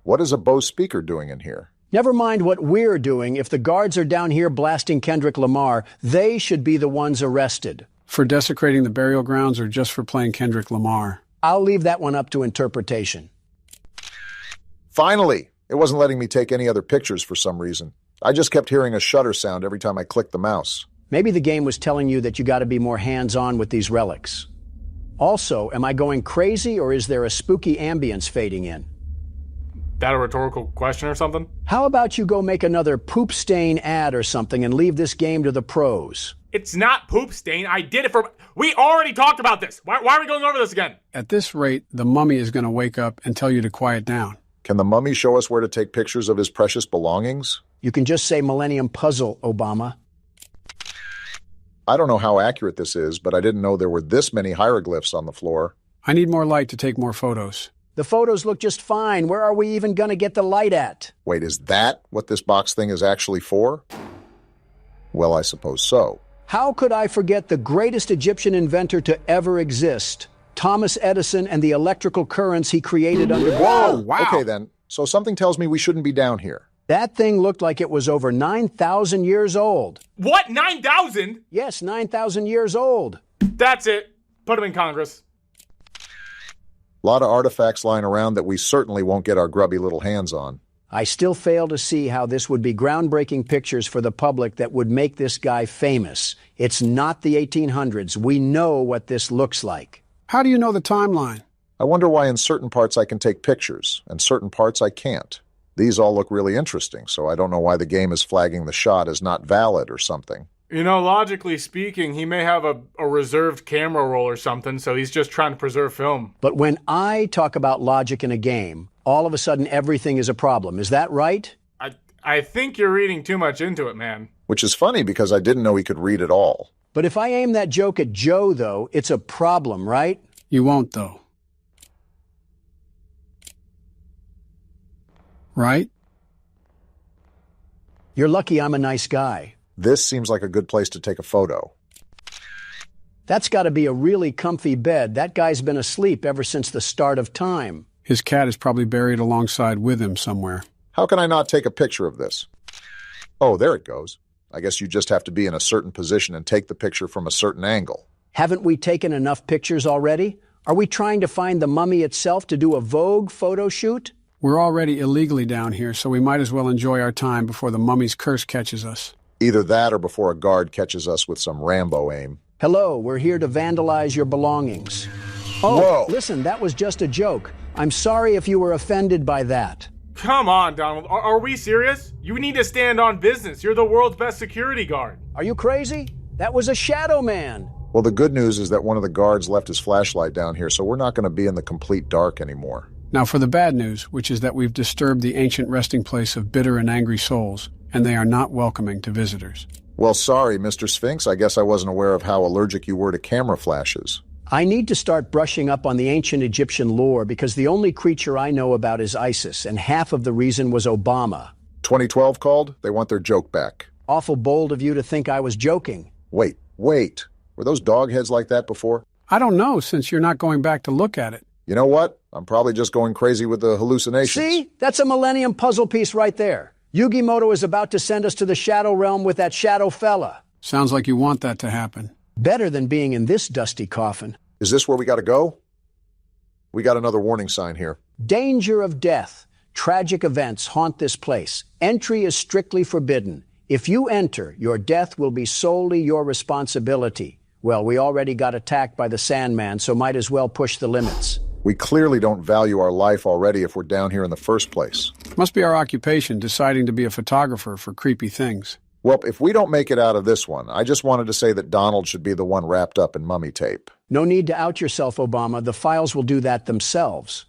What is a Bose speaker doing in here? Never mind what we're doing. If the guards are down here blasting Kendrick Lamar, they should be the ones arrested. For desecrating the burial grounds or just for playing Kendrick Lamar? I'll leave that one up to interpretation. Finally! It wasn't letting me take any other pictures for some reason. I just kept hearing a shutter sound every time I clicked the mouse. Maybe the game was telling you that you got to be more hands-on with these relics. Also, am I going crazy, or is there a spooky ambience fading in? That a rhetorical question or something? How about you go make another poop stain ad or something and leave this game to the pros? It's not poop stain. I did it for... We already talked about this. Why are we going over this again? At this rate, the mummy is going to wake up and tell you to quiet down. Can the mummy show us where to take pictures of his precious belongings? You can just say Millennium Puzzle, Obama. I don't know how accurate this is, but I didn't know there were this many hieroglyphs on the floor. I need more light to take more photos. The photos look just fine. Where are we even going to get the light at? Wait, is that what this box thing is actually for? Well, I suppose so. How could I forget the greatest Egyptian inventor to ever exist? Thomas Edison and the electrical currents he created underground. Whoa! Wow. Okay, then. So something tells me we shouldn't be down here. That thing looked like it was over 9,000 years old. What? 9,000? Yes, 9,000 years old. That's it. Put him in Congress. A lot of artifacts lying around that we certainly won't get our grubby little hands on. I still fail to see how this would be groundbreaking pictures for the public that would make this guy famous. It's not the 1800s. We know what this looks like. How do you know the timeline? I wonder why in certain parts I can take pictures, and certain parts I can't. These all look really interesting, so I don't know why the game is flagging the shot as not valid or something. You know, logically speaking, he may have a reserved camera roll or something, so he's just trying to preserve film. But when I talk about logic in a game, all of a sudden everything is a problem. Is that right? I think you're reading too much into it, man. Which is funny because I didn't know he could read at all. But if I aim that joke at Joe, though, it's a problem, right? You won't, though. Right? You're lucky I'm a nice guy. This seems like a good place to take a photo. That's got to be a really comfy bed. That guy's been asleep ever since the start of time. His cat is probably buried alongside with him somewhere. How can I not take a picture of this? Oh, there it goes. I guess you just have to be in a certain position and take the picture from a certain angle. Haven't we taken enough pictures already? Are we trying to find the mummy itself to do a Vogue photo shoot? We're already illegally down here, so we might as well enjoy our time before the mummy's curse catches us. Either that or before a guard catches us with some Rambo aim. Hello, we're here to vandalize your belongings. Oh, Whoa. Listen, that was just a joke. I'm sorry if you were offended by that. Come on, Donald. Are we serious? You need to stand on business. You're the world's best security guard. Are you crazy? That was a shadow man. Well, the good news is that one of the guards left his flashlight down here, so we're not going to be in the complete dark anymore. Now for the bad news, which is that we've disturbed the ancient resting place of bitter and angry souls, and they are not welcoming to visitors. Well, sorry, Mr. Sphinx. I guess I wasn't aware of how allergic you were to camera flashes. I need to start brushing up on the ancient Egyptian lore because the only creature I know about is ISIS, and half of the reason was Obama. 2012 called? They want their joke back. Awful bold of you to think I was joking. Wait. Were those dog heads like that before? I don't know, since you're not going back to look at it. You know what? I'm probably just going crazy with the hallucinations. See? That's a Millennium puzzle piece right there. Yugimoto is about to send us to the Shadow Realm with that shadow fella. Sounds like you want that to happen. Better than being in this dusty coffin. Is this where we got to go? We got another warning sign here. Danger of death. Tragic events haunt this place. Entry is strictly forbidden. If you enter, your death will be solely your responsibility. Well, we already got attacked by the Sandman, so might as well push the limits. We clearly don't value our life already if we're down here in the first place. Must be our occupation, deciding to be a photographer for creepy things. Well, if we don't make it out of this one, I just wanted to say that Donald should be the one wrapped up in mummy tape. No need to out yourself, Obama. The files will do that themselves.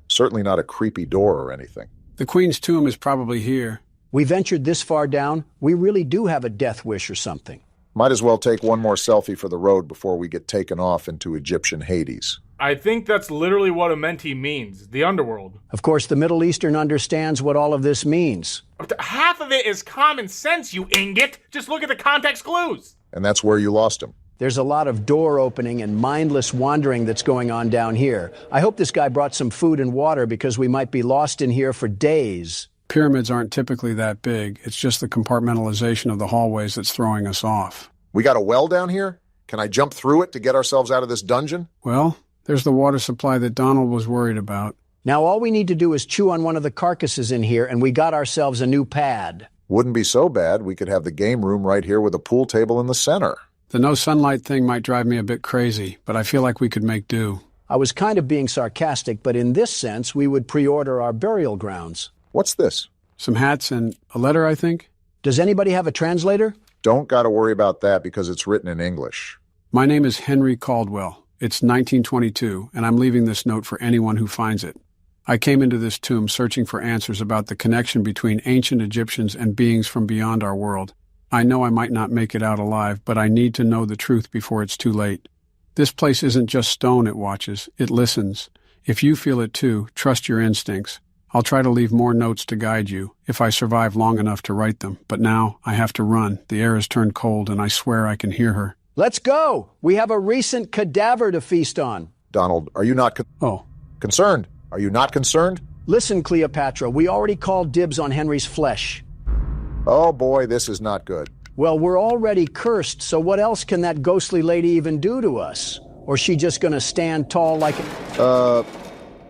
Certainly not a creepy door or anything. The Queen's tomb is probably here. We ventured this far down. We really do have a death wish or something. Might as well take one more selfie for the road before we get taken off into Egyptian Hades. I think that's literally what a mentee means, the underworld. Of course, the Middle Eastern understands what all of this means. Half of it is common sense, you ingot. Just look at the context clues. And that's where you lost him. There's a lot of door opening and mindless wandering that's going on down here. I hope this guy brought some food and water because we might be lost in here for days. Pyramids aren't typically that big. It's just the compartmentalization of the hallways that's throwing us off. We got a well down here? Can I jump through it to get ourselves out of this dungeon? Well, there's the water supply that Donald was worried about. Now all we need to do is chew on one of the carcasses in here and we got ourselves a new pad. Wouldn't be so bad. We could have the game room right here with a pool table in the center. The no sunlight thing might drive me a bit crazy, but I feel like we could make do. I was kind of being sarcastic, but in this sense, we would pre-order our burial grounds. What's this? Some hats and a letter, I think. Does anybody have a translator? Don't gotta worry about that because it's written in English. My name is Henry Caldwell. It's 1922, and I'm leaving this note for anyone who finds it. I came into this tomb searching for answers about the connection between ancient Egyptians and beings from beyond our world. I know I might not make it out alive, but I need to know the truth before it's too late. This place isn't just stone it watches, it listens. If you feel it too, trust your instincts. I'll try to leave more notes to guide you, if I survive long enough to write them. But now, I have to run. The air has turned cold, and I swear I can hear her. Let's go! We have a recent cadaver to feast on. Donald, are you not concerned? Are you not concerned? Listen, Cleopatra, we already called dibs on Henry's flesh. Oh boy, this is not good. Well, we're already cursed, so what else can that ghostly lady even do to us? Or is she just gonna stand tall like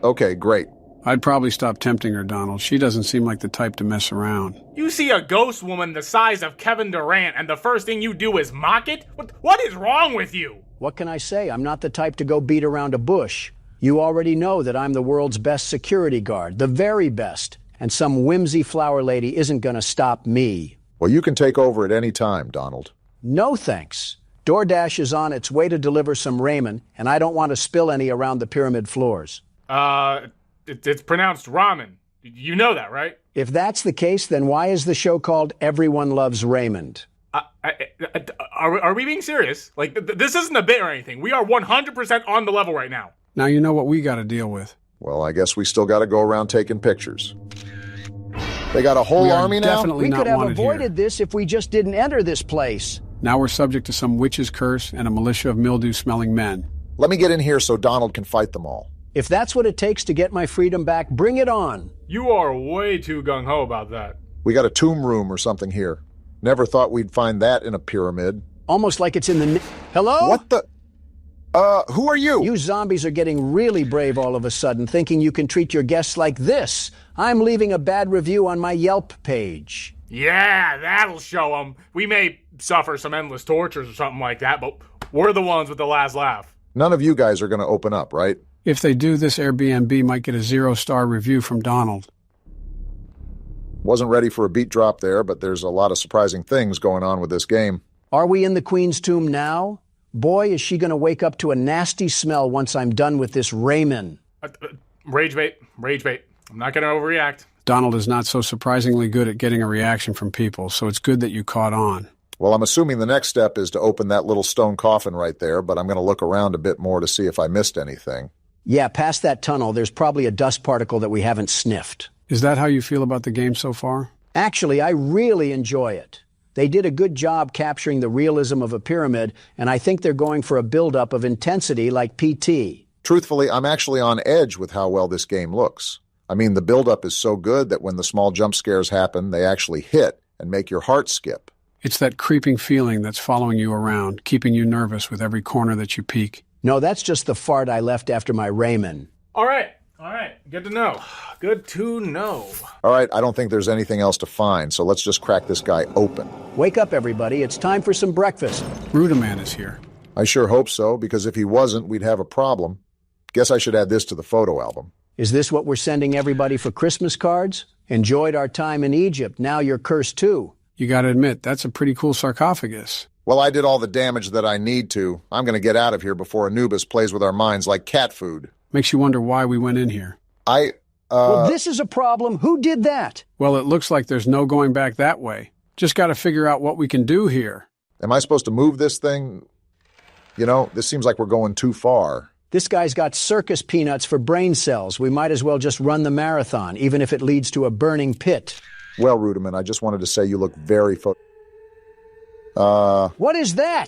okay, great. I'd probably stop tempting her, Donald. She doesn't seem like the type to mess around. You see a ghost woman the size of Kevin Durant, and the first thing you do is mock it? What is wrong with you? What can I say? I'm not the type to go beat around a bush. You already know that I'm the world's best security guard, the very best. And some whimsy flower lady isn't gonna stop me. Well, you can take over at any time, Donald. No thanks. DoorDash is on its way to deliver some ramen, and I don't want to spill any around the pyramid floors. It's pronounced ramen. You know that, right? If that's the case, then why is the show called Everyone Loves Raymond? Are we being serious? Like, this isn't a bit or anything. We are 100% on the level right now. Now you know what we gotta deal with. Well, I guess we still gotta go around taking pictures. They got a whole army now? We could have avoided this if we just didn't enter this place. Now we're subject to some witch's curse and a militia of mildew-smelling men. Let me get in here so Donald can fight them all. If that's what it takes to get my freedom back, bring it on. You are way too gung-ho about that. We got a tomb room or something here. Never thought we'd find that in a pyramid. Almost like it's in the... Hello? What the... who are you? You zombies are getting really brave all of a sudden, thinking you can treat your guests like this. I'm leaving a bad review on my Yelp page. Yeah, that'll show them. We may suffer some endless tortures or something like that, but we're the ones with the last laugh. None of you guys are going to open up, right? If they do, this Airbnb might get a 0-star review from Donald. Wasn't ready for a beat drop there, but there's a lot of surprising things going on with this game. Are we in the Queen's tomb now? Boy, is she going to wake up to a nasty smell once I'm done with this Raymond. Rage bait. I'm not going to overreact. Donald is not so surprisingly good at getting a reaction from people, so it's good that you caught on. Well, I'm assuming the next step is to open that little stone coffin right there, but I'm going to look around a bit more to see if I missed anything. Yeah, past that tunnel, there's probably a dust particle that we haven't sniffed. Is that how you feel about the game so far? Actually, I really enjoy it. They did a good job capturing the realism of a pyramid, and I think they're going for a buildup of intensity like PT. Truthfully, I'm actually on edge with how well this game looks. I mean, the buildup is so good that when the small jump scares happen, they actually hit and make your heart skip. It's that creeping feeling that's following you around, keeping you nervous with every corner that you peek. No, that's just the fart I left after my Raymond. All right. Good to know. All right, I don't think there's anything else to find, so let's just crack this guy open. Wake up, everybody. It's time for some breakfast. Rudaman is here. I sure hope so, because if he wasn't, we'd have a problem. Guess I should add this to the photo album. Is this what we're sending everybody for Christmas cards? Enjoyed our time in Egypt. Now you're cursed too. You gotta admit, that's a pretty cool sarcophagus. Well, I did all the damage that I need to. I'm going to get out of here before Anubis plays with our minds like cat food. Makes you wonder why we went in here. Well, this is a problem. Who did that? Well, it looks like there's no going back that way. Just gotta figure out what we can do here. Am I supposed to move this thing? You know, this seems like we're going too far. This guy's got circus peanuts for brain cells. We might as well just run the marathon, even if it leads to a burning pit. Well, Rudiman, I just wanted to say you look very What is that?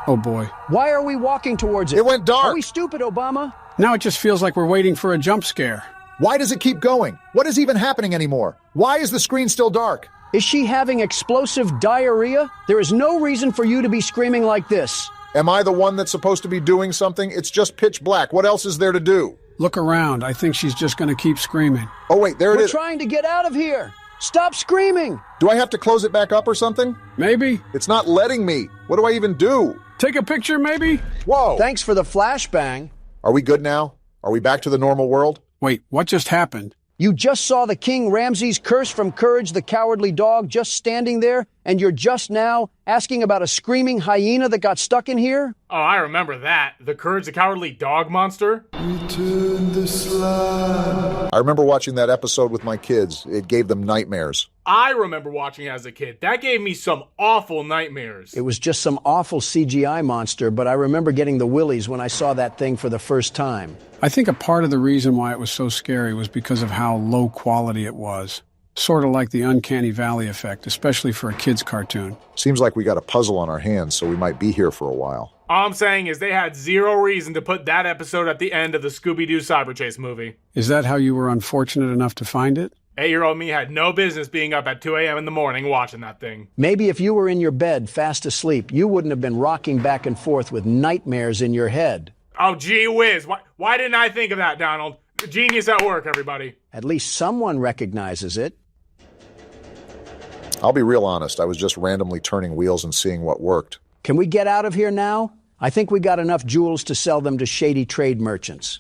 Oh, boy. Why are we walking towards it? It went dark. Are we stupid, Obama? Now it just feels like we're waiting for a jump scare. Why does it keep going? What is even happening anymore? Why is the screen still dark? Is she having explosive diarrhea? There is no reason for you to be screaming like this. Am I the one that's supposed to be doing something? It's just pitch black. What else is there to do? Look around. I think she's just going to keep screaming. Oh, wait, there it is. We're trying to get out of here. Stop screaming. Do I have to close it back up or something? Maybe. It's not letting me. What do I even do? Take a picture, maybe? Whoa. Thanks for the flashbang. Are we good now? Are we back to the normal world? Wait, what just happened? You just saw the King Ramses curse from Courage the Cowardly Dog just standing there, and you're just now asking about a screaming hyena that got stuck in here? Oh, I remember that. The Courage the Cowardly Dog monster? Return the slab. I remember watching that episode with my kids. It gave them nightmares. I remember watching it as a kid. That gave me some awful nightmares. It was just some awful CGI monster, but I remember getting the willies when I saw that thing for the first time. I think a part of the reason why it was so scary was because of how low quality it was. Sort of like the Uncanny Valley effect, especially for a kid's cartoon. Seems like we got a puzzle on our hands, so we might be here for a while. All I'm saying is they had zero reason to put that episode at the end of the Scooby-Doo Cyber Chase movie. Is that how you were unfortunate enough to find it? 8-year-old me had no business being up at 2 a.m. in the morning watching that thing. Maybe if you were in your bed fast asleep, you wouldn't have been rocking back and forth with nightmares in your head. Oh, gee whiz. Why didn't I think of that, Donald? Genius at work, everybody. At least someone recognizes it. I'll be real honest. I was just randomly turning wheels and seeing what worked. Can we get out of here now? I think we got enough jewels to sell them to shady trade merchants.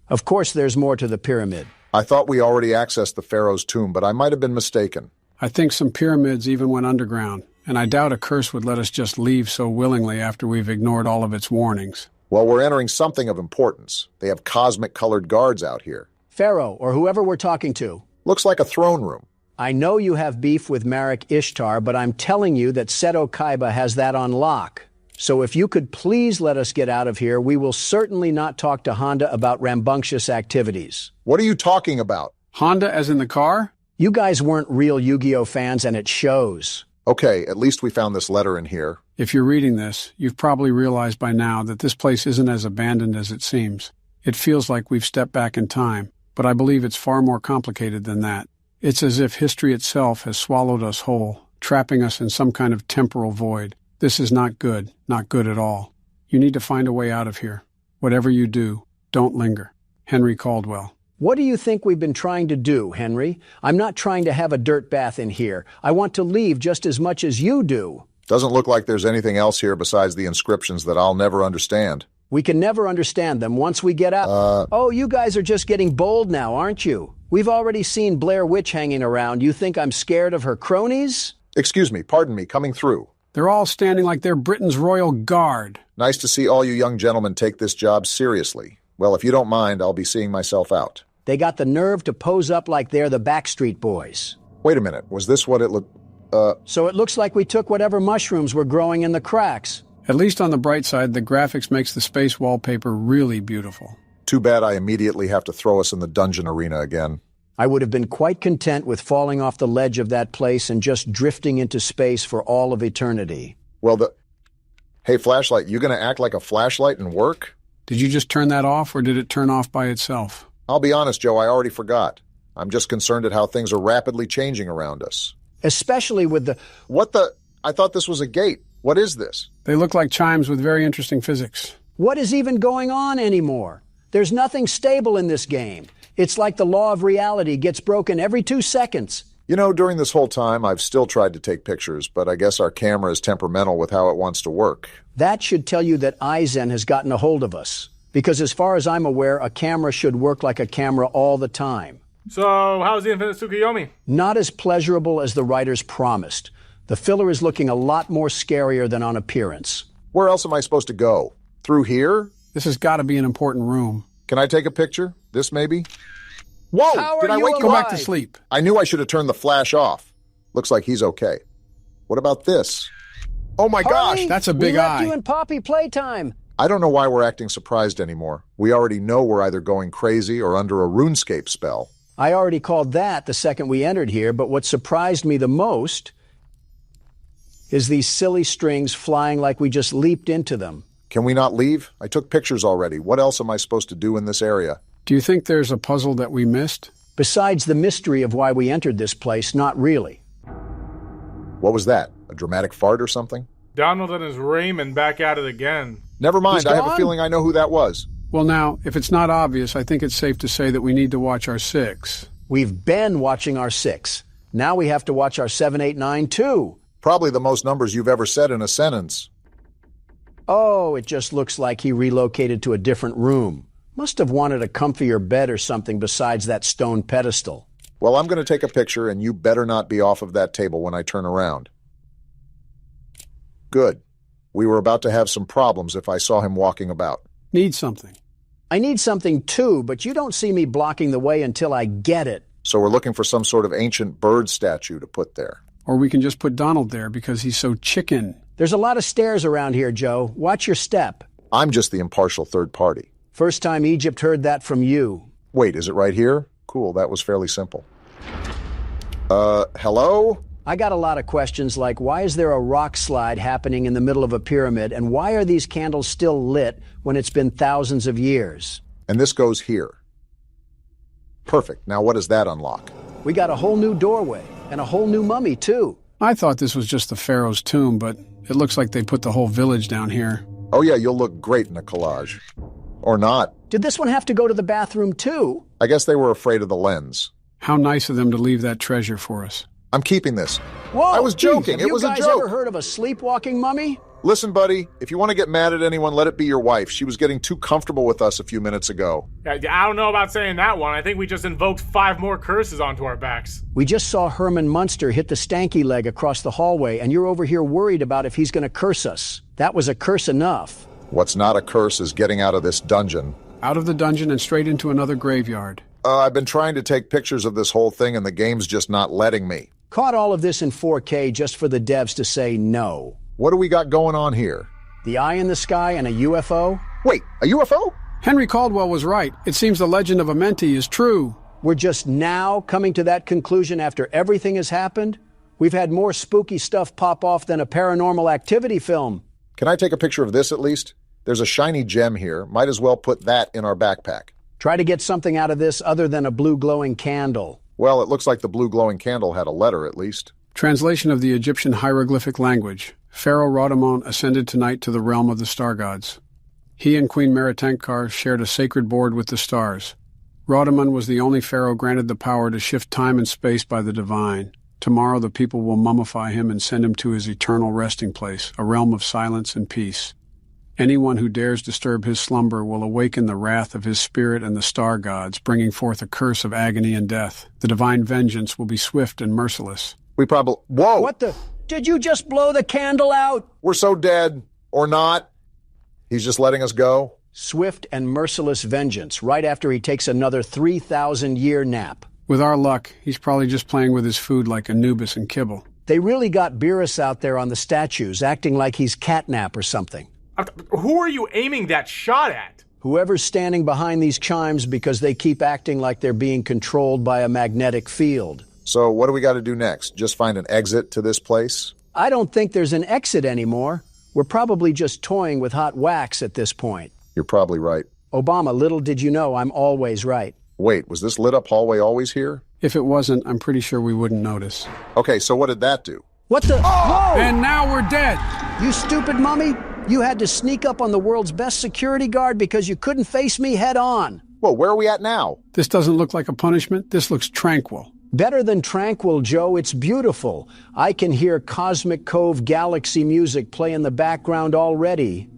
Of course, there's more to the pyramid. I thought we already accessed the Pharaoh's tomb, but I might have been mistaken. I think some pyramids even went underground, and I doubt a curse would let us just leave so willingly after we've ignored all of its warnings. Well, we're entering something of importance. They have cosmic-colored guards out here. Pharaoh, or whoever we're talking to. Looks like a throne room. I know you have beef with Marek Ishtar, but I'm telling you that Seto Kaiba has that on lock. So if you could please let us get out of here, we will certainly not talk to Honda about rambunctious activities. What are you talking about? Honda as in the car? You guys weren't real Yu-Gi-Oh fans, and it shows. Okay, at least we found this letter in here. If you're reading this, you've probably realized by now that this place isn't as abandoned as it seems. It feels like we've stepped back in time, but I believe it's far more complicated than that. It's as if history itself has swallowed us whole, trapping us in some kind of temporal void. This is not good at all. You need to find a way out of here. Whatever you do, don't linger. Henry Caldwell. What do you think we've been trying to do, Henry? I'm not trying to have a dirt bath in here. I want to leave just as much as you do. Doesn't look like there's anything else here besides the inscriptions that I'll never understand. We can never understand them once we get out. Oh, you guys are just getting bold now, aren't you? We've already seen Blair Witch hanging around. You think I'm scared of her cronies? Excuse me, pardon me, coming through. They're all standing like they're Britain's royal guard. Nice to see all you young gentlemen take this job seriously. Well, if you don't mind, I'll be seeing myself out. They got the nerve to pose up like they're the Backstreet Boys. Wait a minute, was this what it looked... So it looks like we took whatever mushrooms were growing in the cracks. At least on the bright side, the graphics makes the space wallpaper really beautiful. Too bad I immediately have to throw us in the dungeon arena again. I would have been quite content with falling off the ledge of that place and just drifting into space for all of eternity. Well, Hey, flashlight, you gonna act like a flashlight and work? Did you just turn that off, or did it turn off by itself? I'll be honest, Joe, I already forgot. I'm just concerned at how things are rapidly changing around us. Especially with the... What the... I thought this was a gate. What is this? They look like chimes with very interesting physics. What is even going on anymore? There's nothing stable in this game. It's like the law of reality gets broken every 2 seconds. You know, during this whole time, I've still tried to take pictures, but I guess our camera is temperamental with how it wants to work. That should tell you that Aizen has gotten a hold of us. Because as far as I'm aware, a camera should work like a camera all the time. So, how's the Infinite Tsukuyomi? Not as pleasurable as the writers promised. The filler is looking a lot more scarier than on appearance. Where else am I supposed to go? Through here? This has got to be an important room. Can I take a picture? This maybe? Whoa! Did I wake you up? Go back to sleep. I knew I should have turned the flash off. Looks like he's okay. What about this? Oh my gosh! That's a big eye. We left eye. you in Poppy Playtime. I don't know why we're acting surprised anymore. We already know we're either going crazy or under a RuneScape spell. I already called that the second we entered here, but what surprised me the most is these silly strings flying like we just leaped into them. Can we not leave? I took pictures already. What else am I supposed to do in this area? Do you think there's a puzzle that we missed? Besides the mystery of why we entered this place, not really. What was that? A dramatic fart or something? Donald and his Raymond back at it again. Never mind, I have a feeling I know who that was. Well now, if it's not obvious, I think it's safe to say that we need to watch our 6. We've been watching our 6. Now we have to watch our 7, 8, 9 too. Probably the most numbers you've ever said in a sentence. Oh, it just looks like he relocated to a different room. Must have wanted a comfier bed or something besides that stone pedestal. Well, I'm going to take a picture, and you better not be off of that table when I turn around. Good. We were about to have some problems if I saw him walking about. Need something. I need something too, but you don't see me blocking the way until I get it. So we're looking for some sort of ancient bird statue to put there. Or we can just put Donald there because he's so chicken. There's a lot of stairs around here, Joe. Watch your step. I'm just the impartial third party. First time Egypt heard that from you. Wait, is it right here? Cool, that was fairly simple. Hello? I got a lot of questions like, why is there a rock slide happening in the middle of a pyramid, and why are these candles still lit when it's been thousands of years? And this goes here. Perfect. Now what does that unlock? We got a whole new doorway, and a whole new mummy, too. I thought this was just the pharaoh's tomb, but it looks like they put the whole village down here. Oh yeah, you'll look great in a collage. Or not. Did this one have to go to the bathroom, too? I guess they were afraid of the lens. How nice of them to leave that treasure for us. I'm keeping this. Whoa! I was joking. It was a joke. Have you guys ever heard of a sleepwalking mummy? Listen, buddy, if you want to get mad at anyone, let it be your wife. She was getting too comfortable with us a few minutes ago. I don't know about saying that one. I think we just invoked 5 more curses onto our backs. We just saw Herman Munster hit the stanky leg across the hallway, and you're over here worried about if he's going to curse us. That was a curse enough. What's not a curse is getting out of this dungeon. Out of the dungeon and straight into another graveyard. I've been trying to take pictures of this whole thing, and the game's just not letting me. Caught all of this in 4K just for the devs to say no. What do we got going on here? The eye in the sky and a UFO? Wait, a UFO? Henry Caldwell was right. It seems the legend of Amenti is true. We're just now coming to that conclusion after everything has happened? We've had more spooky stuff pop off than a Paranormal Activity film. Can I take a picture of this at least? There's a shiny gem here. Might as well put that in our backpack. Try to get something out of this other than a blue glowing candle. Well, it looks like the blue glowing candle had a letter at least. Translation of the Egyptian hieroglyphic language. Pharaoh Radamon ascended tonight to the realm of the star gods. He and Queen Meritenkar shared a sacred board with the stars. Raudeman was the only pharaoh granted the power to shift time and space by the divine. Tomorrow the people will mummify him and send him to his eternal resting place, a realm of silence and peace. Anyone who dares disturb his slumber will awaken the wrath of his spirit and the star gods, bringing forth a curse of agony and death. The divine vengeance will be swift and merciless. We probably... Whoa! What the... Did you just blow the candle out? We're so dead. Or not. He's just letting us go. Swift and merciless vengeance, right after he takes another 3,000-year nap. With our luck, he's probably just playing with his food like Anubis and Kibble. They really got Beerus out there on the statues, acting like he's catnap or something. Who are you aiming that shot at? Whoever's standing behind these chimes because they keep acting like they're being controlled by a magnetic field. So what do we got to do next? Just find an exit to this place? I don't think there's an exit anymore. We're probably just toying with hot wax at this point. You're probably right. Obama, little did you know I'm always right. Wait, was this lit up hallway always here? If it wasn't, I'm pretty sure we wouldn't notice. Okay, so what did that do? What the? Whoa! And now we're dead! You stupid mummy! You had to sneak up on the world's best security guard because you couldn't face me head on. Well, where are we at now? This doesn't look like a punishment. This looks tranquil. Better than tranquil, Joe. It's beautiful. I can hear Cosmic Cove Galaxy music play in the background already.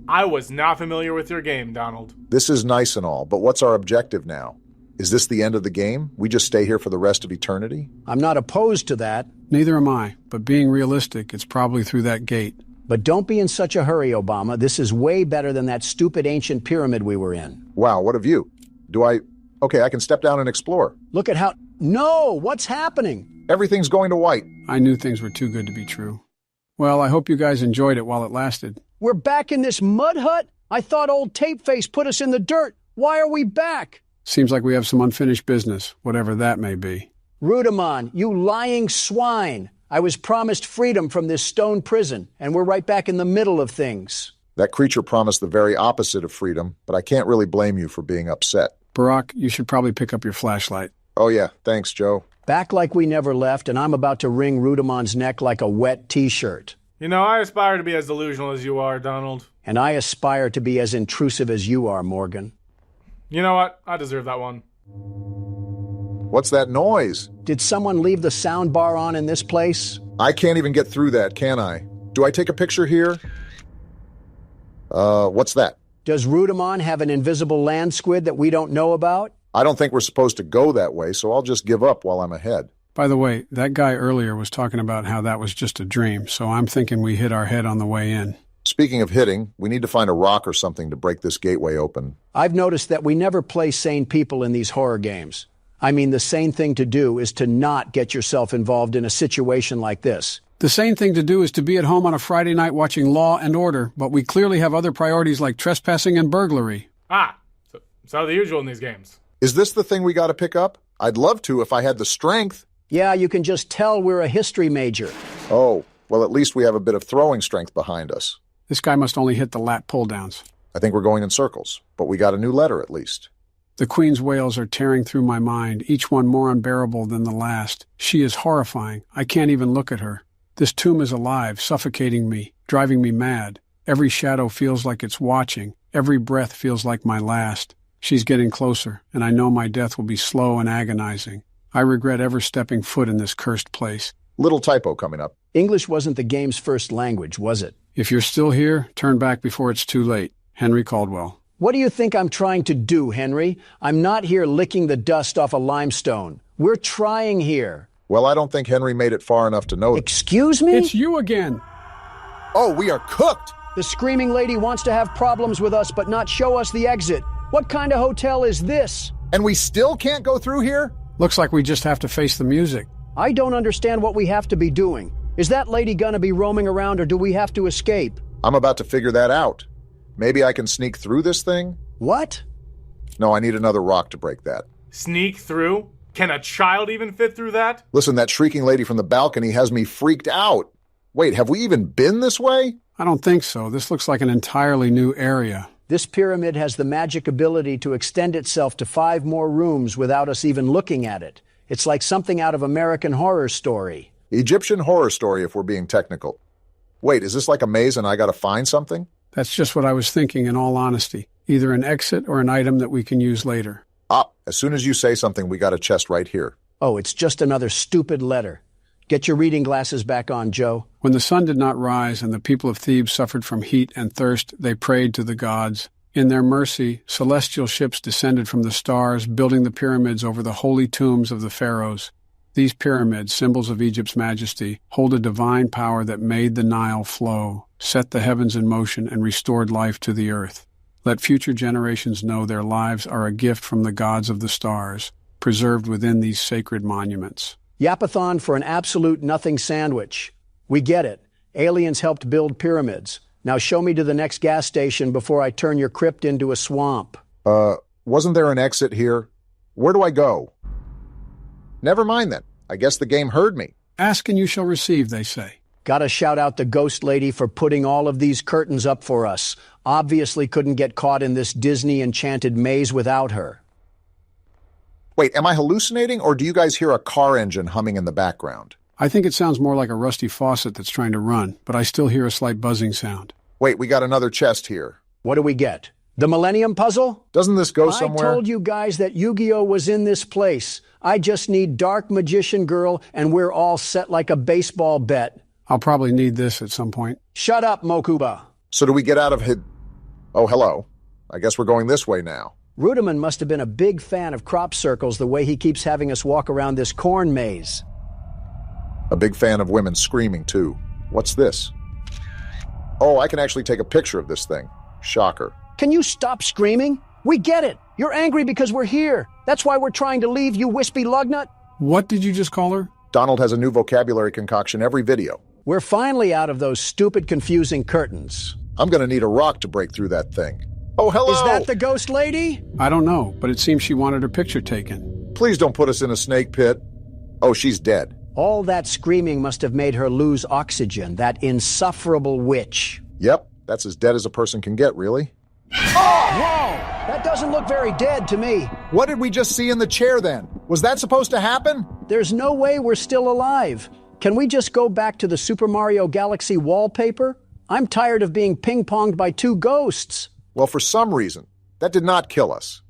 I was not familiar with your game, Donald. This is nice and all, but what's our objective now? Is this the end of the game? We just stay here for the rest of eternity? I'm not opposed to that. Neither am I, but being realistic, it's probably through that gate. But don't be in such a hurry, Obama. This is way better than that stupid ancient pyramid we were in. Wow, what a view. Okay, I can step down and explore. Look at how... No! What's happening? Everything's going to white. I knew things were too good to be true. Well, I hope you guys enjoyed it while it lasted. We're back in this mud hut? I thought old Tapeface put us in the dirt. Why are we back? Seems like we have some unfinished business, whatever that may be. Rudimon, you lying swine. I was promised freedom from this stone prison, and we're right back in the middle of things. That creature promised the very opposite of freedom, but I can't really blame you for being upset. Barack, you should probably pick up your flashlight. Oh yeah, thanks, Joe. Back like we never left, and I'm about to wring Rudimon's neck like a wet t-shirt. You know, I aspire to be as delusional as you are, Donald. And I aspire to be as intrusive as you are, Morgan. You know what? I deserve that one. What's that noise? Did someone leave the sound bar on in this place? I can't even get through that, can I? Do I take a picture here? What's that? Does Rudimon have an invisible land squid that we don't know about? I don't think we're supposed to go that way, so I'll just give up while I'm ahead. By the way, that guy earlier was talking about how that was just a dream, so I'm thinking we hit our head on the way in. Speaking of hitting, we need to find a rock or something to break this gateway open. I've noticed that we never play sane people in these horror games. I mean, the sane thing to do is to not get yourself involved in a situation like this. The sane thing to do is to be at home on a Friday night watching Law and Order, but we clearly have other priorities like trespassing and burglary. So the usual in these games. Is this the thing we got to pick up? I'd love to if I had the strength. Yeah, you can just tell we're a history major. Oh, well, at least we have a bit of throwing strength behind us. This guy must only hit the lat pull-downs. I think we're going in circles, but we got a new letter at least. The Queen's wails are tearing through my mind, each one more unbearable than the last. She is horrifying. I can't even look at her. This tomb is alive, suffocating me, driving me mad. Every shadow feels like it's watching. Every breath feels like my last. She's getting closer, and I know my death will be slow and agonizing. I regret ever stepping foot in this cursed place. Little typo coming up. English wasn't the game's first language, was it? If you're still here, turn back before it's too late. Henry Caldwell. What do you think I'm trying to do, Henry? I'm not here licking the dust off a limestone. We're trying here. Well, I don't think Henry made it far enough to know. Excuse me? It's you again. Oh, we are cooked. The screaming lady wants to have problems with us but not show us the exit. What kind of hotel is this? And we still can't go through here? Looks like we just have to face the music. I don't understand what we have to be doing. Is that lady gonna be roaming around or do we have to escape? I'm about to figure that out. Maybe I can sneak through this thing? What? No, I need another rock to break that. Sneak through? Can a child even fit through that? Listen, that shrieking lady from the balcony has me freaked out. Wait, have we even been this way? I don't think so. This looks like an entirely new area. This pyramid has the magic ability to extend itself to 5 more rooms without us even looking at it. It's like something out of American Horror Story. Egyptian Horror Story, if we're being technical. Wait, is this like a maze and I gotta find something? That's just what I was thinking, in all honesty. Either an exit or an item that we can use later. As soon as you say something, we got a chest right here. Oh, it's just another stupid letter. Get your reading glasses back on, Joe. When the sun did not rise and the people of Thebes suffered from heat and thirst, they prayed to the gods. In their mercy, celestial ships descended from the stars, building the pyramids over the holy tombs of the pharaohs. These pyramids, symbols of Egypt's majesty, hold a divine power that made the Nile flow, set the heavens in motion, and restored life to the earth. Let future generations know their lives are a gift from the gods of the stars, preserved within these sacred monuments. Yapathon for an absolute nothing sandwich. We get it. Aliens helped build pyramids. Now show me to the next gas station before I turn your crypt into a swamp. Wasn't there an exit here? Where do I go? Never mind then. I guess the game heard me. Ask and you shall receive, they say. Gotta shout out the ghost lady for putting all of these curtains up for us. Obviously couldn't get caught in this Disney enchanted maze without her. Wait, am I hallucinating, or do you guys hear a car engine humming in the background? I think it sounds more like a rusty faucet that's trying to run, but I still hear a slight buzzing sound. Wait, we got another chest here. What do we get? The Millennium Puzzle? Doesn't this go somewhere? I told you guys that Yu-Gi-Oh! Was in this place. I just need Dark Magician Girl, and we're all set like a baseball bet. I'll probably need this at some point. Shut up, Mokuba. So do we get out of here? Oh, hello. I guess we're going this way now. Rudiman must have been a big fan of crop circles the way he keeps having us walk around this corn maze. A big fan of women screaming, too. What's this? Oh, I can actually take a picture of this thing. Shocker. Can you stop screaming? We get it. You're angry because we're here. That's why we're trying to leave, you wispy lugnut. What did you just call her? Donald has a new vocabulary concoction every video. We're finally out of those stupid, confusing curtains. I'm gonna need a rock to break through that thing. Oh, hello! Is that the ghost lady? I don't know, but it seems she wanted her picture taken. Please don't put us in a snake pit. Oh, she's dead. All that screaming must have made her lose oxygen, that insufferable witch. Yep, that's as dead as a person can get, really. Oh! Whoa! That doesn't look very dead to me. What did we just see in the chair then? Was that supposed to happen? There's no way we're still alive. Can we just go back to the Super Mario Galaxy wallpaper? I'm tired of being ping-ponged by two ghosts. Well, for some reason, that did not kill us.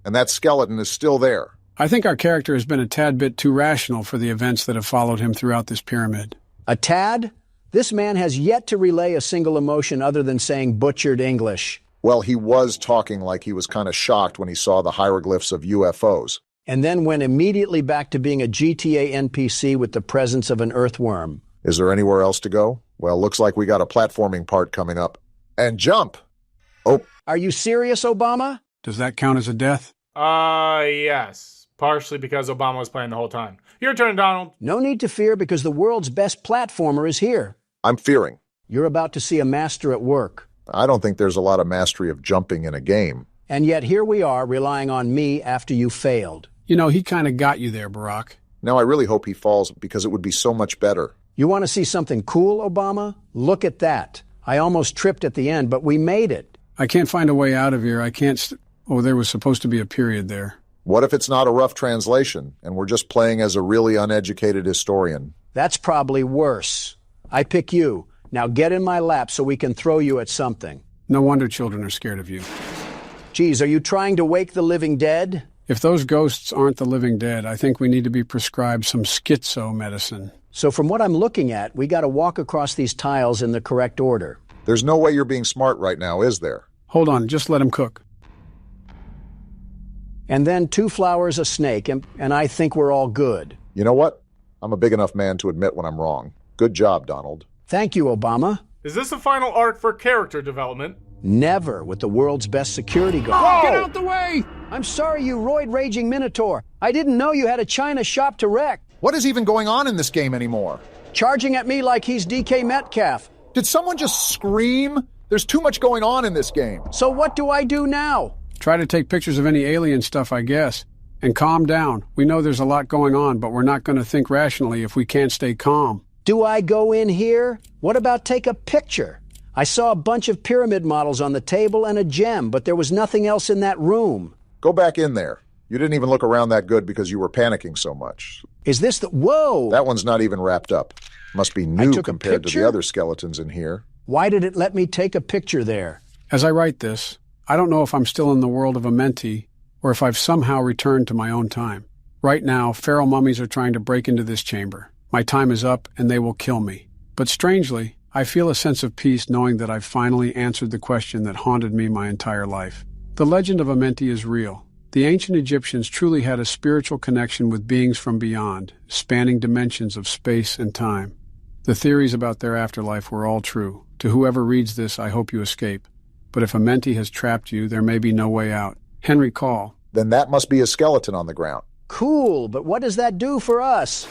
And that skeleton is still there. I think our character has been a tad bit too rational for the events that have followed him throughout this pyramid. A tad? This man has yet to relay a single emotion other than saying butchered English. Well, he was talking like he was kind of shocked when he saw the hieroglyphs of UFOs. And then went immediately back to being a GTA NPC with the presence of an earthworm. Is there anywhere else to go? Well, looks like we got a platforming part coming up. And jump! Oh. Are you serious, Obama? Does that count as a death? Yes. Partially because Obama was playing the whole time. Your turn, Donald. No need to fear because the world's best platformer is here. I'm fearing. You're about to see a master at work. I don't think there's a lot of mastery of jumping in a game. And yet here we are relying on me after you failed. You know, he kind of got you there, Barack. Now I really hope he falls because it would be so much better. You want to see something cool, Obama? Look at that. I almost tripped at the end, but we made it. I can't find a way out of here. I can't Oh, there was supposed to be a period there. What if it's not a rough translation, and we're just playing as a really uneducated historian? That's probably worse. I pick you. Now get in my lap so we can throw you at something. No wonder children are scared of you. Geez, are you trying to wake the living dead? If those ghosts aren't the living dead, I think we need to be prescribed some schizo medicine. So from what I'm looking at, we got to walk across these tiles in the correct order. There's no way you're being smart right now, is there? Hold on, just let him cook. And then 2 flowers, a snake, and I think we're all good. You know what? I'm a big enough man to admit when I'm wrong. Good job, Donald. Thank you, Obama. Is this a final arc for character development? Never with the world's best security guard. Oh! Get out the way! I'm sorry, you roid-raging Minotaur. I didn't know you had a China shop to wreck. What is even going on in this game anymore? Charging at me like he's DK Metcalf. Did someone just scream? There's too much going on in this game. So what do I do now? Try to take pictures of any alien stuff, I guess. And calm down. We know there's a lot going on, but we're not going to think rationally if we can't stay calm. Do I go in here? What about take a picture? I saw a bunch of pyramid models on the table and a gem, but there was nothing else in that room. Go back in there. You didn't even look around that good because you were panicking so much. Is this the... Whoa! That one's not even wrapped up. Must be new compared to the other skeletons in here. Why did it let me take a picture there? As I write this, I don't know if I'm still in the world of a mentee or if I've somehow returned to my own time. Right now, feral mummies are trying to break into this chamber. My time is up, and they will kill me. But strangely, I feel a sense of peace knowing that I've finally answered the question that haunted me my entire life. The legend of Amenti is real. The ancient Egyptians truly had a spiritual connection with beings from beyond, spanning dimensions of space and time. The theories about their afterlife were all true. To whoever reads this, I hope you escape. But if Amenti has trapped you, there may be no way out. Henry, call. Then that must be a skeleton on the ground. Cool, but what does that do for us?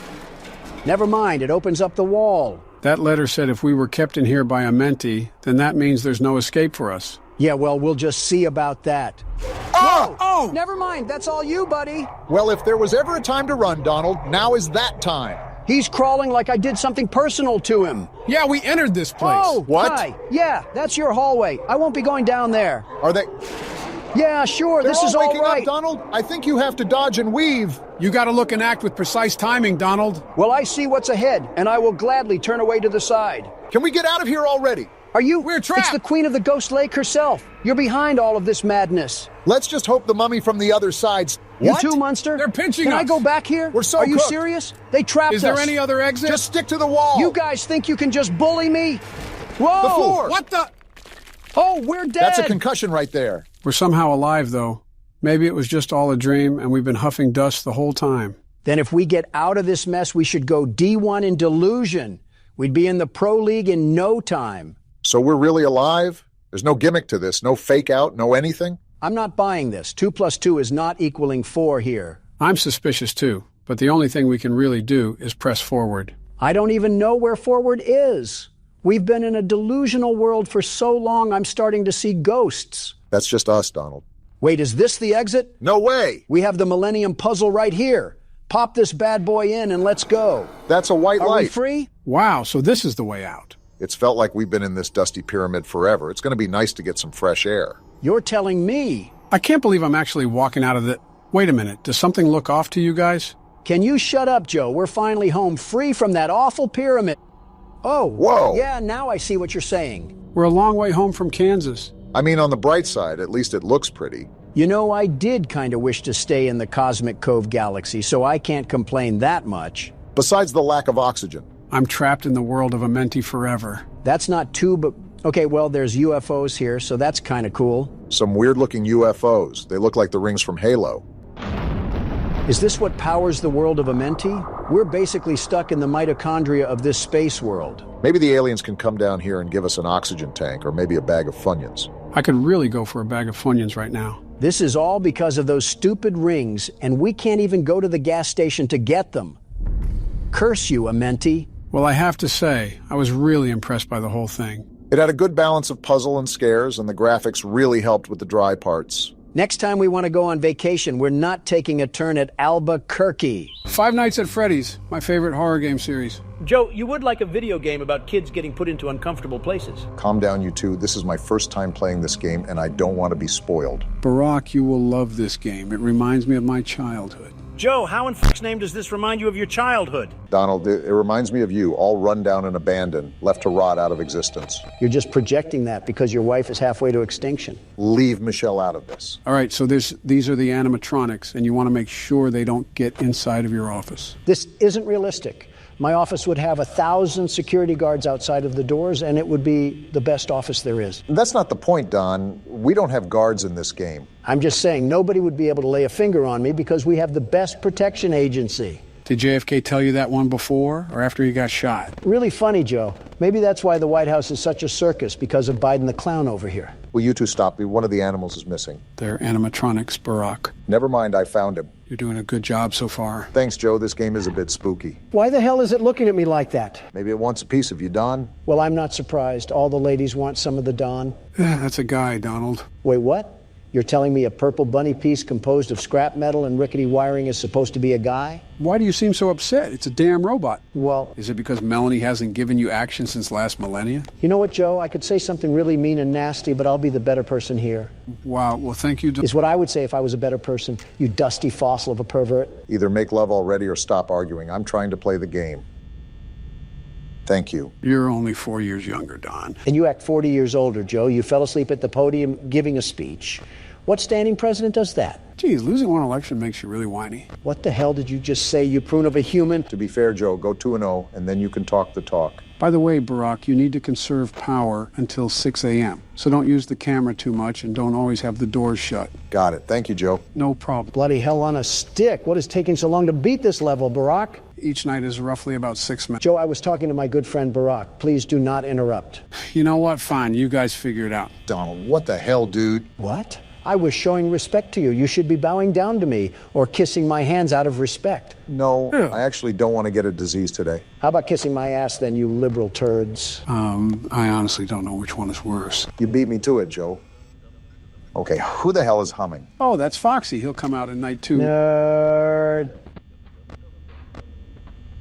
Never mind, it opens up the wall. That letter said if we were kept in here by Amenti, then that means there's no escape for us. Yeah, well, we'll just see about that. Oh! Oh! Never mind, that's all you, buddy. Well, if there was ever a time to run, Donald, now is that time. He's crawling like I did something personal to him. Yeah, we entered this place. Oh, what? Hi. Yeah, that's your hallway. I won't be going down there. Are they... Yeah, sure, this is all waking right. up, Donald. I think you have to dodge and weave. You gotta look and act with precise timing, Donald. Well, I see what's ahead, and I will gladly turn away to the side. Can we get out of here already? Are you? We're trapped. It's the Queen of the Ghost Lake herself. You're behind all of this madness. Let's just hope the mummy from the other side's... You too, Munster? They're pinching Can us. I go back here? We're so Are you cooked. serious? They trapped us. Is there any other exit? Just stick to the wall. You guys think you can just bully me? Whoa! The floor. What the? Oh, we're dead. That's a concussion right there. We're somehow alive, though. Maybe it was just all a dream, and we've been huffing dust the whole time. Then if we get out of this mess, we should go D1 in delusion. We'd be in the Pro League in no time. So we're really alive? There's no gimmick to this, no fake out, no anything? I'm not buying this. 2 + 2 is not equaling 4 here. I'm suspicious, too, but the only thing we can really do is press forward. I don't even know where forward is. We've been in a delusional world for so long, I'm starting to see ghosts. That's just us, Donald. Wait, is this the exit? No way! We have the Millennium Puzzle right here. Pop this bad boy in and let's go. That's a white Are light. we free? Wow, so this is the way out. It's felt like we've been in this dusty pyramid forever. It's going to be nice to get some fresh air. You're telling me. I can't believe I'm actually walking out of the... Wait a minute, does something look off to you guys? Can you shut up, Joe? We're finally home, free from that awful pyramid. Oh, whoa. Yeah, now I see what you're saying. We're a long way home from Kansas. I mean, on the bright side, at least it looks pretty. You know, I did kind of wish to stay in the Cosmic Cove galaxy, so I can't complain that much. Besides the lack of oxygen. I'm trapped in the world of Amenti forever. That's not too, but... Okay, well, there's UFOs here, so that's kind of cool. Some weird-looking UFOs. They look like the rings from Halo. Is this what powers the world of Amenti? We're basically stuck in the mitochondria of this space world. Maybe the aliens can come down here and give us an oxygen tank, or maybe a bag of Funyuns. I could really go for a bag of Funyuns right now. This is all because of those stupid rings, and we can't even go to the gas station to get them. Curse you, Amenti. Well, I have to say, I was really impressed by the whole thing. It had a good balance of puzzle and scares, and the graphics really helped with the dry parts. Next time we want to go on vacation, we're not taking a turn at Albuquerque. Five Nights at Freddy's, my favorite horror game series. Joe, you would like a video game about kids getting put into uncomfortable places. Calm down, you two. This is my first time playing this game, and I don't want to be spoiled. Barack, you will love this game. It reminds me of my childhood. Joe, how in f***'s name does this remind you of your childhood? Donald, it reminds me of you, all run down and abandoned, left to rot out of existence. You're just projecting that because your wife is halfway to extinction. Leave Michelle out of this. All right, so these are the animatronics, and you want to make sure they don't get inside of your office. This isn't realistic. My office would have 1,000 security guards outside of the doors, and it would be the best office there is. That's not the point, Don. We don't have guards in this game. I'm just saying nobody would be able to lay a finger on me because we have the best protection agency. Did JFK tell you that one before or after he got shot? Really funny, Joe. Maybe that's why the White House is such a circus, because of Biden the clown over here. Will you two stop me? One of the animals is missing. They're animatronics, Barack. Never mind, I found him. You're doing a good job so far. Thanks, Joe. This game is a bit spooky. Why the hell is it looking at me like that? Maybe it wants a piece of you, Don. Well, I'm not surprised. All the ladies want some of the Don. That's a guy, Donald. Wait, what? You're telling me a purple bunny piece composed of scrap metal and rickety wiring is supposed to be a guy? Why do you seem so upset? It's a damn robot. Well... Is it because Melanie hasn't given you action since last millennia? You know what, Joe? I could say something really mean and nasty, but I'll be the better person here. Wow, well, thank you. Is what I would say if I was a better person, you dusty fossil of a pervert. Either make love already or stop arguing. I'm trying to play the game. Thank you. You're only 4 years younger, Don. And you act 40 years older, Joe. You fell asleep at the podium giving a speech. What standing president does that? Geez, losing one election makes you really whiny. What the hell did you just say, you prune of a human? To be fair, Joe, go 2-0, and then you can talk the talk. By the way, Barack, you need to conserve power until 6 a.m. So don't use the camera too much and don't always have the doors shut. Got it. Thank you, Joe. No problem. Bloody hell on a stick. What is taking so long to beat this level, Barack? Each night is roughly about 6 minutes. Joe, I was talking to my good friend Barack. Please do not interrupt. You know what? Fine. You guys figure it out. Donald, what the hell, dude? What? I was showing respect to you. You should be bowing down to me or kissing my hands out of respect. No, I actually don't want to get a disease today. How about kissing my ass then, you liberal turds? I honestly don't know which one is worse. You beat me to it, Joe. Okay, who the hell is humming? Oh, that's Foxy. He'll come out in night 2. Nerd.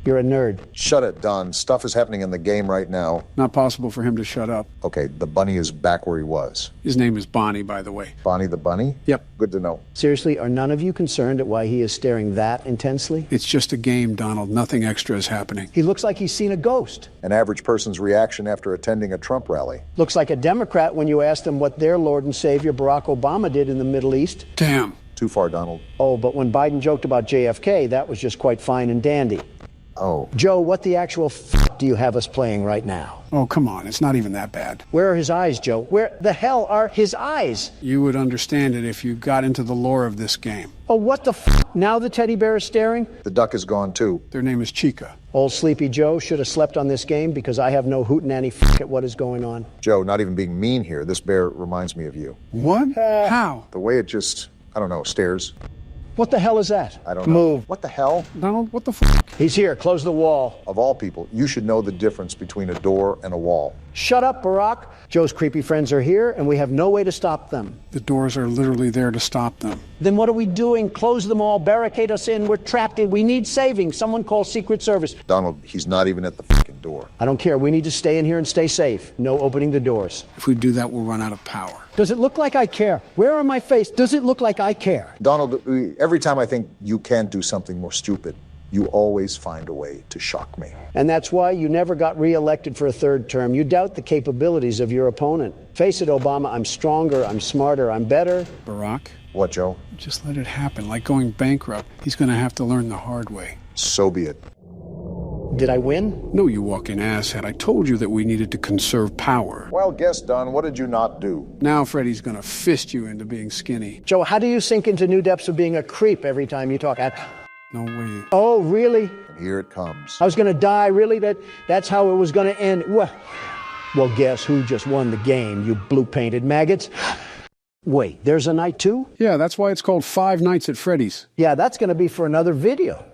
You're a nerd. Shut it, Don. Stuff is happening in the game right now. Not possible for him to shut up. Okay, the bunny is back where he was. His name is Bonnie, by the way. Bonnie the bunny? Yep. Good to know. Seriously, are none of you concerned at why he is staring that intensely? It's just a game, Donald. Nothing extra is happening. He looks like he's seen a ghost. An average person's reaction after attending a Trump rally. Looks like a Democrat when you asked him what their Lord and Savior Barack Obama did in the Middle East. Damn. Too far, Donald. Oh, but when Biden joked about JFK, that was just quite fine and dandy. Oh. Joe, what the actual do you have us playing right now? Oh, come on. It's not even that bad. Where are his eyes, Joe? Where the hell are his eyes? You would understand it if you got into the lore of this game. Oh, what the Now the teddy bear is staring? The duck is gone, too. Their name is Chica. Old Sleepy Joe should have slept on this game because I have no hootenanny at what is going on. Joe, not even being mean here, this bear reminds me of you. What? How? The way it just, I don't know, stares. What the hell is that? I don't know. Move. What the hell? Donald, what the He's here. Close the wall. Of all people, you should know the difference between a door and a wall. Shut up, Barack. Joe's creepy friends are here, and we have no way to stop them. The doors are literally there to stop them. Then what are we doing? Close them all, barricade us in. We're trapped in. We need saving. Someone call Secret Service. Donald, he's not even at the fucking door. I don't care. We need to stay in here and stay safe. No opening the doors. If we do that, we'll run out of power. Does it look like I care? Where on my face does it look like I care? Donald, every time I think you can't do something more stupid, you always find a way to shock me. And that's why you never got reelected for a third term. You doubt the capabilities of your opponent. Face it, Obama, I'm stronger, I'm smarter, I'm better. Barack? What, Joe? Just let it happen. Like going bankrupt. He's going to have to learn the hard way. So be it. Did I win? No, you walking asshat. I told you that we needed to conserve power. Well, guess, Don, what did you not do? Now Freddie's going to fist you into being skinny. Joe, how do you sink into new depths of being a creep every time you talk? No way. Oh, really? And here it comes. I was going to die, really? That's how it was going to end? Well, guess who just won the game, you blue-painted maggots? Wait, there's a night 2? Yeah, that's why it's called 5 Nights at Freddy's. Yeah, that's going to be for another video.